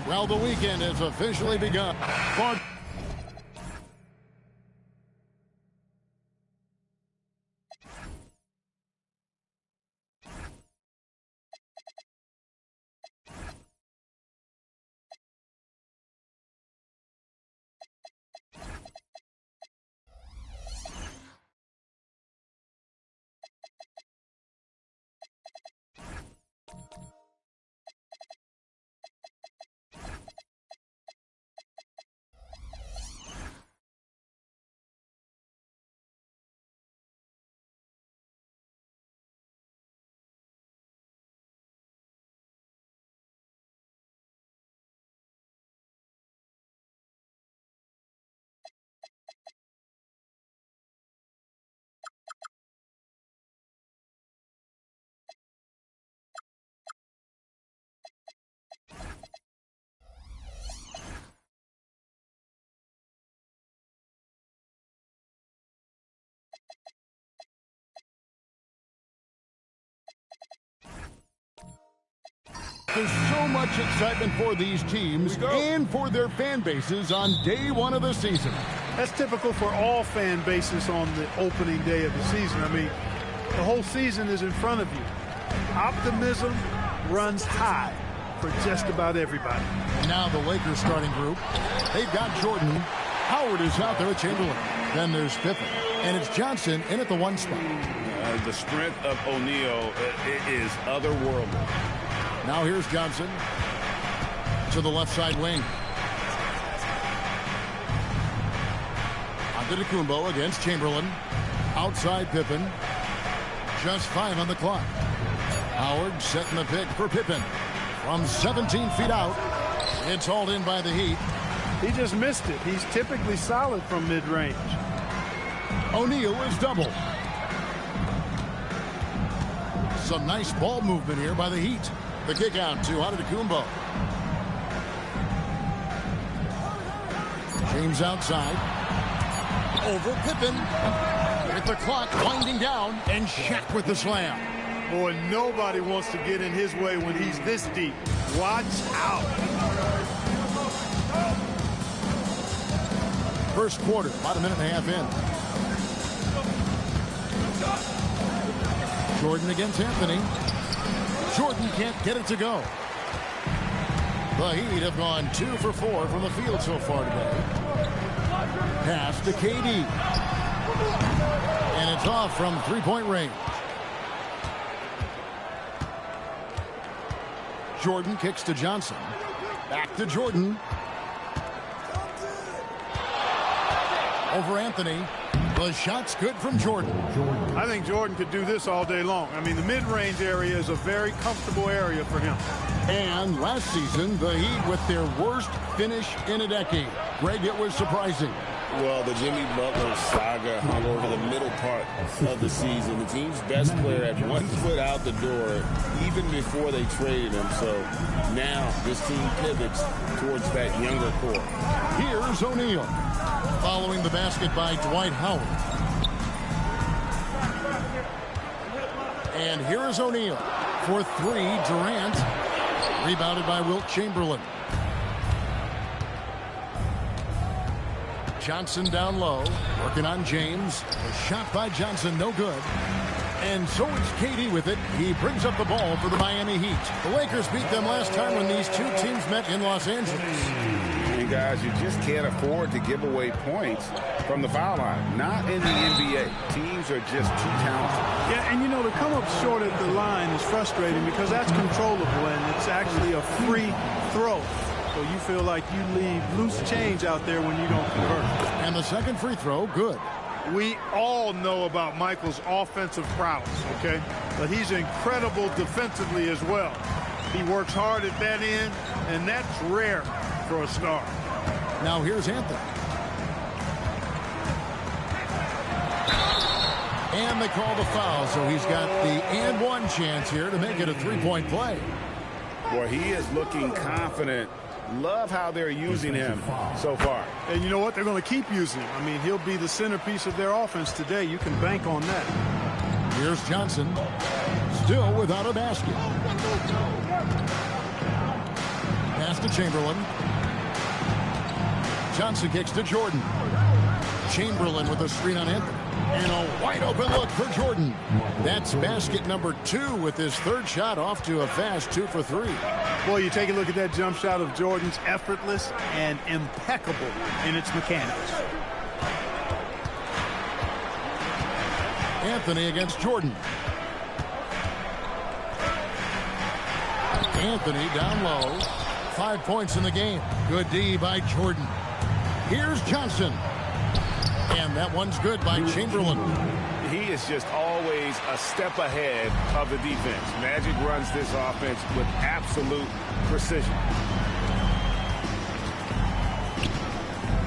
Well, the weekend has officially begun. There's so much excitement for these teams and for their fan bases on day one of the season. That's typical for all fan bases on the opening day of the season. I mean, the whole season is in front of you. Optimism runs high for just about everybody. Now the Lakers starting group. They've got Jordan. Howard is out there at Chamberlain. Then there's Pippen. And it's Johnson in at the 1 spot. The strength of O'Neal is otherworldly. Now here's Johnson to the left side wing. Antetokounmpo against Chamberlain. Outside Pippen. Just 5 on the clock. Howard setting the pick for Pippen. From 17 feet out. It's hauled in by the Heat. He just missed it. He's typically solid from mid-range. O'Neal is doubled. Some nice ball movement here by the Heat. The kick out to Antetokounmpo. James outside. Over Pippen. With the clock winding down. And Shaq with the slam. Boy, nobody wants to get in his way when he's this deep. Watch out. First quarter, about a minute and a half in. Jordan against Anthony. Jordan can't get it to go. The Heat have gone 2 for 4 from the field so far today. Pass to KD. And it's off from three-point range. Jordan kicks to Johnson. Back to Jordan. Over Anthony. The shot's good from Jordan. I think Jordan could do this all day long. I mean, the mid-range area is a very comfortable area for him. And last season, the Heat with their worst finish in a decade. Greg, it was surprising. Well, the Jimmy Butler saga hung over the middle part of the season. The team's best player had 1 foot out the door even before they traded him. So now this team pivots towards that younger core. Here's O'Neal. Following the basket by Dwight Howard. And here is O'Neal for 3. Durant Rebounded by Wilt Chamberlain. Johnson down low, working on James. A shot by Johnson, no good. And so it's KD with it. He brings up the ball for the Miami Heat. The Lakers beat them last time when these two teams met in Los Angeles. And guys, you just can't afford to give away points from the foul line. Not in the NBA. Teams are just too talented. Yeah, and you know, to come up short at the line is frustrating because that's controllable and it's actually a free throw. So you feel like you leave loose change out there when you don't convert. And the second free throw, good. We all know about Michael's offensive prowess, okay? But he's incredible defensively as well. He works hard at that end, and that's rare for a star. Now here's Anthony. And they call the foul, so he's got the and one chance here to make it a three-point play. Boy, he is looking confident. Love how they're using him so far. And you know what? They're going to keep using him. I mean, he'll be the centerpiece of their offense today. You can bank on that. Here's Johnson, still without a basket. Pass to Chamberlain. Johnson kicks to Jordan. Chamberlain with a screen on Anthony. And a wide open look for Jordan. That's basket number 2 with his third shot off to a fast 2 for 3. Boy, you take a look at that jump shot of Jordan's, effortless and impeccable in its mechanics. Anthony against Jordan. Anthony down low. 5 points in the game. Good D by Jordan. Here's Johnson. And that one's good by Chamberlain. He is just always a step ahead of the defense. Magic runs this offense with absolute precision.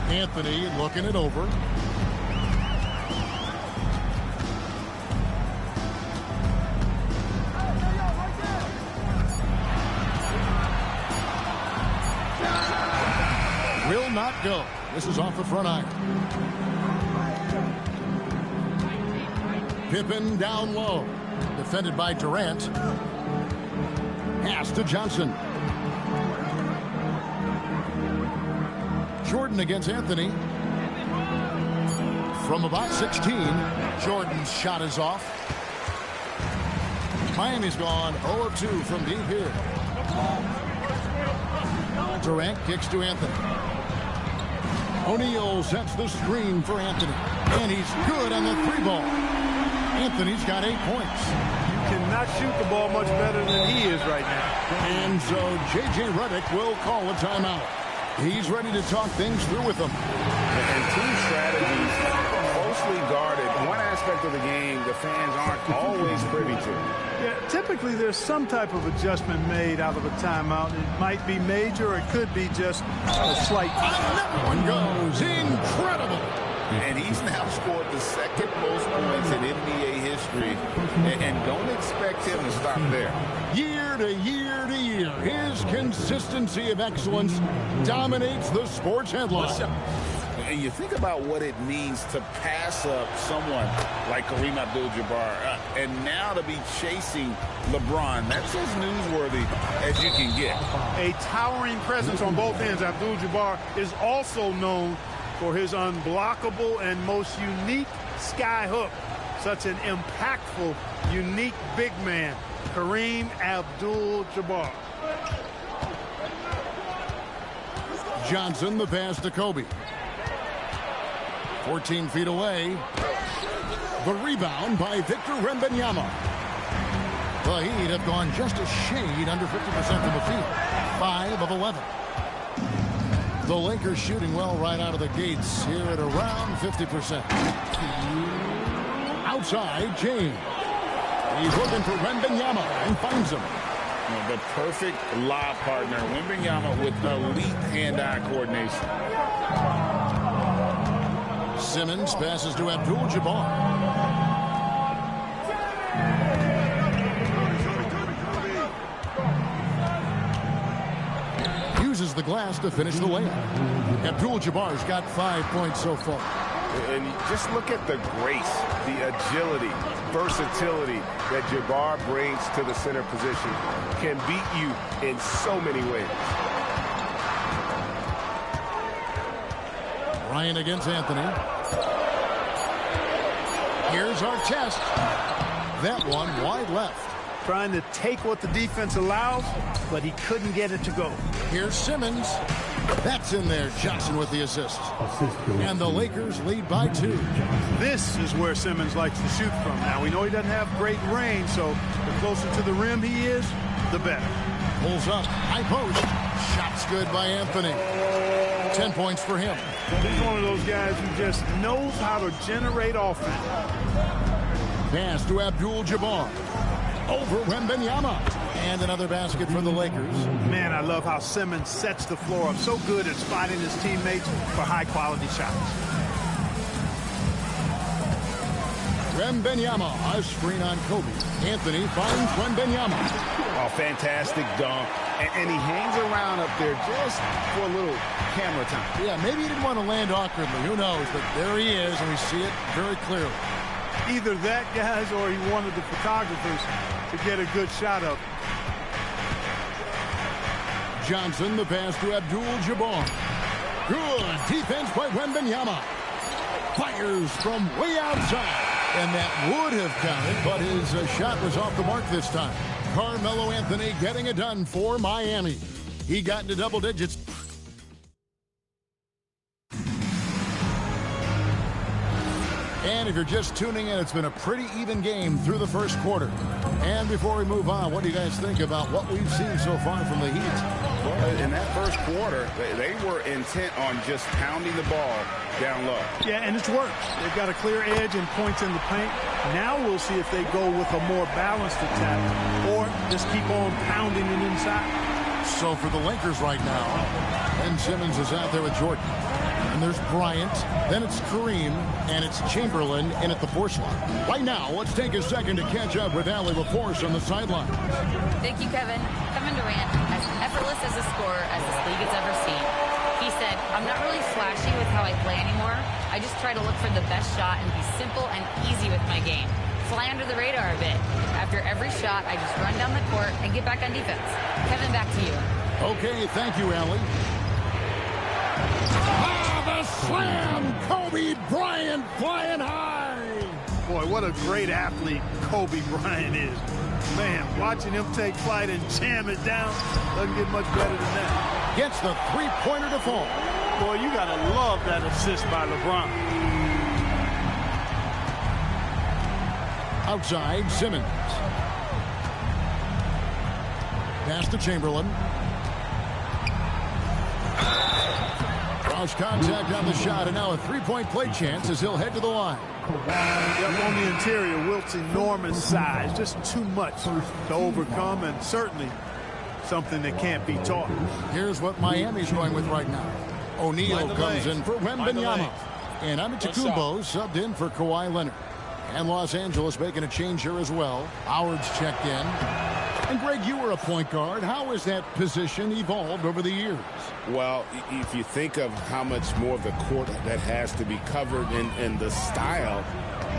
Anthony looking it over. Will not go. This is off the front iron. Pippen down low. Defended by Durant. Pass to Johnson. Jordan against Anthony. From about 16, Jordan's shot is off. Miami's gone 0 of 2 from deep here. Durant kicks to Anthony. O'Neal sets the screen for Anthony. And he's good on the 3-ball. Anthony's got 8 points. You cannot shoot the ball much better than he is right now. And so J.J. Redick will call a timeout. He's ready to talk things through with them. And team strategies closely guarded. One aspect of the game the fans aren't always privy to. Yeah, typically there's some type of adjustment made out of a timeout. It might be major or it could be just a slight. Another one goes. Incredible. And he's now scored the second most points in NBA history. And don't expect him to stop there. Year to year to year, his consistency of excellence dominates the sports headline. And you think about what it means to pass up someone like Kareem Abdul-Jabbar and now to be chasing LeBron. That's as newsworthy as you can get. A towering presence on both ends. Abdul-Jabbar is also known for his unblockable and most unique sky hook. Such an impactful, unique big man, Kareem Abdul-Jabbar. Johnson, the pass to Kobe. 14 feet away. The rebound by Victor Wembanyama. The Heat have gone just a shade under 50% from the field. 5 of 11. The Lakers shooting well right out of the gates here at around 50%. Outside, James. He's looking for Wembanyama and finds him. The perfect lob partner. Wembanyama with elite hand-eye coordination. Simmons passes to Abdul-Jabbar. Uses the glass to finish the layup. Abdul-Jabbar's got 5 points so far. And just look at the grace, the agility, versatility that Jabbar brings to the center position. Can beat you in so many ways. Bryant against Anthony. Here's Artest. That one wide left. Trying to take what the defense allows, but he couldn't get it to go. Here's Simmons. That's in there. Johnson with the assist. And the Lakers lead by 2. This is where Simmons likes to shoot from. Now, we know he doesn't have great range, so the closer to the rim he is, the better. Pulls up. High post. Shots good by Anthony. 10 points for him. He's one of those guys who just knows how to generate offense. Pass to Abdul-Jabbar. Over Wembanyama. And another basket for the Lakers. Man, I love how Simmons sets the floor up. So good at spotting his teammates for high-quality shots. Wembanyama, a screen on Kobe. Anthony finds Wembanyama. Oh, fantastic dunk. And he hangs around up there just for a little camera time. Yeah, maybe he didn't want to land awkwardly. Who knows? But there he is, and we see it very clearly. Either that, guys, or he wanted the photographers to get a good shot of him. Johnson, the pass to Abdul-Jabbar. Good defense by Wembanyama. Fires from way outside. And that would have counted, but his shot was off the mark this time. Carmelo Anthony getting it done for Miami. He got into double digits. And if you're just tuning in, it's been a pretty even game through the first quarter. And before we move on, what do you guys think about what we've seen so far from the Heat? Well, in that first quarter, they were intent on just pounding the ball down low. Yeah, and it's worked. They've got a clear edge and points in the paint. Now we'll see if they go with a more balanced attack or just keep on pounding it inside. So for the Lakers right now, Ben Simmons is out there with Jordan. And there's Bryant, then it's Kareem, and it's Chamberlain in at the 4 slot. Right now, let's take a second to catch up with Allie LaForce on the sideline. Thank you, Kevin. Kevin Durant, as effortless as a scorer as this league has ever seen. He said, I'm not really flashy with how I play anymore. I just try to look for the best shot and be simple and easy with my game. Fly under the radar a bit. After every shot, I just run down the court and get back on defense. Kevin, back to you. Okay, thank you, Allie. The slam! Kobe Bryant flying high! Boy, what a great athlete Kobe Bryant is. Man, watching him take flight and jam it down doesn't get much better than that. Gets the three-pointer to fall. Boy, you gotta love that assist by LeBron. Outside, Simmons. Pass to Chamberlain. Cross contact on the shot, and now a three-point play chance as he'll head to the line. Yep, on the interior, Wilt's enormous size, just too much to overcome, and certainly something that can't be taught. Here's what Miami's going with right now. O'Neal comes in for Wembanyama. And Antetokounmpo subbed in for Kawhi Leonard. And Los Angeles making a change here as well. Howard's checked in. And Greg, you were a point guard. How has that position evolved over the years? Well, if you think of how much more of the court that has to be covered and the style,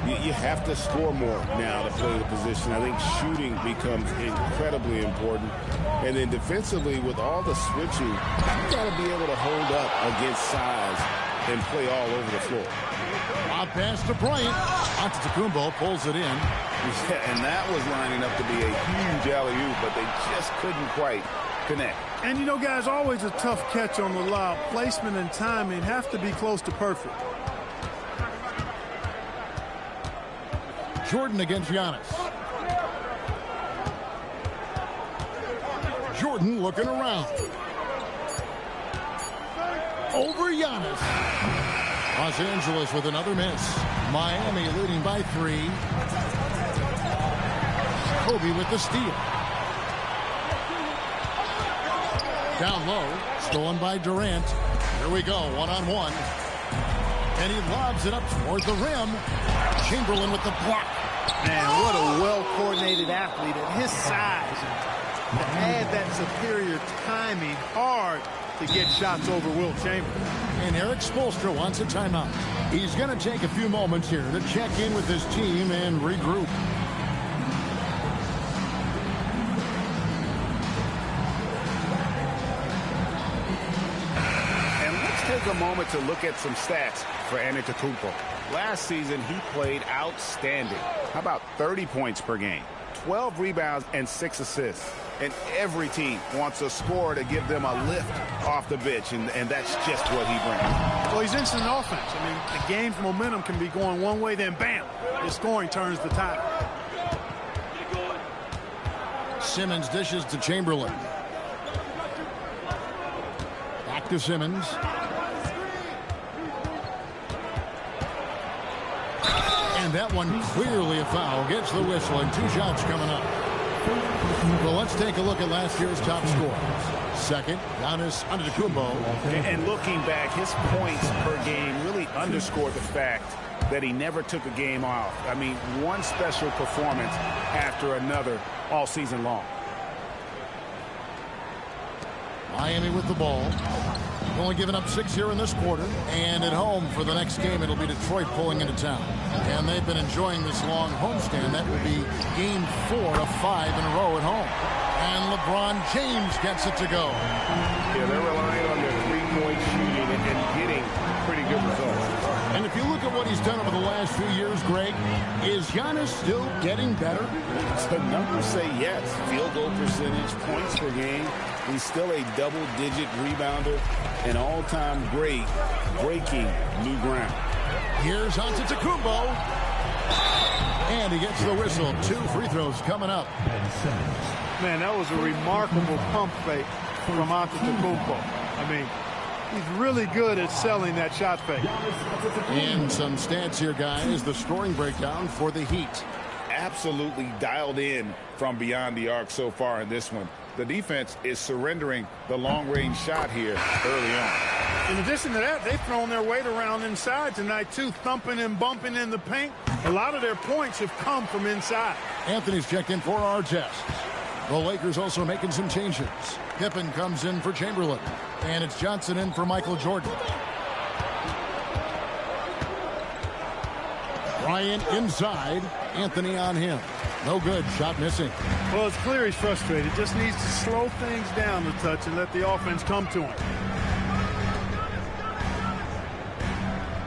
you have to score more now to play the position. I think shooting becomes incredibly important. And then defensively, with all the switching, you've got to be able to hold up against size and play all over the floor. Lob pass to Bryant. Antetokounmpo pulls it in. Yeah, and that was lining up to be a huge alley-oop, but they just couldn't quite connect. And you know, guys, always a tough catch on the lob. Placement and timing have to be close to perfect. Jordan against Giannis. Jordan looking around. Over Giannis. Los Angeles with another miss. Miami leading by 3. Kobe with the steal. Down low. Stolen by Durant. Here we go. One-on-one. And he lobs it up toward the rim. Chamberlain with the block. Man, what a well-coordinated athlete at his size. And to add that superior timing, hard to get shots over Wilt Chamberlain. And Eric Spoelstra wants a timeout. He's going to take a few moments here to check in with his team and regroup. Take a moment to look at some stats for Antetokounmpo. Last season, he played outstanding. How about 30 points per game, 12 rebounds, and 6 assists? And every team wants a scorer to give them a lift off the bench, and that's just what he brings. Well, he's instant offense. I mean, the game's momentum can be going one way, then bam, his scoring turns the tide. Simmons dishes to Chamberlain. Back to Simmons. And that one clearly a foul. Gets the whistle, and 2 shots coming up. Well, let's take a look at last year's top scorers. Second, Giannis Antetokounmpo. And looking back, his points per game really underscore the fact that he never took a game off. I mean, one special performance after another all season long. Miami with the ball. Only giving up 6 here in this quarter. And at home for the next game, it'll be Detroit pulling into town. And they've been enjoying this long homestand. That will be game 4 of 5 in a row at home. And LeBron James gets it to go. Yeah, they're relying on their three-point shooting and getting pretty good results. And if you look at what he's done over the last few years, Greg, is Giannis still getting better? The numbers say yes. Field goal percentage, points per game. He's still a double-digit rebounder, an all-time great, breaking new ground. Here's Antetokounmpo. And he gets the whistle. 2 free throws coming up. Man, that was a remarkable pump fake from Antetokounmpo. I mean, he's really good at selling that shot fake. And some stats here, guys. The scoring breakdown for the Heat. Absolutely dialed in from beyond the arc so far in this one. The defense is surrendering the long-range shot here early on. In addition to that, they've thrown their weight around inside tonight, too, thumping and bumping in the paint. A lot of their points have come from inside. Anthony's checked in for Artest. The Lakers also making some changes. Pippen comes in for Chamberlain. And it's Johnson in for Michael Jordan. Bryant inside. Anthony on him. No good. Shot missing. Well, it's clear he's frustrated. Just needs to slow things down a touch and let the offense come to him.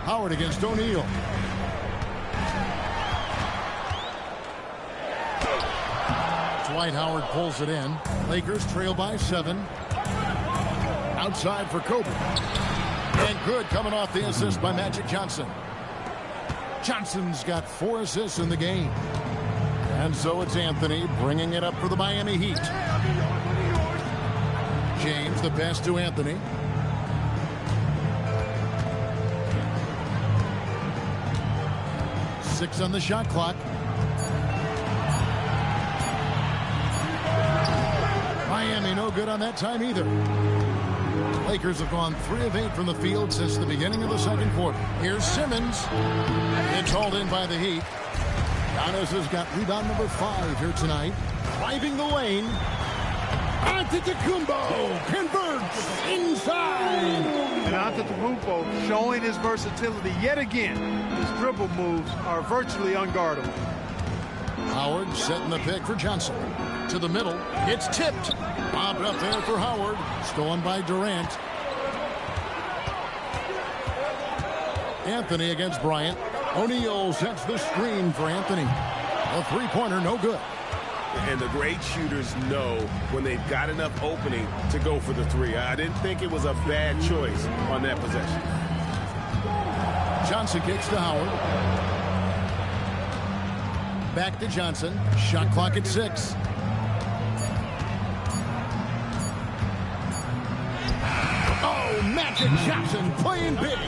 Howard against O'Neal. Dwight Howard pulls it in. Lakers trail by 7. Outside for Kobe. And good coming off the assist by Magic Johnson. Johnson's got 4 assists in the game. And so it's Anthony bringing it up for the Miami Heat. James, the pass to Anthony. Six on the shot clock. Miami no good on that time either. Lakers have gone 3 of 8 from the field since the beginning of the second quarter. Here's Simmons. It's hauled in by the Heat. Giannis has got rebound number 5 here tonight. Driving the lane. Antetokounmpo converts inside. And Antetokounmpo showing his versatility yet again. His dribble moves are virtually unguardable. Howard setting the pick for Johnson. To the middle. It's tipped. Bobbed up there for Howard. Stolen by Durant. Anthony against Bryant. O'Neal sets the screen for Anthony. A three-pointer, no good. And the great shooters know when they've got enough opening to go for the 3. I didn't think it was a bad choice on that possession. Johnson kicks to Howard. Back to Johnson. Shot clock at 6. Oh, Magic Johnson playing big.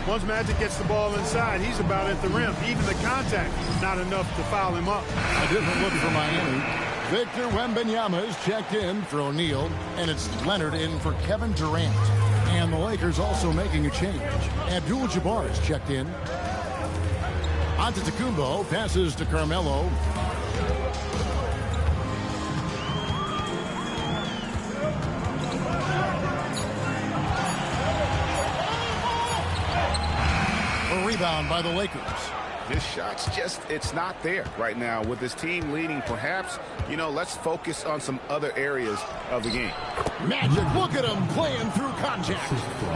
Once Magic gets the ball inside, he's about at the rim. Even the contact, not enough to foul him up. A different look for Miami. Victor Wembanyama is checked in for O'Neal, and it's Leonard in for Kevin Durant. And the Lakers also making a change. Abdul-Jabbar is checked in. Antetokounmpo passes to Carmelo. rebound by the Lakers. His shot's just, it's not there right now. With his team leading, perhaps, let's focus on some other areas of the game. Magic, look at him playing through contact.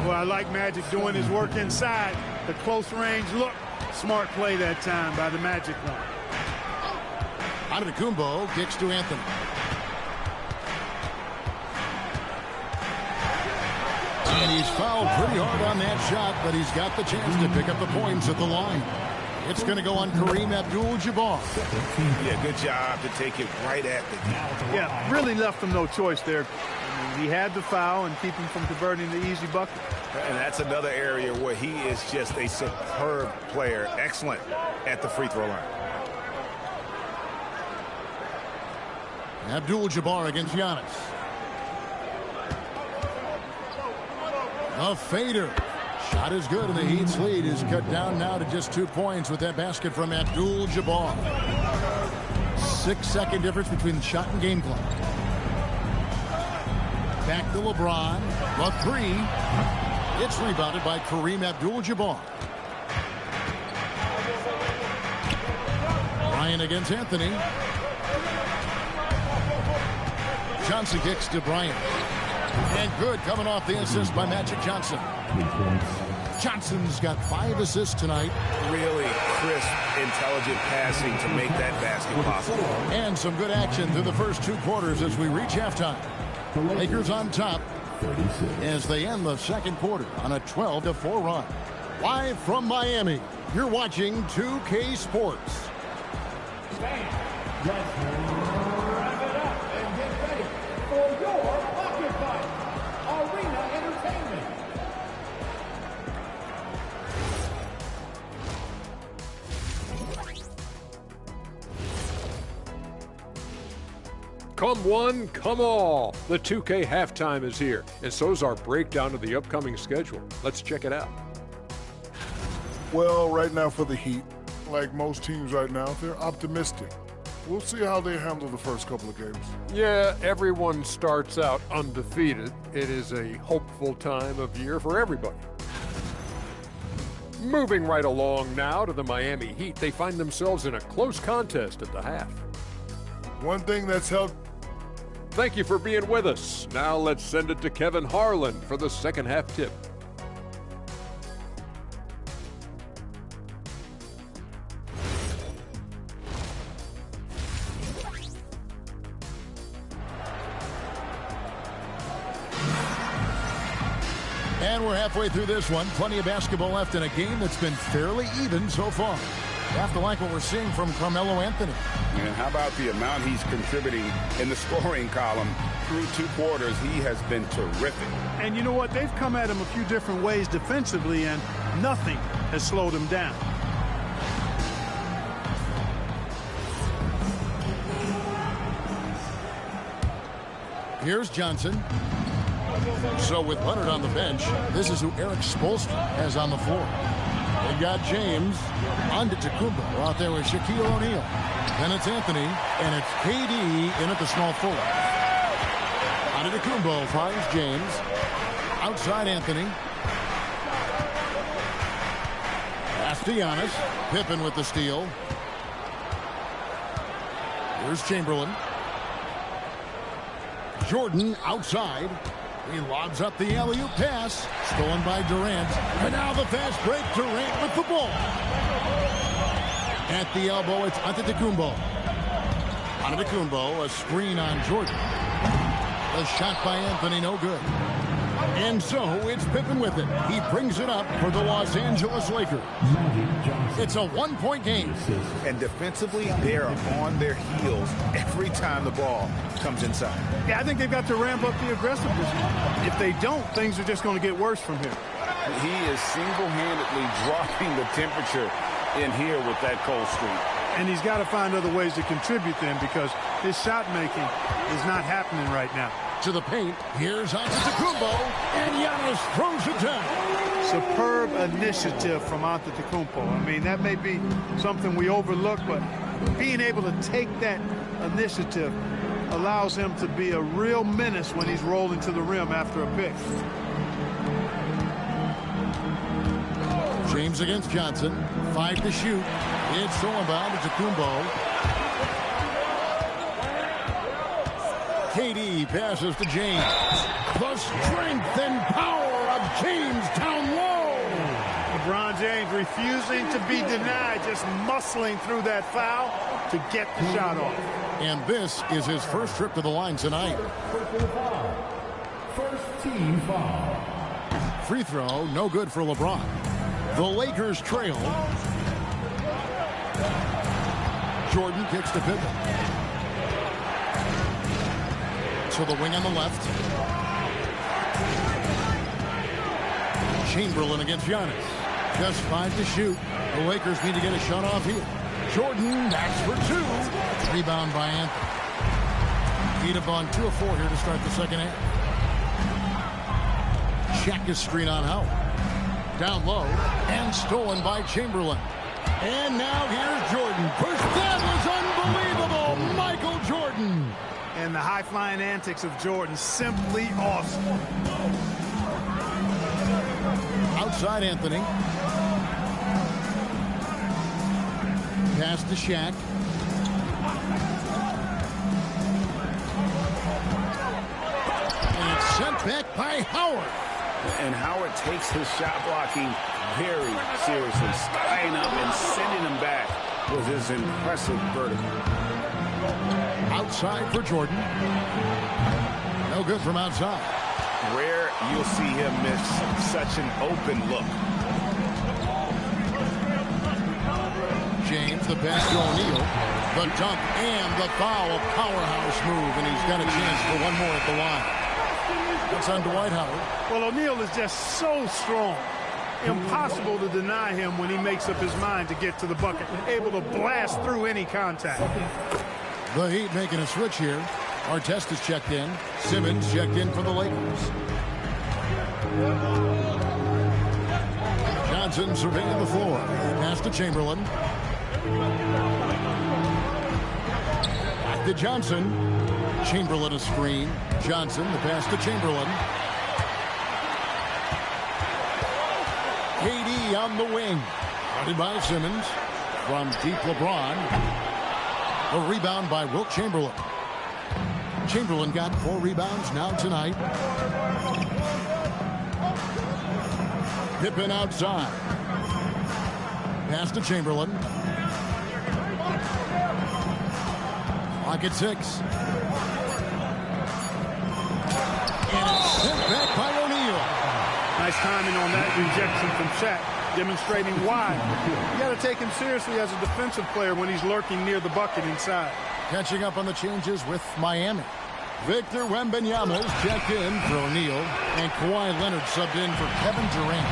Well, I like Magic doing his work inside. The close range look. Smart play that time by the Magic line. Antetokounmpo kicks to Anthony. And he's fouled pretty hard on that shot, but he's got the chance to pick up the points at the line. It's going to go on Kareem Abdul-Jabbar. Yeah, good job to take it right at the game. Yeah, really left him no choice there. I mean, he had the foul and keep him from converting the easy bucket. And that's another area where he is just a superb player. Excellent at the free throw line. Abdul-Jabbar against Giannis. A fader. Shot is good, and the Heat's lead is cut down now to just 2 points with that basket from Abdul-Jabbar. 6-second difference between the shot and game clock. Back to LeBron. The three. It's rebounded by Kareem Abdul-Jabbar. Bryant against Anthony. Johnson kicks to Bryant. And good coming off the assist by Magic Johnson. Johnson's got 5 assists tonight. Really crisp, intelligent passing to make that basket possible. And some good action through the first 2 quarters as we reach halftime. Lakers on top as they end the second quarter on a 12-4 run. Live from Miami, you're watching 2K Sports. Come one, come all. The 2K halftime is here, and so's our breakdown of the upcoming schedule. Let's check it out. Well, right now for the Heat, like most teams right now, they're optimistic. We'll see how they handle the first couple of games. Yeah, everyone starts out undefeated. It is a hopeful time of year for everybody. Moving right along now to the Miami Heat, they find themselves in a close contest at the half. One thing that's helped. Thank you for being with us. Now let's send it to Kevin Harlan for the second half tip. And we're halfway through this one. Plenty of basketball left in a game that's been fairly even so far. You have to like what we're seeing from Carmelo Anthony. And how about the amount he's contributing in the scoring column through 2 quarters? He has been terrific. And you know what? They've come at him a few different ways defensively, and nothing has slowed him down. Here's Johnson. So with Leonard on the bench, this is who Eric Spoelstra has on the floor. They've got James, Antetokounmpo out there with Shaquille O'Neal. Then it's Anthony, and it's KD in at the small forward. Antetokounmpo finds James. Outside Anthony. Pass to Giannis. Pippen with the steal. Here's Chamberlain. Jordan outside. He lobs up the alley-oop pass. Stolen by Durant. And now the fast break. Durant with the ball. At the elbow, it's Antetokounmpo. Antetokounmpo, a screen on Jordan. The shot by Anthony, no good. And so it's Pippen with it. He brings it up for the Los Angeles Lakers. It's a 1-point game. And defensively, they are on their heels every time the ball comes inside. Yeah, I think they've got to ramp up the aggressiveness. If they don't, things are just going to get worse from here. He is single-handedly dropping the temperature in here with that cold streak. And he's got to find other ways to contribute then, because his shot making is not happening right now. To the paint, here's Antetokounmpo, and Giannis throws it down. Superb initiative from Antetokounmpo. I mean, that may be something we overlook, but being able to take that initiative allows him to be a real menace when he's rolling to the rim after a pick. James against Johnson. 5 to shoot. It's stolen by Antetokounmpo. KD passes to James. The strength and power of James down low. LeBron James refusing to be denied, just muscling through that foul to get the shot off. And this is his first trip to the line tonight. First team foul. Free throw, no good for LeBron. The Lakers trail. Jordan kicks to Pippen. To the wing on the left. Chamberlain against Giannis. Just 5 to shoot. The Lakers need to get a shot off here. Jordan, that's for 2. Rebound by Anthony. Heat up on 2 of 4 here to start the second half. Check his screen on Howard. Down low and stolen by Chamberlain. And now here's Jordan. That was unbelievable. Michael Jordan. And the high-flying antics of Jordan, simply awesome. Outside Anthony. Pass to Shaq. And it's sent back by Howard. And Howard takes his shot blocking very seriously. Skying up and sending him back with his impressive vertical. Outside for Jordan. No good from outside. Rare you'll see him miss such an open look. James, the pass to O'Neal. The dunk and the foul. A powerhouse move, and he's got a chance for one more at the line. That's on Dwight Howard. Well, O'Neal is just so strong. Impossible to deny him when he makes up his mind to get to the bucket. Able to blast through any contact. The Heat making a switch here. Artest is checked in. Simmons checked in for the Lakers. Johnson surveying the floor. Pass to Chamberlain. Back to Johnson. Chamberlain a screen. Johnson, the pass to Chamberlain. KD on the wing. Guarded by Simmons. From deep LeBron. A rebound by Wilt Chamberlain. Chamberlain got 4 rebounds now tonight. Pippen outside. Pass to Chamberlain. Clock at 6. And it's sent back by O'Neal. Nice timing on that rejection from Shaq, demonstrating why. You got to take him seriously as a defensive player when he's lurking near the bucket inside. Catching up on the changes with Miami. Victor Wembanyama's checked in for O'Neal, and Kawhi Leonard subbed in for Kevin Durant.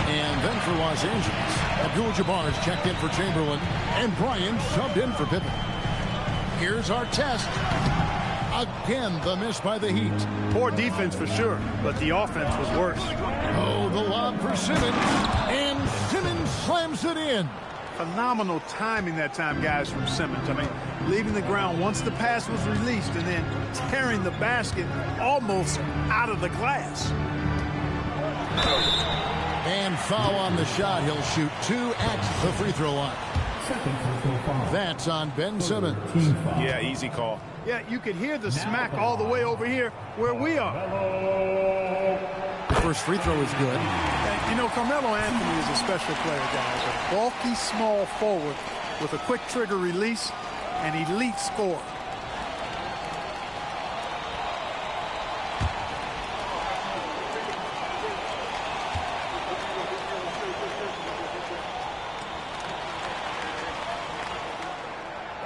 And then for Los Angeles, Abdul-Jabbar is checked in for Chamberlain, and Bryant subbed in for Pippen. Here's our test. Again, the miss by the Heat. Poor defense for sure, but the offense was worse. Oh, the lob for Simmons, and Simmons slams it in. Phenomenal timing that time, guys, from Simmons. I mean, leaving the ground once the pass was released and then tearing the basket almost out of the glass. And foul on the shot. He'll shoot 2 at the free throw line. That's on Ben Simmons. Yeah, easy call. Yeah, you could hear the smack all the way over here where we are. The first free throw is good. You know, Carmelo Anthony is a special player, guys. A bulky, small forward with a quick trigger release and elite score.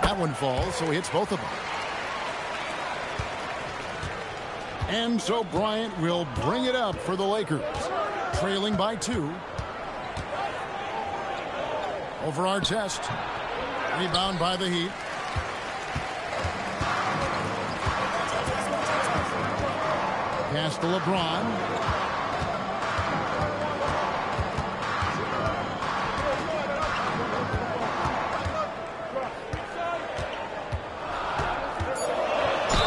That one falls, so he hits both of them. And so Bryant will bring it up for the Lakers. Trailing by 2. Over our test. Rebound by the Heat. Pass to LeBron.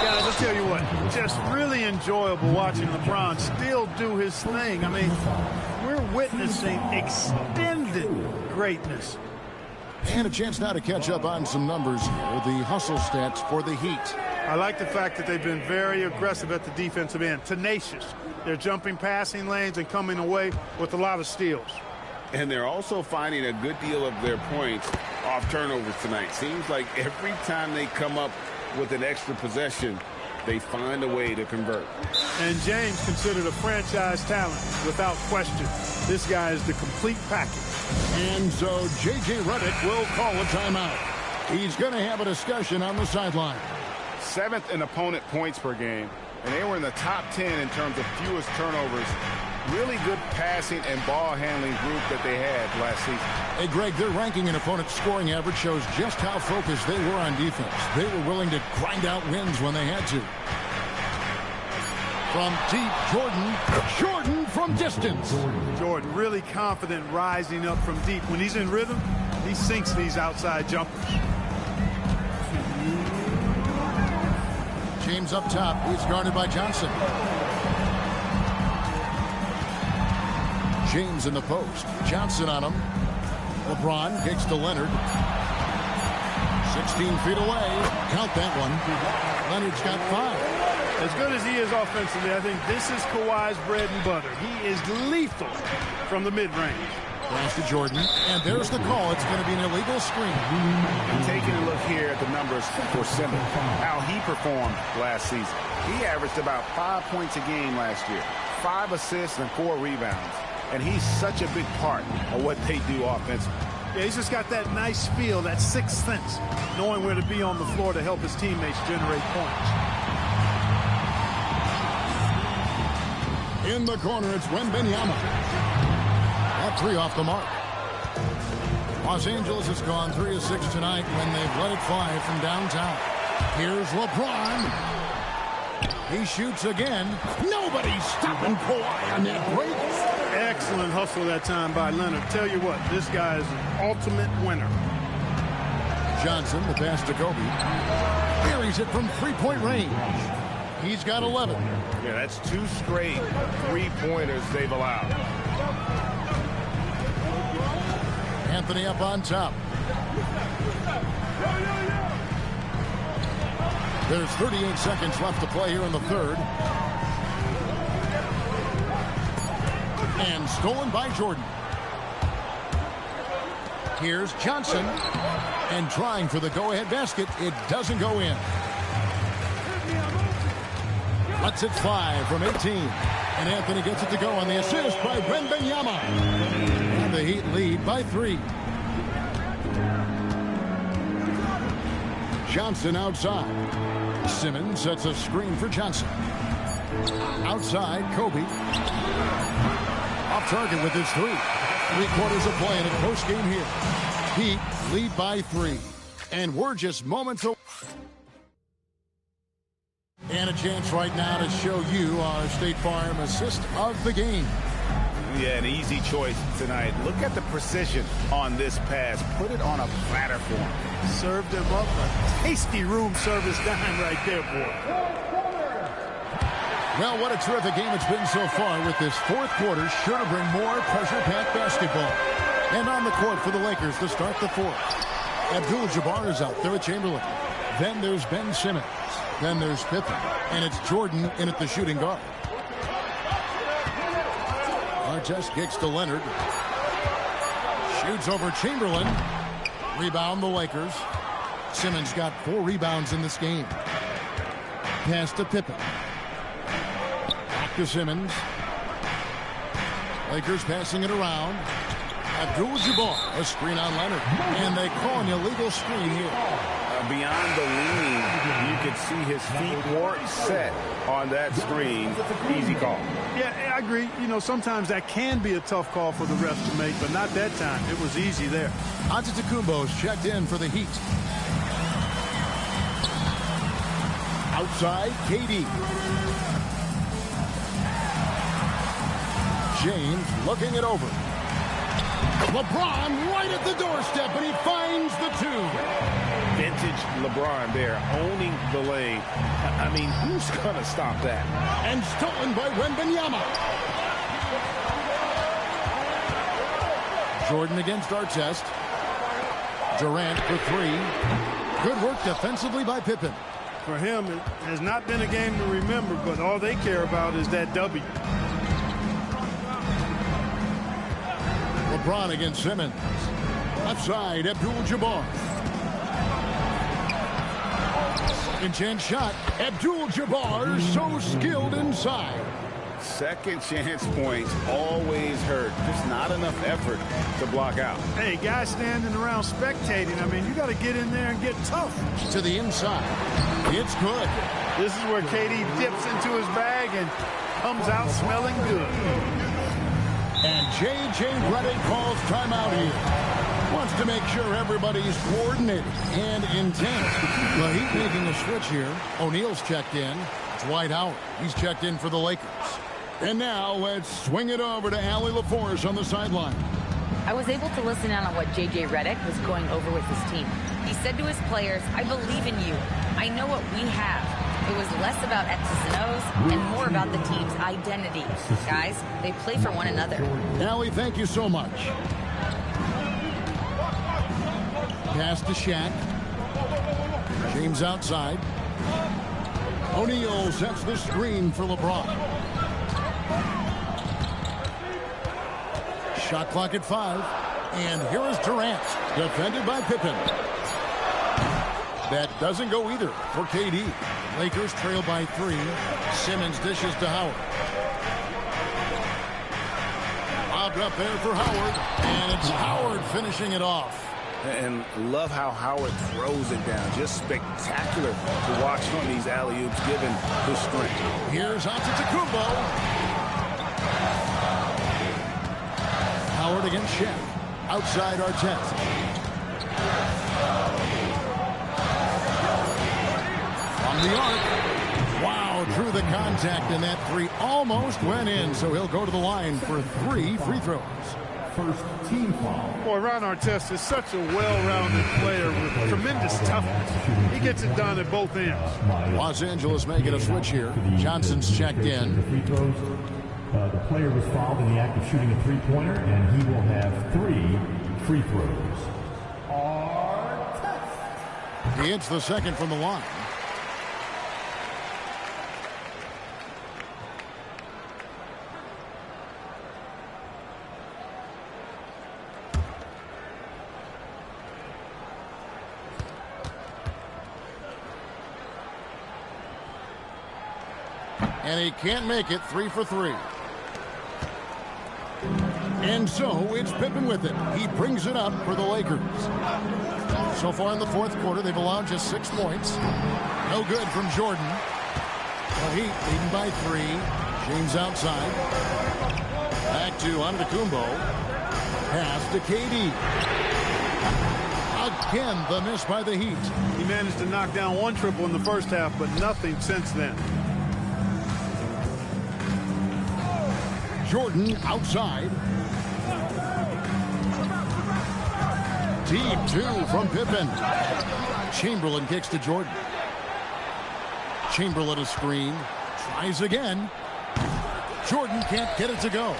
Guys, I'll tell you what, just really enjoyable watching LeBron still do his thing. I mean, we're witnessing extended instant greatness. And a chance now to catch up on some numbers here. The hustle stats for the Heat. I like the fact that they've been very aggressive at the defensive end, tenacious. They're jumping passing lanes and coming away with a lot of steals. And they're also finding a good deal of their points off turnovers tonight. Seems like every time they come up with an extra possession, they find a way to convert. And James considered a franchise talent without question. This guy is the complete package. And so J.J. Redick will call a timeout. He's going to have a discussion on the sideline. 7th in opponent points per game, and they were in the top 10 in terms of fewest turnovers. Really good passing and ball handling group that they had last season. Hey, Greg, their ranking and opponent scoring average shows just how focused they were on defense. They were willing to grind out wins when they had to. From deep, Jordan from distance. Jordan really confident rising up from deep. When he's in rhythm, he sinks these outside jumpers. James up top. He's guarded by Johnson. James in the post. Johnson on him. LeBron kicks to Leonard. 16 feet away. Count that one. Leonard's got 5. As good as he is offensively, I think this is Kawhi's bread and butter. He is lethal from the mid-range. Pass to Jordan, and there's the call. It's going to be an illegal screen. Taking a look here at the numbers for Simmons, how he performed last season. He averaged about 5 points a game last year, 5 assists and 4 rebounds. And he's such a big part of what they do offensively. Yeah, he's just got that nice feel, that sixth sense, knowing where to be on the floor to help his teammates generate points. In the corner, it's Wembanyama. That 3 off the mark. Los Angeles has gone 3 of 6 tonight when they've let it fly from downtown. Here's LeBron. He shoots again. Nobody's stopping Kawhi on that break. Excellent hustle that time by Leonard. Tell you what, this guy is an ultimate winner. Johnson, the pass to Kobe. Buries it from three-point range. He's got 11. Yeah, that's 2 straight three-pointers they've allowed. Anthony up on top. There's 38 seconds left to play here in the third. And stolen by Jordan. Here's Johnson. And trying for the go-ahead basket. It doesn't go in. Lets it fly from 18. And Anthony gets it to go on the assist by Wembanyama. And the Heat lead by 3. Johnson outside. Simmons sets a screen for Johnson. Outside, Kobe. Off target with his 3. 3 quarters of play in a post game here. Heat lead by 3. And we're just moments away. And a chance right now to show you our State Farm assist of the game. Yeah, an easy choice tonight. Look at the precision on this pass. Put it on a platter for him. Served him up a tasty room service dime right there, boy. Well, what a terrific game it's been so far with this fourth quarter. Sure to bring more pressure-packed basketball. And on the court for the Lakers to start the fourth. Abdul-Jabbar is out there at Chamberlain. Then there's Ben Simmons. Then there's Pippen. And it's Jordan in at the shooting guard. Artest kicks to Leonard. Shoots over Chamberlain. Rebound the Lakers. Simmons got 4 rebounds in this game. Pass to Pippen. Back to Simmons. Lakers passing it around. Abdul-Jabbar, a screen on Leonard. And they call an illegal screen here. Beyond the lean, you could see his feet weren't set on that screen. Easy call. Yeah, I agree. You know, sometimes that can be a tough call for the refs to make, but not that time. It was easy there. Antetokounmpo's checked in for the Heat. Outside, KD. James looking it over. LeBron right at the doorstep, and he finds the 2. Vintage LeBron there, owning the lane. I mean, who's going to stop that? And stolen by Wembanyama. Jordan against Artest. Durant for three. Good work defensively by Pippen. For him, it has not been a game to remember, but all they care about is that W. LeBron against Simmons. Left side, Abdul-Jabbar. Chance shot. Abdul-Jabbar so skilled inside. Second chance points always hurt. Just not enough effort to block out. Hey, guys standing around spectating. I mean, you got to get in there and get tough. To the inside. It's good. This is where KD dips into his bag and comes out smelling good. And J.J. Redick calls timeout here. Wants to make sure everybody's coordinated and intent. The Heat making a switch here. O'Neal's checked in. It's Dwight Howard. He's checked in for the Lakers. And now let's swing it over to Allie LaForce on the sideline. I was able to listen in on what J.J. Redick was going over with his team. He said to his players, I believe in you. I know what we have. It was less about X's and O's and more about the team's identity. Guys, they play for one another. Allie, thank you so much. Pass to Shaq. James outside. O'Neal sets the screen for LeBron. Shot clock at 5. And here is Durant, defended by Pippen. That doesn't go either for KD. Lakers trail by 3. Simmons dishes to Howard. Lobbed up there for Howard. And it's Howard finishing it off. And love how Howard throws it down. Just spectacular to watch on these alley-oops given his strength. Here's Antetokounmpo. Howard against Shaq. Outside Artest. From the arc. Wow, drew the contact, and that three almost went in, so he'll go to the line for 3 free throws. First team foul. Boy, Ron Artest is such a well-rounded player with tremendous toughness. He gets it done at both ends. Los Angeles making a switch here. Johnson's checked in. Free throws. The player was fouled in the act of shooting a three-pointer, and he will have 3 free throws. He hits the second from the line. And he can't make it. 3 for 3. And so it's Pippen with it. He brings it up for the Lakers. So far in the fourth quarter, they've allowed just 6 points. No good from Jordan. The Heat leading by 3. James outside. Back to Antetokounmpo. Pass to KD. Again, the miss by the Heat. He managed to knock down 1 triple in the first half, but nothing since then. Jordan outside. Deep 2 from Pippen. Chamberlain kicks to Jordan. Chamberlain a screen. Tries again. Jordan can't get it to go.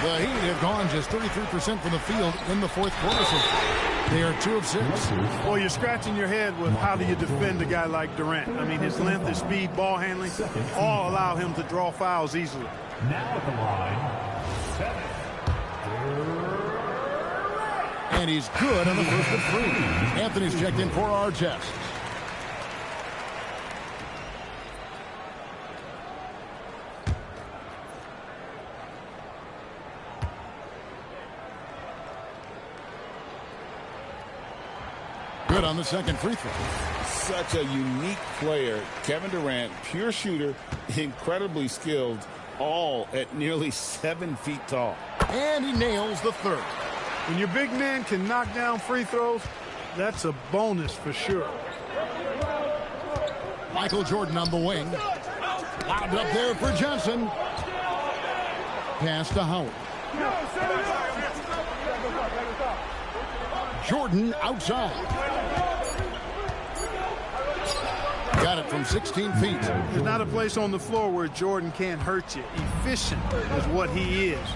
The Heat have gone just 33% from the field in the fourth quarter. So they are 2 of 6. Well, you're scratching your head with how do you defend a guy like Durant. I mean, his length, his speed, ball handling, all allow him to draw fouls easily. Now at the line, 7. And he's good on the first of 3. Anthony's checked in for Artest. Good on the second free throw. Such a unique player. Kevin Durant, pure shooter, incredibly skilled, all at nearly 7 feet tall. And he nails the third. When your big man can knock down free throws, that's a bonus for sure. Michael Jordan on the wing. Lobbed up there for Johnson. Pass to Howard. Jordan outside. Got it from 16 feet. There's not a place on the floor where Jordan can't hurt you. Efficient is what he is.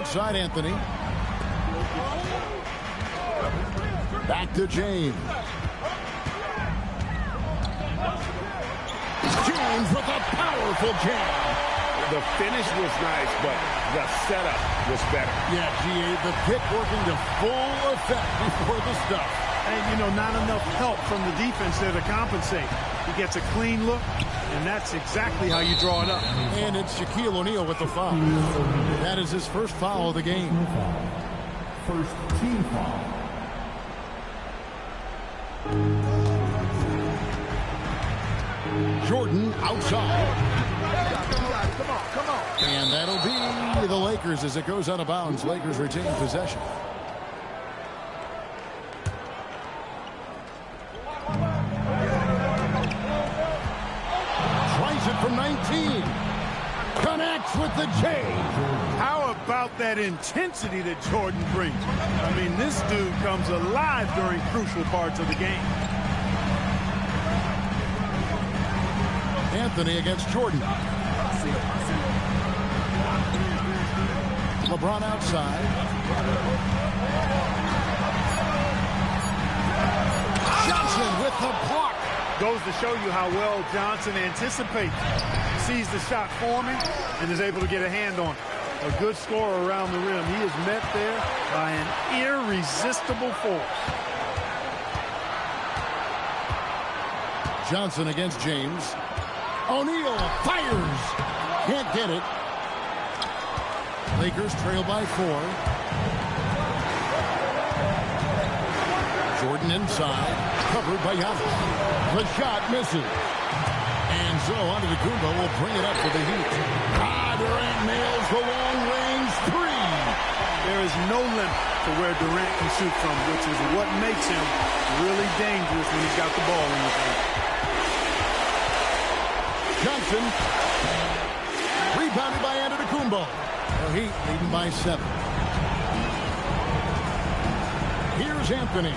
outside Anthony. Back to James. James with a powerful jam. The finish was nice, but the setup was better. Yeah, GA, the pick working to full effect before the stuff. And, not enough help from the defense there to compensate. He gets a clean look, and that's exactly how you draw it up. And it's Shaquille O'Neal with the foul. That is his first foul of the game. First team foul. Jordan outside. Come on. And that'll be the Lakers as it goes out of bounds. Lakers retain possession. Tries it from 19. Connects with the J. How about that intensity that Jordan brings? I mean, this dude comes alive during crucial parts of the game. Anthony against Jordan. LeBron outside. Johnson with the block. Goes to show you how well Johnson anticipates. Sees the shot forming and is able to get a hand on it. A good scorer around the rim. He is met there by an irresistible force. Johnson against James. O'Neal fires. Can't get it. Lakers trail by 4. Jordan inside. Covered by Giannis. The shot misses. And so Antetokounmpo will bring it up for the Heat. Durant nails the long-range 3. There is no limit to where Durant can shoot from, which is what makes him really dangerous when he's got the ball in his hand. Johnson. Rebounded by Antetokounmpo. The Heat leading by 7. Here's Anthony.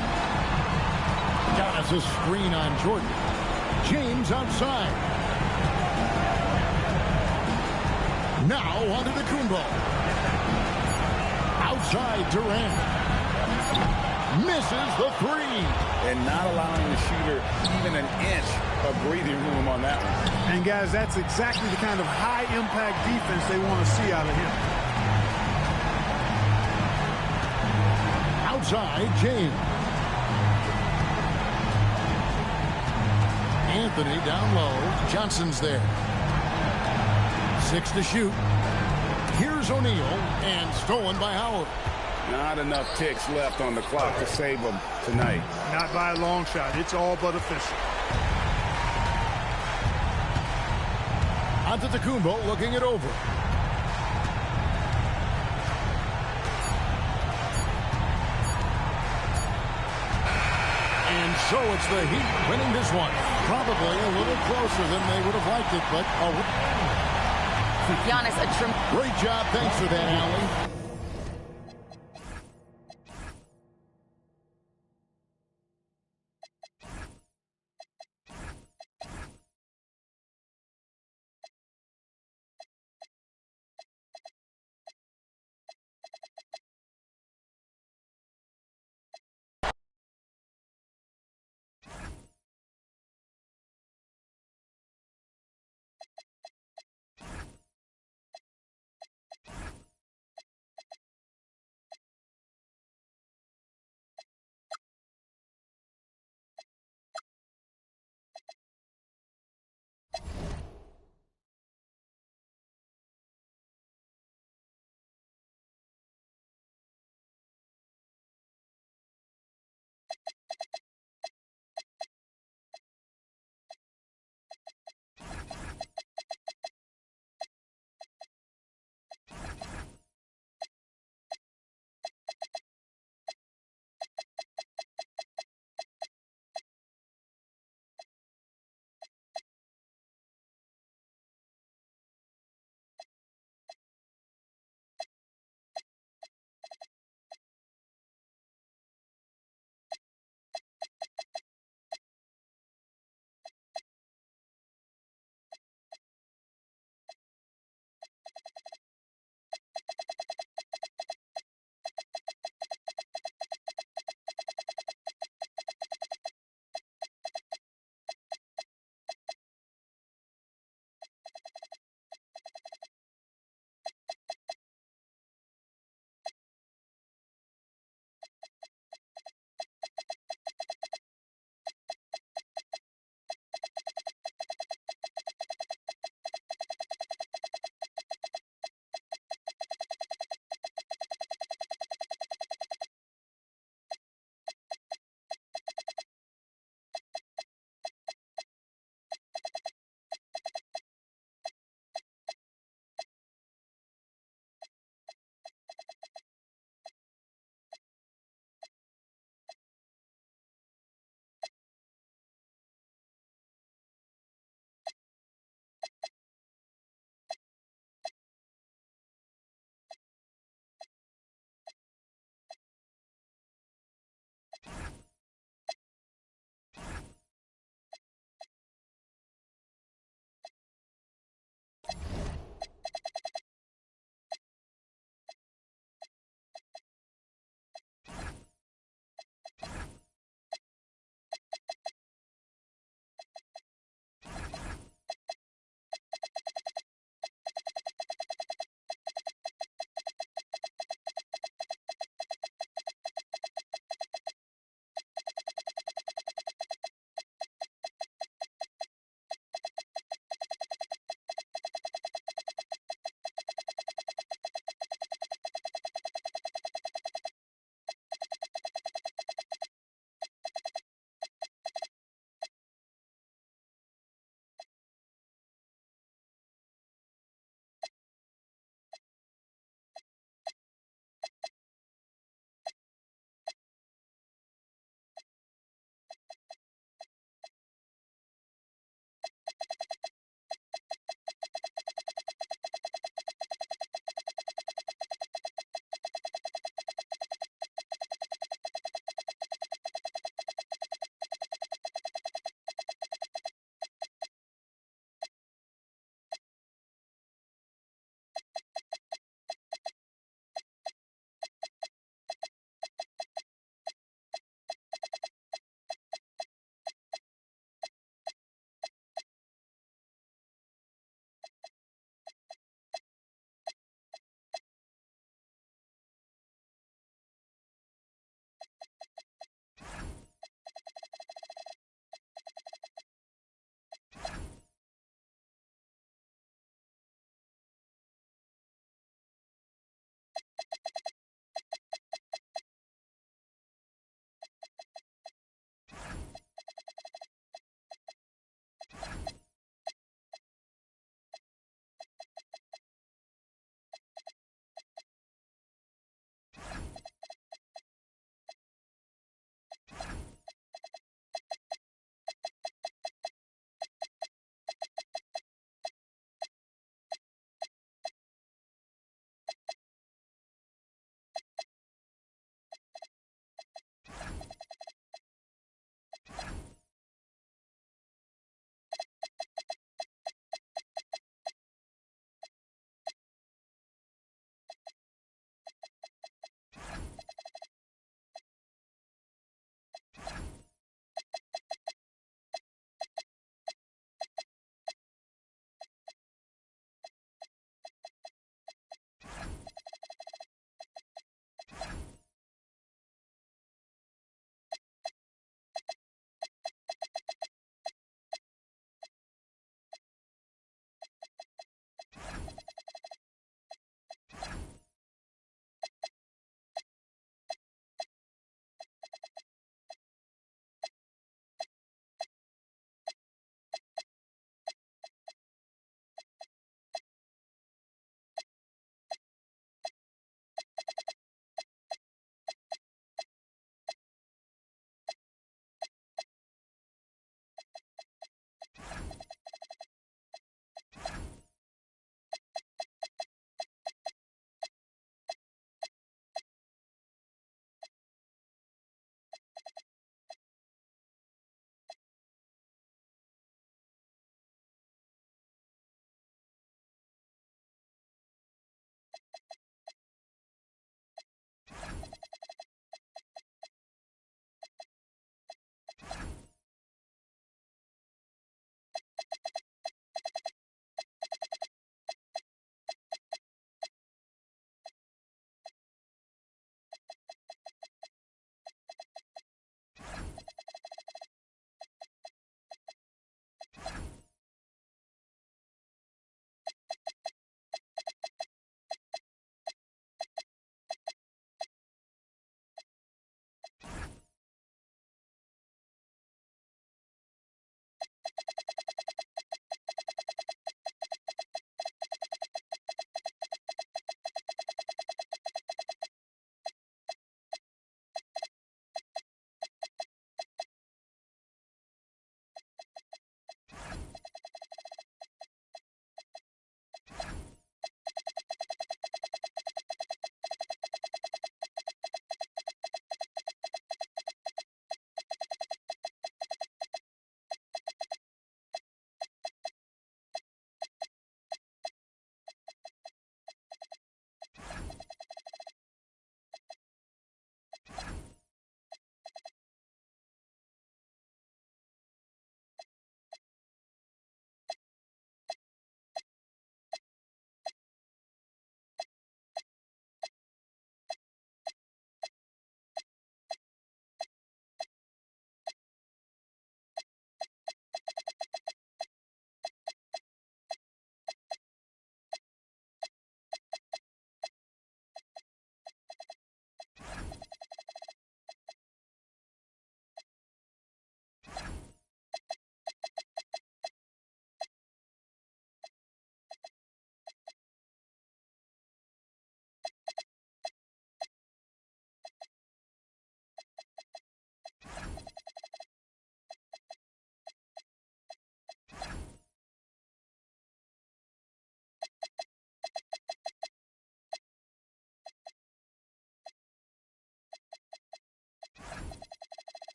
Giannis a screen on Jordan. James outside. Now Antetokounmpo. Outside Durant. Misses the 3. And not allowing the shooter even an inch of breathing room on that one. And guys, that's exactly the kind of high-impact defense they want to see out of him. Outside James. Anthony down low. Johnson's there. 6 to shoot. Here's O'Neal, and stolen by Howard. Not enough ticks left on the clock to save them tonight. Not by a long shot. It's all but official. Antetokounmpo looking it over. And so it's the Heat winning this one. Probably a little closer than they would have liked it, but Giannis, great job. Thanks for that, Allie.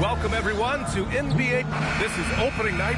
Welcome, everyone, to NBA. This is opening night.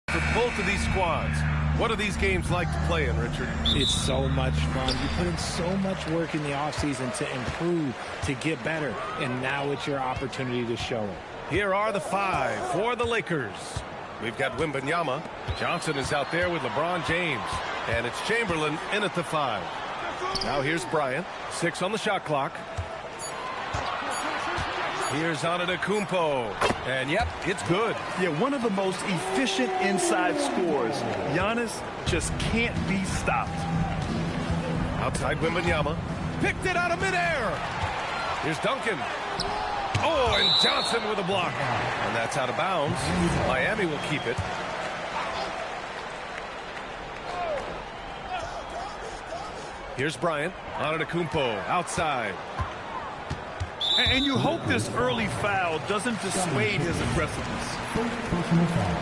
For both of these squads, what are these games like to play in, Richard? It's so much fun. You put in so much work in the offseason to improve, to get better, and now it's your opportunity to show it. Here are the 5 for the Lakers. We've got Wembanyama. Johnson is out there with LeBron James. And it's Chamberlain in at the 5. Now here's Bryant. 6 on the shot clock. Here's Antetokounmpo. And, yep, it's good. Yeah, one of the most efficient inside scorers. Giannis just can't be stopped. Outside Wembanyama. Picked it out of midair. Here's Duncan. Oh, and Johnson with a block. And that's out of bounds. Miami will keep it. Here's Bryant. Antetokounmpo outside. And you hope this early foul doesn't dissuade his aggressiveness. First personal foul.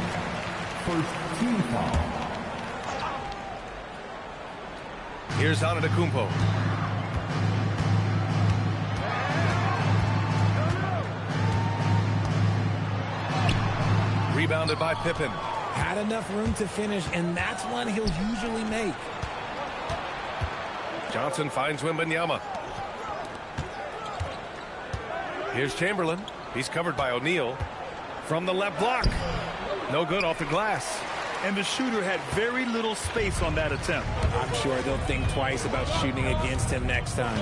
First team foul. Here's Antetokounmpo. Rebounded by Pippen. Had enough room to finish, and that's one he'll usually make. Johnson finds Wembanyama. Here's Chamberlain. He's covered by O'Neal. From the left block. No good off the glass. And the shooter had very little space on that attempt. I'm sure they'll think twice about shooting against him next time.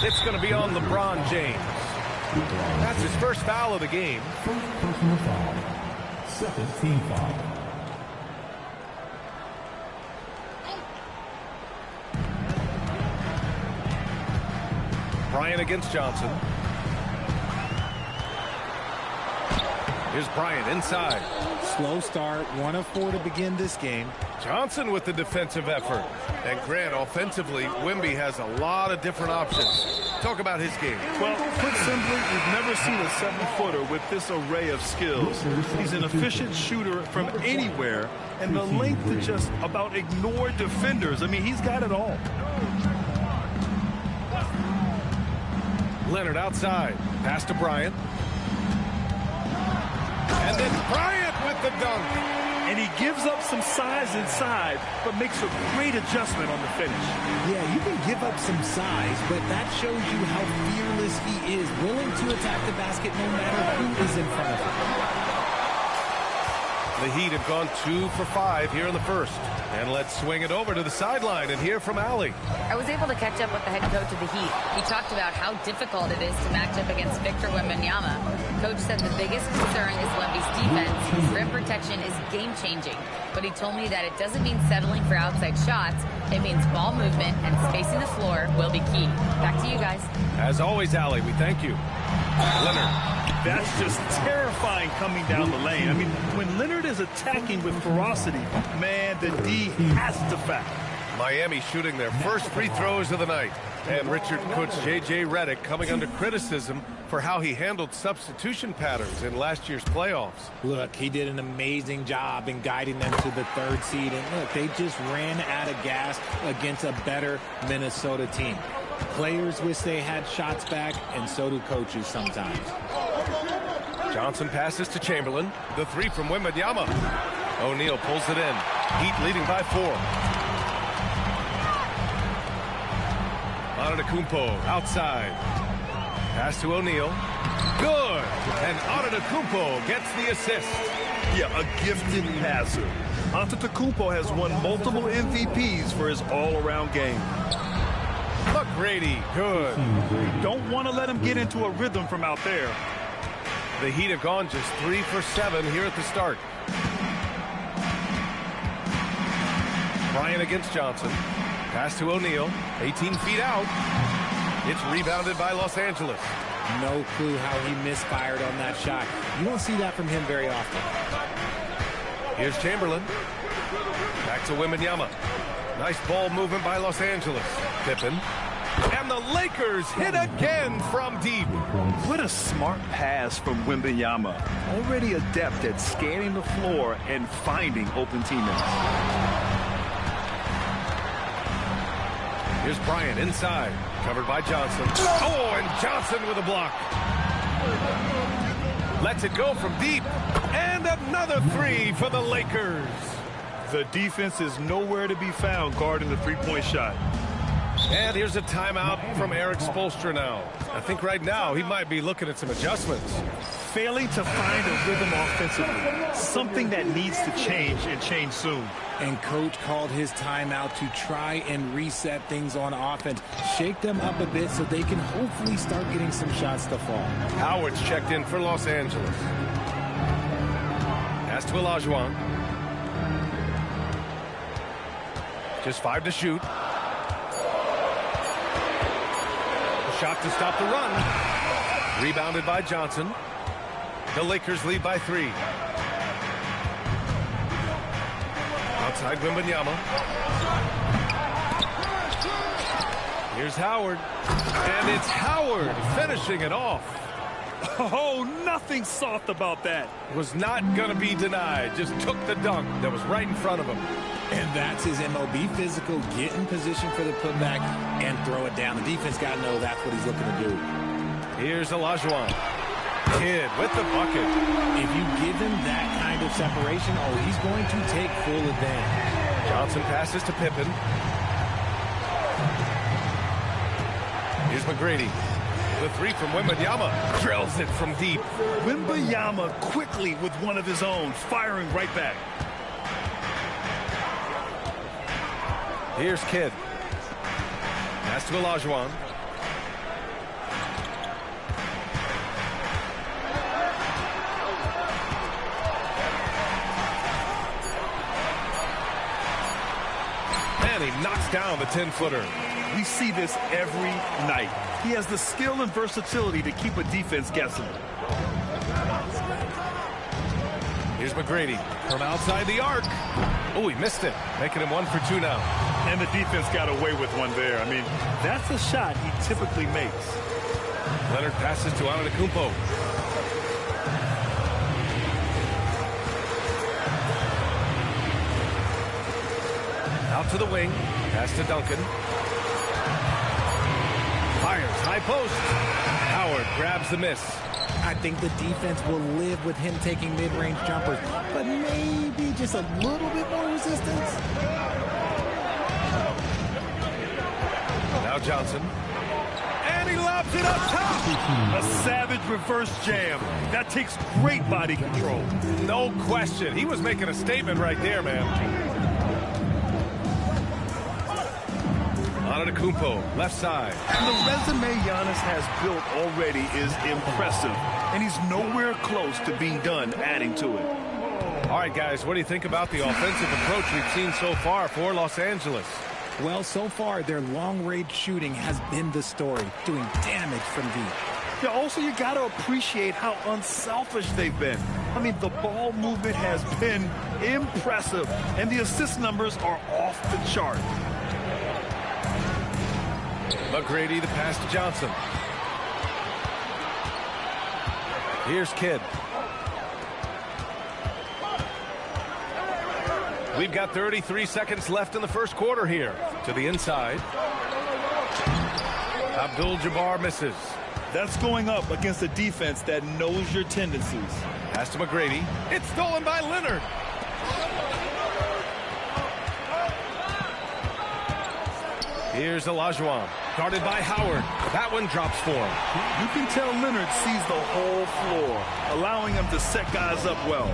It's going to be on LeBron James. That's his first foul of the game. First personal foul. Second team foul. Bryant against Johnson. Here's Bryant inside. Slow start, 1 of 4 to begin this game. Johnson with the defensive effort. And Grant, offensively, Wemby has a lot of different options. Talk about his game. Well, put simply, we've never seen a 7-footer with this array of skills. He's an efficient shooter from anywhere, and the length to just about ignore defenders. I mean, he's got it all. Leonard outside. Pass to Bryant. And then Bryant with the dunk. And he gives up some size inside, but makes a great adjustment on the finish. Yeah, you can give up some size, but that shows you how fearless he is, willing to attack the basket no matter who is in front of him. The Heat have gone 2 for 5 here in the first. And let's swing it over to the sideline and hear from Allie. I was able to catch up with the head coach of the Heat. He talked about how difficult it is to match up against Victor Wembanyama. Coach said the biggest concern is Wemby's defense. His rim protection is game-changing. But he told me that it doesn't mean settling for outside shots. It means ball movement and spacing the floor will be key. Back to you guys. As always, Allie, we thank you. Leonard. That's just terrifying coming down the lane. I mean, when Leonard is attacking with ferocity, man, the D has to foul. Miami shooting their first free throws of the night. And Richard, Coach J.J. Redick coming under criticism for how he handled substitution patterns in last year's playoffs. Look, he did an amazing job in guiding them to the 3rd seed. And look, they just ran out of gas against a better Minnesota team. Players wish they had shots back, and so do coaches sometimes. Johnson passes to Chamberlain. The 3 from Wembanyama. O'Neal pulls it in. Heat leading by 4. Antetokounmpo outside. Pass to O'Neal. Good. And Antetokounmpo gets the assist. Yeah, a gifted passer. Antetokounmpo has won multiple MVPs for his all-around game. McGrady, good. Don't want to let him get into a rhythm from out there. The Heat have gone just 3 for 7 here at the start. Bryant against Johnson. Pass to O'Neal. 18 feet out. It's rebounded by Los Angeles. No clue how he misfired on that shot. You don't see that from him very often. Here's Chamberlain. Back to Wembanyama. Nice ball movement by Los Angeles. Pippen. And the Lakers hit again from deep. What a smart pass from Wembanyama. Already adept at scanning the floor and finding open teammates. Here's Bryant inside. Covered by Johnson. Oh, and Johnson with a block. Lets it go from deep. And another three for the Lakers. The defense is nowhere to be found guarding the three-point shot. And here's a timeout from Eric Spoelstra now. I think right now he might be looking at some adjustments. Failing to find a rhythm offensively. Something that needs to change and change soon. And coach called his timeout to try and reset things on offense. Shake them up a bit so they can hopefully start getting some shots to fall. Howard's checked in for Los Angeles. Pass to Olajuwon. Just 5 to shoot. Shot to stop the run. Rebounded by Johnson. The Lakers lead by 3. Outside Wembanyama. Here's Howard. And it's Howard finishing it off. Oh, nothing soft about that. Was not going to be denied. Just took the dunk that was right in front of him. And that's his MO. Be physical, get in position for the putback, and throw it down. The defense got to know that's what he's looking to do. Here's Olajuwon. Kidd with the bucket. If you give him that kind of separation, oh, he's going to take full advantage. Johnson passes to Pippen. Here's McGrady. The three from Wembanyama. Drills it from deep. Wembanyama quickly with one of his own, firing right back. Here's Kidd. Pass to Olajuwon. And he knocks down the 10-footer. We see this every night. He has the skill and versatility to keep a defense guessing. Here's McGrady from outside the arc. Oh, he missed it, making him 1 for 2 now. And the defense got away with one there. I mean, that's a shot he typically makes. Leonard passes to Antetokounmpo. Out to the wing. Pass to Duncan. Fires, high post. Howard grabs the miss. I think the defense will live with him taking mid-range jumpers, but maybe just a little bit more resistance. Now Johnson. And he lobs it up top. A savage reverse jam. That takes great body control. No question. He was making a statement right there, man. Antetokounmpo, left side. And the resume Giannis has built already is impressive, and he's nowhere close to being done adding to it. All right, guys, what do you think about the offensive approach we've seen so far for Los Angeles? Well, so far, their long-range shooting has been the story, doing damage from deep. Yeah, also, you got to appreciate how unselfish they've been. I mean, the ball movement has been impressive, and the assist numbers are off the chart. McGrady, the pass to Johnson. Here's Kidd. We've got 33 seconds left in the first quarter here. To the inside. Abdul-Jabbar misses. That's going up against a defense that knows your tendencies. Pass to McGrady. It's stolen by Leonard. Here's Olajuwon. Guarded by Howard. That one drops for him. You can tell Leonard sees the whole floor, allowing him to set guys up well.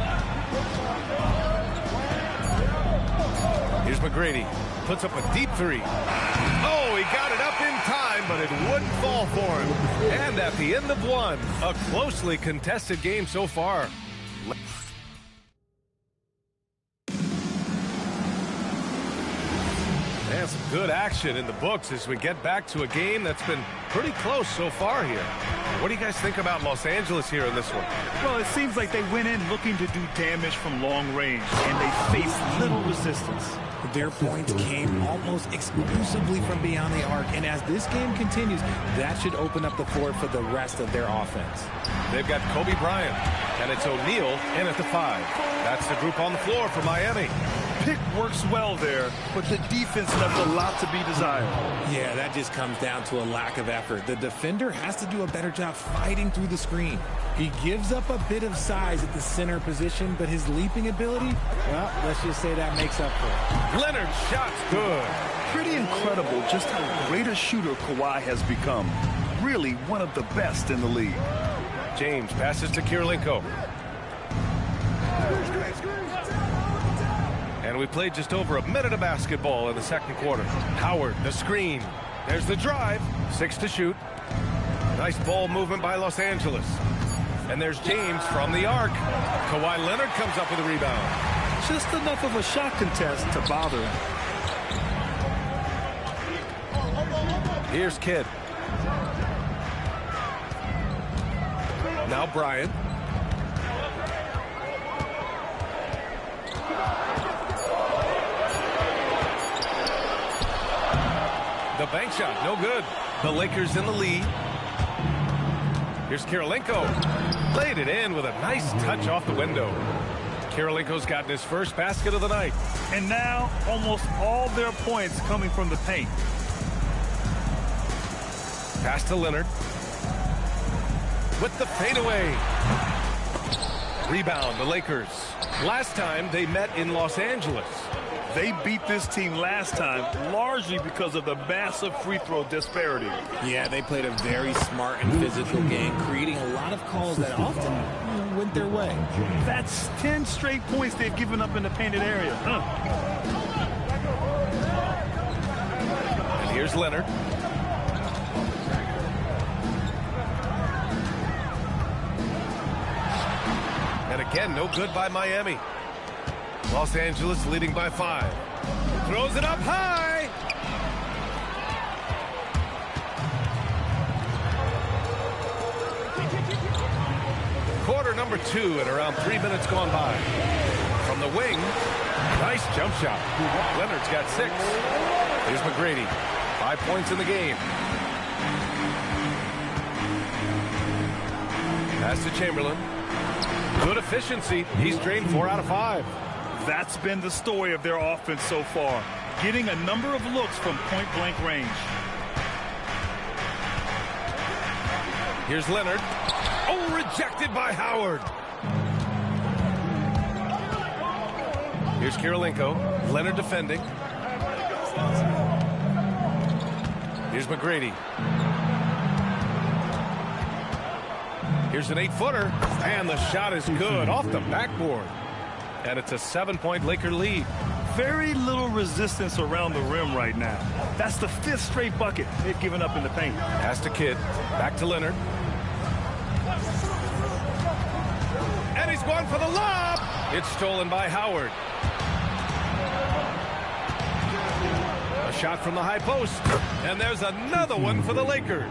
Here's McGrady. Puts up a deep three. Oh, he got it up in time, but it wouldn't fall for him. And at the end of one, a closely contested game so far. And some good action in the books as we get back to a game that's been pretty close so far here. What do you guys think about Los Angeles here in this one? Well, it seems like they went in looking to do damage from long range, and they faced little resistance. Their points came almost exclusively from beyond the arc, and as this game continues, that should open up the floor for the rest of their offense. They've got Kobe Bryant, and it's O'Neal in at the 5. That's the group on the floor for Miami. Pick works well there, but the defense left a lot to be desired. Yeah, that just comes down to a lack of effort. The defender has to do a better job fighting through the screen. He gives up a bit of size at the center position, but his leaping ability, well, let's just say that makes up for it. Leonard's shot's good. Pretty incredible just how great a shooter Kawhi has become. Really one of the best in the league. James passes to Kirilenko. And we played just over a minute of basketball in the second quarter. Howard, the screen. There's the drive. 6 to shoot. Nice ball movement by Los Angeles. And there's James from the arc. Kawhi Leonard comes up with a rebound. Just enough of a shot contest to bother him. Here's Kidd. Now Bryant. The bank shot, no good. The Lakers in the lead. Here's Kirilenko. Laid it in with a nice touch off the window. Kirilenko's gotten his first basket of the night. And now, almost all their points coming from the paint. Pass to Leonard. With the fadeaway. Rebound, the Lakers. Last time they met in Los Angeles. They beat this team last time largely because of the massive free throw disparity. Yeah, they played a very smart and physical game, creating a lot of calls that often went their way. That's 10 straight points they've given up in the painted area. And here's Leonard. And again, no good by Miami. Los Angeles leading by 5. Throws it up high. Quarter number 2 and around 3 minutes gone by. From the wing, nice jump shot. Leonard's got 6. Here's McGrady. 5 points in the game. Pass to Chamberlain. Good efficiency. He's drained 4 out of 5. That's been the story of their offense so far, getting a number of looks from point-blank range. Here's Leonard. Oh, rejected by Howard. Here's Kirilenko. Leonard defending. Here's McGrady. Here's an 8-footer. And the shot is good off the backboard. And it's a 7-point Laker lead. Very little resistance around the rim right now. That's the 5th straight bucket they've given up in the paint. Pass to Kidd. Back to Leonard. And he's going for the lob. It's stolen by Howard. A shot from the high post. And there's another one for the Lakers.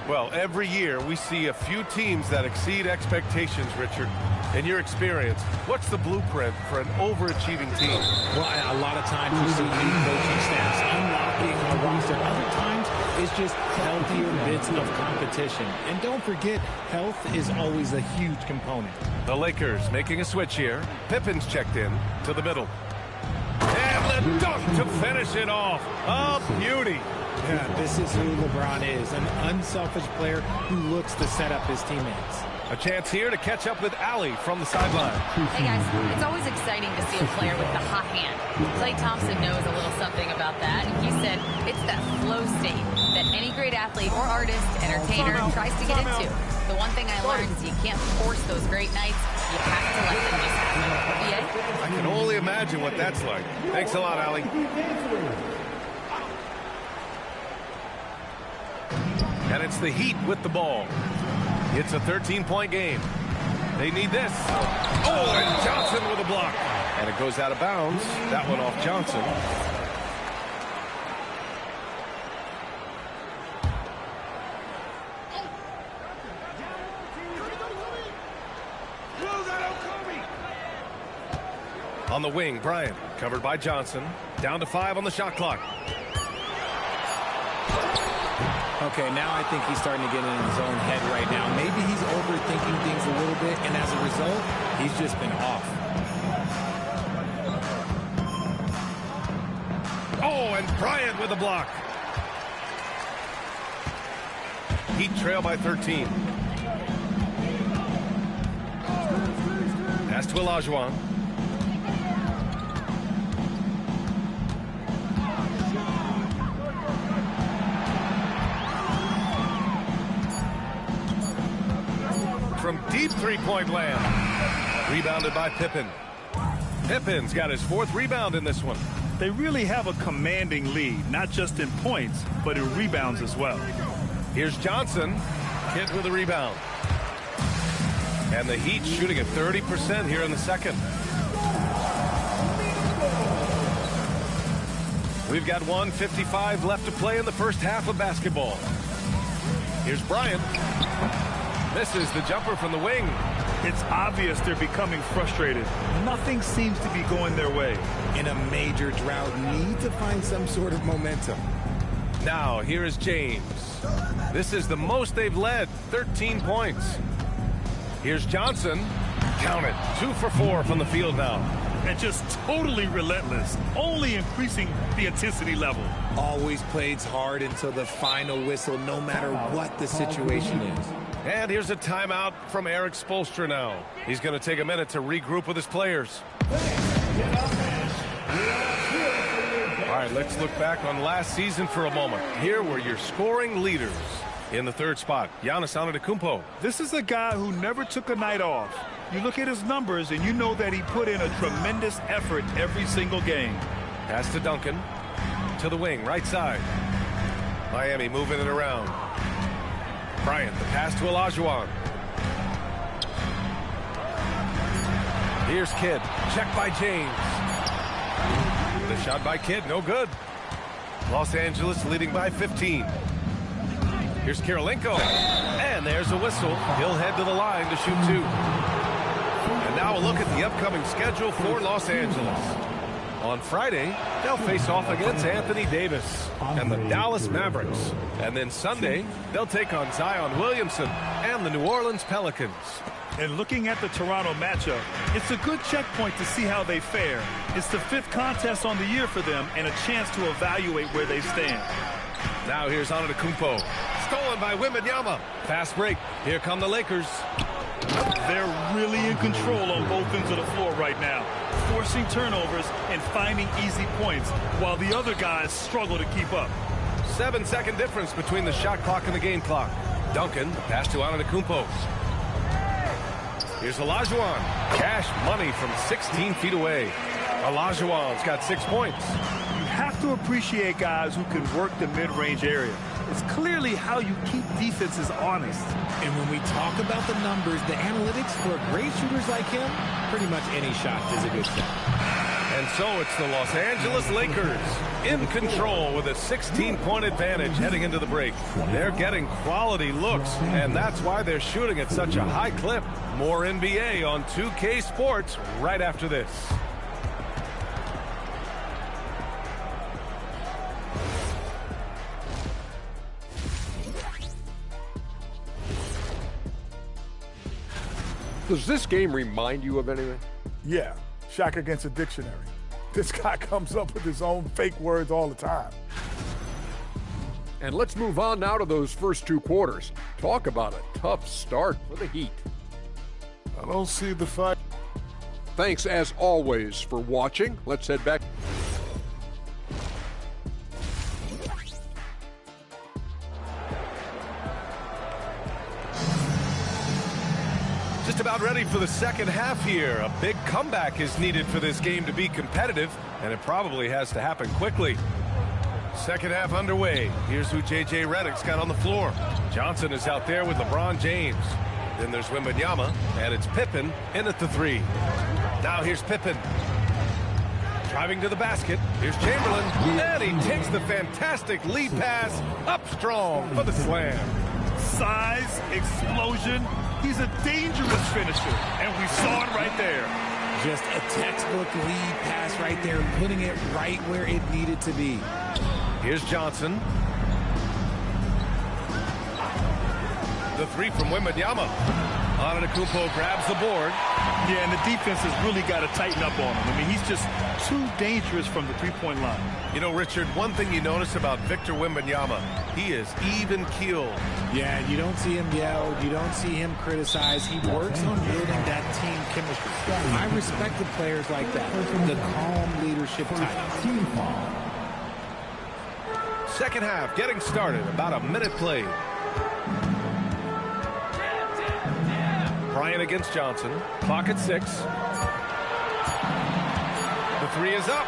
Well, every year we see a few teams that exceed expectations, Richard. In your experience, what's the blueprint for an overachieving team? Well, a lot of times you see new coaching staffs unlocking a roster. Other times it's just healthier bits of competition. And don't forget, health is always a huge component. The Lakers making a switch here. Pippen's checked in to the middle. And the dunk to finish it off. A beauty. Yeah, this is who LeBron is, an unselfish player who looks to set up his teammates. A chance here to catch up with Allie from the sideline. Hey, guys, it's always exciting to see a player with the hot hand. Klay Thompson knows a little something about that. He said it's that flow state that any great athlete or artist, entertainer, tries to get into. The one thing I learned is you can't force those great nights. You have to let them just happen. I can only imagine what that's like. Thanks a lot, Allie. And it's the Heat with the ball. It's a 13-point game. They need this. Oh, and Johnson with a block. And it goes out of bounds. That one off Johnson. On the wing, Bryant, covered by Johnson. Down to 5 on the shot clock. Okay, now I think he's starting to get in his own head right now. Maybe he's overthinking things a little bit, and as a result, he's just been off. Oh, and Bryant with a block. Heat trail by 13. Pass to Olajuwon. From deep three-point land. Rebounded by Pippen. Pippen's got his 4th rebound in this one. They really have a commanding lead, not just in points, but in rebounds as well. Here's Johnson. Kidd with a rebound. And the Heat shooting at 30% here in the second. We've got 1:55 left to play in the first half of basketball. Here's Bryant. Misses the jumper from the wing. It's obvious they're becoming frustrated. Nothing seems to be going their way. In a major drought, need to find some sort of momentum. Now, here is James. This is the most they've led, 13 points. Here's Johnson. Count it, 2 for 4 from the field now. And just totally relentless, only increasing the intensity level. Always plays hard until the final whistle, no matter what the situation is. And here's a timeout from Eric Spoelstra now. He's going to take a minute to regroup with his players. All right, let's look back on last season for a moment. Here were your scoring leaders. In the 3rd spot, Giannis Antetokounmpo. This is a guy who never took a night off. You look at his numbers and you know that he put in a tremendous effort every single game. Pass to Duncan. To the wing, right side. Miami moving it around. Bryant, the pass to Olajuwon. Here's Kidd. Check by James. The shot by Kidd, no good. Los Angeles leading by 15. Here's Karolinko. And there's a whistle. He'll head to the line to shoot 2. And now a look at the upcoming schedule for Los Angeles. On Friday, they'll face off against Anthony Davis and the Dallas Mavericks. And then Sunday, they'll take on Zion Williamson and the New Orleans Pelicans. And looking at the Toronto matchup, it's a good checkpoint to see how they fare. It's the 5th contest on the year for them and a chance to evaluate where they stand. Now here's Antetokounmpo. Stolen by Wembanyama. Fast break. Here come the Lakers. They're really in control on both ends of the floor right now, forcing turnovers and finding easy points while the other guys struggle to keep up. 7-second difference between the shot clock and the game clock. Duncan, pass to Antetokounmpo. Here's Olajuwon. Cash money from 16 feet away. Olajuwon's got 6 points. You have to appreciate guys who can work the mid-range area. It's clearly how you keep defenses honest. And when we talk about the numbers, the analytics for great shooters like him, pretty much any shot is a good shot. And so it's the Los Angeles Lakers in control with a 16-point advantage heading into the break. They're getting quality looks, and that's why they're shooting at such a high clip. More NBA on 2K Sports right after this. Does this game remind you of anything? Yeah, Shaq against a dictionary. This guy comes up with his own fake words all the time. And let's move on now to those first 2 quarters. Talk about a tough start for the Heat. I don't see the fight. Thanks, as always, for watching. Let's head back. Just about ready for the second half here. A big comeback is needed for this game to be competitive, and it probably has to happen quickly. Second half underway. Here's who J.J. Redick's got on the floor. Johnson is out there with LeBron James. Then there's Wembanyama, and it's Pippen in at the 3. Now here's Pippen. Driving to the basket. Here's Chamberlain, and he takes the fantastic lead pass up strong for the slam. Size, explosion. He's a dangerous finisher, and we saw it right there. Just a textbook lead pass right there, putting it right where it needed to be. Here's Johnson. The 3 from Wembanyama. Antetokounmpo grabs the board. Yeah, and the defense has really got to tighten up on him. I mean, he's just too dangerous from the three-point line. You know, Richard, one thing you notice about Victor Wembanyama, he is even-keeled. Yeah, you don't see him yell. You don't see him criticize. He works on building that team chemistry. I respect the players like that, the calm leadership type. Second half getting started. About a minute played. Bryant against Johnson. Clock at 6. The 3 is up.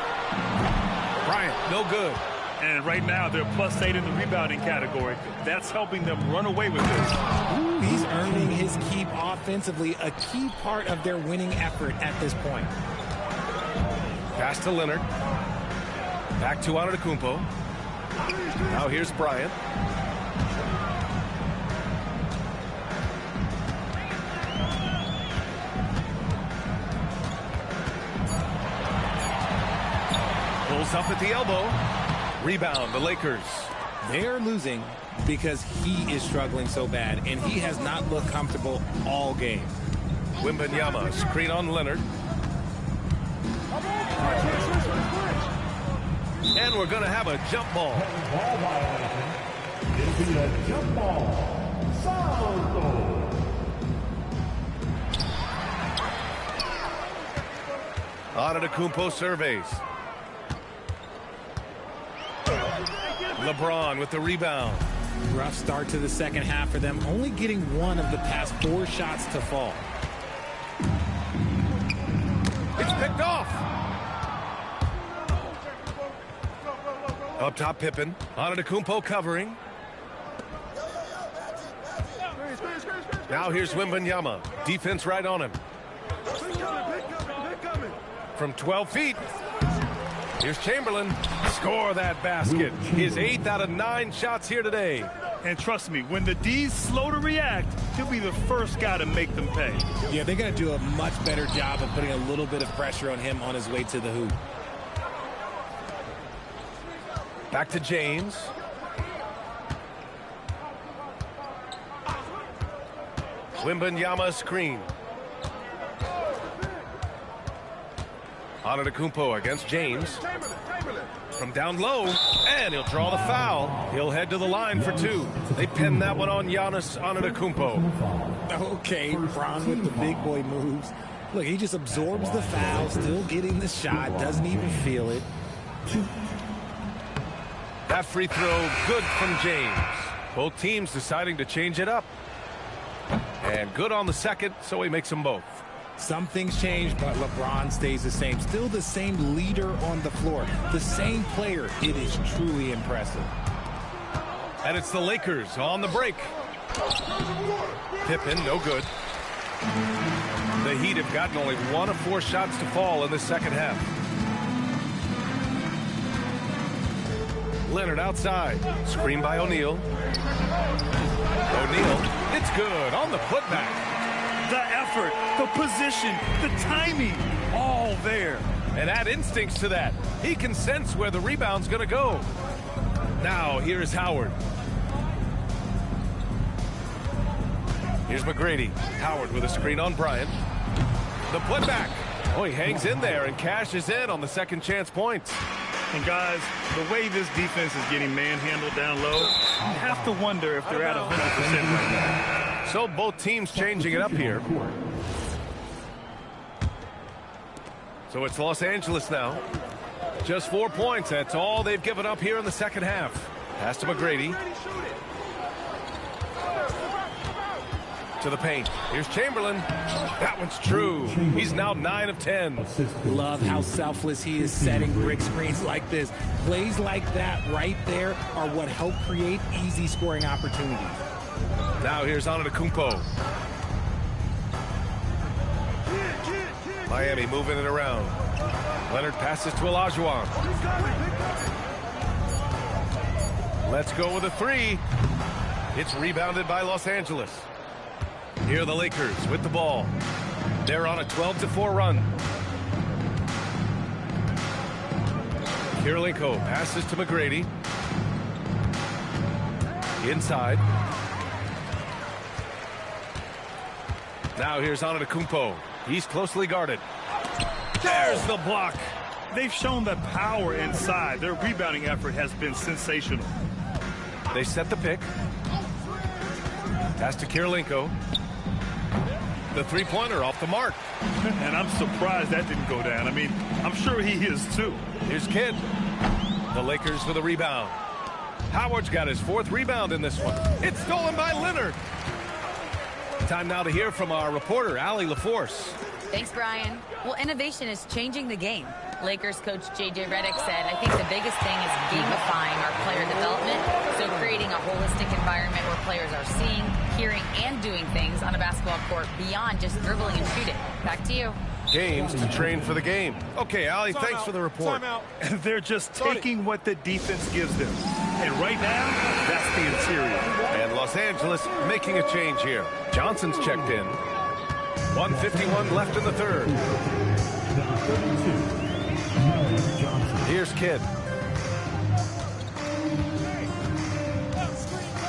Bryant, no good. And right now, they're +8 in the rebounding category. That's helping them run away with this. Ooh, he's earning his keep offensively, a key part of their winning effort at this point. Pass to Leonard. Back to Antetokounmpo. Now here's Bryant. Pulls up at the elbow. Rebound, the Lakers. They're losing because he is struggling so bad, and he has not looked comfortable all game. Wembanyama, screen on Leonard. And we're going to have a jump ball. Ball violation. It'll be a jump ball. Foul goal. Antetokounmpo surveys. LeBron with the rebound. Rough start to the second half for them, only getting one of the past 4 shots to fall. It's picked off. Up top, Pippen. Antetokounmpo covering. Now here's Wembanyama. Defense right on him. From 12 feet. Here's Chamberlain. Score that basket. His 8th out of 9 shots here today. And trust me, when the D's slow to react, he'll be the first guy to make them pay. Yeah, they're going to do a much better job of putting a little bit of pressure on him on his way to the hoop. Back to James. Wembanyama screen. Antetokounmpo against James. From down low, and he'll draw the foul. He'll head to the line for 2. They pin that one on Giannis Antetokounmpo. Okay, Bron with the big boy moves. Look, he just absorbs the foul, still getting the shot, doesn't even feel it. That free throw good from James. Both teams deciding to change it up. And good on the second, so he makes them both. Some things change, but LeBron stays the same. Still the same leader on the floor. The same player. It is truly impressive. And it's the Lakers on the break. Pippen, no good. The Heat have gotten only 1 of 4 shots to fall in the second half. Leonard outside. Screen by O'Neal. O'Neal, it's good on the putback. The effort, the position, the timing, all there. And add instincts to that. He can sense where the rebound's going to go. Now, here's Howard. Here's McGrady. Howard with a screen on Bryant. The putback. Oh, he hangs in there and cashes in on the second chance points. And guys, the way this defense is getting manhandled down low, you have to wonder if they're at 100% right now. So both teams changing it up here. So it's Los Angeles now. Just 4 points. That's all they've given up here in the second half. Pass to McGrady. to the paint. Here's Chamberlain. That one's true. He's now 9 of 10. Love how selfless he is setting brick screens like this. Plays like that right there are what help create easy scoring opportunities. Now here's Antetokounmpo. Miami moving it around. Leonard passes to Olajuwon. Let's go with a three. It's rebounded by Los Angeles. Here are the Lakers with the ball. They're on a 12-4 run. Kirilenko passes to McGrady. Inside. Now here's Antetokounmpo. He's closely guarded. There's the block. They've shown that power inside. Their rebounding effort has been sensational. They set the pick. Pass to Kirilenko. The three-pointer off the mark. And I'm surprised that didn't go down. I mean, I'm sure he is too. Here's Kidd. The Lakers with a rebound. Howard's got his 4th rebound in this one. It's stolen by Leonard. Time now to hear from our reporter, Allie LaForce. Thanks, Brian. Well, innovation is changing the game. Lakers coach J.J. Redick said, I think the biggest thing is gamifying our player development, so creating a holistic environment where players are seeing, hearing, and doing things on a basketball court beyond just dribbling and shooting. Back to you. Games to train for the game. Okay, Allie, thanks for the report. They're just taking what the defense gives them. And right now, that's the interior. And Los Angeles making a change here. Johnson's checked in. 1:51 left in the third. Here's Kidd.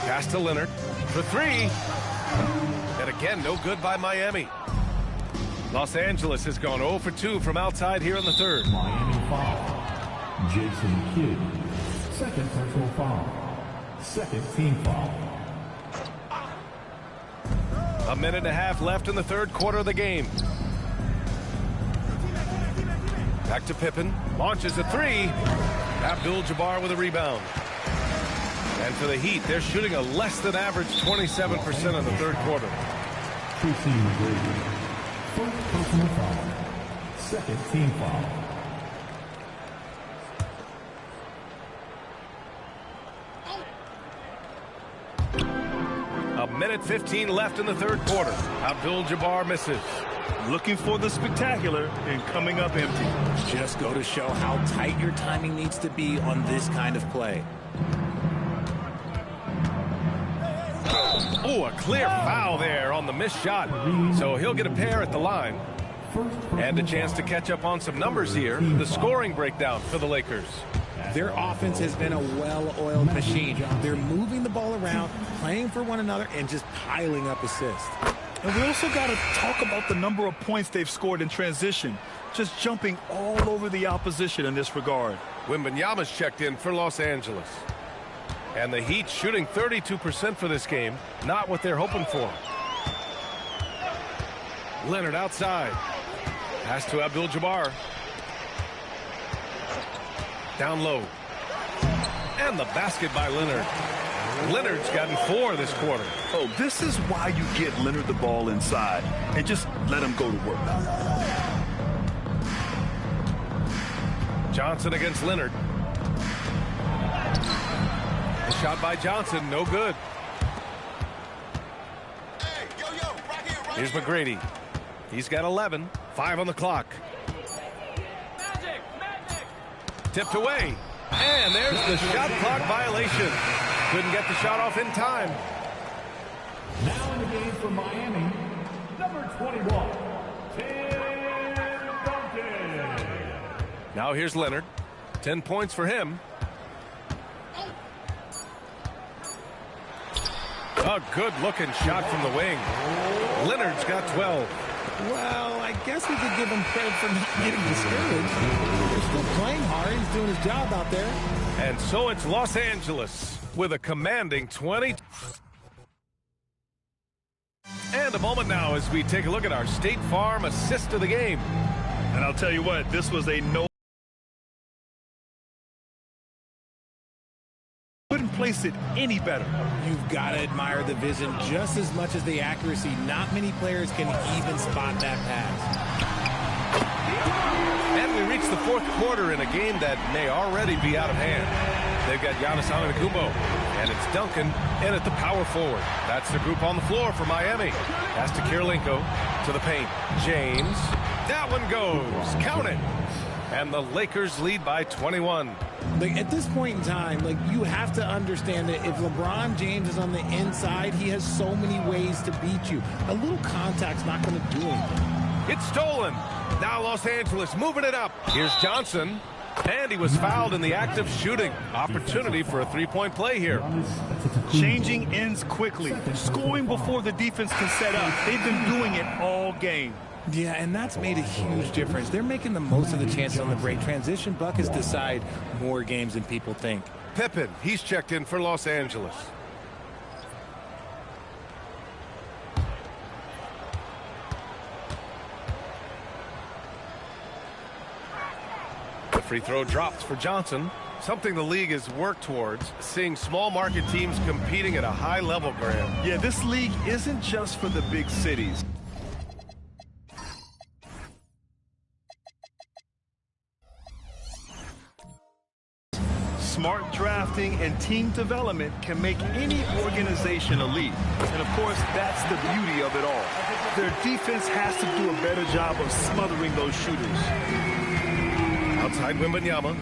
Pass to Leonard for three. And again, no good by Miami. Los Angeles has gone 0 for 2 from outside here in the third. Miami foul. Jason Kidd. Second personal foul. Second team foul. A minute and a half left in the third quarter of the game. Back to Pippen. Launches a three. Abdul-Jabbar with a rebound. And for the Heat, they're shooting a less than average 27% in the third quarter. First personal foul. Second team foul. A minute 15 left in the third quarter. Abdul-Jabbar misses. Looking for the spectacular and coming up empty. Just go to show how tight your timing needs to be on this kind of play. Oh, a clear foul there on the missed shot. So he'll get a pair at the line. And a chance to catch up on some numbers here. The scoring breakdown for the Lakers. Their offense has been a well-oiled machine. They're moving the ball around, playing for one another, and just piling up assists. And we also got to talk about the number of points they've scored in transition. Just jumping all over the opposition in this regard. Wembanyama's checked in for Los Angeles. And the Heat shooting 32% for this game. Not what they're hoping for. Leonard outside. Pass to Abdul-Jabbar. Down low. And the basket by Leonard. Leonard's gotten 4 this quarter. Oh, this is why you get Leonard the ball inside and just let him go to work. Johnson against Leonard. A shot by Johnson, no good. Here's McGrady. He's got 11, 5 on the clock. Tipped away. And there's the shot clock violation. Couldn't get the shot off in time. Now in the game for Miami, number 21, Tim Duncan. Now here's Leonard. 10 points for him. A good-looking shot from the wing. Leonard's got 12. Well, I guess we could give him credit for not getting discouraged. They're still playing hard. He's doing his job out there. And so it's Los Angeles with a commanding 20. And a moment now as we take a look at our State Farm assist of the game. And I'll tell you what, this was a no. Couldn't place it any better. You've got to admire the vision just as much as the accuracy. Not many players can even spot that pass. And we reach the fourth quarter in a game that may already be out of hand. They've got Giannis Antetokounmpo, and it's Duncan in at the power forward. That's the group on the floor for Miami. Pass to Kirilenko, to the paint. James, that one goes. Count it. And the Lakers lead by 21. At this point in time, you have to understand that if LeBron James is on the inside, he has so many ways to beat you. A little contact's not going to do anything. It's stolen. Now Los Angeles moving it up. Here's Johnson. And he was fouled in the act of shooting. Opportunity for a three-point play here. Changing ends quickly. Scoring before the defense can set up. They've been doing it all game. Yeah, and that's made a huge difference. They're making the most of the chances on the break. Transition buckets decide more games than people think. Pippen, he's checked in for Los Angeles. The free throw drops for Johnson. Something the league has worked towards, seeing small market teams competing at a high level, Graham. Yeah, this league isn't just for the big cities. Smart drafting and team development can make any organization elite. And of course, that's the beauty of it all. Their defense has to do a better job of smothering those shooters. Outside Wembanyama.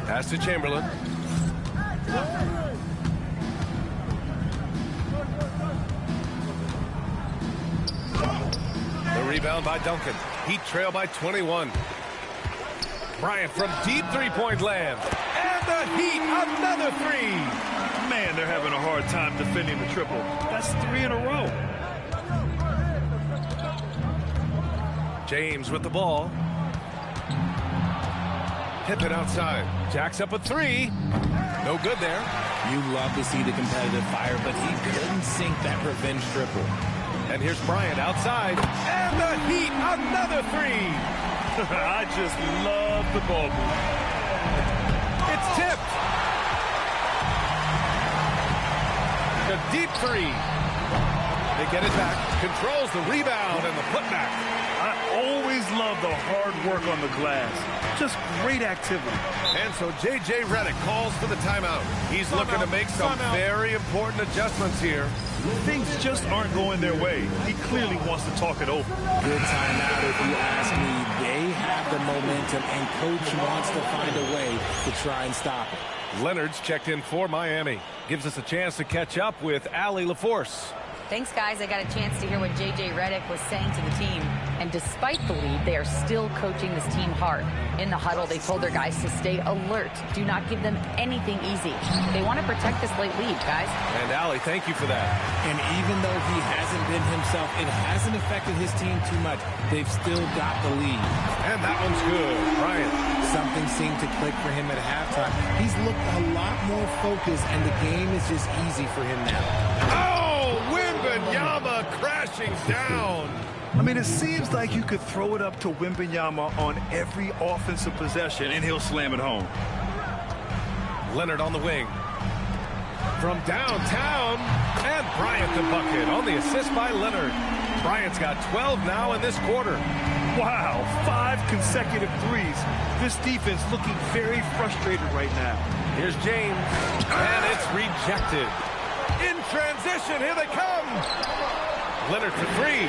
Pass to Chamberlain. The rebound by Duncan. Heat trail by 21. Bryant from deep three-point land. And the Heat, another three. Man, they're having a hard time defending the triple. That's 3 in a row. James with the ball. Pippen outside. Jacks up a three. No good there. You love to see the competitive fire, but he couldn't sink that revenge triple. And here's Bryant outside. And the Heat, another three. I just love the ball move. It's tipped. The deep three. They get it back. Controls the rebound and the putback. I always love the hard work on the glass. Just great activity. And so J.J. Redick calls for the timeout. He's looking to make some very important adjustments here. Things just aren't going their way. He clearly wants to talk it over. Good timeout if you ask me. They have the momentum, and Coach wants to find a way to try and stop it. Leonard's checked in for Miami. Gives us a chance to catch up with Allie LaForce. Thanks, guys. I got a chance to hear what J.J. Redick was saying to the team. And despite the lead, they are still coaching this team hard. In the huddle, they told their guys to stay alert. Do not give them anything easy. They want to protect this late lead, guys. And Allie, thank you for that. And even though he hasn't been himself, it hasn't affected his team too much. They've still got the lead. And that one's good. Bryant. Something seemed to click for him at halftime. He's looked a lot more focused, and the game is just easy for him now. Oh, Wembanyama crashing down. I mean, it seems like you could throw it up to Wembanyama on every offensive possession, and he'll slam it home. Leonard on the wing. From downtown, and Bryant the bucket on the assist by Leonard. Bryant's got 12 now in this quarter. Wow, 5 consecutive threes. This defense looking very frustrated right now. Here's James, and it's rejected. In transition, here they come. Leonard for three,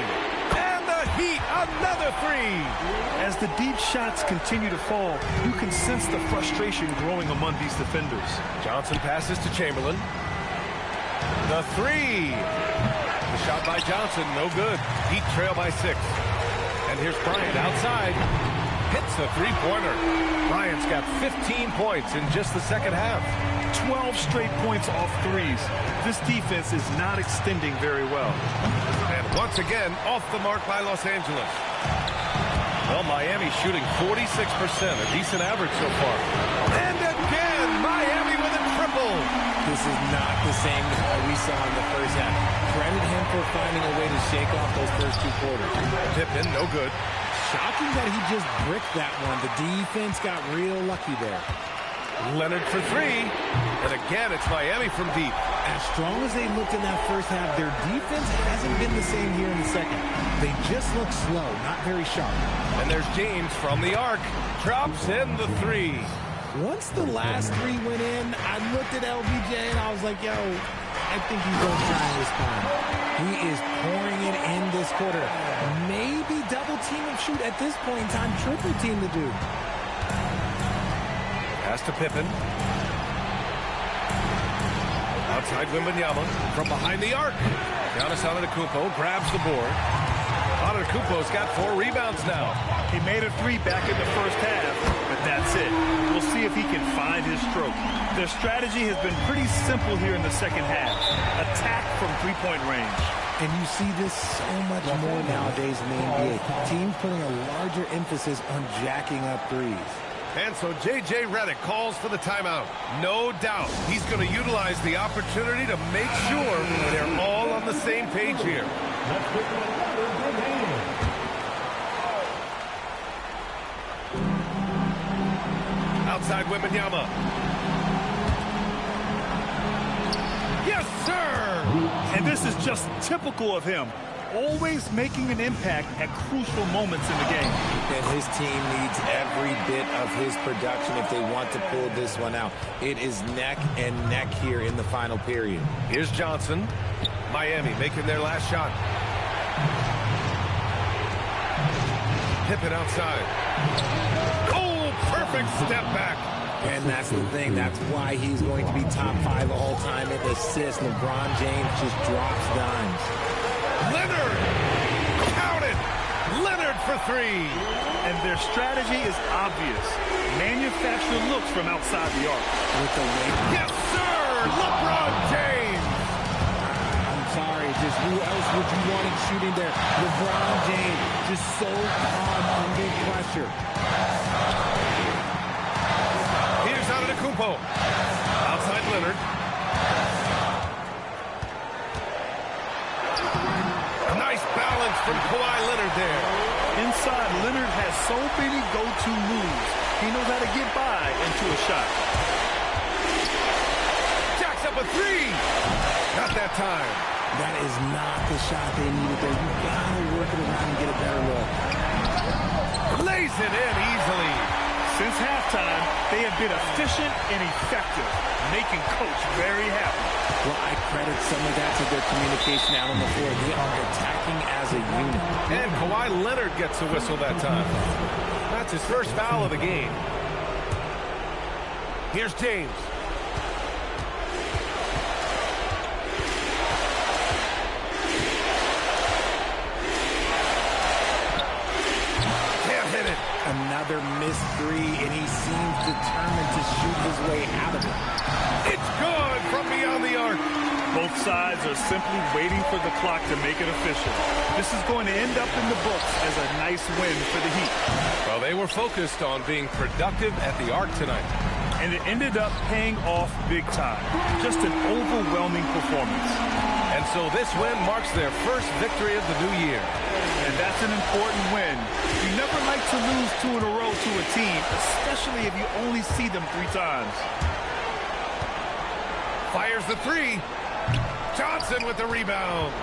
and the Heat, another three. As the deep shots continue to fall, you can sense the frustration growing among these defenders. Johnson passes to Chamberlain. The three. The shot by Johnson, no good. Heat trail by 6. And here's Bryant outside. Hits a three-pointer. Bryant's got 15 points in just the second half. 12 straight points off threes. This defense is not extending very well. And once again, off the mark by Los Angeles. Well, Miami shooting 46%, a decent average so far. And again, Miami with a triple. This is not the same as we saw in the first half. Credit him for finding a way to shake off those first 2 quarters. Pippen, no good. Shocking that he just bricked that one. The defense got real lucky there. Leonard for three. And again, it's Miami from deep. As strong as they looked in that first half, their defense hasn't been the same here in the second. They just look slow, not very sharp. And there's James from the arc. Drops in the three. Once the last three went in, I looked at LBJ and I was like, yo, I think he's going to try and respond. He is pouring it in this quarter. Maybe double team and shoot at this point in time, triple team the dude. Pass to Pippen. Outside Wembanyama from behind the arc. Giannis Antetokounmpo grabs the board. Antetokounmpo's got 4 rebounds now. He made a three back in the first half, but that's it. We'll see if he can find his stroke. Their strategy has been pretty simple here in the second half. Attack from three-point range. And you see this so much more nowadays in the NBA. Teams putting a larger emphasis on jacking up threes. And so J.J. Redick calls for the timeout. No doubt he's going to utilize the opportunity to make sure they're all on the same page here. Outside Wembanyama. Yes, sir! And this is just typical of him. Always making an impact at crucial moments in the game. And his team needs every bit of his production if they want to pull this one out. It is neck and neck here in the final period. Here's Johnson. Miami making their last shot. Pippen outside. Oh, perfect step back. And that's the thing. That's why he's going to be top 5 all-time in assists. LeBron James just drops dimes. Leonard! Count it! Leonard for 3! And their strategy is obvious. Manufacture looks from outside the arc. With the weight. Yes, sir! LeBron James! I'm sorry, just who else would you want it shooting there? LeBron James, just so calm under pressure. Here's Antetokounmpo. Outside Leonard. Nice balance from Kawhi Leonard there. Inside, Leonard has so many go-to moves. He knows how to get by into a shot. Jacks up a 3. Not that time. That is not the shot they needed there. You gotta work it around and get a better look. Lays it in easily. Since halftime, they have been efficient and effective, making Coach very happy. Well, I credit some of that to their communication out on the floor. They are attacking as a unit. And Kawhi Leonard gets a whistle that time. That's his first foul of the game. Here's James. Can't hit it. Another missed 3, and he seems determined to shoot his way out of it. It's good from beyond the arc. Both sides are simply waiting for the clock to make it official. This is going to end up in the books as a nice win for the Heat. Well, they were focused on being productive at the arc tonight. And it ended up paying off big time. Just an overwhelming performance. And so this win marks their first victory of the new year. And that's an important win. You never like to lose 2 in a row to a team, especially if you only see them 3 times. Fires the 3. Johnson with the rebound.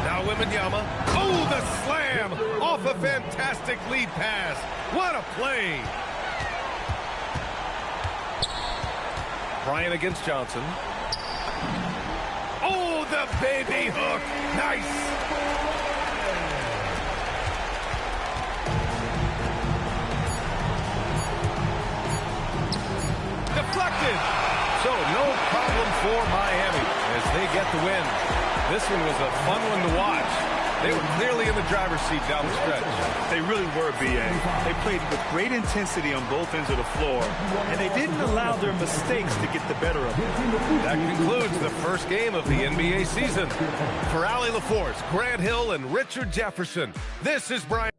Now Wembanyama. Oh, the slam off a fantastic lead pass. What a play. Bryant against Johnson. Oh, the baby hook. Nice. Deflected. So no problem for Miami as they get the win. This one was a fun one to watch. They were clearly in the driver's seat down the stretch. They really were, B.A. They played with great intensity on both ends of the floor, and they didn't allow their mistakes to get the better of them. That concludes the first game of the NBA season. For Allie LaForce, Grant Hill, and Richard Jefferson, this is Brian.